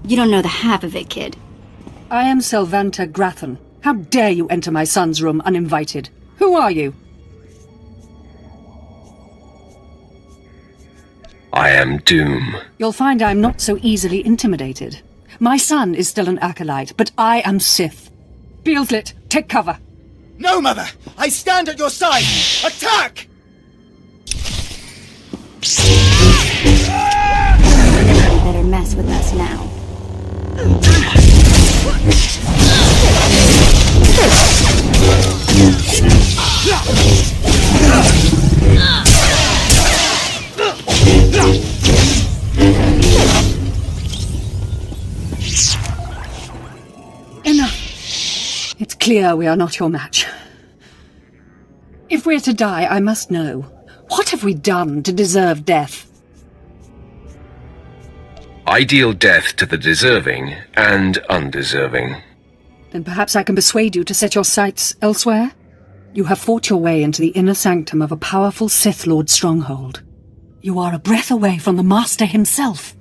You don't know the half of it, kid. I am Selvanta Grathan. How dare you enter my son's room uninvited? Who are you? I am Doom. You'll find I'm not so easily intimidated. My son is still an acolyte, but I am Sith. Beelslit, take cover. No, Mother! I stand at your side! Attack! You better mess with us now. Enough. It's clear we are not your match. If we're to die, I must know. What have we done to deserve death? I deal death to the deserving and undeserving. Then perhaps I can persuade you to set your sights elsewhere? You have fought your way into the inner sanctum of a powerful Sith Lord stronghold. You are a breath away from the Master himself.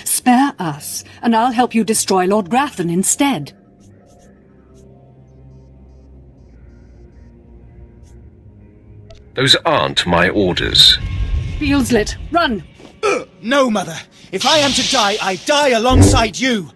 Spare us, and I'll help you destroy Lord Grathan instead. Those aren't my orders. Beelslit, run! No, Mother! If I am to die, I die alongside you!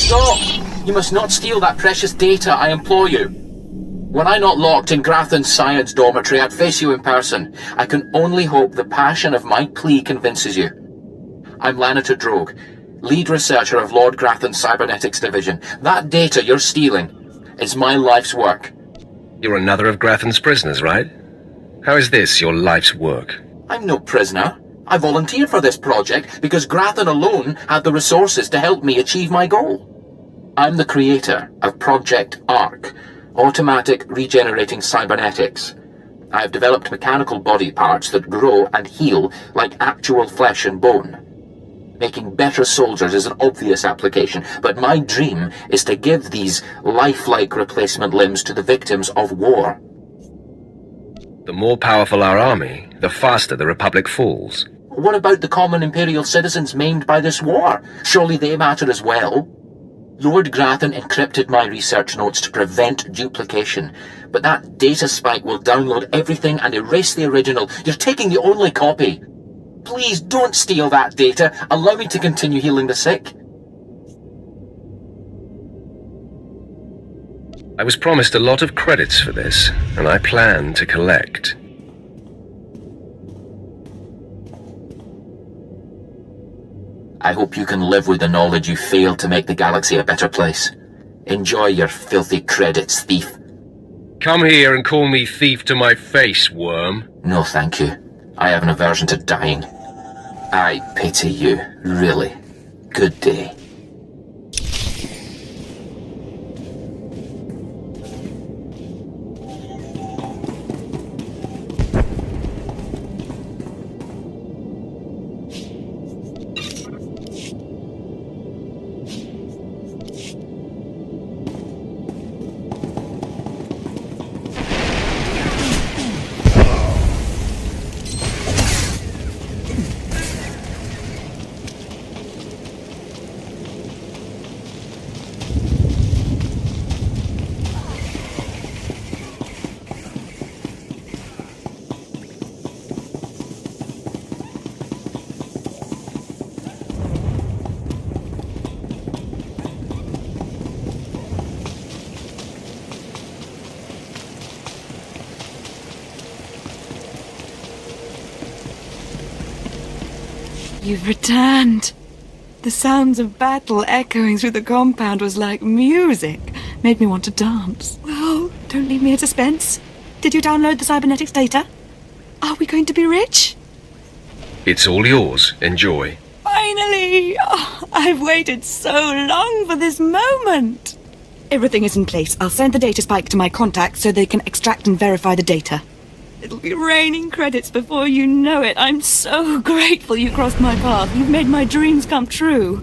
Stop! You must not steal that precious data, I implore you. Were I not locked in Grathan's science dormitory, I'd face you in person. I can only hope the passion of my plea convinces you. I'm Lanator Drogue, lead researcher of Lord Grathan's Cybernetics Division. That data you're stealing is my life's work. You're another of Grathan's prisoners, right? How is this your life's work? I'm no prisoner. I volunteered for this project because Grathan alone had the resources to help me achieve my goal. I'm the creator of Project ARC, Automatic Regenerating Cybernetics. I've developed mechanical body parts that grow and heal like actual flesh and bone. Making better soldiers is an obvious application, but my dream is to give these lifelike replacement limbs to the victims of war. The more powerful our army, the faster the Republic falls. What about the common Imperial citizens maimed by this war? Surely they matter as well. Lord Grathan encrypted my research notes to prevent duplication, but that data spike will download everything and erase the original. You're taking the only copy. Please don't steal that data. Allow me to continue healing the sick. I was promised a lot of credits for this, and I plan to collect. I hope you can live with the knowledge you failed to make the galaxy a better place. Enjoy your filthy credits, thief. Come here and call me thief to my face, worm. No, thank you. I have an aversion to dying. I pity you, really. Good day. You've returned. The sounds of battle echoing through the compound was like music. Made me want to dance. Well, don't leave me in suspense. Did you download the cybernetics data? Are we going to be rich? It's all yours. Enjoy. Finally! Oh, I've waited so long for this moment. Everything is in place. I'll send the data spike to my contacts so they can extract and verify the data. It'll be raining credits before you know it. I'm so grateful you crossed my path. You've made my dreams come true.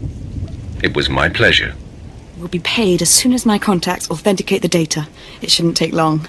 It was my pleasure. We'll be paid as soon as my contacts authenticate the data. It shouldn't take long.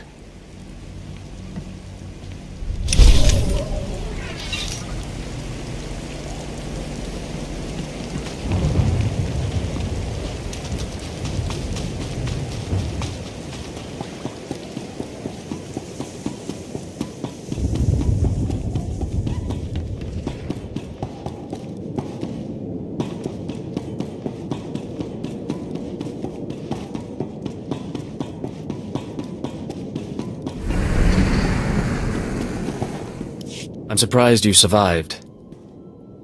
I'm surprised you survived.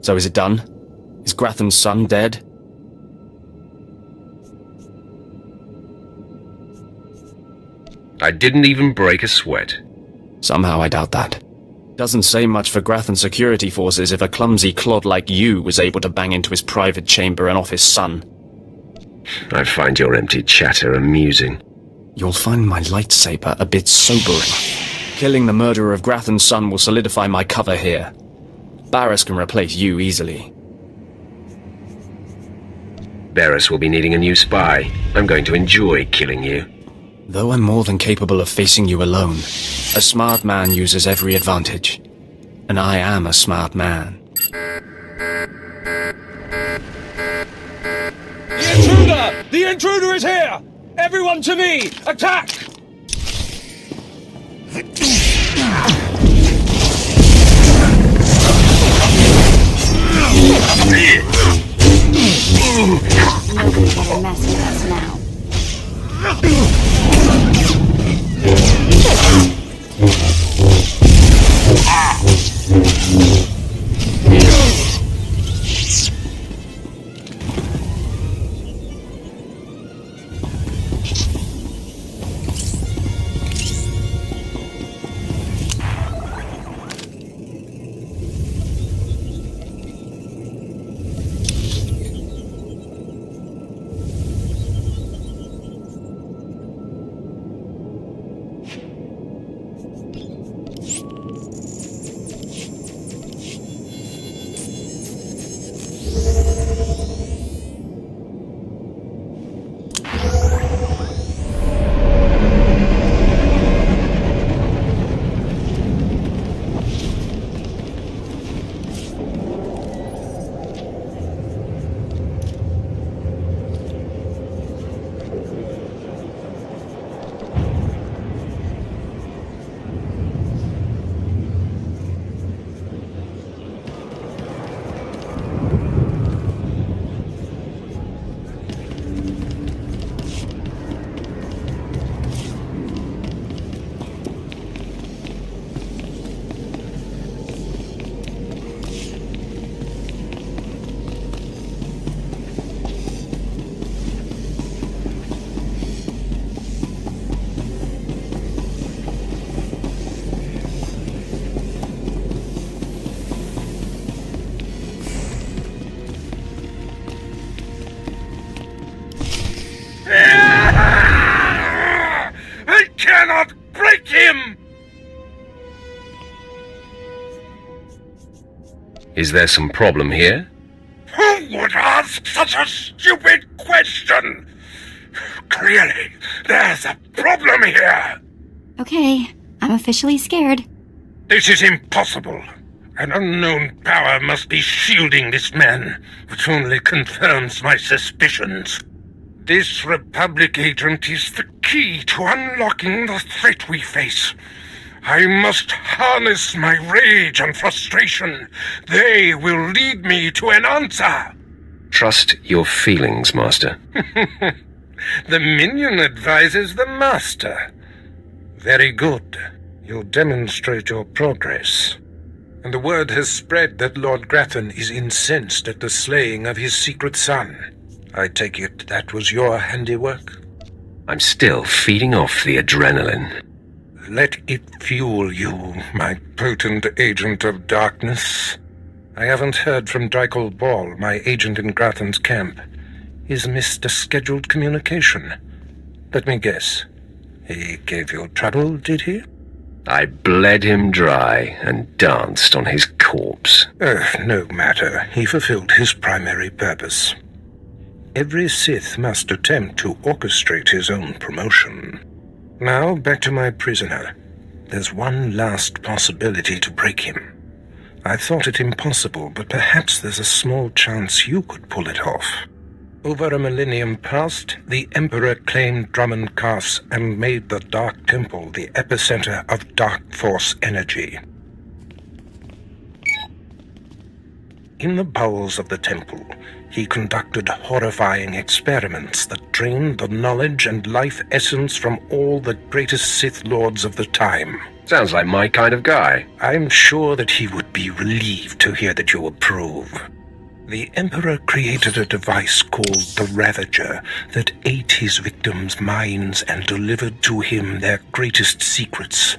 So is it done? Is Grathan's son dead? I didn't even break a sweat. Somehow I doubt that. Doesn't say much for Grathan security forces if a clumsy clod like you was able to bang into his private chamber and off his son. I find your empty chatter amusing. You'll find my lightsaber a bit sobering. Killing the murderer of Grathan's son will solidify my cover here. Barris can replace you easily. Barris will be needing a new spy. I'm going to enjoy killing you. Though I'm more than capable of facing you alone, a smart man uses every advantage. And I am a smart man. The intruder! The intruder is here! Everyone to me! Attack! to mess with us now. I cannot break him! Is there some problem here? Who would ask such a stupid question? Clearly, there's a problem here. Okay, I'm officially scared. This is impossible. An unknown power must be shielding this man, which only confirms my suspicions. This Republic agent is the key to unlocking the threat we face. I must harness my rage and frustration. They will lead me to an answer. Trust your feelings, Master. The minion advises the Master. Very good. You'll demonstrate your progress. And the word has spread that Lord Grathan is incensed at the slaying of his secret son. I take it that was your handiwork? I'm still feeding off the adrenaline. Let it fuel you, my potent agent of darkness. I haven't heard from Drykel Ball, my agent in Grathan's camp. He's missed a scheduled communication. Let me guess. He gave you trouble, did he? I bled him dry and danced on his corpse. No matter. He fulfilled his primary purpose. Every Sith must attempt to orchestrate his own promotion. Now, back to my prisoner. There's one last possibility to break him. I thought it impossible, but perhaps there's a small chance you could pull it off. Over a millennium past, the Emperor claimed Drummond Cass and made the Dark Temple the epicenter of Dark Force energy. In the bowels of the temple, he conducted horrifying experiments that drained the knowledge and life essence from all the greatest Sith Lords of the time. Sounds like my kind of guy. I'm sure that he would be relieved to hear that you approve. The Emperor created a device called the Ravager that ate his victims' minds and delivered to him their greatest secrets.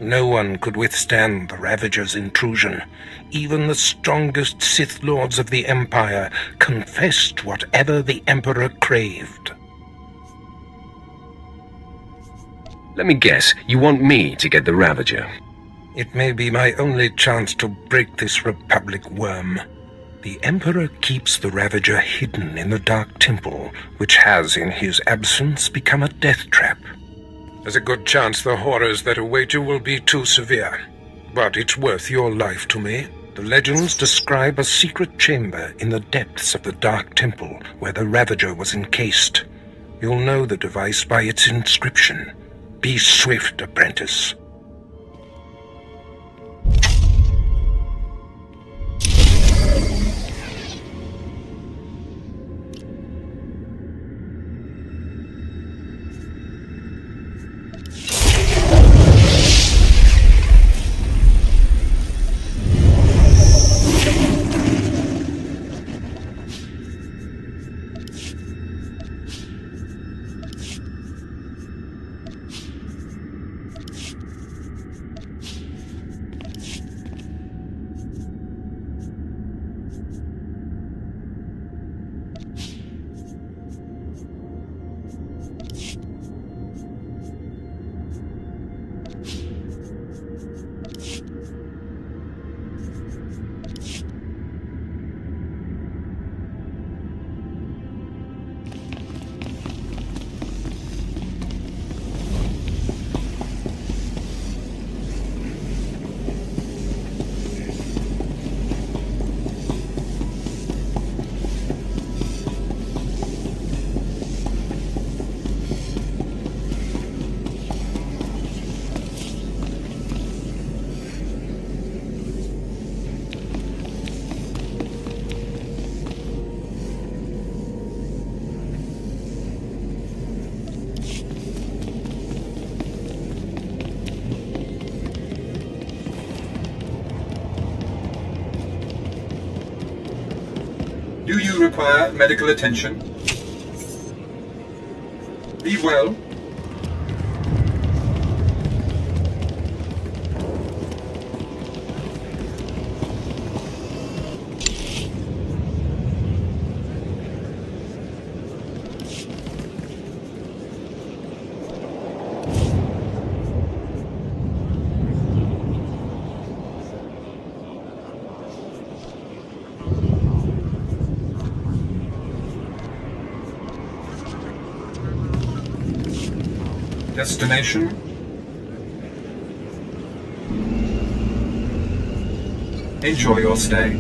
No one could withstand the Ravager's intrusion. Even the strongest Sith Lords of the Empire confessed whatever the Emperor craved. Let me guess, you want me to get the Ravager? It may be my only chance to break this Republic worm. The Emperor keeps the Ravager hidden in the Dark Temple, which has, in his absence, become a death trap. There's a good chance the horrors that await you will be too severe. But it's worth your life to me. The legends describe a secret chamber in the depths of the Dark Temple where the Ravager was encased. You'll know the device by its inscription. Be swift, apprentice. require medical attention. Be well. Destination? Enjoy your stay.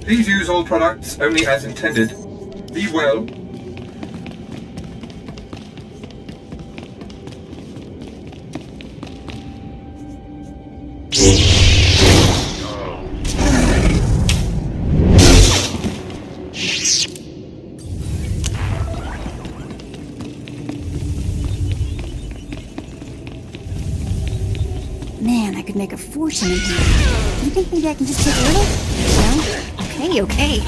Please use all products only as intended. Be well. Man, I could make a fortune in here. You think maybe I can just take a little? No? Okay.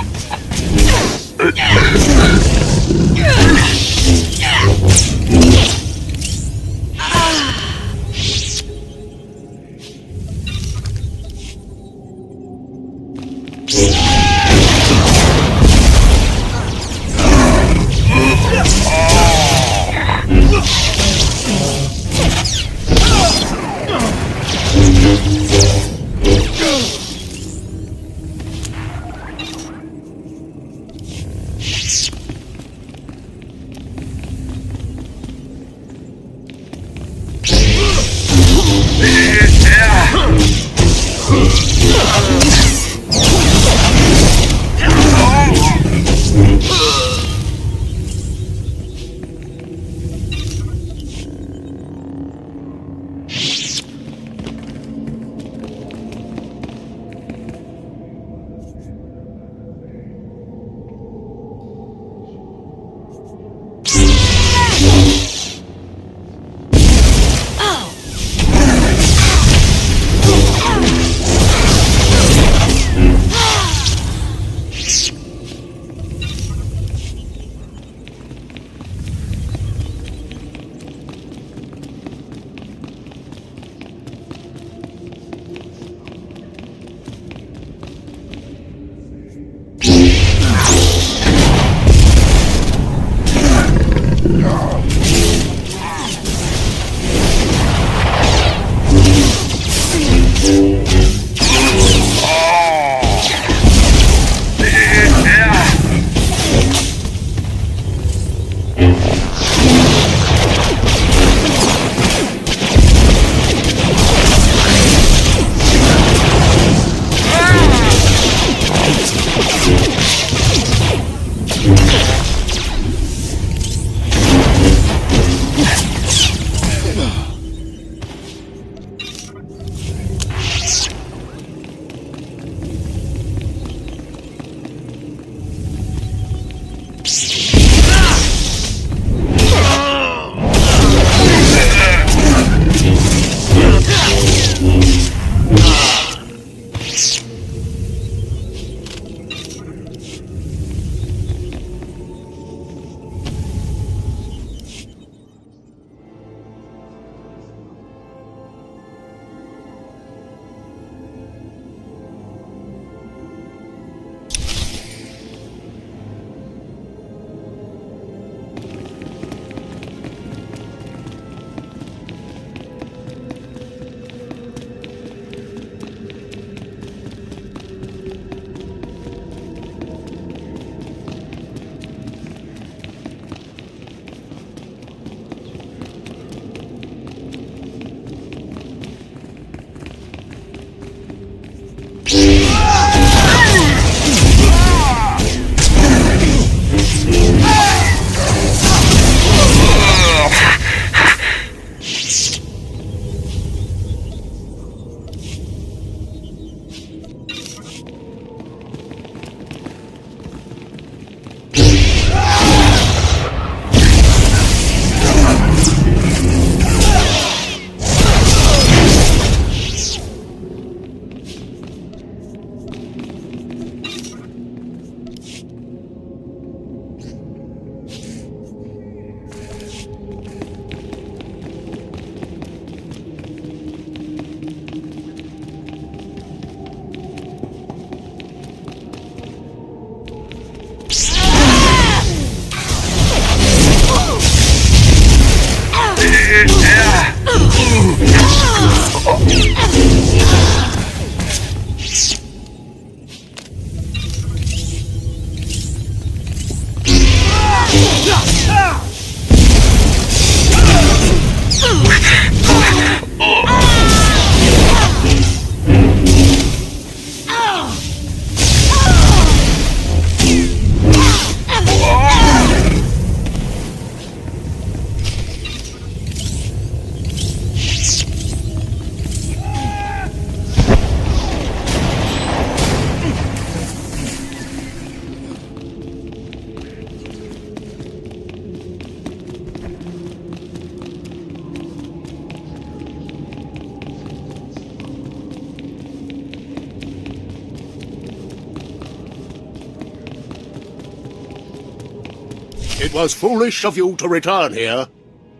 It was foolish of you to return here.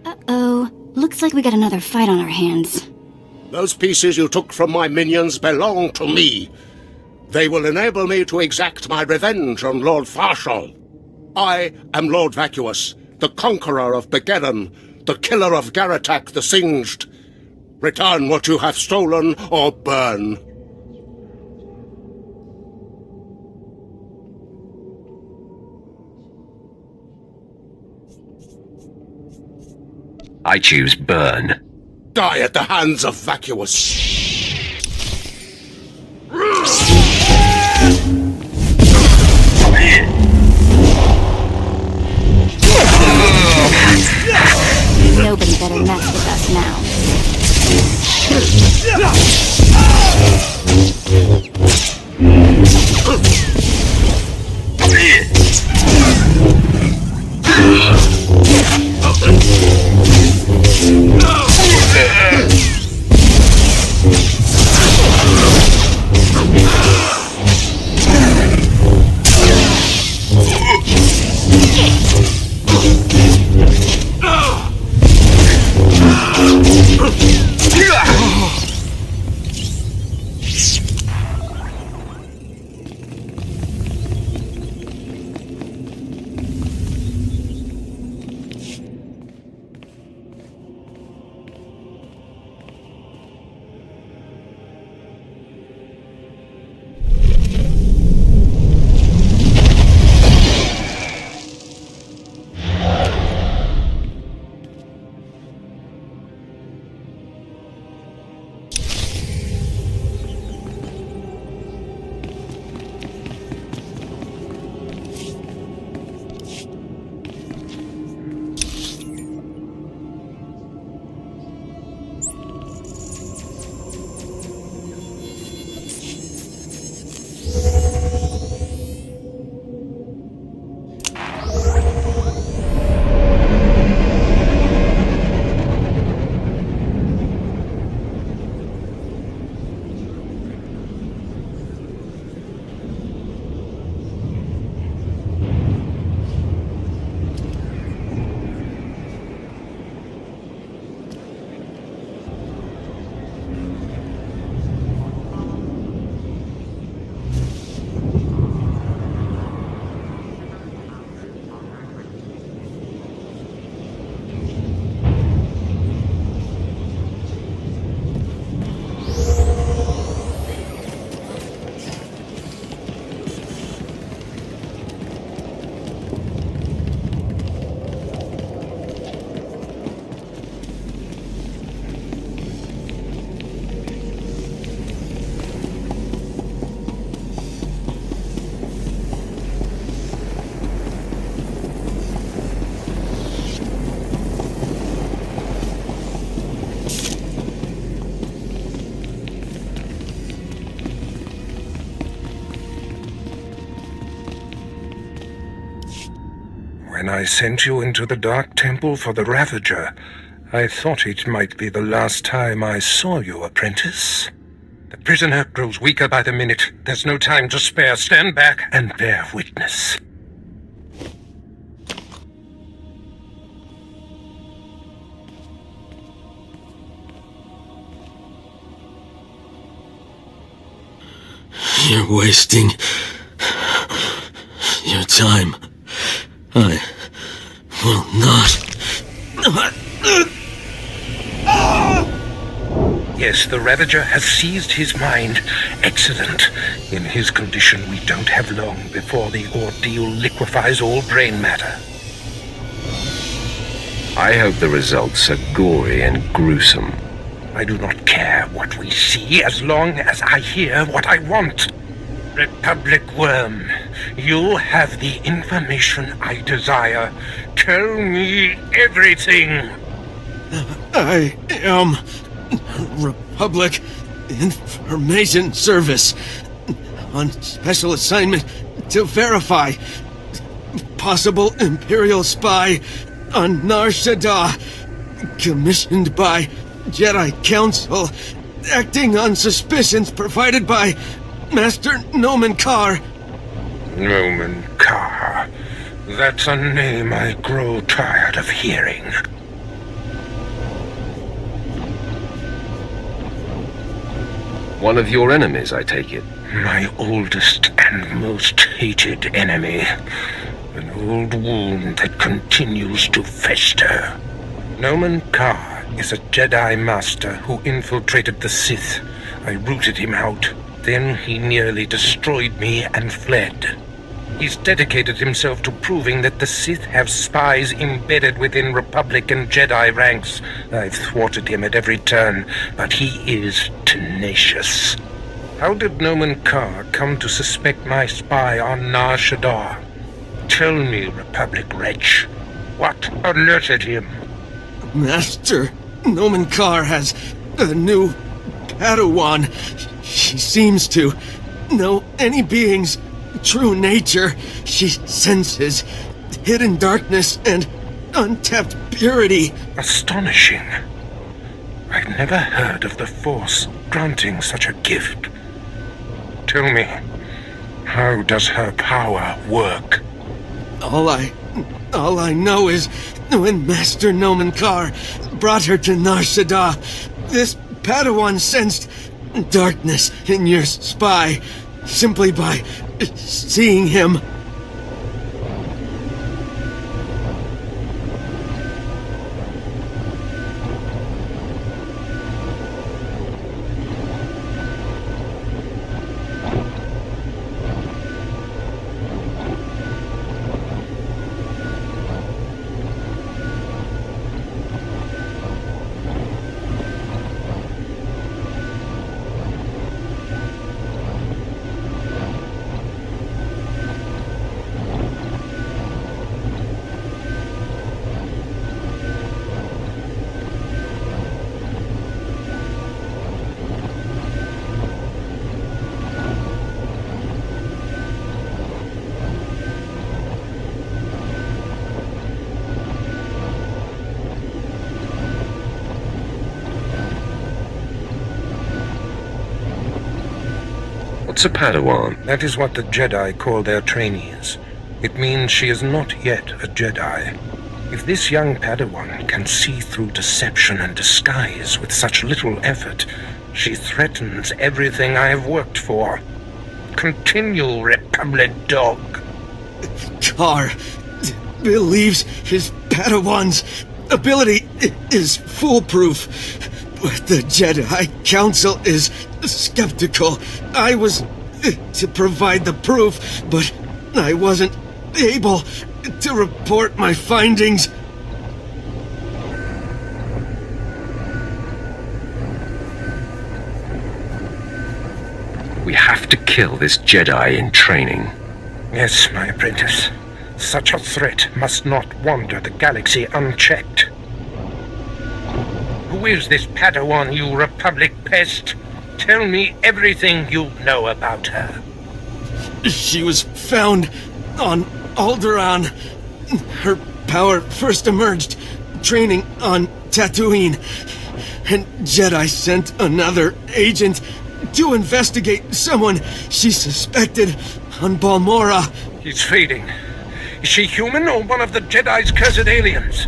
Uh-oh. Looks like we got another fight on our hands. Those pieces you took from my minions belong to me. They will enable me to exact my revenge on Lord Farshal. I am Lord Vacuous, the conqueror of Begeddon, the killer of Garatak the Singed. Return what you have stolen, or burn. I choose burn. Die at the hands of Vacuous. Nobody better mess with us now. When I sent you into the Dark Temple for the Ravager, I thought it might be the last time I saw you, apprentice. The prisoner grows weaker by the minute. There's no time to spare. Stand back and bear witness. You're wasting your time. I will not. Yes, the Ravager has seized his mind. Excellent. In his condition, we don't have long before the ordeal liquefies all brain matter. I hope the results are gory and gruesome. I do not care what we see as long as I hear what I want. Republic Worm, you have the information I desire. Tell me everything. I am Republic Information Service on special assignment to verify possible Imperial spy on Nar Shaddaa, commissioned by Jedi Council, acting on suspicions provided by Master Nomen Karr. Nomen Karr. That's a name I grow tired of hearing. One of your enemies, I take it? My oldest and most hated enemy. An old wound that continues to fester. Nomen Karr is a Jedi Master who infiltrated the Sith. I rooted him out. Then he nearly destroyed me and fled. He's dedicated himself to proving that the Sith have spies embedded within Republic and Jedi ranks. I've thwarted him at every turn, but he is tenacious. How did Nomen Karr come to suspect my spy on Nar Shaddaa? Tell me, Republic wretch, what alerted him? Master Nomen Karr has a new Padawan. She seems to know any being's true nature. She senses hidden darkness and untapped purity. Astonishing. I've never heard of the Force granting such a gift. Tell me, how does her power work? All I know is when Master Nomen Karr brought her to Nar Shaddaa, this Padawan sensed darkness in your spy simply by seeing him. What's a Padawan? That is what the Jedi call their trainees. It means she is not yet a Jedi. If this young Padawan can see through deception and disguise with such little effort, she threatens everything I have worked for. Continue, Republic dog. Karr believes his Padawan's ability is foolproof, but the Jedi Council is skeptical. I was to provide the proof, but I wasn't able to report my findings. We have to kill this Jedi in training. Yes, my apprentice. Such a threat must not wander the galaxy unchecked. Who is this Padawan, you Republic pest? Tell me everything you know about her. She was found on Alderaan. Her power first emerged training on Tatooine, and Jedi sent another agent to investigate someone she suspected on Balmorra. He's fading. Is she human or one of the Jedi's cursed aliens?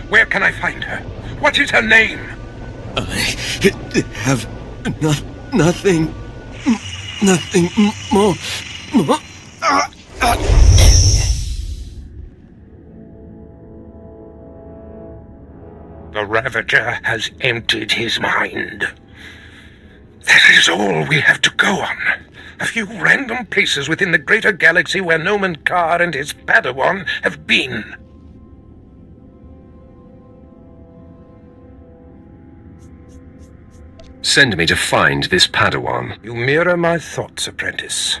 Where can I find her? What is her name? I have nothing more. The Ravager has emptied his mind. That is all we have to go on. A few random places within the greater galaxy where Noman Carr and his Padawan have been. Send me to find this Padawan. You mirror my thoughts, apprentice.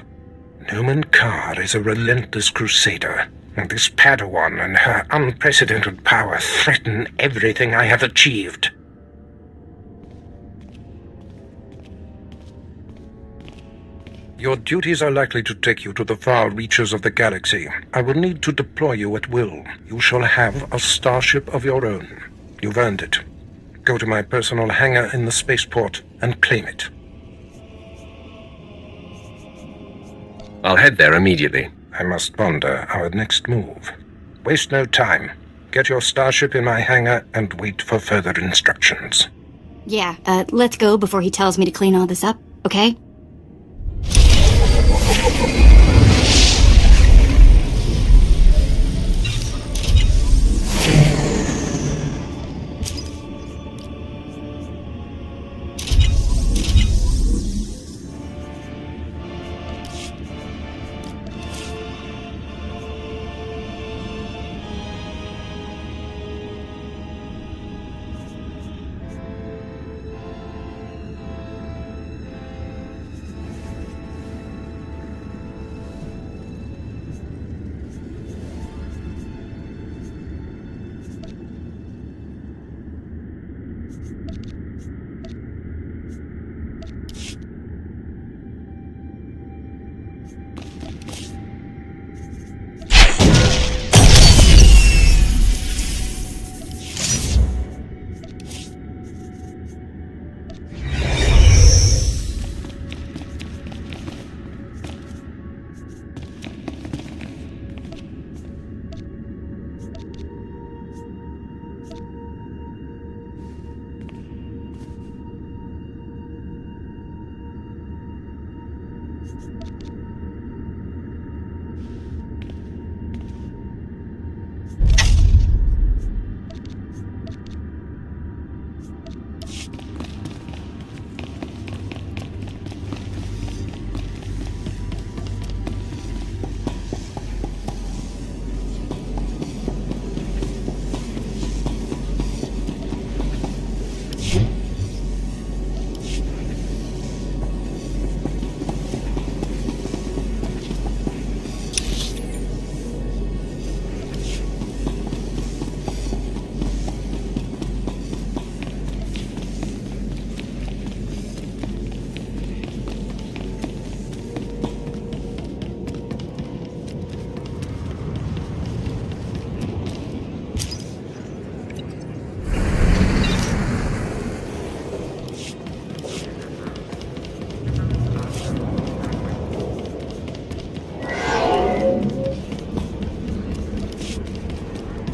Noman Carr is a relentless crusader, and this Padawan and her unprecedented power threaten everything I have achieved. Your duties are likely to take you to the far reaches of the galaxy. I will need to deploy you at will. You shall have a starship of your own. You've earned it. Go to my personal hangar in the spaceport and claim it. I'll head there immediately. I must ponder our next move. Waste no time. Get your starship in my hangar and wait for further instructions. Yeah, let's go before he tells me to clean all this up, okay?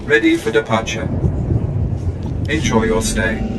Ready for departure. Enjoy your stay.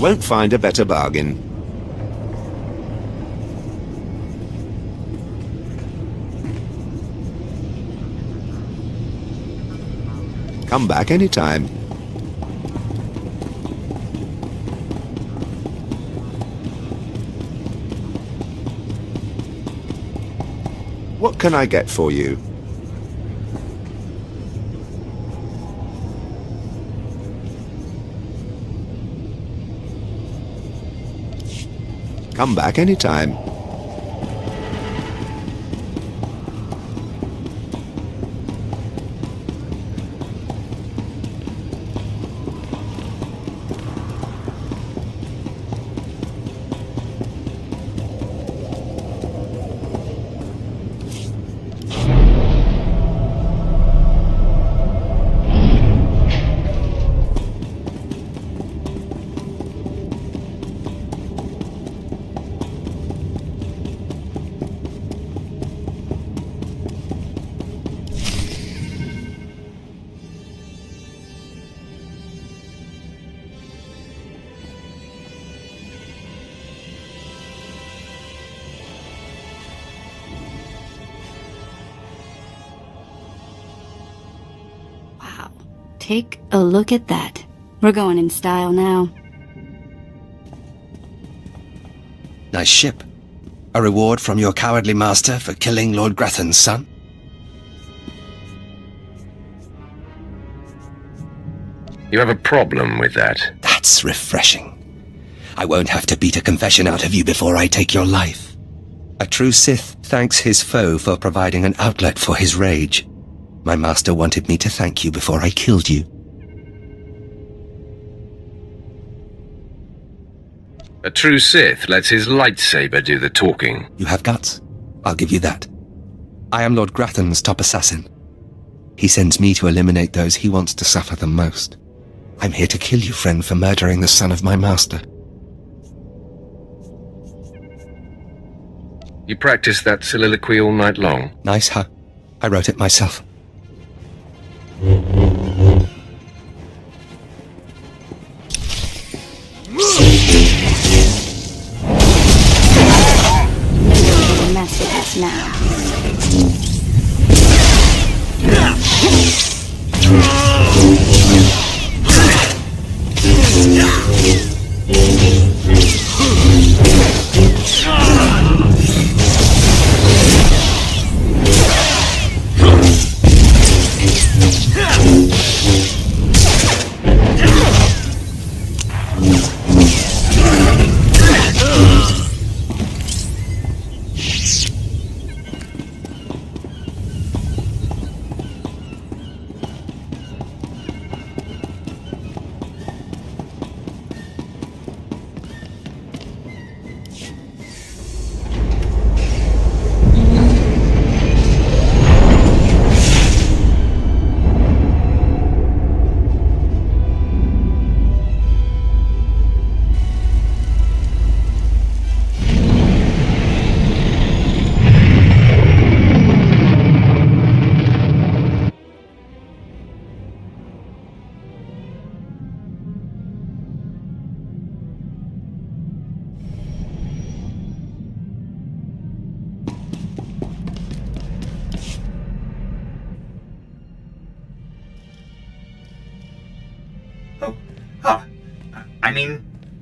You won't find a better bargain. Come back anytime. What can I get for you? Come back anytime. Take a look at that. We're going in style now. Nice ship. A reward from your cowardly master for killing Lord Grathan's son? You have a problem with that? That's refreshing. I won't have to beat a confession out of you before I take your life. A true Sith thanks his foe for providing an outlet for his rage. My master wanted me to thank you before I killed you. A true Sith lets his lightsaber do the talking. You have guts. I'll give you that. I am Lord Grathan's top assassin. He sends me to eliminate those he wants to suffer the most. I'm here to kill you, friend, for murdering the son of my master. You practice that soliloquy all night long? Nice, huh? I wrote it myself. Mess with us now.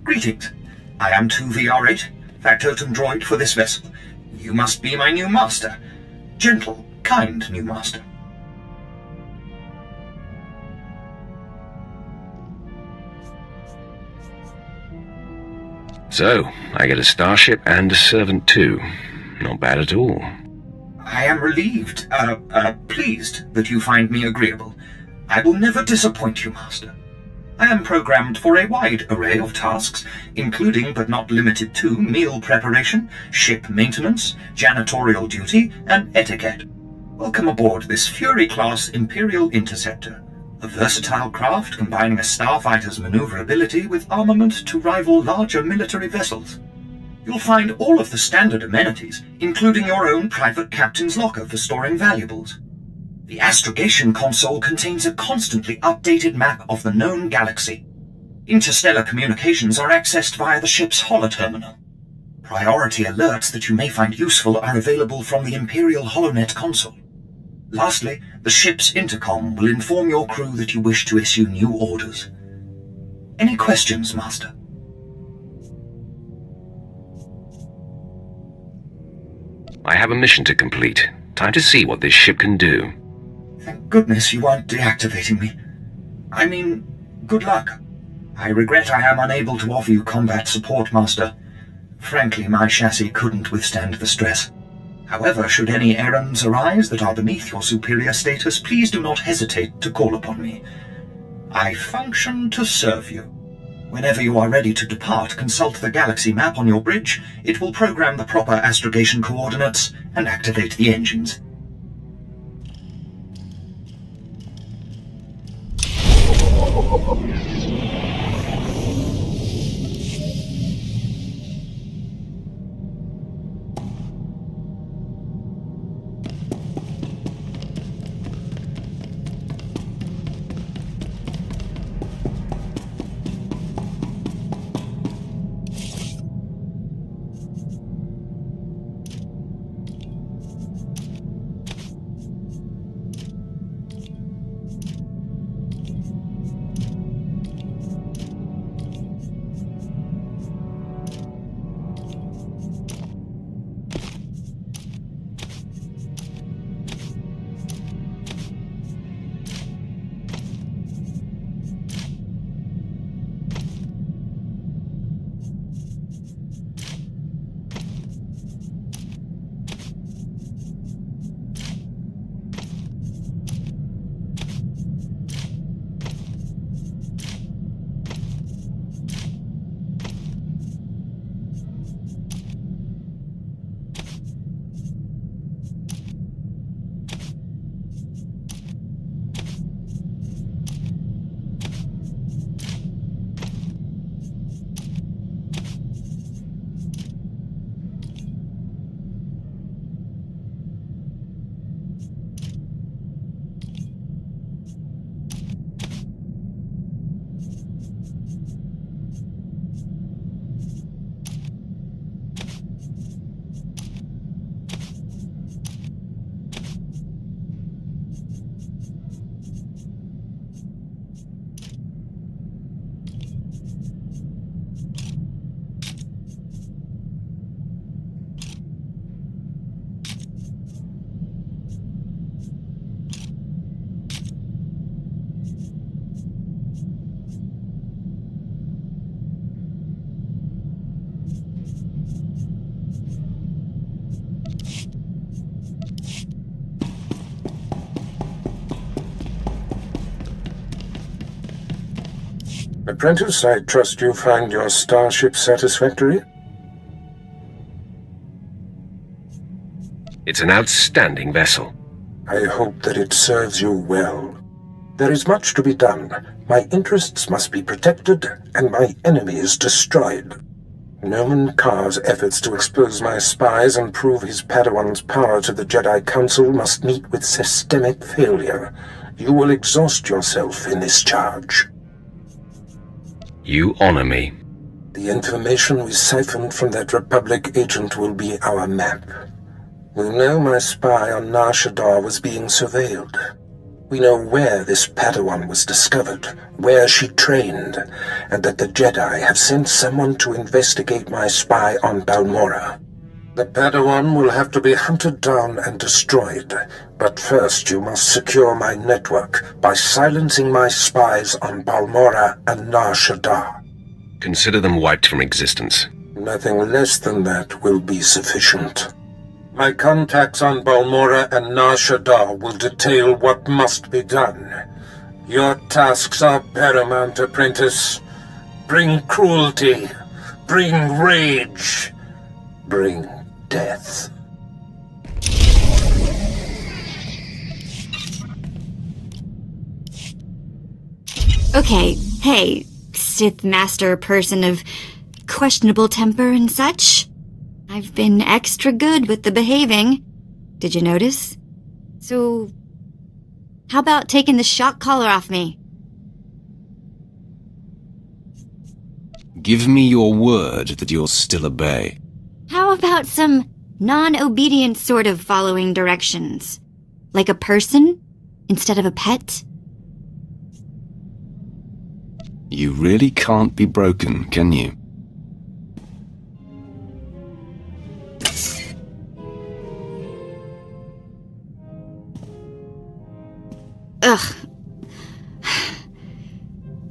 Greetings. I am 2VR8, factotum droid for this vessel. You must be my new master. Gentle, kind new master. So, I get a starship and a servant too. Not bad at all. I am relieved, pleased that you find me agreeable. I will never disappoint you, master. I am programmed for a wide array of tasks, including but not limited to meal preparation, ship maintenance, janitorial duty, and etiquette. Welcome aboard this Fury-class Imperial Interceptor, a versatile craft combining a starfighter's maneuverability with armament to rival larger military vessels. You'll find all of the standard amenities, including your own private captain's locker for storing valuables. The astrogation console contains a constantly updated map of the known galaxy. Interstellar communications are accessed via the ship's holoterminal. Priority alerts that you may find useful are available from the Imperial HoloNet console. Lastly, the ship's intercom will inform your crew that you wish to issue new orders. Any questions, Master? I have a mission to complete. Time to see what this ship can do. Thank goodness you aren't deactivating me. I mean, good luck. I regret I am unable to offer you combat support, Master. Frankly, my chassis couldn't withstand the stress. However, should any errands arise that are beneath your superior status, please do not hesitate to call upon me. I function to serve you. Whenever you are ready to depart, consult the galaxy map on your bridge. It will program the proper astrogation coordinates and activate the engines. Apprentice, I trust you find your starship satisfactory? It's an outstanding vessel. I hope that it serves you well. There is much to be done. My interests must be protected, and my enemies destroyed. Noman Karr's efforts to expose my spies and prove his Padawan's power to the Jedi Council must meet with systemic failure. You will exhaust yourself in this charge. You honor me. The information we siphoned from that Republic agent will be our map. We know my spy on Nar Shaddaa was being surveilled. We know where this Padawan was discovered, where she trained, and that the Jedi have sent someone to investigate my spy on Balmorra. The Padawan will have to be hunted down and destroyed, but first you must secure my network by silencing my spies on Balmorra and Nar Shaddaa. Consider them wiped from existence. Nothing less than that will be sufficient. My contacts on Balmorra and Nar Shaddaa will detail what must be done. Your tasks are paramount, apprentice. Bring cruelty. Bring rage. Bring death. Okay, hey, Sith Master person of questionable temper and such. I've been extra good with the behaving. Did you notice? So, how about taking the shock collar off me? Give me your word that you'll still obey. How about some non-obedient sort of following directions? Like a person instead of a pet? You really can't be broken, can you? Ugh.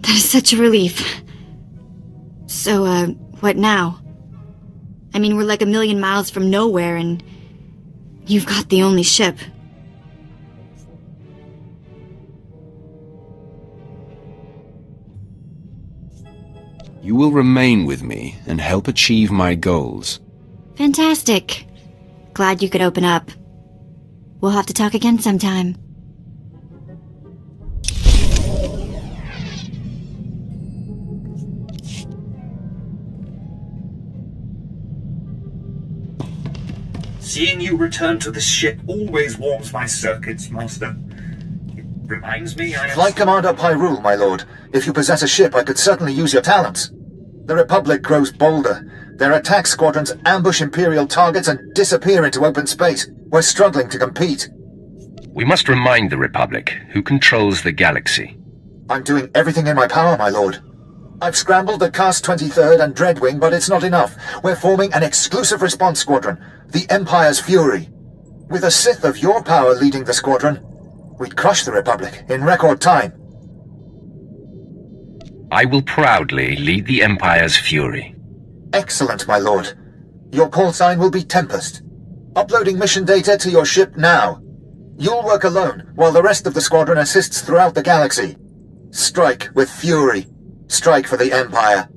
That is such a relief. So, what now? I mean, we're like 1,000,000 miles from nowhere, and you've got the only ship. You will remain with me and help achieve my goals. Fantastic. Glad you could open up. We'll have to talk again sometime. Seeing you return to this ship always warms my circuits, Master. It reminds me I am... Flight Commander Pyrule, my lord. If you possess a ship, I could certainly use your talents. The Republic grows bolder. Their attack squadrons ambush Imperial targets and disappear into open space. We're struggling to compete. We must remind the Republic who controls the galaxy. I'm doing everything in my power, my lord. I've scrambled the Cast 23rd and Dreadwing, but it's not enough. We're forming an exclusive response squadron, the Empire's Fury. With a Sith of your power leading the squadron, we'd crush the Republic in record time. I will proudly lead the Empire's Fury. Excellent, my lord. Your call sign will be Tempest. Uploading mission data to your ship now. You'll work alone, while the rest of the squadron assists throughout the galaxy. Strike with fury. Strike for the Empire.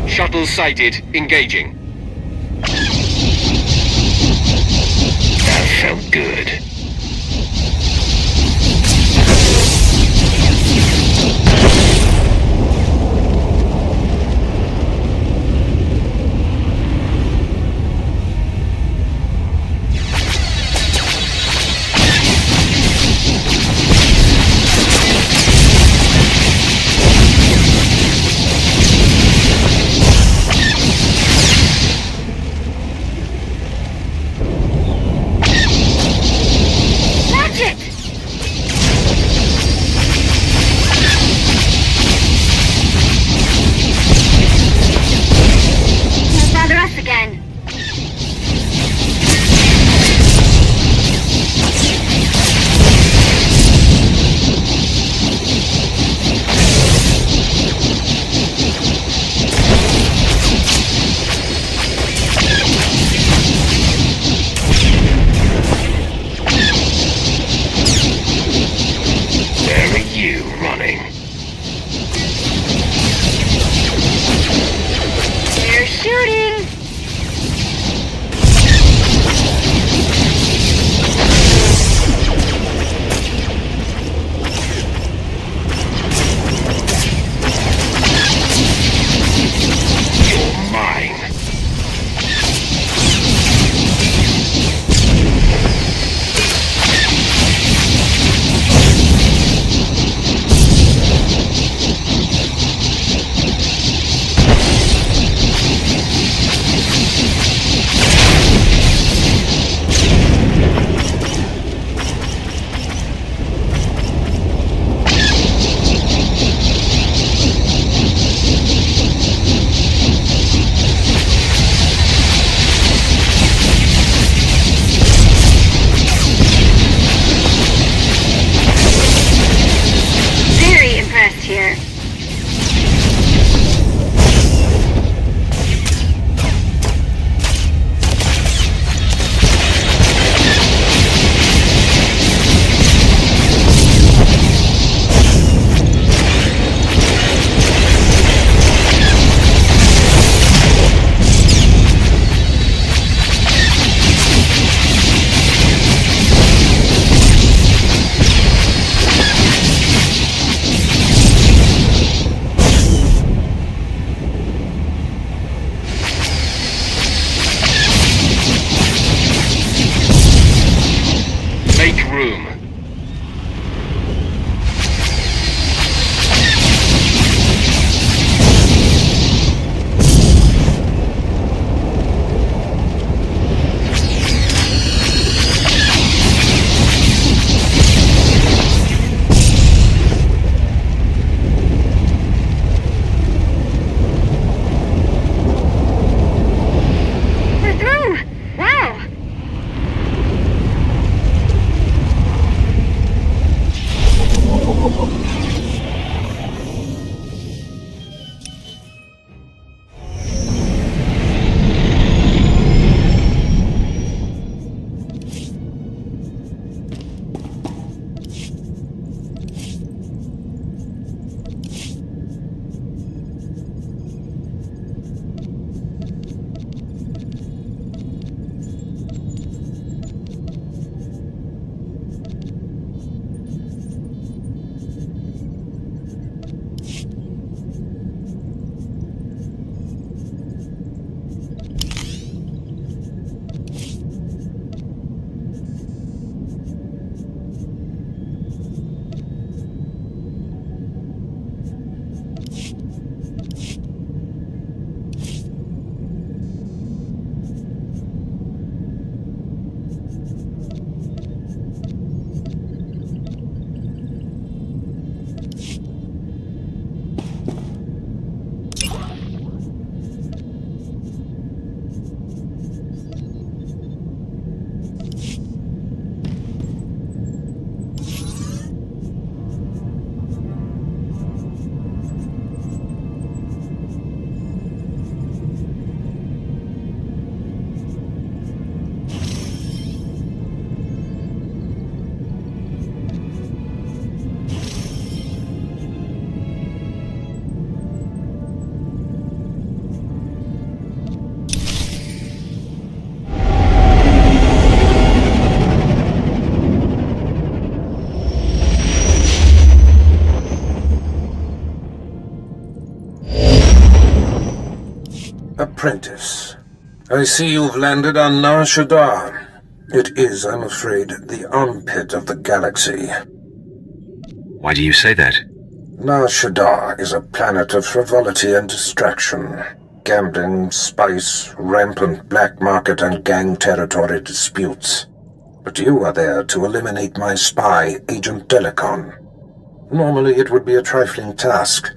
Shuttle sighted. Engaging. That felt good. room. Apprentice, I see you've landed on Nar Shaddaa. It is, I'm afraid, the armpit of the galaxy. Why do you say that? Nar Shaddaa is a planet of frivolity and distraction. Gambling, spice, rampant black market and gang territory disputes. But you are there to eliminate my spy, Agent Delicon. Normally it would be a trifling task,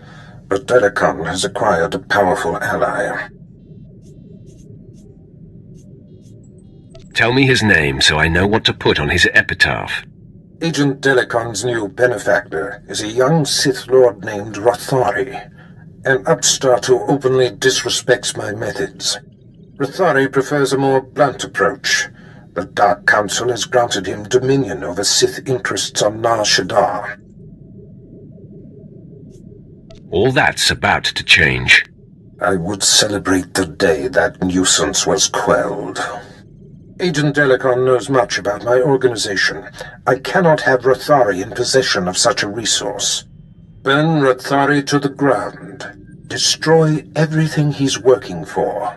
but Delicon has acquired a powerful ally. Tell me his name so I know what to put on his epitaph. Agent Delicon's new benefactor is a young Sith Lord named Rothari, an upstart who openly disrespects my methods. Rothari prefers a more blunt approach. The Dark Council has granted him dominion over Sith interests on Nar Shaddaa. All that's about to change. I would celebrate the day that nuisance was quelled. Agent Delicon knows much about my organization. I cannot have Rothari in possession of such a resource. Burn Rothari to the ground. Destroy everything he's working for.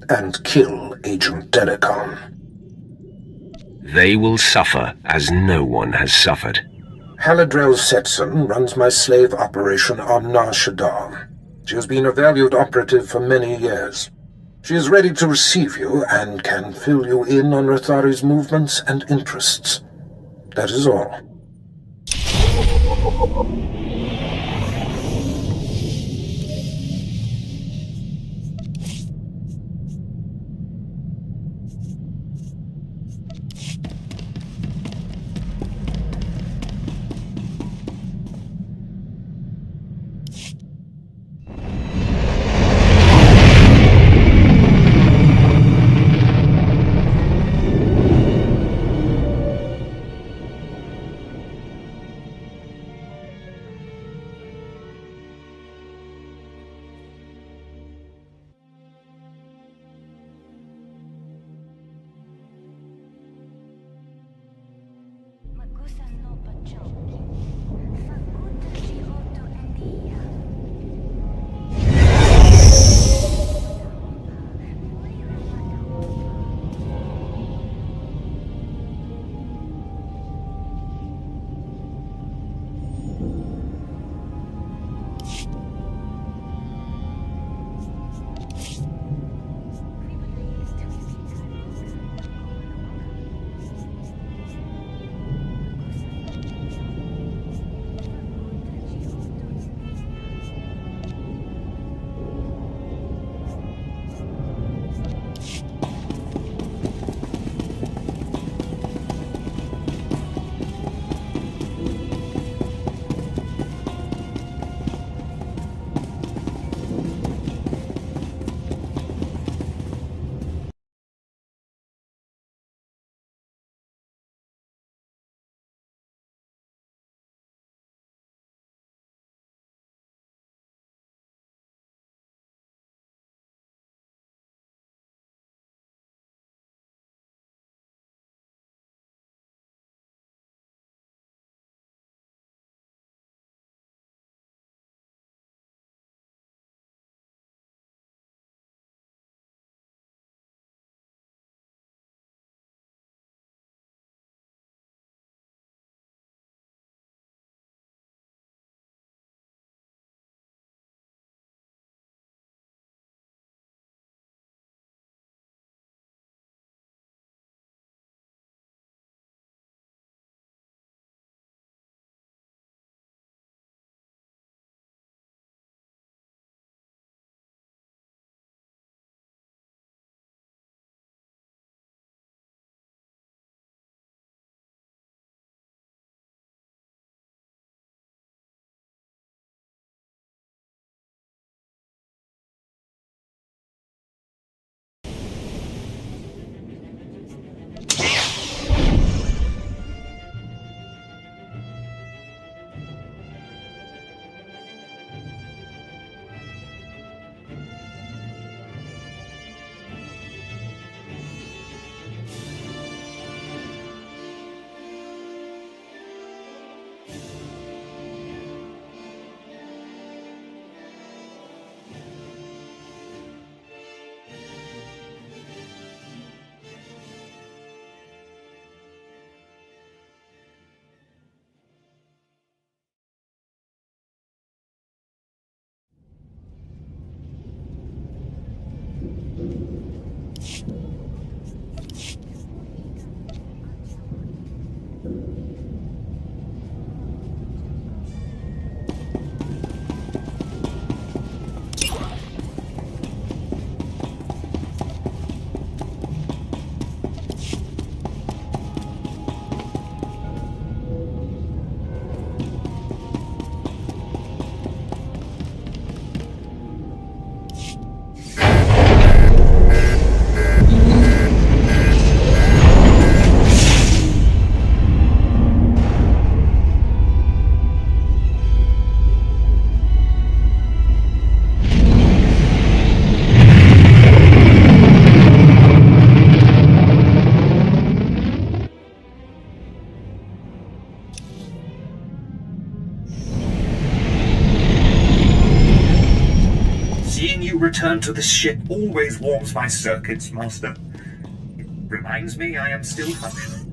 And kill Agent Delicon. They will suffer as no one has suffered. Haladrel Setson runs my slave operation on Nar Shaddaa. She has been a valued operative for many years. She is ready to receive you and can fill you in on Rothari's movements and interests. That is all. to this ship always warms my circuits, Master. It reminds me I am still functional.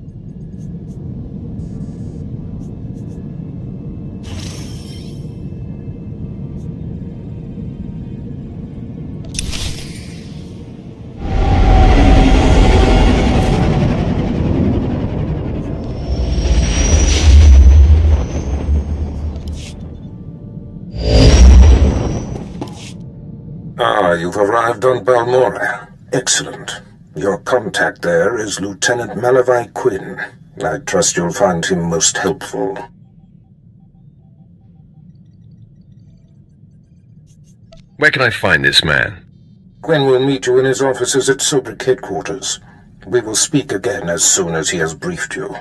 Ah, you've arrived on Balmora. Excellent. Your contact there is Lieutenant Malavai Quinn. I trust you'll find him most helpful. Where can I find this man? Quinn will meet you in his offices at Sobrik headquarters. We will speak again as soon as he has briefed you.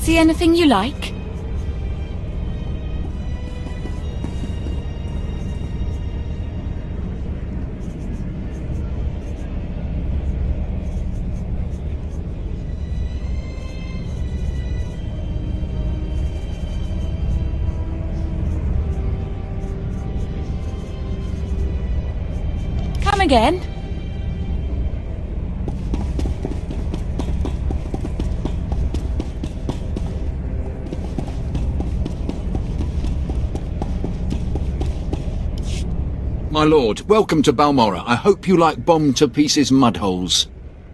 See anything you like? Come again? My lord, welcome to Balmora. I hope you like bombed-to-pieces mudholes.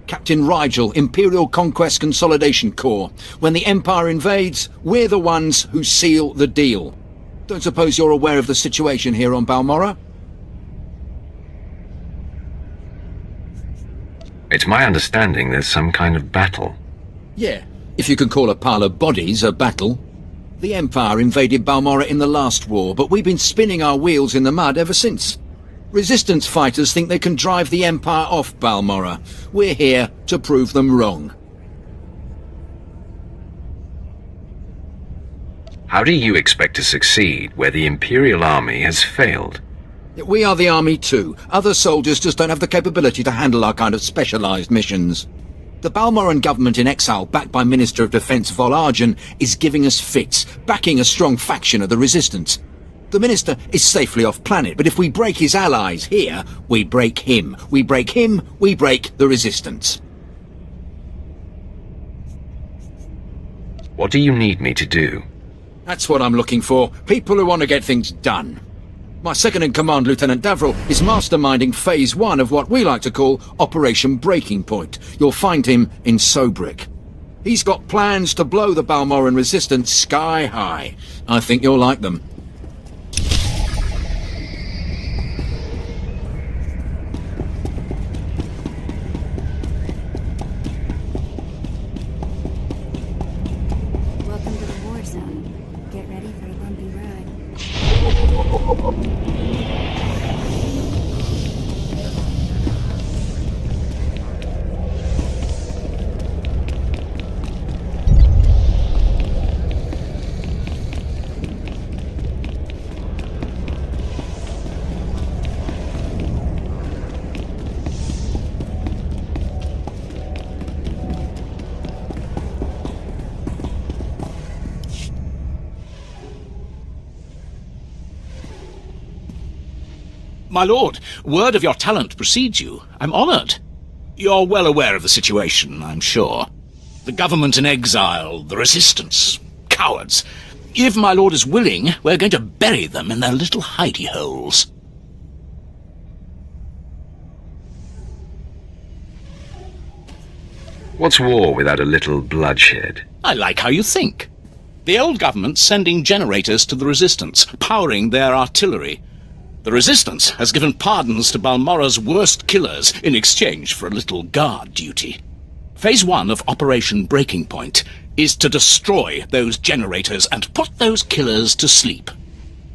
Captain Rigel, Imperial Conquest Consolidation Corps. When the Empire invades, we're the ones who seal the deal. Don't suppose you're aware of the situation here on Balmora? It's my understanding there's some kind of battle. Yeah, if you can call a pile of bodies a battle. The Empire invaded Balmora in the last war, but we've been spinning our wheels in the mud ever since. Resistance fighters think they can drive the Empire off Balmora. We're here to prove them wrong. How do you expect to succeed where the Imperial Army has failed? We are the army too. Other soldiers just don't have the capability to handle our kind of specialized missions. The Balmoran government in exile, backed by Minister of Defense Vol Argen, is giving us fits, backing a strong faction of the Resistance. The Minister is safely off-planet, but if we break his allies here, we break him. We break him, we break the Resistance. What do you need me to do? That's what I'm looking for. People who want to get things done. My second-in-command, Lieutenant Davril, is masterminding Phase 1 of what we like to call Operation Breaking Point. You'll find him in Sobrik. He's got plans to blow the Balmoran resistance sky high. I think you'll like them. Welcome to the war zone. Get ready for a bumpy ride. My lord, word of your talent precedes you. I'm honoured. You're well aware of the situation, I'm sure. The government in exile, the resistance, cowards. If my lord is willing, we're going to bury them in their little hidey holes. What's war without a little bloodshed? I like how you think. The old government's sending generators to the resistance, powering their artillery. The resistance has given pardons to Balmora's worst killers in exchange for a little guard duty. Phase 1 of Operation Breaking Point is to destroy those generators and put those killers to sleep.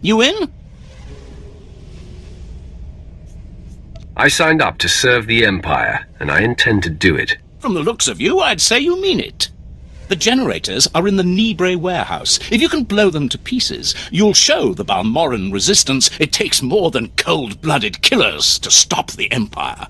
You in? I signed up to serve the Empire, and I intend to do it. From the looks of you, I'd say you mean it. The generators are in the Nibre warehouse. If you can blow them to pieces, you'll show the Balmoran resistance it takes more than cold-blooded killers to stop the Empire.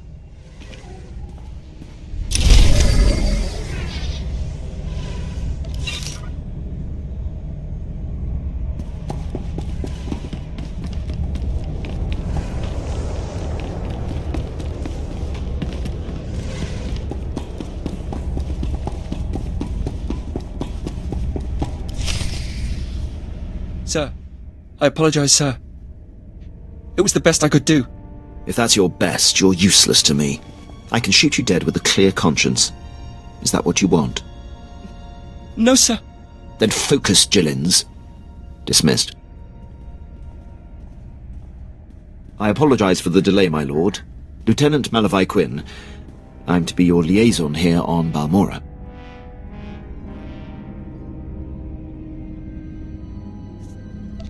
Sir, I apologize, sir. It was the best I could do. If that's your best, you're useless to me. I can shoot you dead with a clear conscience. Is that what you want? No, sir. Then focus, Gillins. Dismissed. I apologize for the delay, my lord. Lieutenant Malavai Quinn. I'm to be your liaison here on Balmora.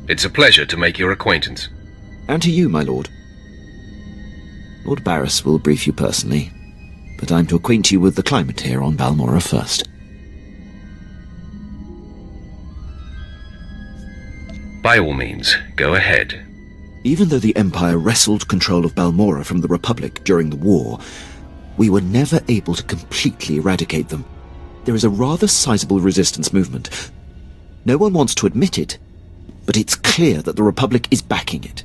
It's a pleasure to make your acquaintance. And to you, my lord. Lord Barris will brief you personally, but I'm to acquaint you with the climate here on Balmora first. By all means, go ahead. Even though the Empire wrestled control of Balmora from the Republic during the war, we were never able to completely eradicate them. There is a rather sizable resistance movement. No one wants to admit it, but it's clear that the Republic is backing it.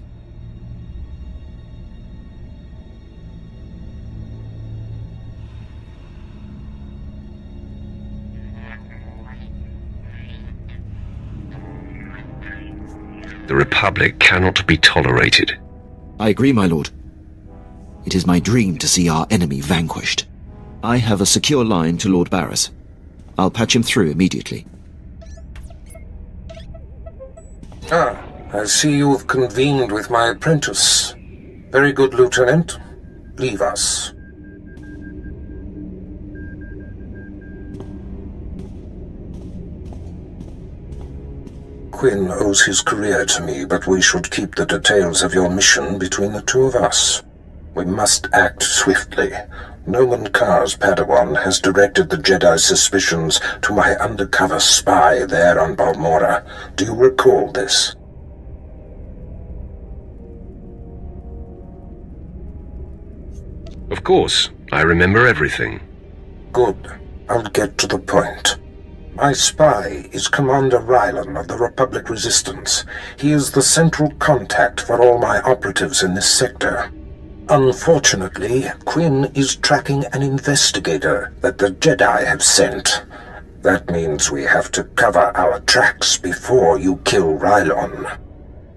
The Republic cannot be tolerated. I agree, my lord. It is my dream to see our enemy vanquished. I have a secure line to Lord Barris. I'll patch him through immediately. Ah, I see you've convened with my apprentice. Very good, Lieutenant. Leave us. Quinn owes his career to me, but we should keep the details of your mission between the two of us. We must act swiftly. Noman Karr's Padawan has directed the Jedi's suspicions to my undercover spy there on Balmora. Do you recall this? Of course, I remember everything. Good. I'll get to the point. My spy is Commander Rylan of the Republic Resistance. He is the central contact for all my operatives in this sector. Unfortunately, Quinn is tracking an investigator that the Jedi have sent. That means we have to cover our tracks before you kill Rylon.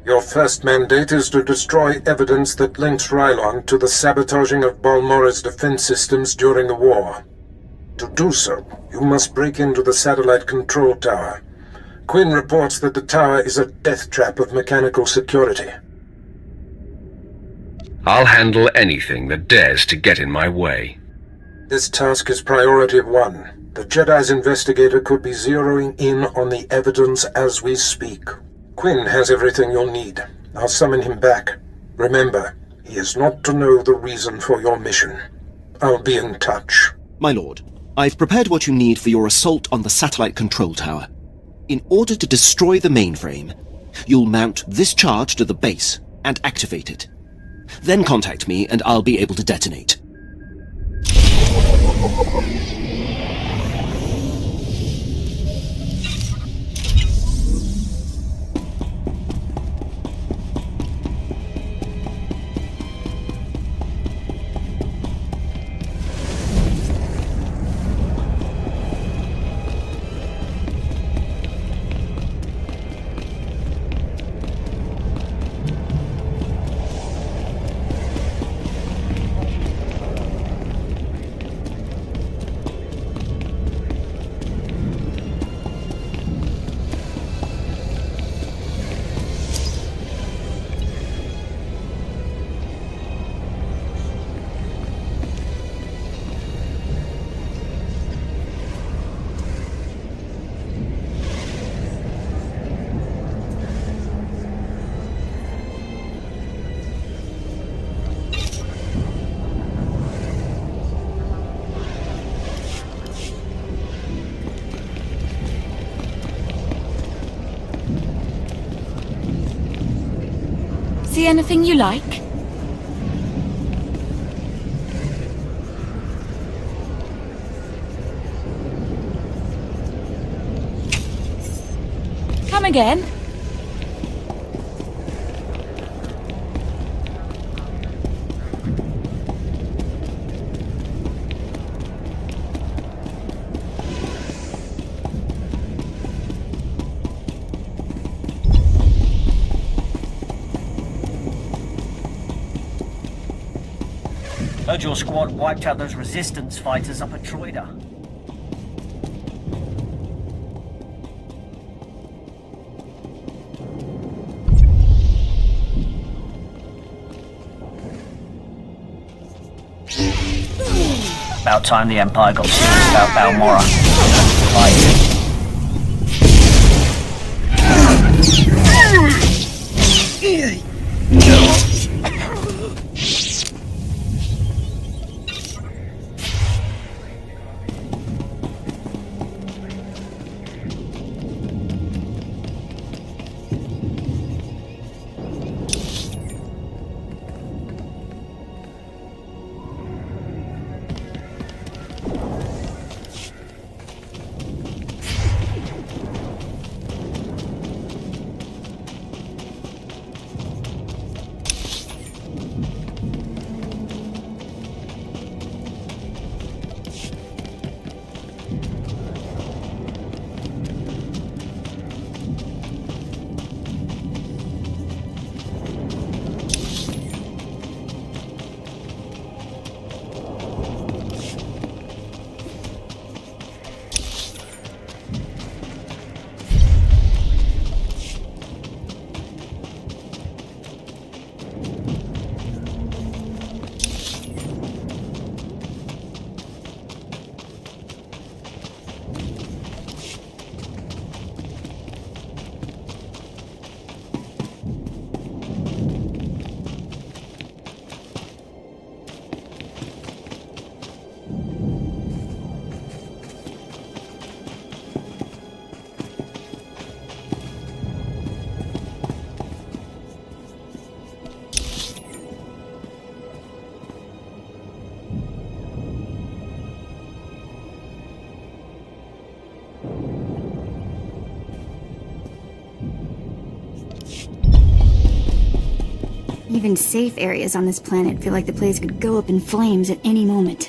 Your first mandate is to destroy evidence that links Rylon to the sabotaging of Balmora's defense systems during the war. To do so, you must break into the satellite control tower. Quinn reports that the tower is a death trap of mechanical security. I'll handle anything that dares to get in my way. This task is priority 1. The Jedi's investigator could be zeroing in on the evidence as we speak. Quinn has everything you'll need. I'll summon him back. Remember, he is not to know the reason for your mission. I'll be in touch. My lord, I've prepared what you need for your assault on the satellite control tower. In order to destroy the mainframe, you'll mount this charge to the base and activate it. Then contact me and I'll be able to detonate. See anything you like? Come again? Heard your squad wiped out those resistance fighters up at Troida. About time the Empire got serious about Balmora. Fight. Even safe areas on this planet feel like the place could go up in flames at any moment.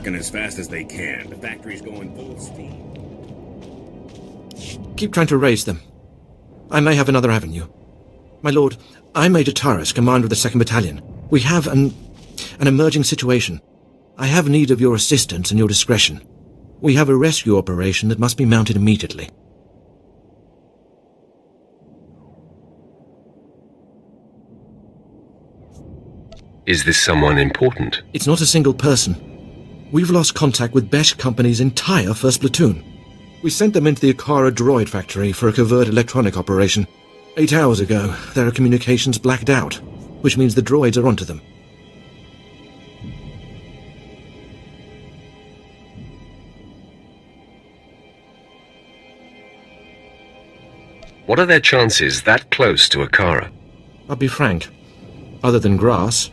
working as fast as they can. The factory's going full steam. Keep trying to raise them. I may have another avenue. My lord, I'm Major Tyrus, commander of the 2nd Battalion. We have an emerging situation. I have need of your assistance and your discretion. We have a rescue operation that must be mounted immediately. Is this someone important? It's not a single person. We've lost contact with Besh Company's entire 1st Platoon. We sent them into the Akara droid factory for a covert electronic operation. 8 hours ago, their communications blacked out, which means the droids are onto them. What are their chances that close to Akara? I'll be frank. Other than grass,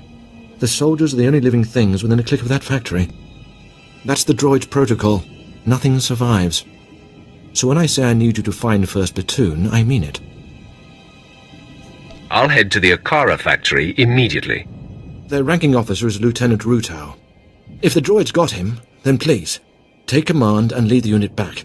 the soldiers are the only living things within a click of that factory. That's the droid's protocol. Nothing survives. So when I say I need you to find 1st Platoon, I mean it. I'll head to the Akara factory immediately. Their ranking officer is Lieutenant Rutau. If the droid's got him, then please, take command and lead the unit back.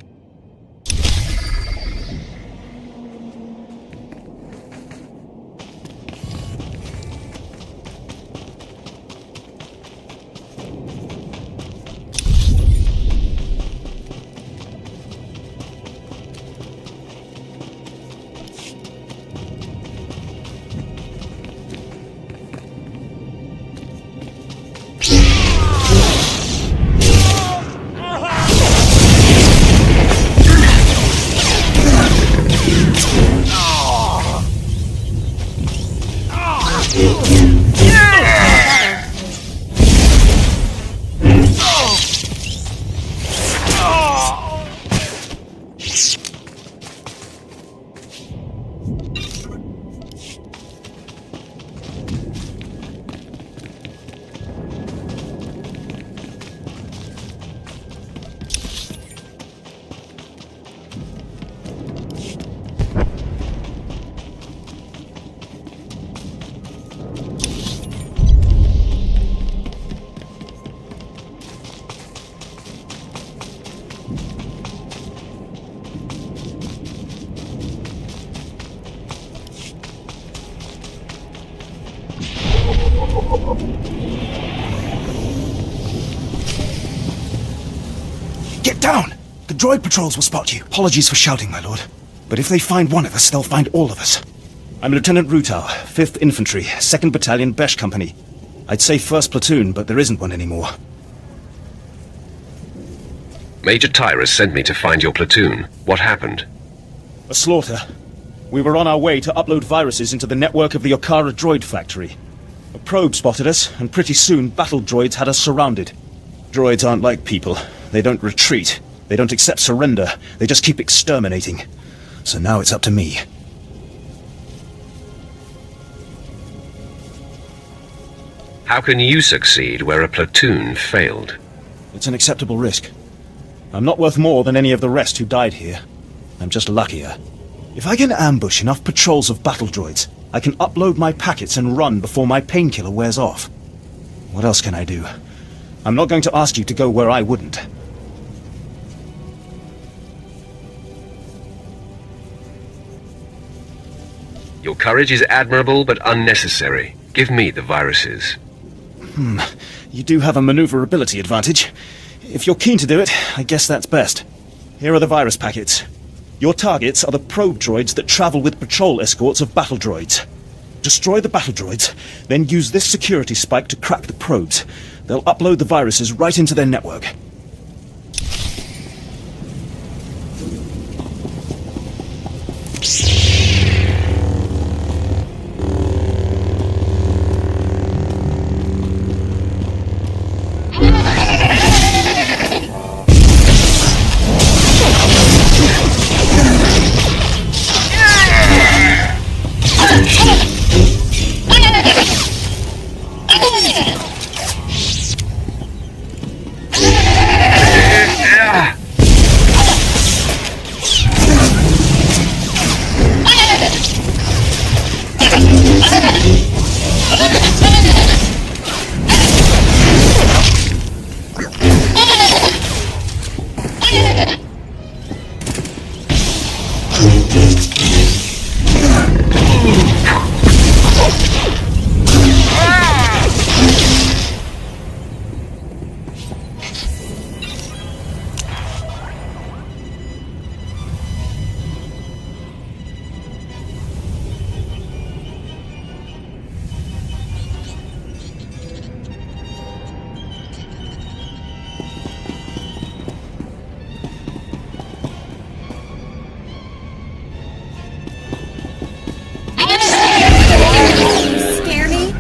Get down! The droid patrols will spot you. Apologies for shouting, my lord. But if they find one of us, they'll find all of us. I'm Lieutenant Rutau, 5th Infantry, 2nd Battalion, Besh Company. I'd say 1st Platoon, but there isn't one anymore. Major Tyrus sent me to find your platoon. What happened? A slaughter. We were on our way to upload viruses into the network of the Akara droid factory. A probe spotted us, and pretty soon battle droids had us surrounded. Droids aren't like people. They don't retreat. They don't accept surrender. They just keep exterminating. So now it's up to me. How can you succeed where a platoon failed? It's an acceptable risk. I'm not worth more than any of the rest who died here. I'm just luckier. If I can ambush enough patrols of battle droids, I can upload my packets and run before my painkiller wears off. What else can I do? I'm not going to ask you to go where I wouldn't. Your courage is admirable but unnecessary. Give me the viruses. You do have a maneuverability advantage. If you're keen to do it, I guess that's best. Here are the virus packets. Your targets are the probe droids that travel with patrol escorts of battle droids. Destroy the battle droids, then use this security spike to crack the probes. They'll upload the viruses right into their network. Scare me?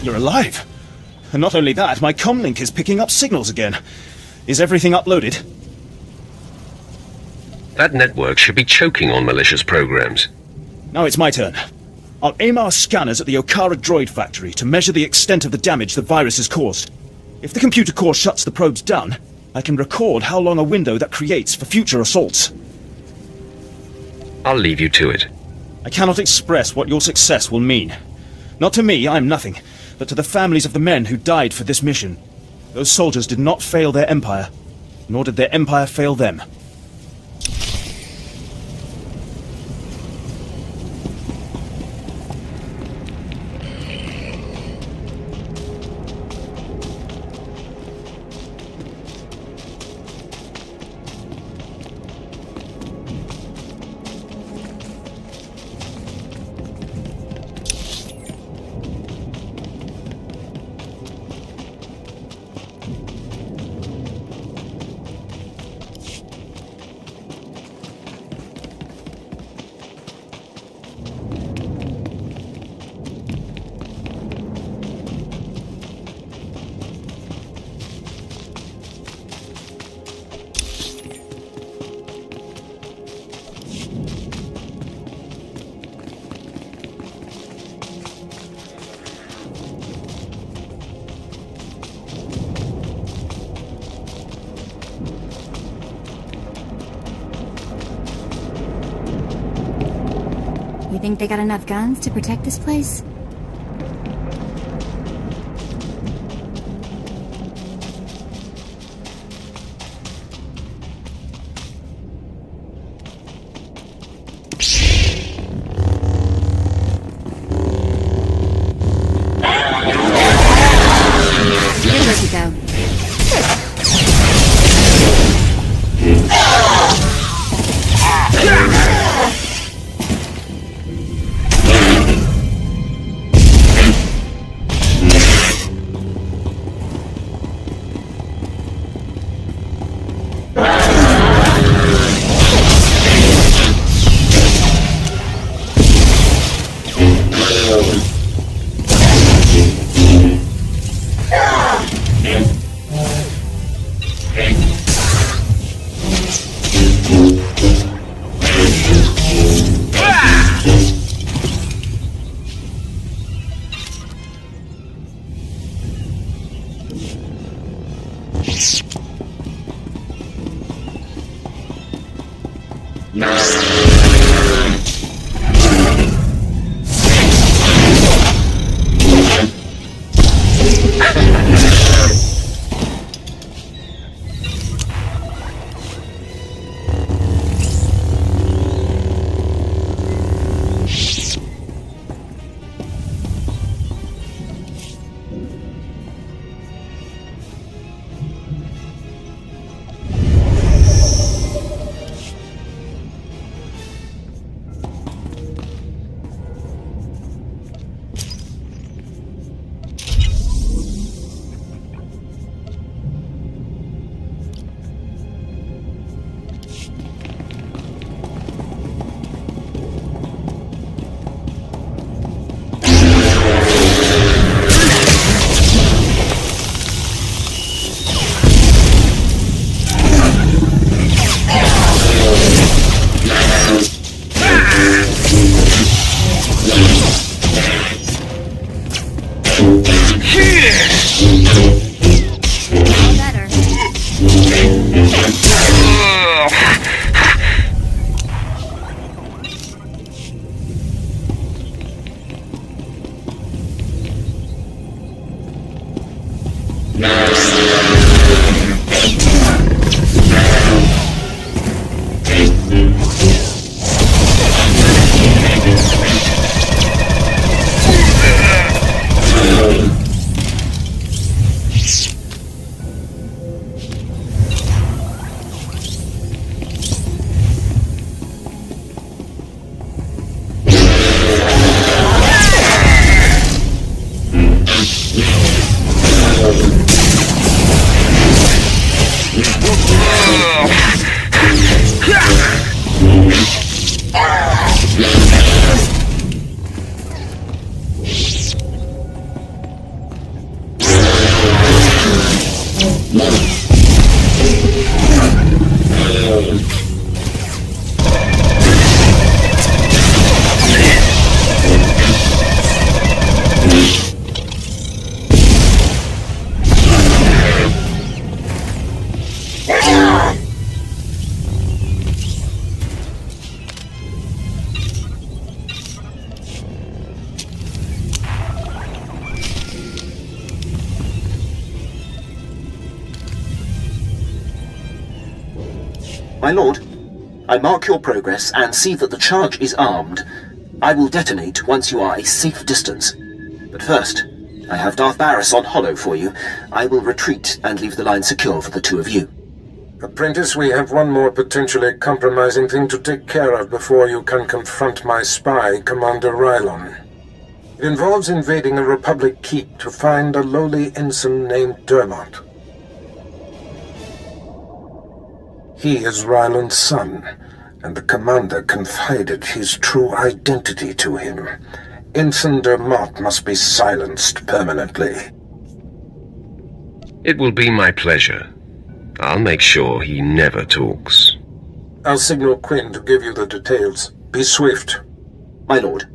You're alive. And not only that, my comlink is picking up signals again. Is everything uploaded? That network should be choking on malicious programs. Now it's my turn. I'll aim our scanners at the Okara droid factory to measure the extent of the damage the virus has caused. If the computer core shuts the probes down, I can record how long a window that creates for future assaults. I'll leave you to it. I cannot express what your success will mean. Not to me, I am nothing, but to the families of the men who died for this mission. Those soldiers did not fail their empire, nor did their empire fail them. You think they got enough guns to protect this place? Where'd you go? My lord, I mark your progress and see that the charge is armed. I will detonate once you are a safe distance. But first, I have Darth Barris on hollow for you. I will retreat and leave the line secure for the two of you. Apprentice, we have one more potentially compromising thing to take care of before you can confront my spy, Commander Rylon. It involves invading a Republic keep to find a lowly ensign named Dermot. He is Rylon's son, and the commander confided his true identity to him. Ensign Dermot must be silenced permanently. It will be my pleasure. I'll make sure he never talks. I'll signal Quinn to give you the details. Be swift. My lord,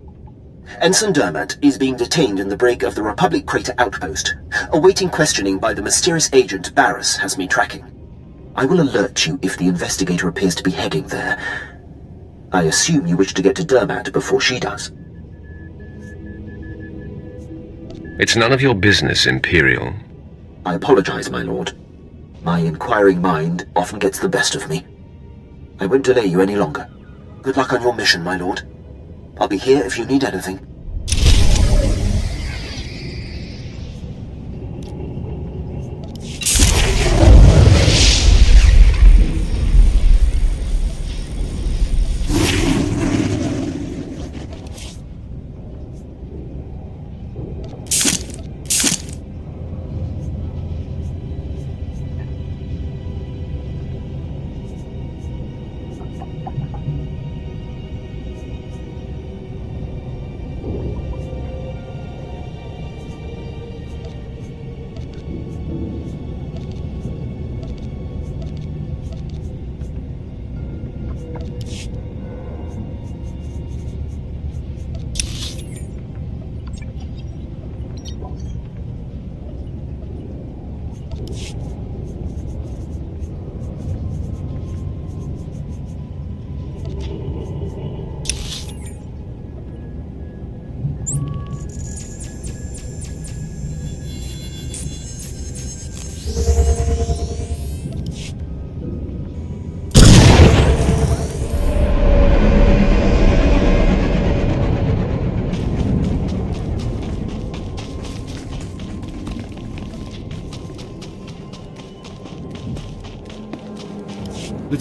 Ensign Dermot is being detained in the brig of the Republic Crater Outpost. Awaiting questioning by the mysterious agent Barris has me tracking. I will alert you if the investigator appears to be heading there. I assume you wish to get to Dermot before she does. It's none of your business, Imperial. I apologize, my lord. My inquiring mind often gets the best of me. I won't delay you any longer. Good luck on your mission, my lord. I'll be here if you need anything.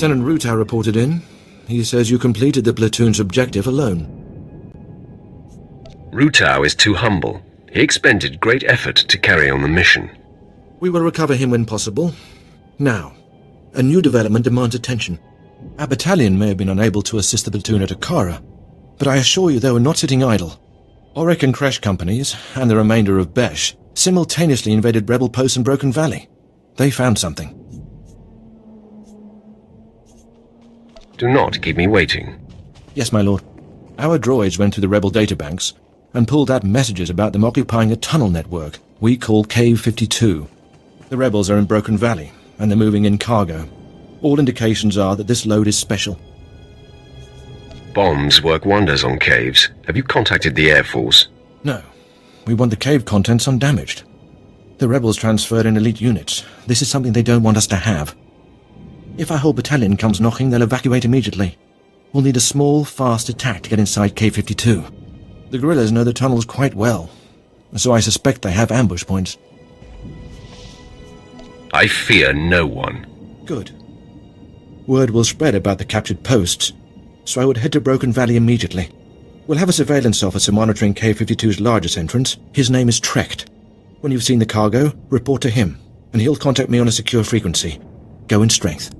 Lieutenant Rutow reported in. He says you completed the platoon's objective alone. Rutow is too humble. He expended great effort to carry on the mission. We will recover him when possible. Now, a new development demands attention. Our battalion may have been unable to assist the platoon at Akara, but I assure you they were not sitting idle. Auric and Kresh companies, and the remainder of Besh, simultaneously invaded rebel posts in Broken Valley. They found something. Do not keep me waiting. Yes, my lord. Our droids went through the rebel databanks and pulled out messages about them occupying a tunnel network we call Cave 52. The rebels are in Broken Valley, and they're moving in cargo. All indications are that this load is special. Bombs work wonders on caves. Have you contacted the Air Force? No. We want the cave contents undamaged. The rebels transferred in elite units. This is something they don't want us to have. If our whole battalion comes knocking, they'll evacuate immediately. We'll need a small, fast attack to get inside K-52. The guerrillas know the tunnels quite well, so I suspect they have ambush points. I fear no one. Good. Word will spread about the captured posts, so I would head to Broken Valley immediately. We'll have a surveillance officer monitoring K-52's largest entrance. His name is Trecht. When you've seen the cargo, report to him, and he'll contact me on a secure frequency. Go in strength.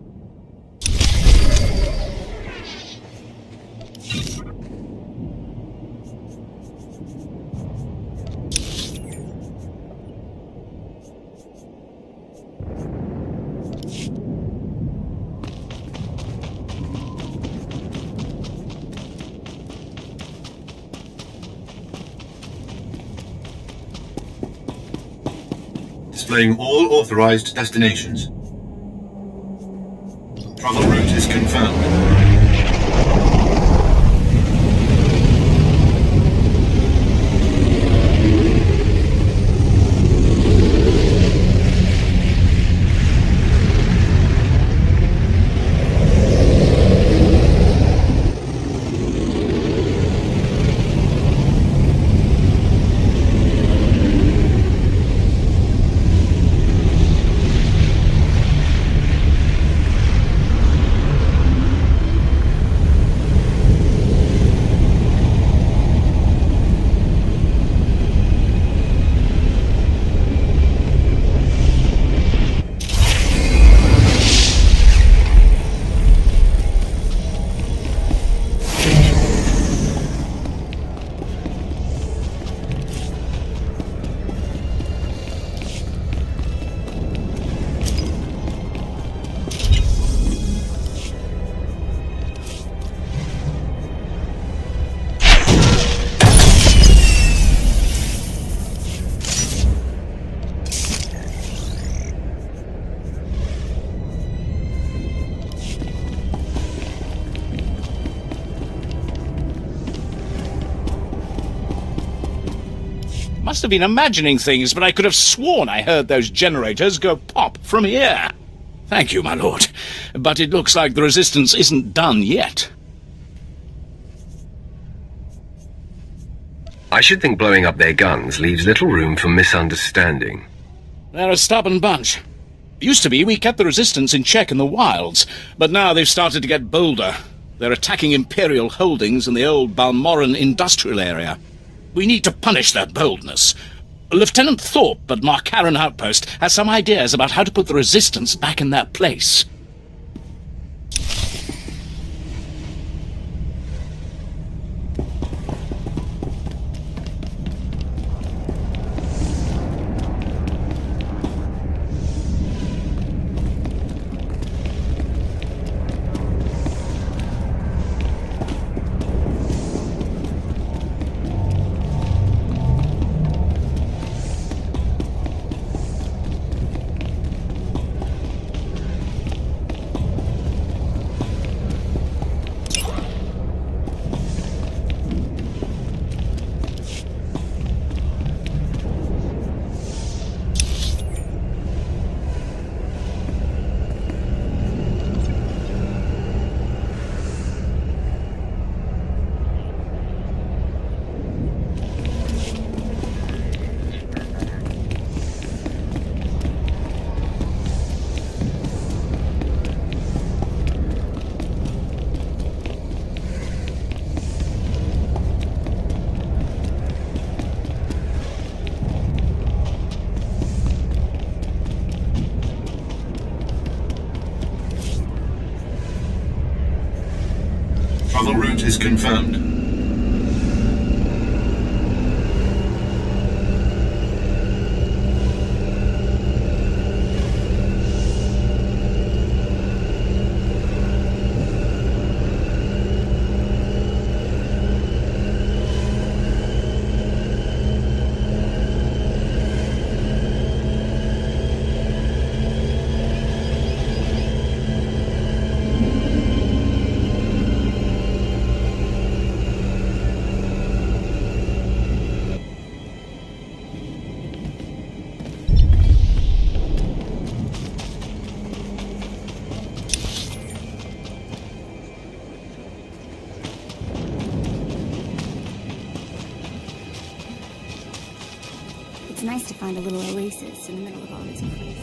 Displaying all authorized destinations. Travel route is confirmed. Must have been imagining things, but I could have sworn I heard those generators go pop from here. Thank you, my lord. But it looks like the resistance isn't done yet. I should think blowing up their guns leaves little room for misunderstanding. They're a stubborn bunch. Used to be we kept the resistance in check in the wilds, but now they've started to get bolder. They're attacking Imperial holdings in the old Balmoran industrial area. We need to punish their boldness. Lieutenant Thorpe at Markaran Outpost has some ideas about how to put the resistance back in their place. Travel route is confirmed. It's nice to find a little oasis in the middle of all this crazy.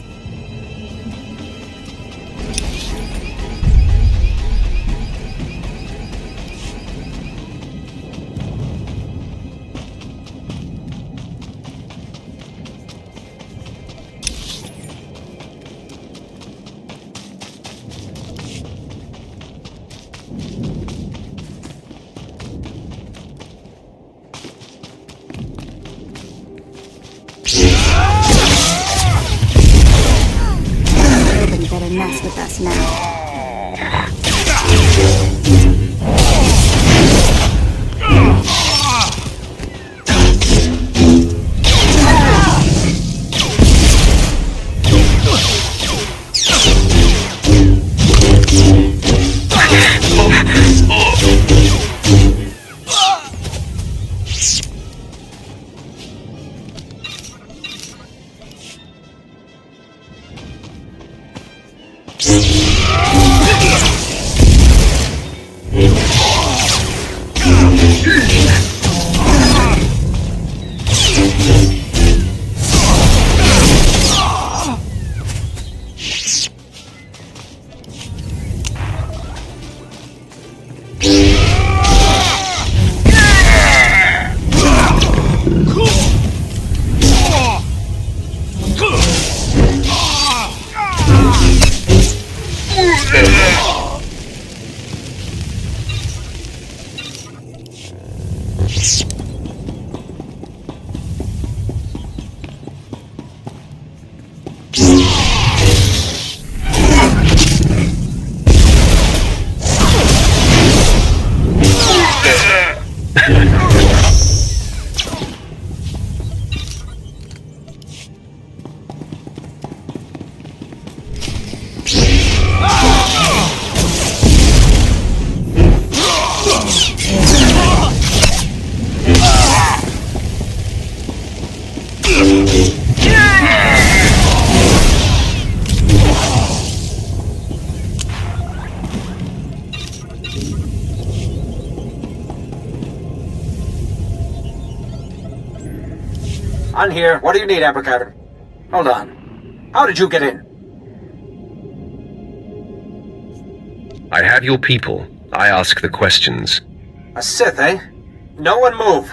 Nobody better mess with us now. I'm here. What do you need, Abercavern? Hold on. How did you get in? I have your people. I ask the questions. A Sith, eh? No one move.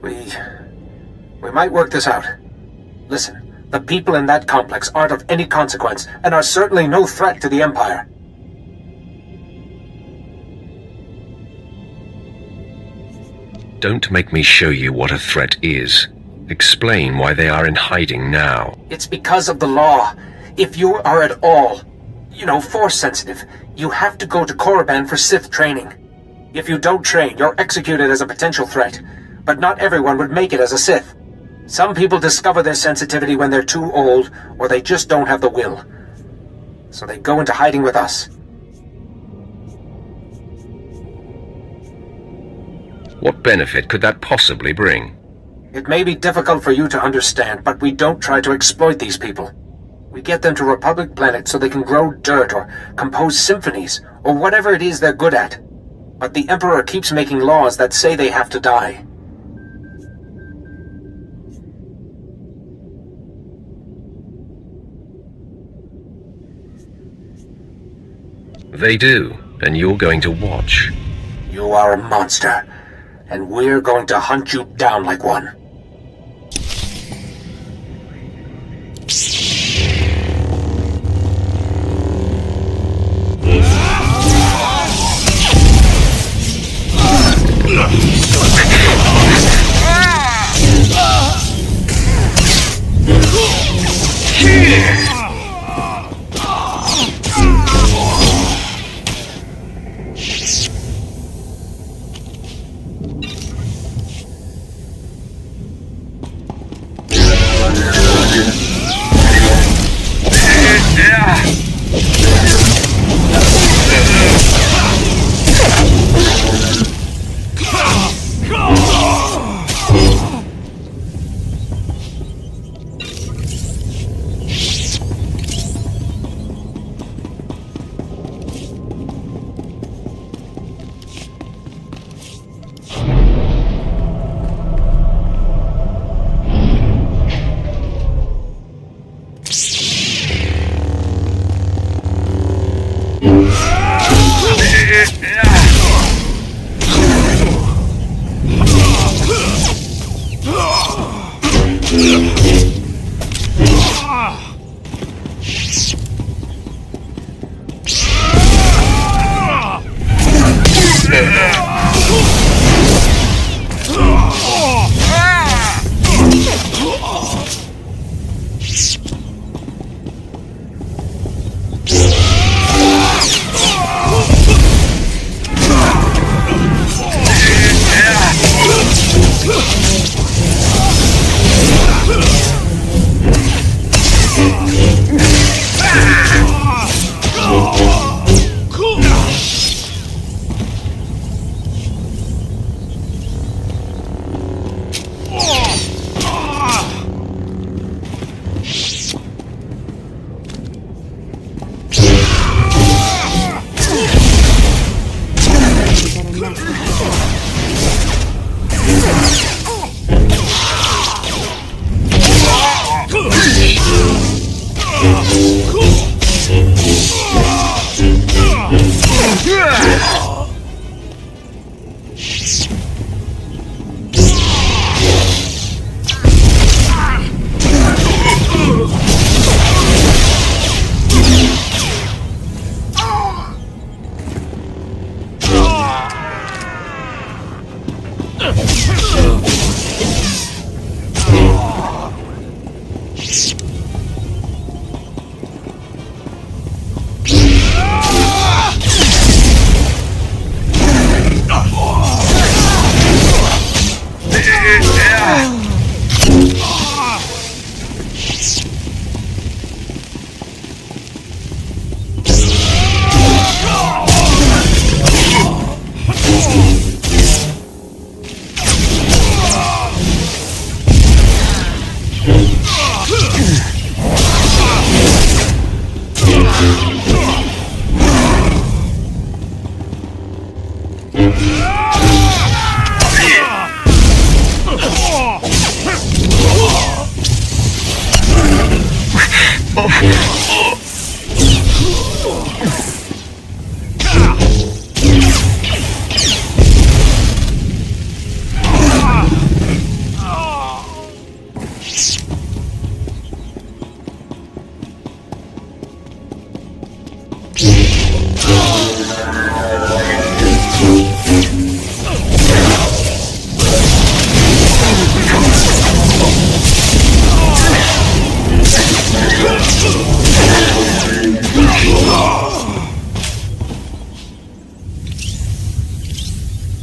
We might work this out. Listen, the people in that complex aren't of any consequence, and are certainly no threat to the Empire. Don't make me show you what a threat is. Explain why they are in hiding now. It's because of the law. If you are at all, force sensitive, you have to go to Korriban for Sith training. If you don't train, you're executed as a potential threat. But not everyone would make it as a Sith. Some people discover their sensitivity when they're too old, or they just don't have the will. So they go into hiding with us. What benefit could that possibly bring? It may be difficult for you to understand, but we don't try to exploit these people. We get them to Republic planets so they can grow dirt or compose symphonies, or whatever it is they're good at. But the Emperor keeps making laws that say they have to die. They do, and you're going to watch. You are a monster, and we're going to hunt you down like one.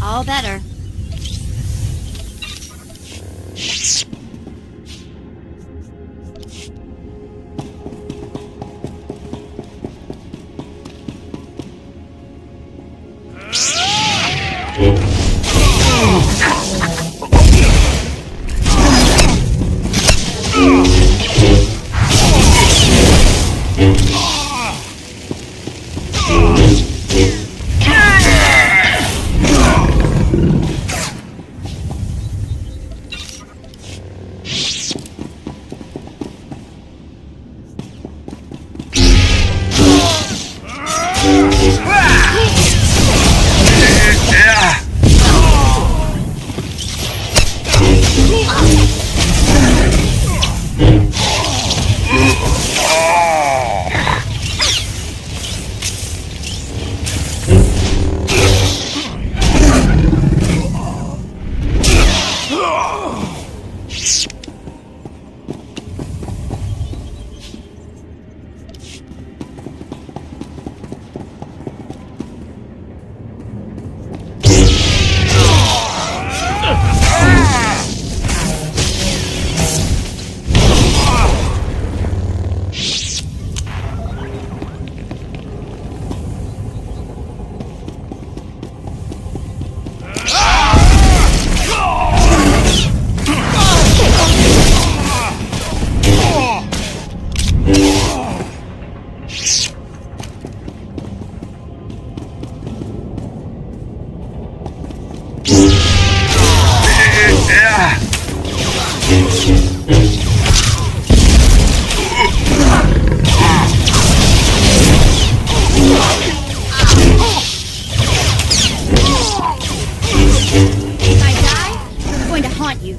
All better. If I die, I'm going to haunt you.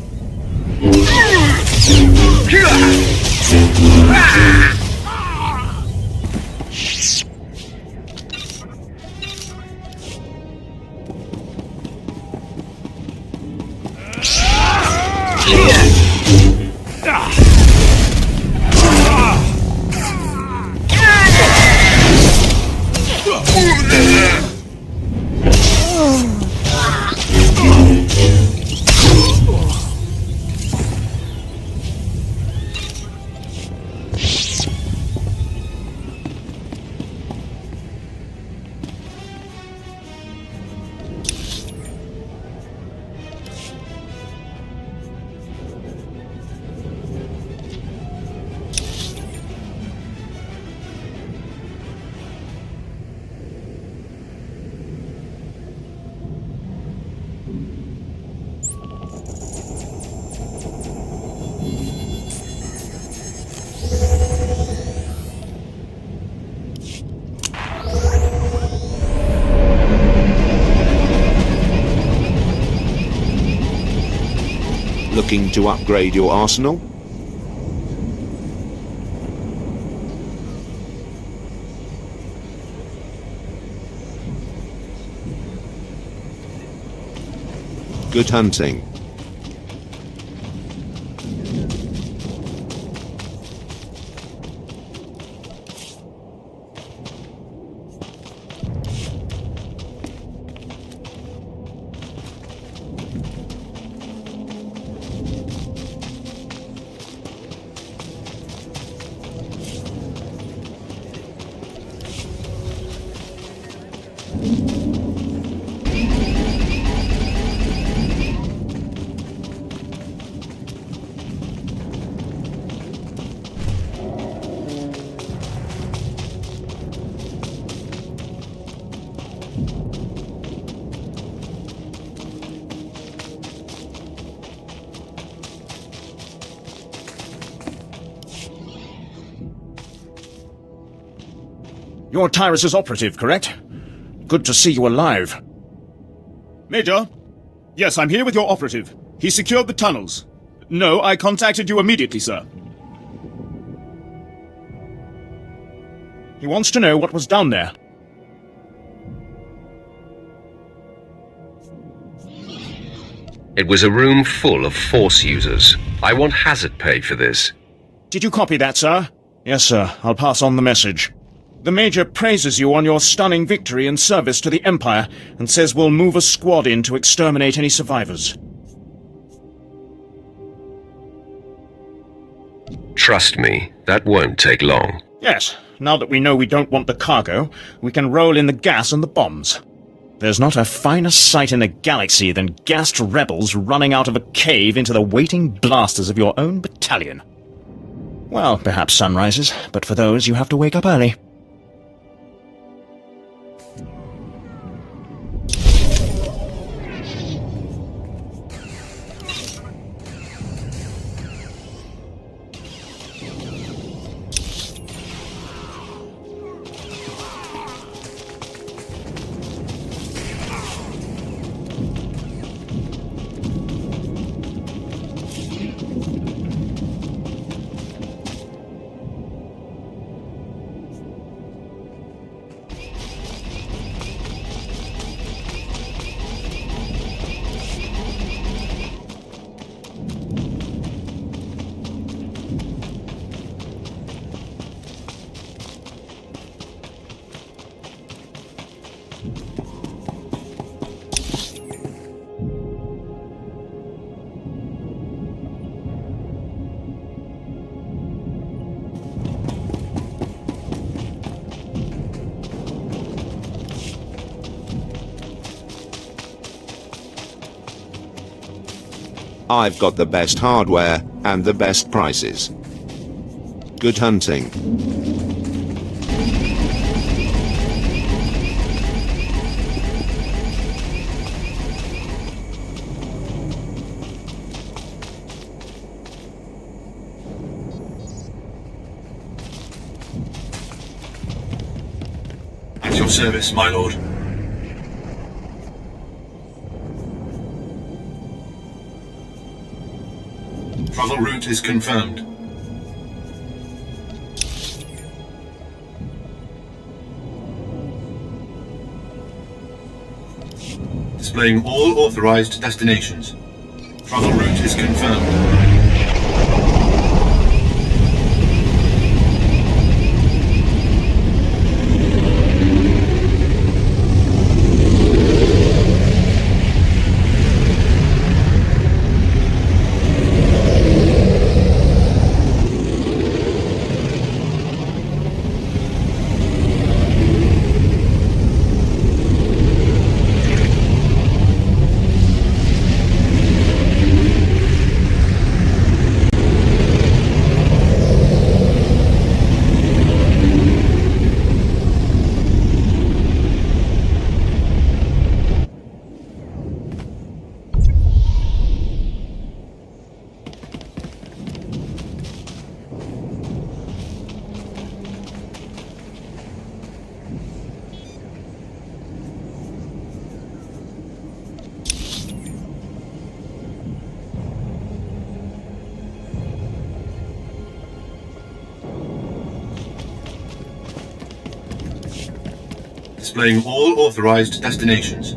Looking to upgrade your arsenal? Good hunting. You're Tyrus's operative, correct? Good to see you alive. Major? Yes, I'm here with your operative. He secured the tunnels. No, I contacted you immediately, sir. He wants to know what was down there. It was a room full of Force users. I want hazard pay for this. Did you copy that, sir? Yes, sir. I'll pass on the message. The Major praises you on your stunning victory and service to the Empire, and says we'll move a squad in to exterminate any survivors. Trust me, that won't take long. Yes, now that we know we don't want the cargo, we can roll in the gas and the bombs. There's not a finer sight in the galaxy than gassed rebels running out of a cave into the waiting blasters of your own battalion. Well, perhaps sunrises, but for those you have to wake up early. I've got the best hardware and the best prices. Good hunting. At your service, my lord. Travel route is confirmed. Displaying all authorized destinations. Travel route is confirmed. Displaying all authorized destinations.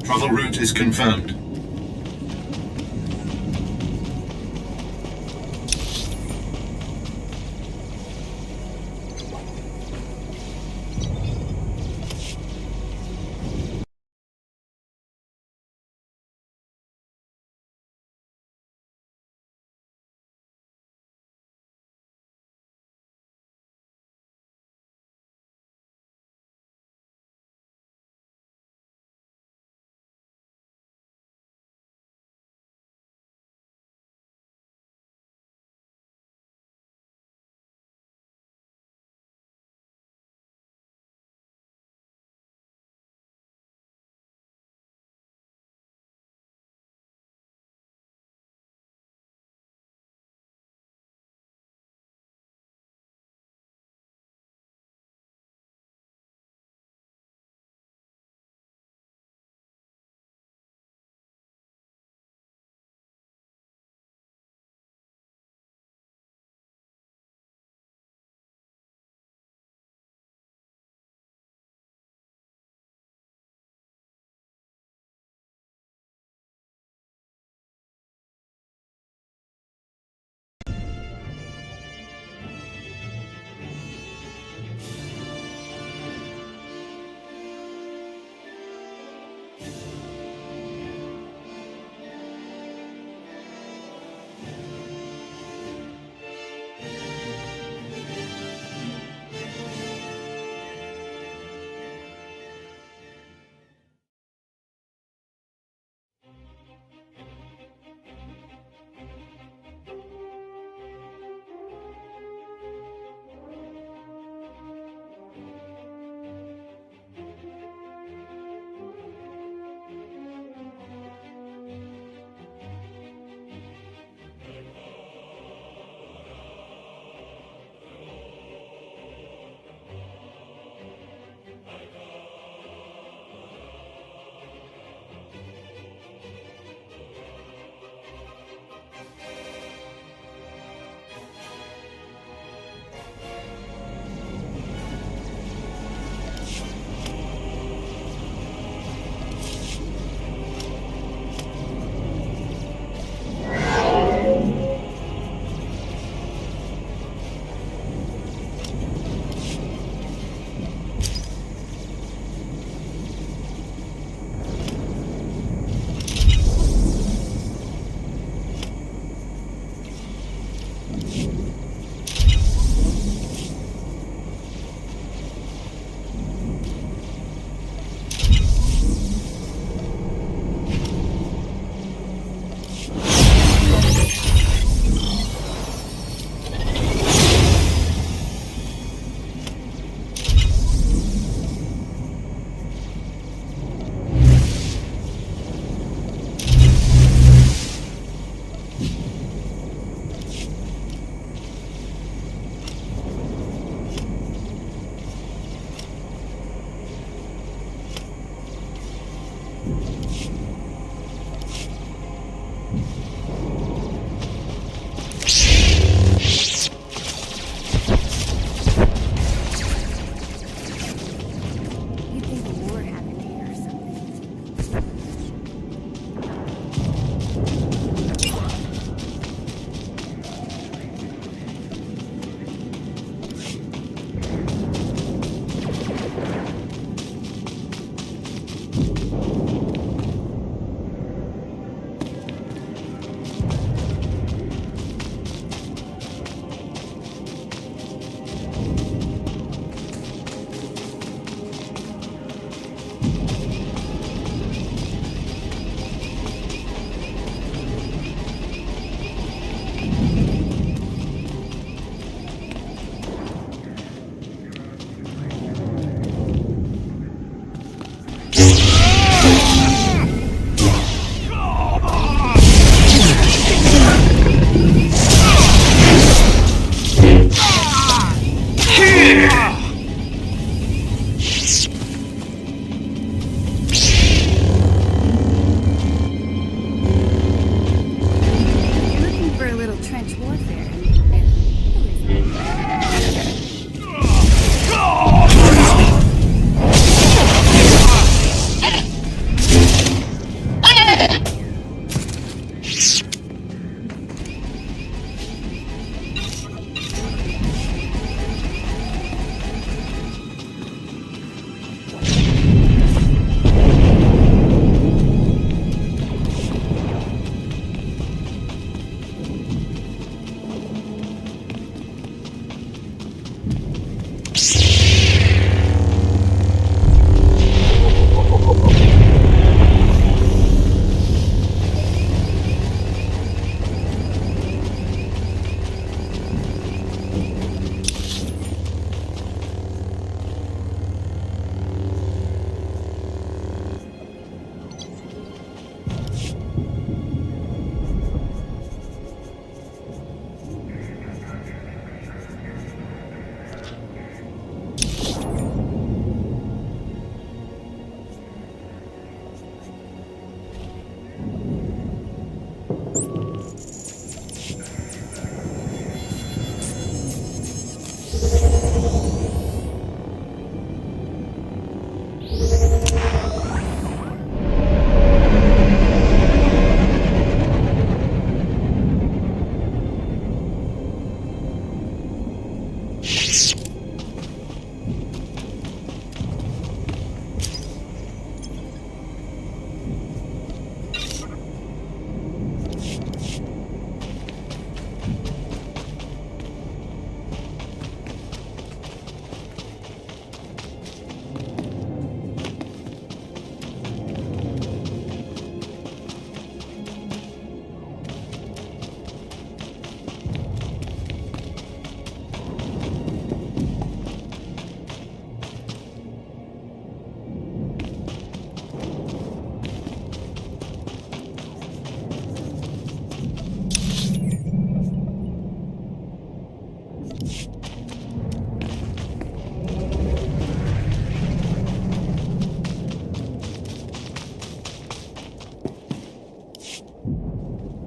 Travel route is confirmed.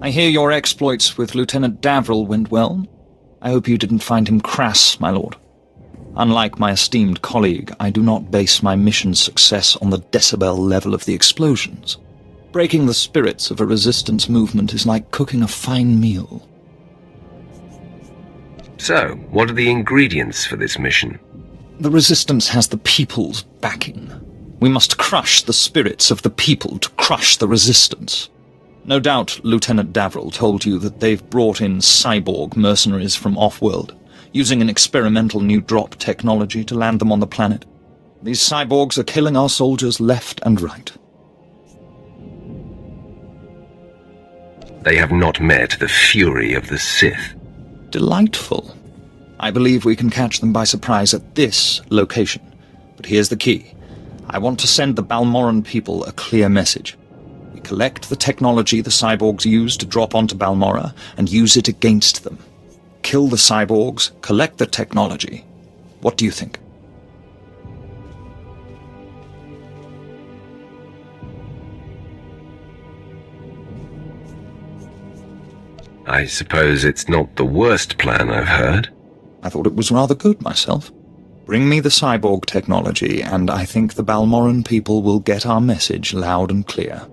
I hear your exploits with Lieutenant Davril went well. I hope you didn't find him crass, my lord. Unlike my esteemed colleague, I do not base my mission's success on the decibel level of the explosions. Breaking the spirits of a resistance movement is like cooking a fine meal. So, what are the ingredients for this mission? The resistance has the people's backing. We must crush the spirits of the people to crush the resistance. No doubt Lieutenant Davril told you that they've brought in cyborg mercenaries from off-world, using an experimental new drop technology to land them on the planet. These cyborgs are killing our soldiers left and right. They have not met the fury of the Sith. Delightful. I believe we can catch them by surprise at this location. But here's the key. I want to send the Balmoran people a clear message. We collect the technology the cyborgs use to drop onto Balmora and use it against them. Kill the cyborgs, collect the technology. What do you think? I suppose it's not the worst plan I've heard. I thought it was rather good myself. Bring me the cyborg technology, and I think the Balmoran people will get our message loud and clear.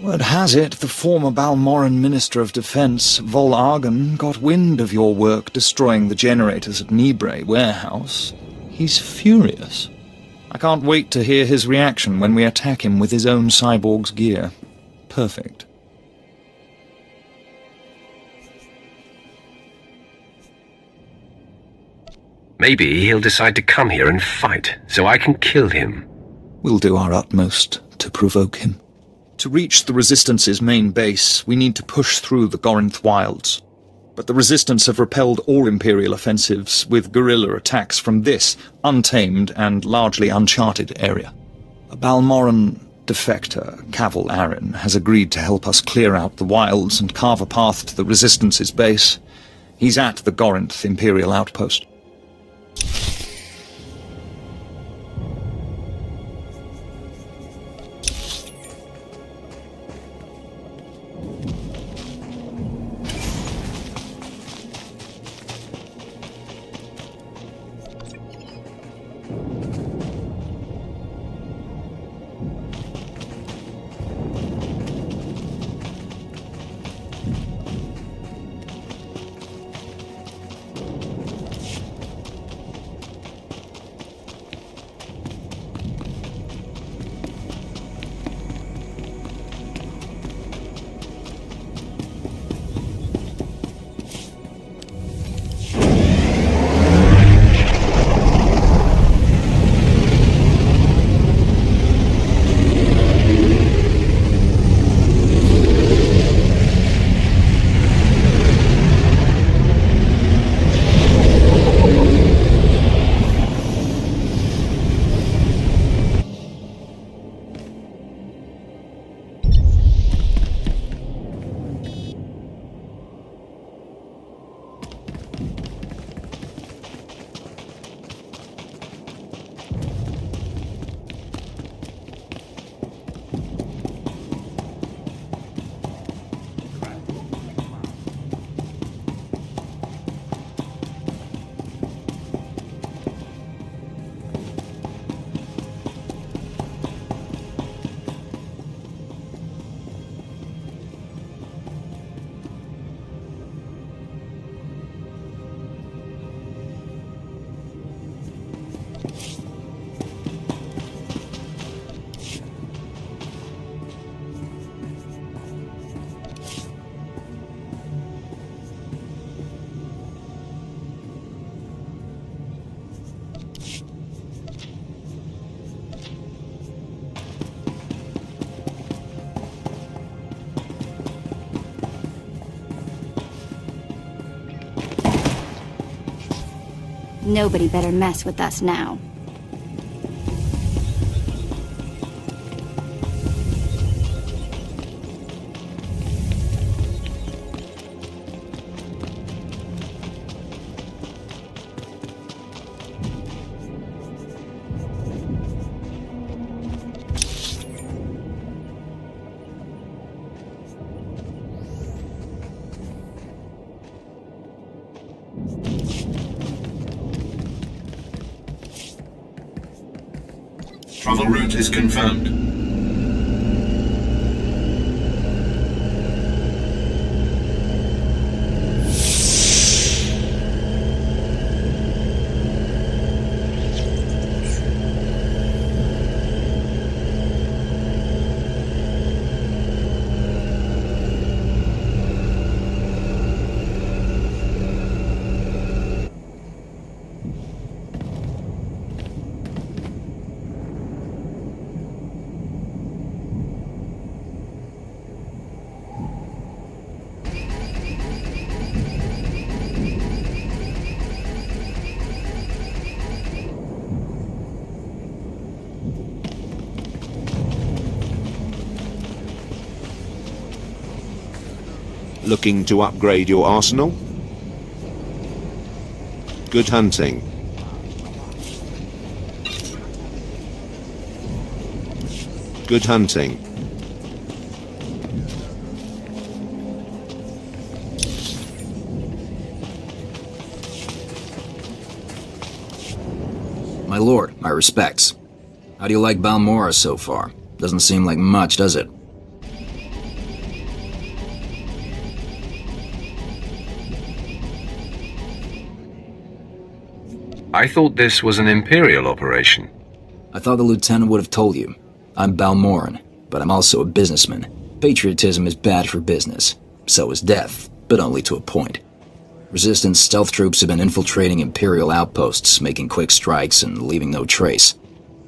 Word has it, the former Balmoran Minister of Defense, Vol Argon, got wind of your work destroying the generators at Nibre warehouse. He's furious. I can't wait to hear his reaction when we attack him with his own cyborg's gear. Perfect. Maybe he'll decide to come here and fight, so I can kill him. We'll do our utmost to provoke him. To reach the Resistance's main base, we need to push through the Gorinth wilds. but the Resistance have repelled all Imperial offensives with guerrilla attacks from this untamed and largely uncharted area. A Balmoran defector, Cavil Arryn, has agreed to help us clear out the wilds and carve a path to the Resistance's base. He's at the Gorinth Imperial outpost. Nobody better mess with us now. Travel route is confirmed. Looking to upgrade your arsenal? Good hunting. Good hunting. My lord, my respects. How do you like Balmora so far? Doesn't seem like much, does it? I thought this was an Imperial operation. I thought the lieutenant would have told you. I'm Balmoran, but I'm also a businessman. Patriotism is bad for business. So is death, but only to a point. Resistance stealth troops have been infiltrating Imperial outposts, making quick strikes and leaving no trace.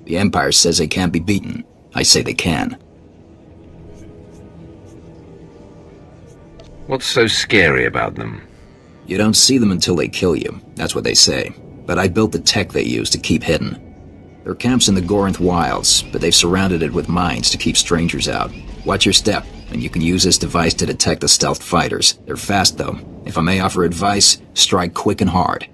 The Empire says they can't be beaten. I say they can. What's so scary about them? You don't see them until they kill you. That's what they say. But I built the tech they use to keep hidden. There are camps in the Gorinth wilds, but they've surrounded it with mines to keep strangers out. Watch your step, and you can use this device to detect the stealth fighters. They're fast, though. If I may offer advice, strike quick and hard.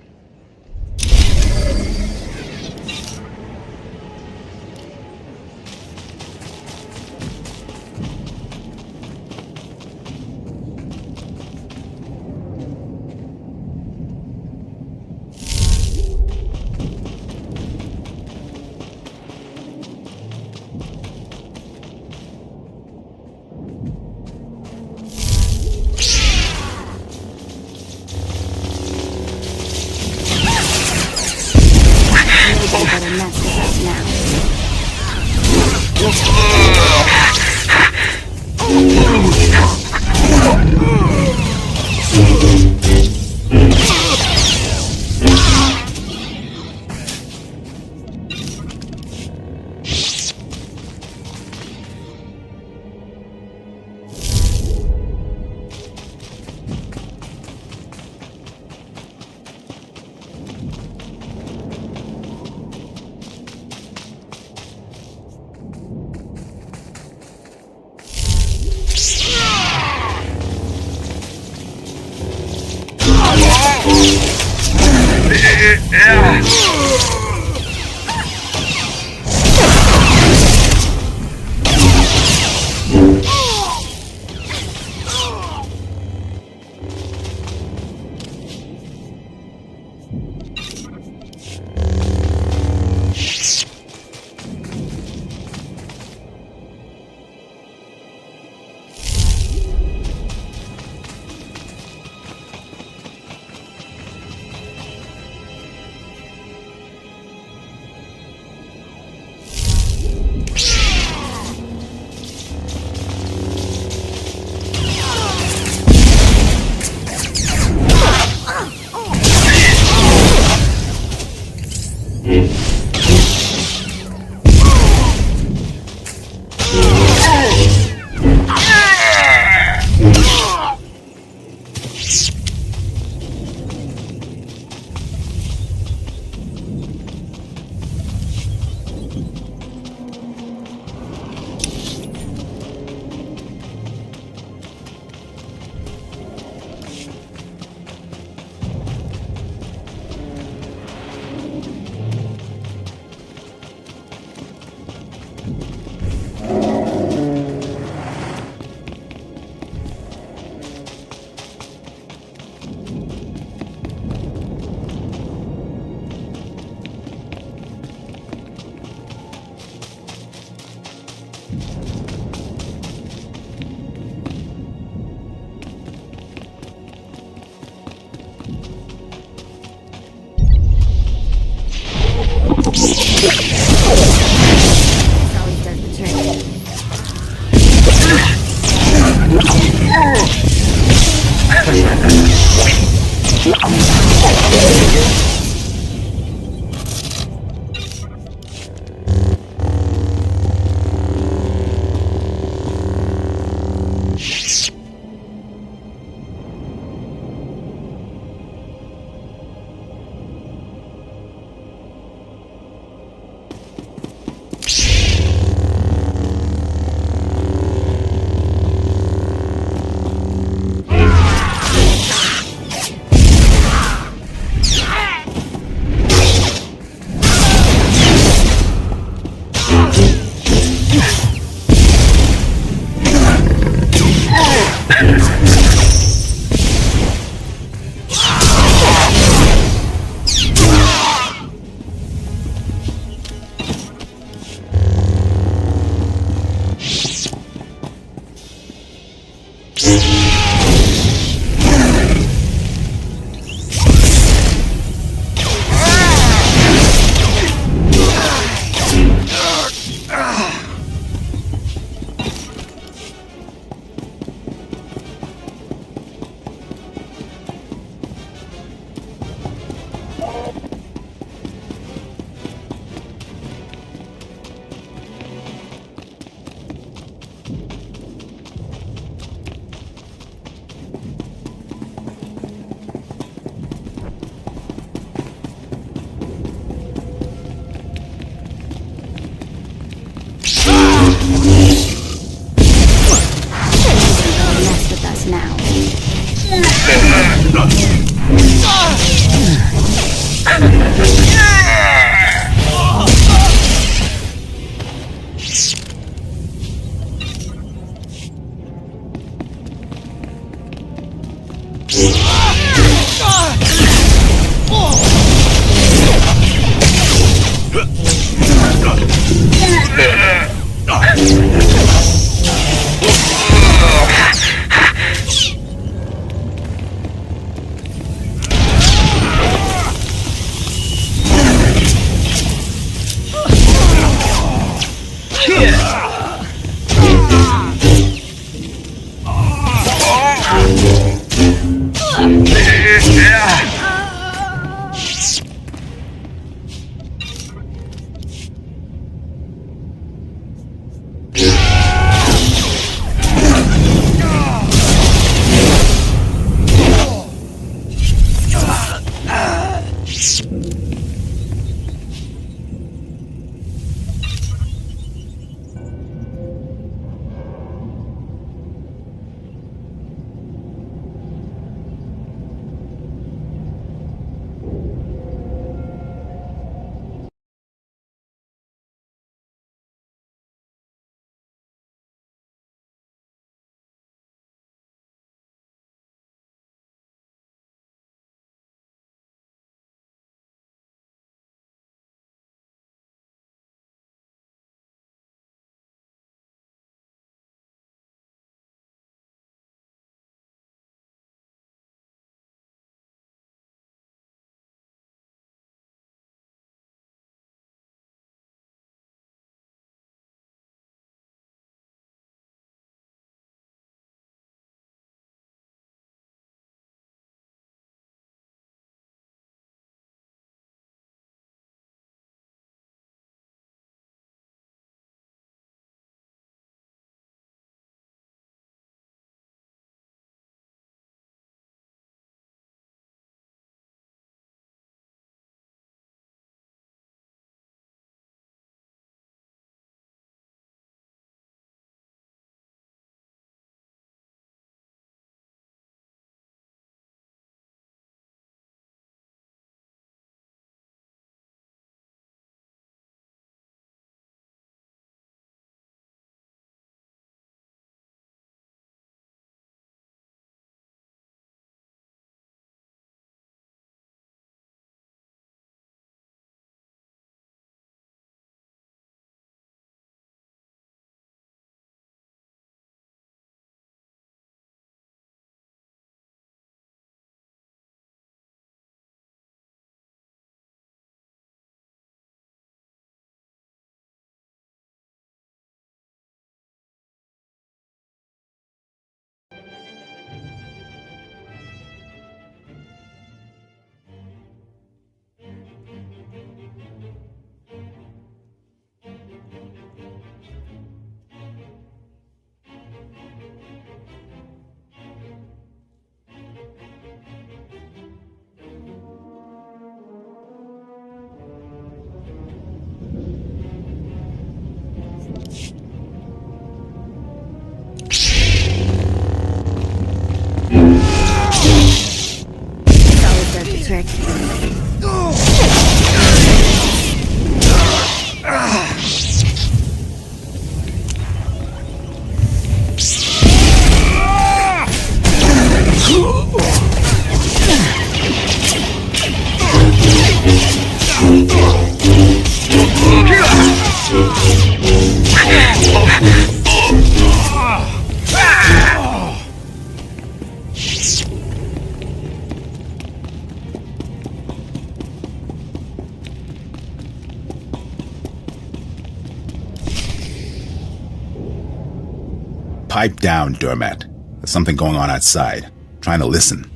Pipe down, Dermat. There's something going on outside. Trying to listen.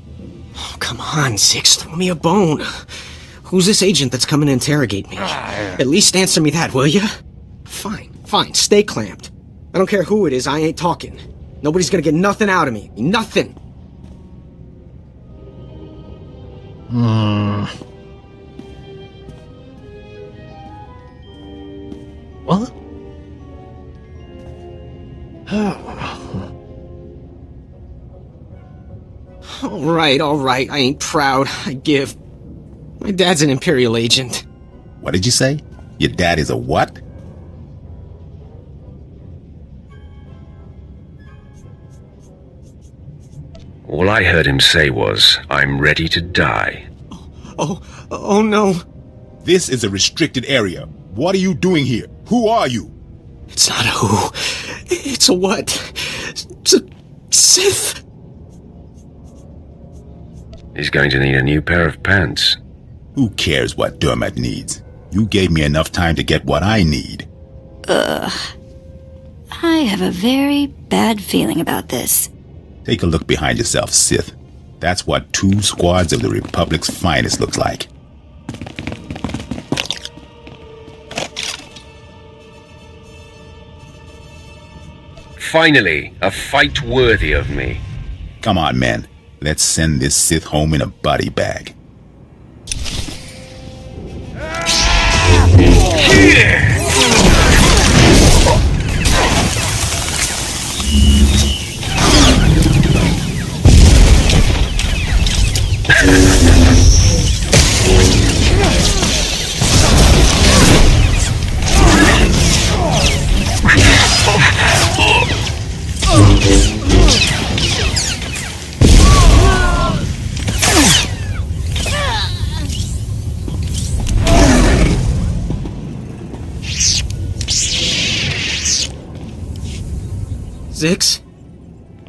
Oh, come on, Six. Throw me a bone. Who's this agent that's coming to interrogate me? At least answer me that, will ya? Fine. Stay clamped. I don't care who it is, I ain't talking. Nobody's gonna get nothing out of me. Nothing! What? All right, I ain't proud. I give. My dad's an Imperial agent. What did you say? Your dad is a what? All I heard him say was, "I'm ready to die." Oh no. This is a restricted area. What are you doing here? Who are you? It's not a who. It's a what. It's a Sith. He's going to need a new pair of pants. Who cares what Dermot needs? You gave me enough time to get what I need. I have a very bad feeling about this. Take a look behind yourself, Sith. That's what 2 squads of the Republic's finest looks like. Finally, a fight worthy of me. Come on, men. Let's send this Sith home in a body bag.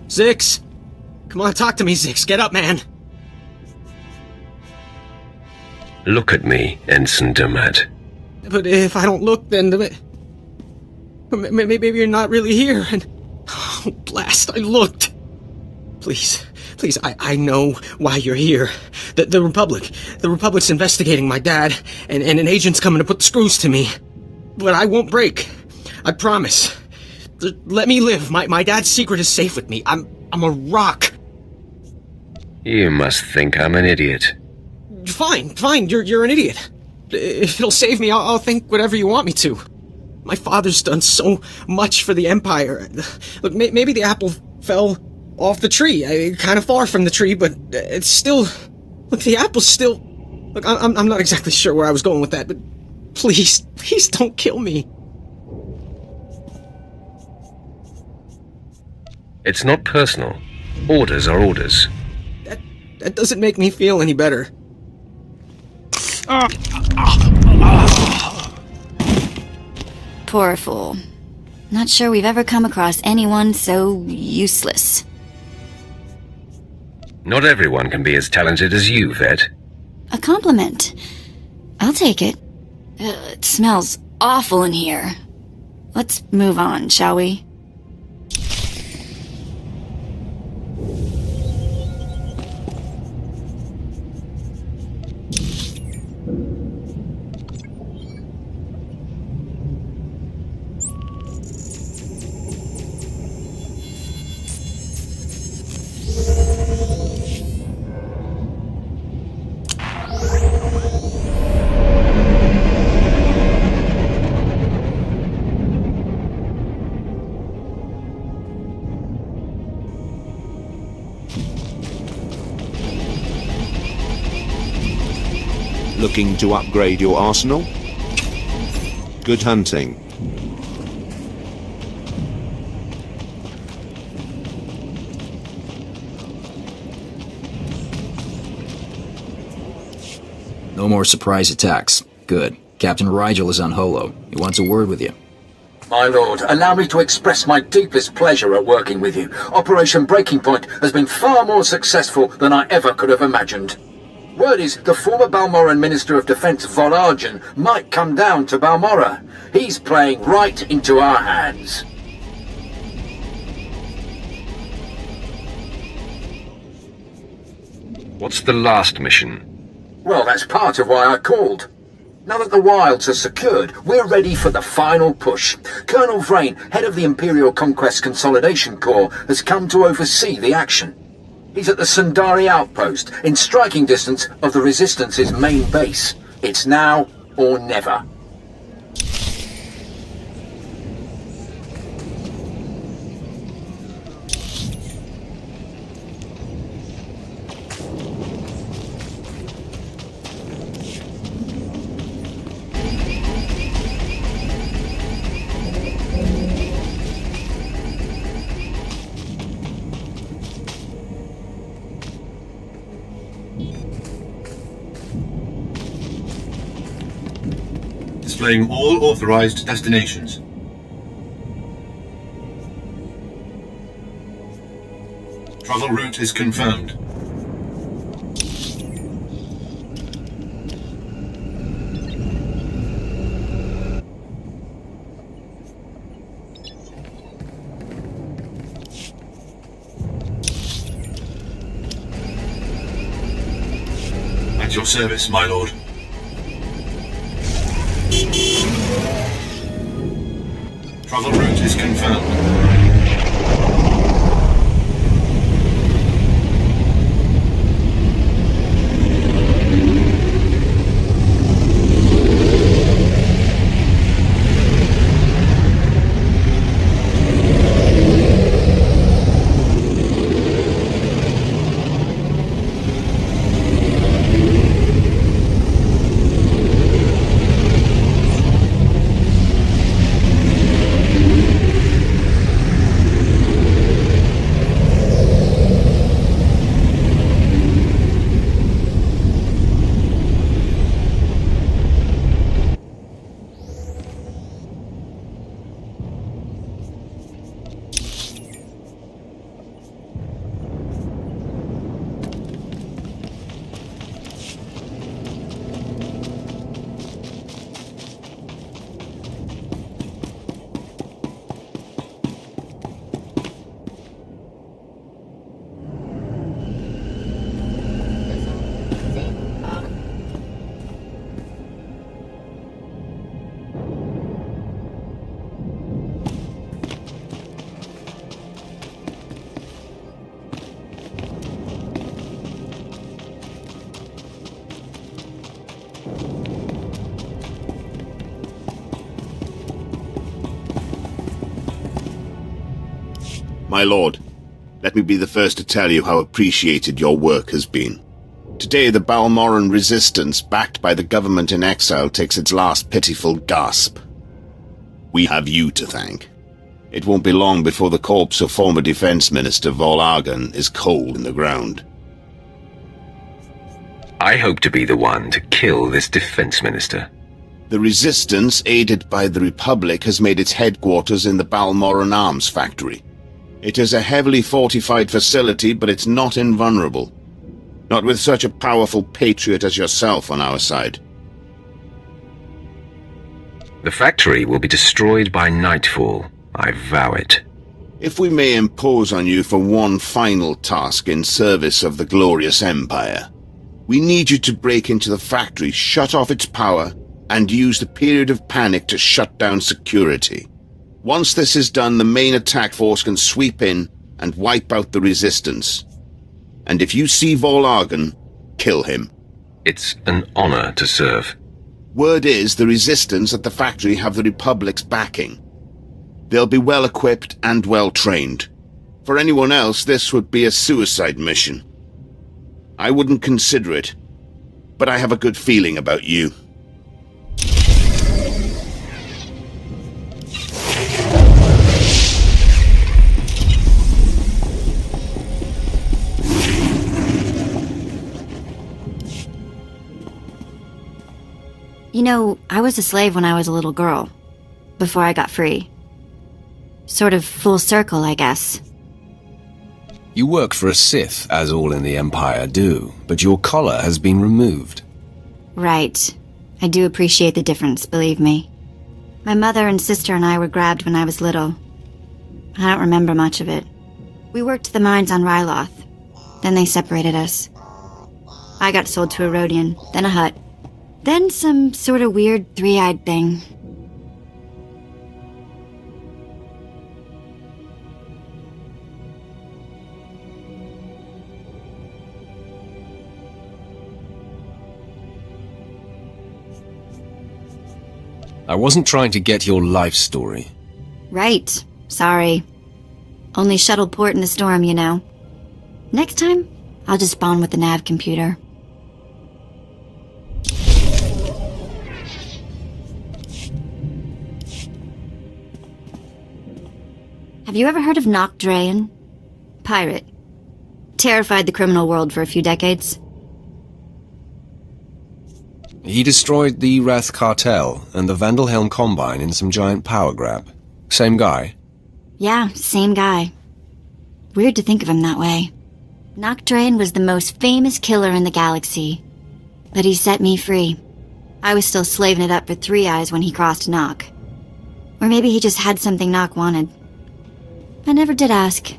Zix? Come on, talk to me, Zix. Get up, man. Look at me, Ensign Dermot. But if I don't look, then maybe you're not really here. And oh, blast! I looked. Please, I know why you're here. The Republic's investigating my dad, and an agent's coming to put the screws to me. But I won't break. I promise. Let me live. My dad's secret is safe with me. I'm a rock. You must think I'm an idiot. Fine. You're an idiot. If it'll save me, I'll think whatever you want me to. My father's done so much for the Empire. Look, maybe the apple fell off the tree. Kind of far from the tree, but it's still... Look, the apple's still... Look, I'm not exactly sure where I was going with that, but please don't kill me. It's not personal. Orders are orders. That doesn't make me feel any better. Poor fool. Not sure we've ever come across anyone so useless. Not everyone can be as talented as you, Vet. A compliment. I'll take it. It smells awful in here. Let's move on, shall we? Looking to upgrade your arsenal? Good hunting. No more surprise attacks. Good. Captain Rigel is on Holo. He wants a word with you. My lord, allow me to express my deepest pleasure at working with you. Operation Breaking Point has been far more successful than I ever could have imagined. Word is the former Balmoran Minister of Defense Von Argen might come down to Balmora. He's playing right into our hands. What's the last mission? Well, that's part of why I called. Now that the wilds are secured, we're ready for the final push. Colonel Vrain, head of the Imperial Conquest Consolidation Corps, has come to oversee the action. He's at the Sundari outpost, in striking distance of the Resistance's main base. It's now or never. Displaying all authorized destinations. Travel route is confirmed. At your service, my lord. Travel route is confirmed. My lord, let me be the first to tell you how appreciated your work has been. Today the Balmoran resistance, backed by the government in exile, takes its last pitiful gasp. We have you to thank. It won't be long before the corpse of former Defense Minister Vol'argan is cold in the ground. I hope to be the one to kill this Defense Minister. The resistance, aided by the Republic, has made its headquarters in the Balmoran Arms Factory. It is a heavily fortified facility, but it's not invulnerable. Not with such a powerful patriot as yourself on our side. The factory will be destroyed by nightfall. I vow it. If we may impose on you for one final task in service of the glorious Empire, we need you to break into the factory, shut off its power, and use the period of panic to shut down security. Once this is done, the main attack force can sweep in and wipe out the resistance. And if you see Vol'argan, kill him. It's an honor to serve. Word is the resistance at the factory have the Republic's backing. They'll be well equipped and well trained. For anyone else, this would be a suicide mission. I wouldn't consider it, but I have a good feeling about you. You know, I was a slave when I was a little girl, before I got free. Sort of full circle, I guess. You work for a Sith, as all in the Empire do, but your collar has been removed. Right. I do appreciate the difference, believe me. My mother and sister and I were grabbed when I was little. I don't remember much of it. We worked the mines on Ryloth. Then they separated us. I got sold to a Rhodian, then a Hutt. Then some sort of weird three-eyed thing. I wasn't trying to get your life story. Right. Sorry. Only shuttle port in the storm, you know. Next time, I'll just bond with the nav computer. Have you ever heard of Nock Draen? Pirate. Terrified the criminal world for a few decades. He destroyed the Wrath Cartel and the Vandalhelm Combine in some giant power grab. Same guy? Yeah, same guy. Weird to think of him that way. Noctrain was the most famous killer in the galaxy. But he set me free. I was still slaving it up for Three Eyes when he crossed Nock. Or maybe he just had something Nock wanted. I never did ask.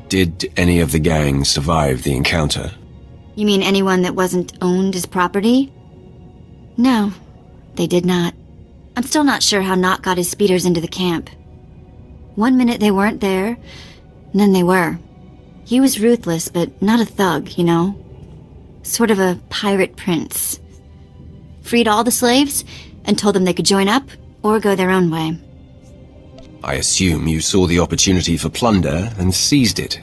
Did any of the gang survive the encounter? You mean anyone that wasn't owned as property? No, they did not. I'm still not sure how Nock got his speeders into the camp. One minute they weren't there, and then they were. He was ruthless, but not a thug, you know? Sort of a pirate prince. Freed all the slaves, and told them they could join up, or go their own way. I assume you saw the opportunity for plunder and seized it.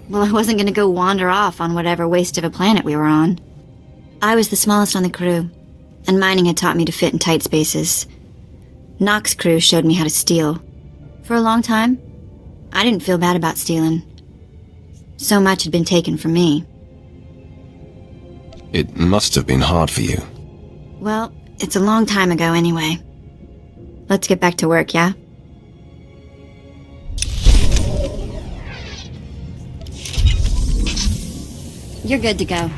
Well, I wasn't gonna go wander off on whatever waste of a planet we were on. I was the smallest on the crew, and mining had taught me to fit in tight spaces. Nock's crew showed me how to steal. For a long time, I didn't feel bad about stealing. So much had been taken from me. It must have been hard for you. Well, it's a long time ago anyway. Let's get back to work, yeah? You're good to go.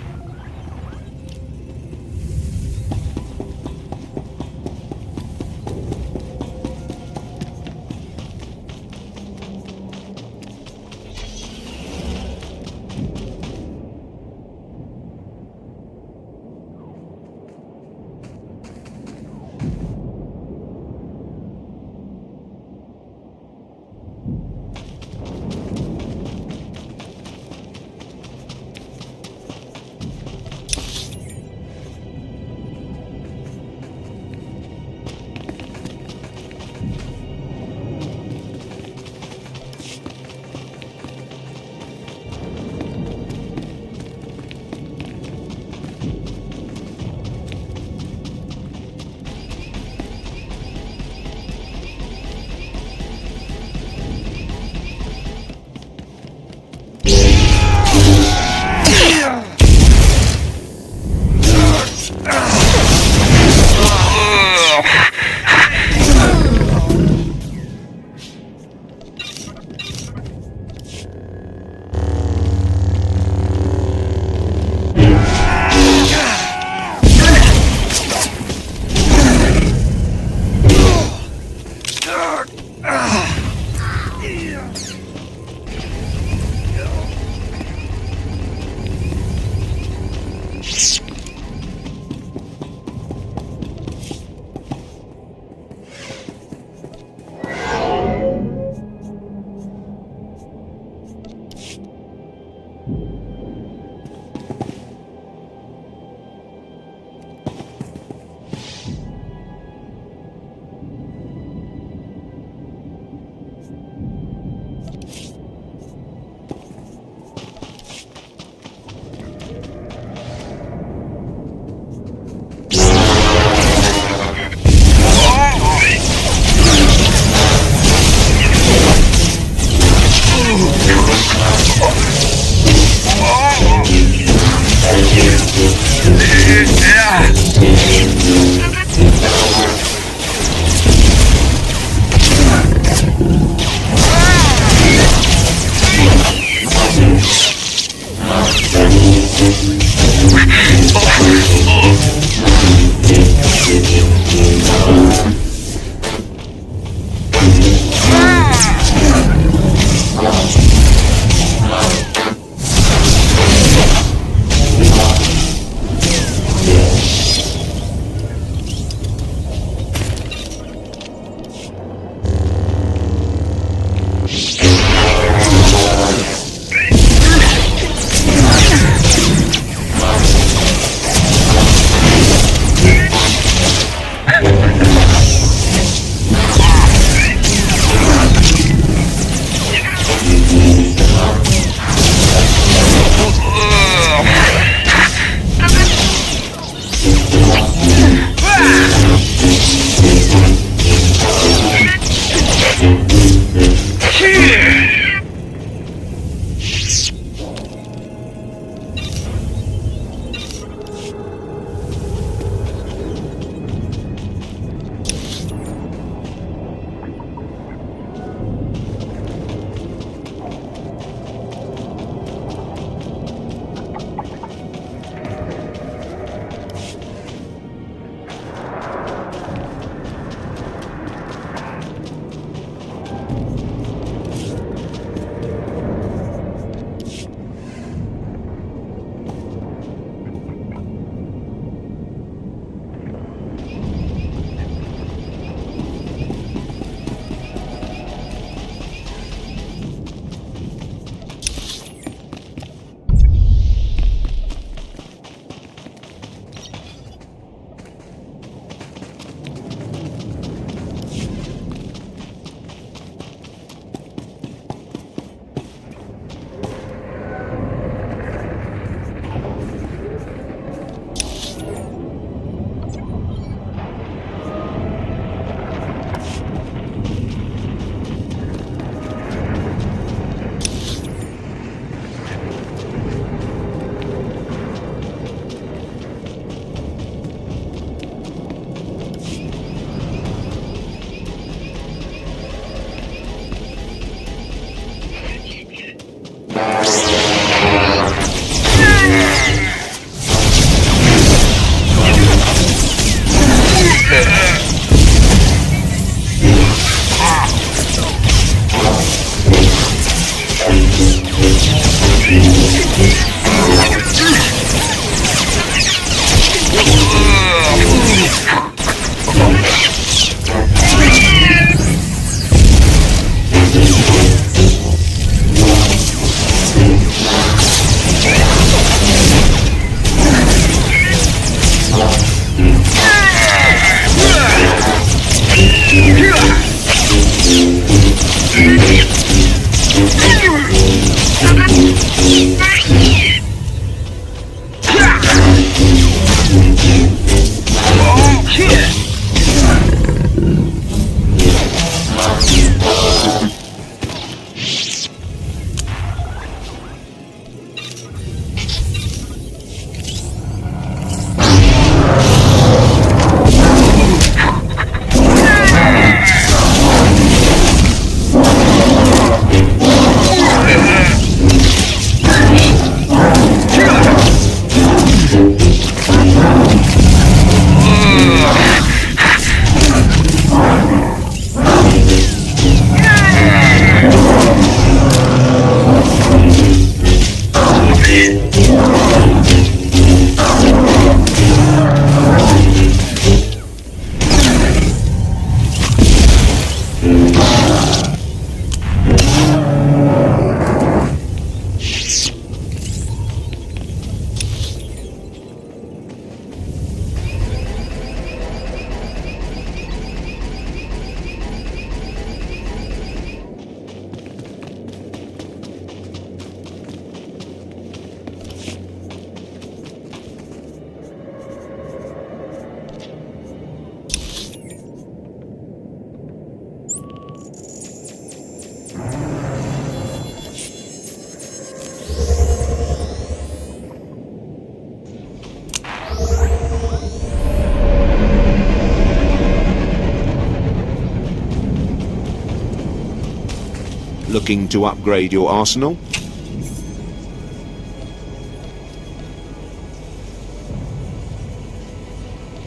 Looking to upgrade your arsenal?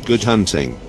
Good hunting.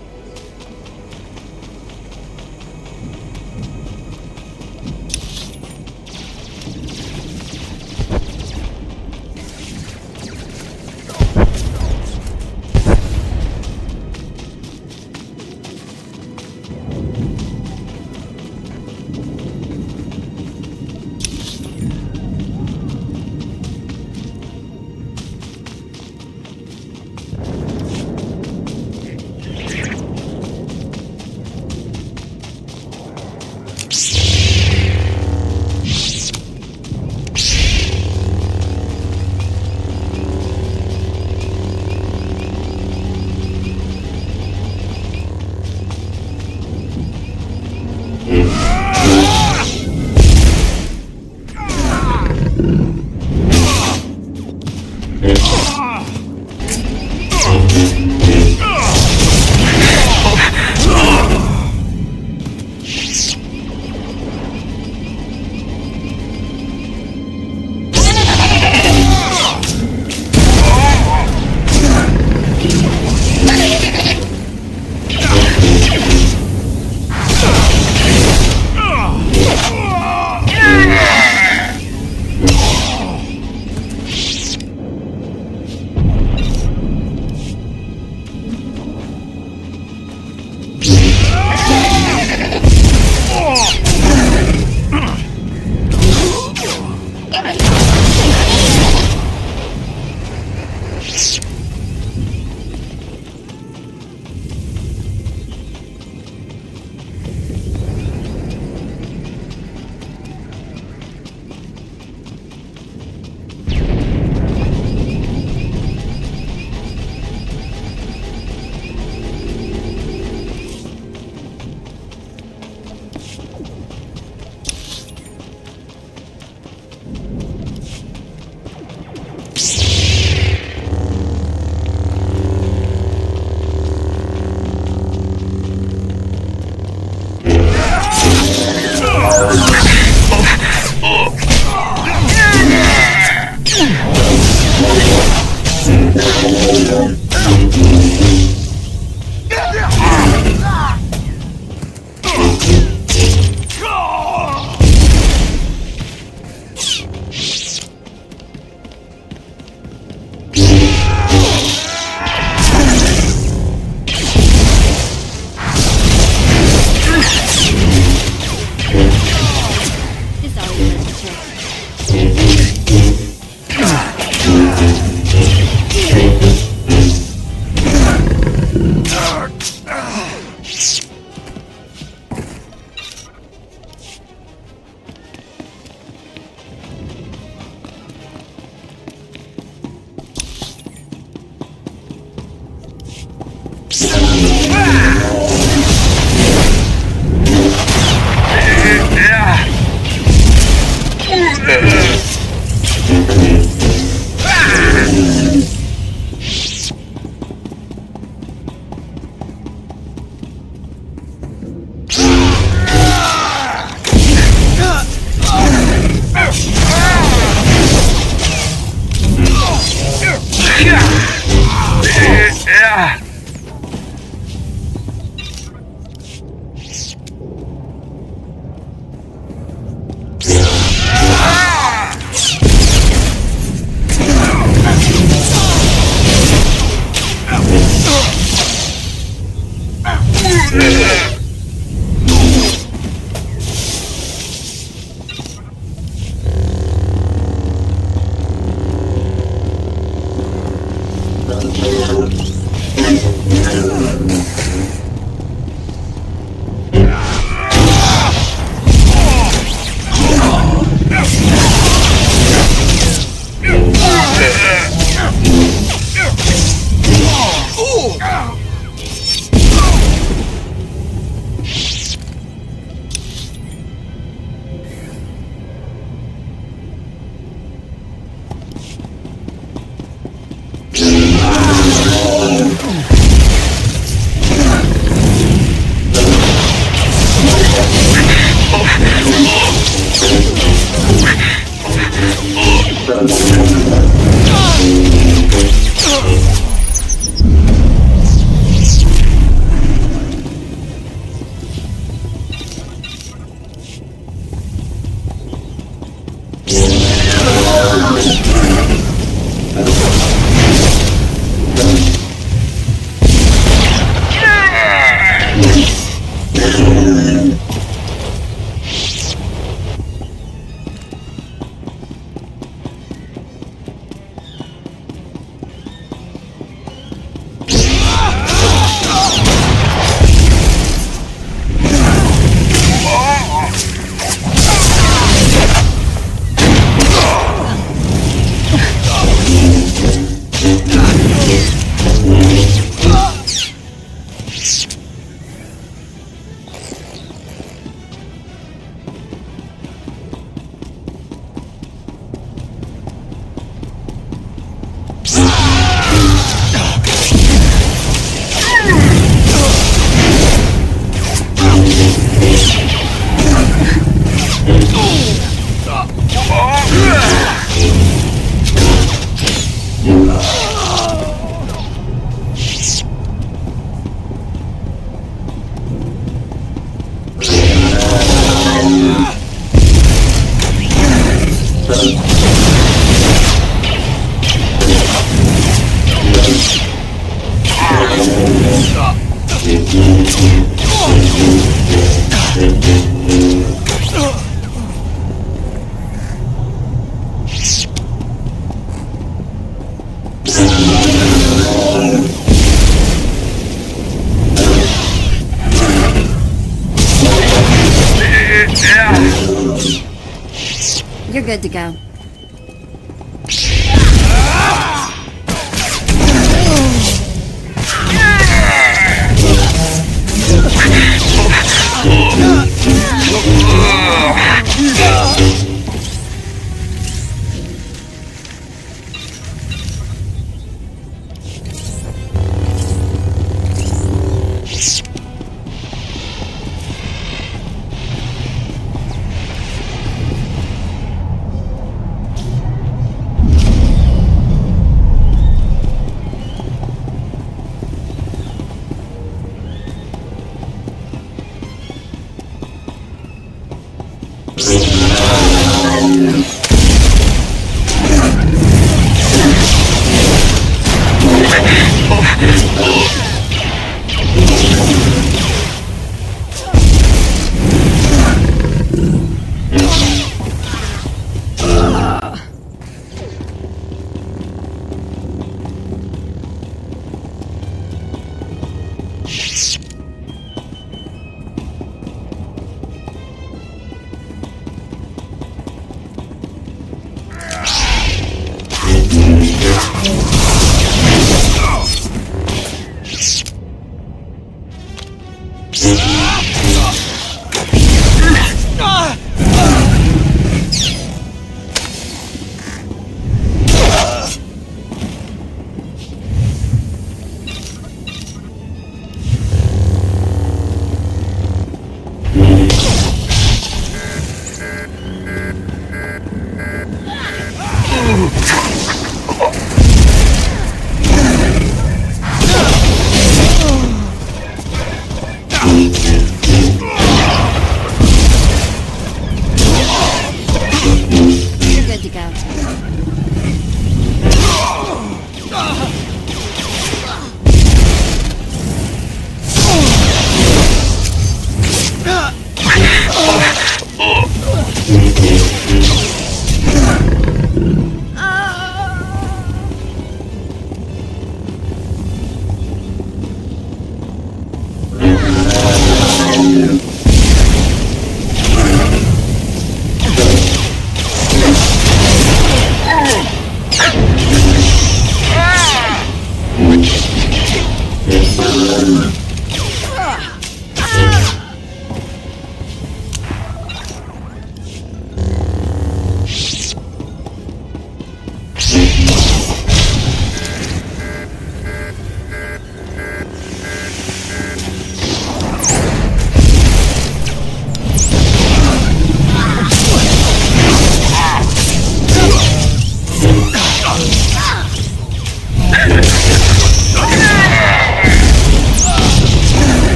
You're good to go.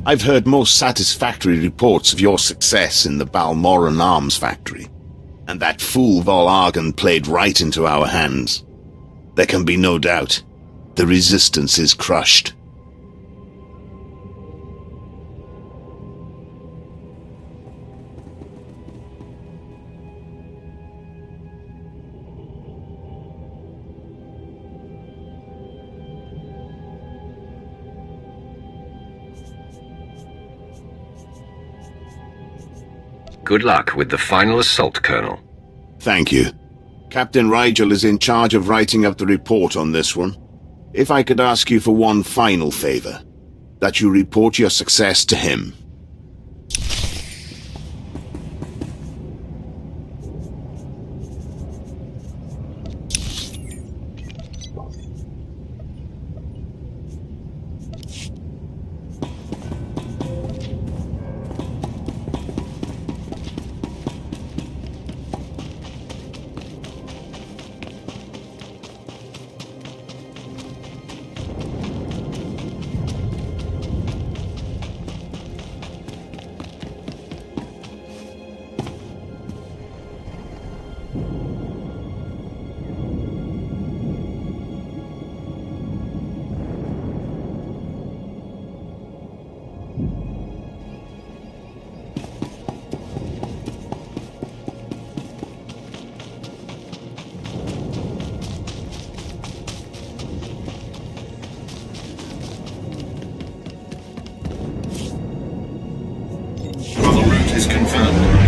I've heard most satisfactory reports of your success in the Balmoran Arms Factory, and that fool Vol-Argon played right into our hands. There can be no doubt. The Resistance is crushed. Good luck with the final assault, Colonel. Thank you. Captain Rigel is in charge of writing up the report on this one. If I could ask you for one final favor, that you report your success to him. Is confirmed.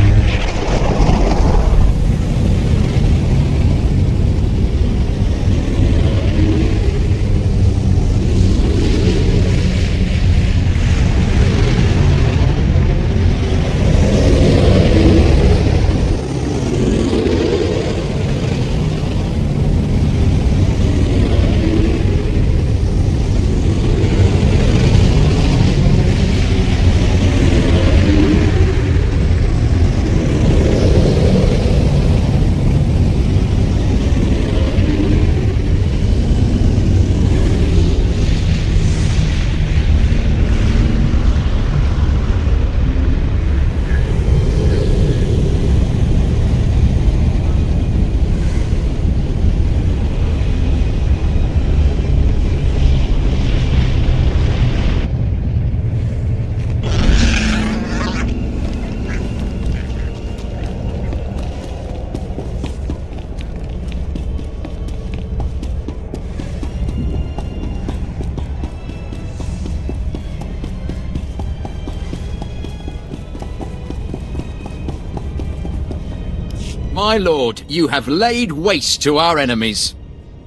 My lord, you have laid waste to our enemies.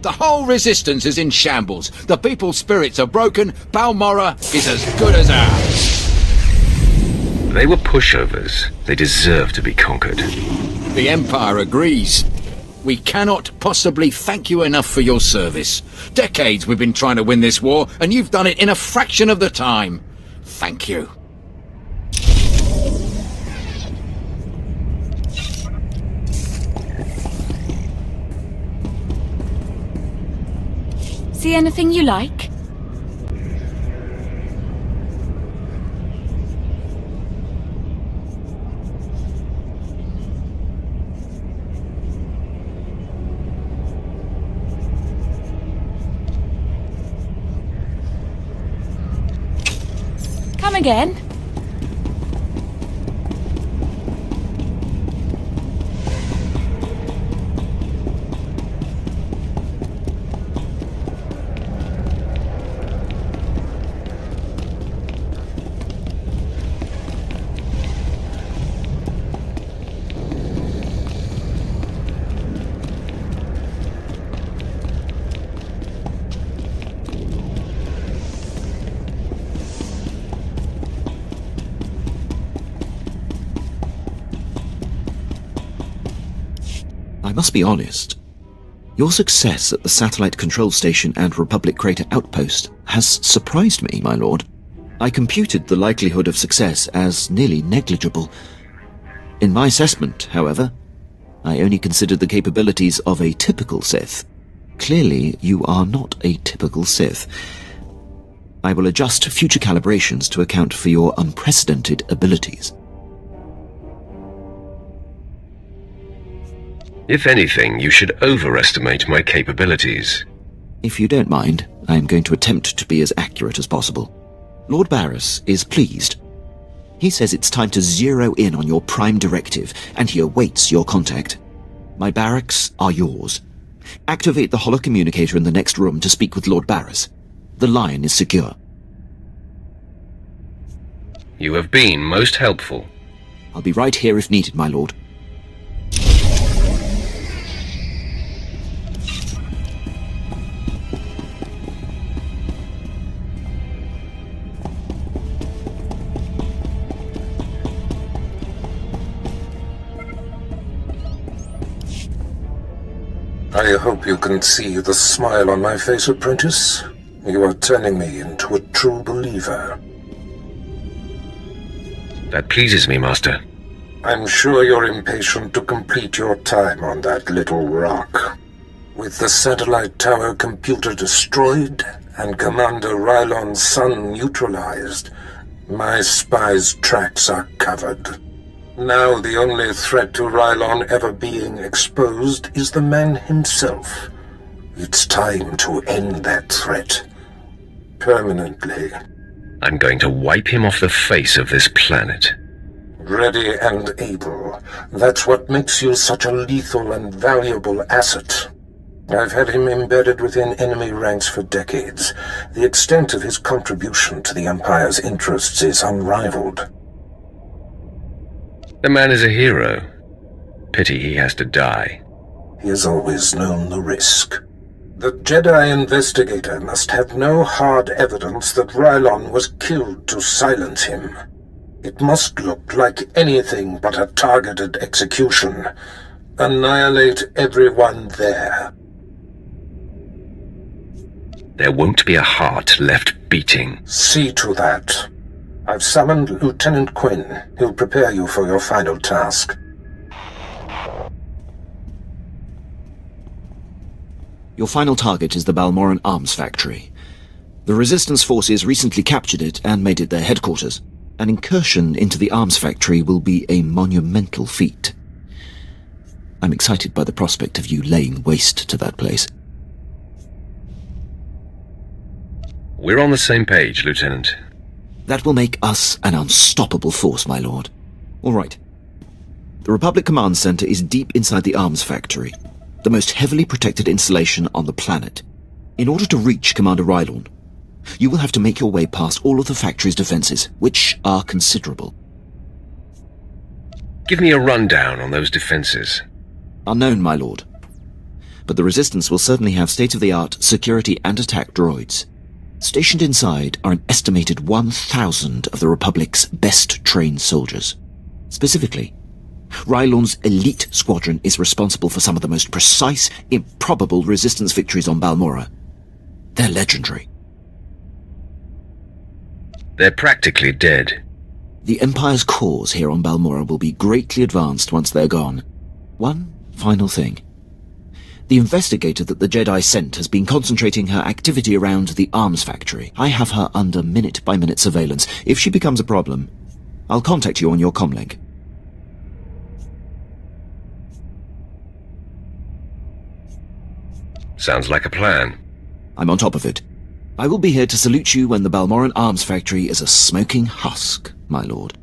The whole resistance is in shambles. The people's spirits are broken. Balmorra is as good as ours. They were pushovers. They deserve to be conquered. The Empire agrees. We cannot possibly thank you enough for your service. Decades we've been trying to win this war, and you've done it in a fraction of the time. Thank you. See anything you like? Come again? I must be honest. Your success at the Satellite Control Station and Republic Crater Outpost has surprised me, my lord. I computed the likelihood of success as nearly negligible. In my assessment, however, I only considered the capabilities of a typical Sith. Clearly, you are not a typical Sith. I will adjust future calibrations to account for your unprecedented abilities. If anything, you should overestimate my capabilities. If you don't mind, I am going to attempt to be as accurate as possible. Lord Barris is pleased. He says it's time to zero in on your prime directive, and he awaits your contact. My barracks are yours. Activate the holocommunicator in the next room to speak with Lord Barris. The line is secure. You have been most helpful. I'll be right here if needed, my lord. I hope you can see the smile on my face, apprentice. You are turning me into a true believer. That pleases me, Master. I'm sure you're impatient to complete your time on that little rock. With the satellite tower computer destroyed and Commander Rylon's son neutralized, my spy's tracks are covered. Now the only threat to Rylon ever being exposed is the man himself. It's time to end that threat. Permanently. I'm going to wipe him off the face of this planet. Ready and able. That's what makes you such a lethal and valuable asset. I've had him embedded within enemy ranks for decades. The extent of his contribution to the Empire's interests is unrivaled. The man is a hero. Pity he has to die. He has always known the risk. The Jedi investigator must have no hard evidence that Rylon was killed to silence him. It must look like anything but a targeted execution. Annihilate everyone there. There won't be a heart left beating. See to that. I've summoned Lieutenant Quinn. He'll prepare you for your final task. Your final target is the Balmoran Arms Factory. The Resistance forces recently captured it and made it their headquarters. An incursion into the arms factory will be a monumental feat. I'm excited by the prospect of you laying waste to that place. We're on the same page, Lieutenant. That will make us an unstoppable force, my lord. All right. The Republic Command Center is deep inside the arms factory, the most heavily protected installation on the planet. In order to reach Commander Rylon, you will have to make your way past all of the factory's defenses, which are considerable. Give me a rundown on those defenses. Unknown, my lord. But the Resistance will certainly have state-of-the-art security and attack droids. Stationed inside are an estimated 1,000 of the Republic's best-trained soldiers. Specifically, Rylon's elite squadron is responsible for some of the most precise, improbable Resistance victories on Balmora. They're legendary. They're practically dead. The Empire's cause here on Balmora will be greatly advanced once they're gone. One final thing. The investigator that the Jedi sent has been concentrating her activity around the arms factory. I have her under minute-by-minute surveillance. If she becomes a problem, I'll contact you on your comlink. Sounds like a plan. I'm on top of it. I will be here to salute you when the Balmoran arms factory is a smoking husk, my lord.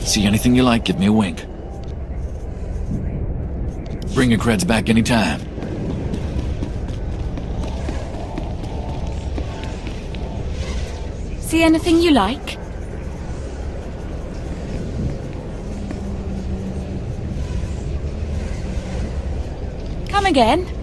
See anything you like, give me a wink. Bring your creds back anytime. See anything you like? Come again.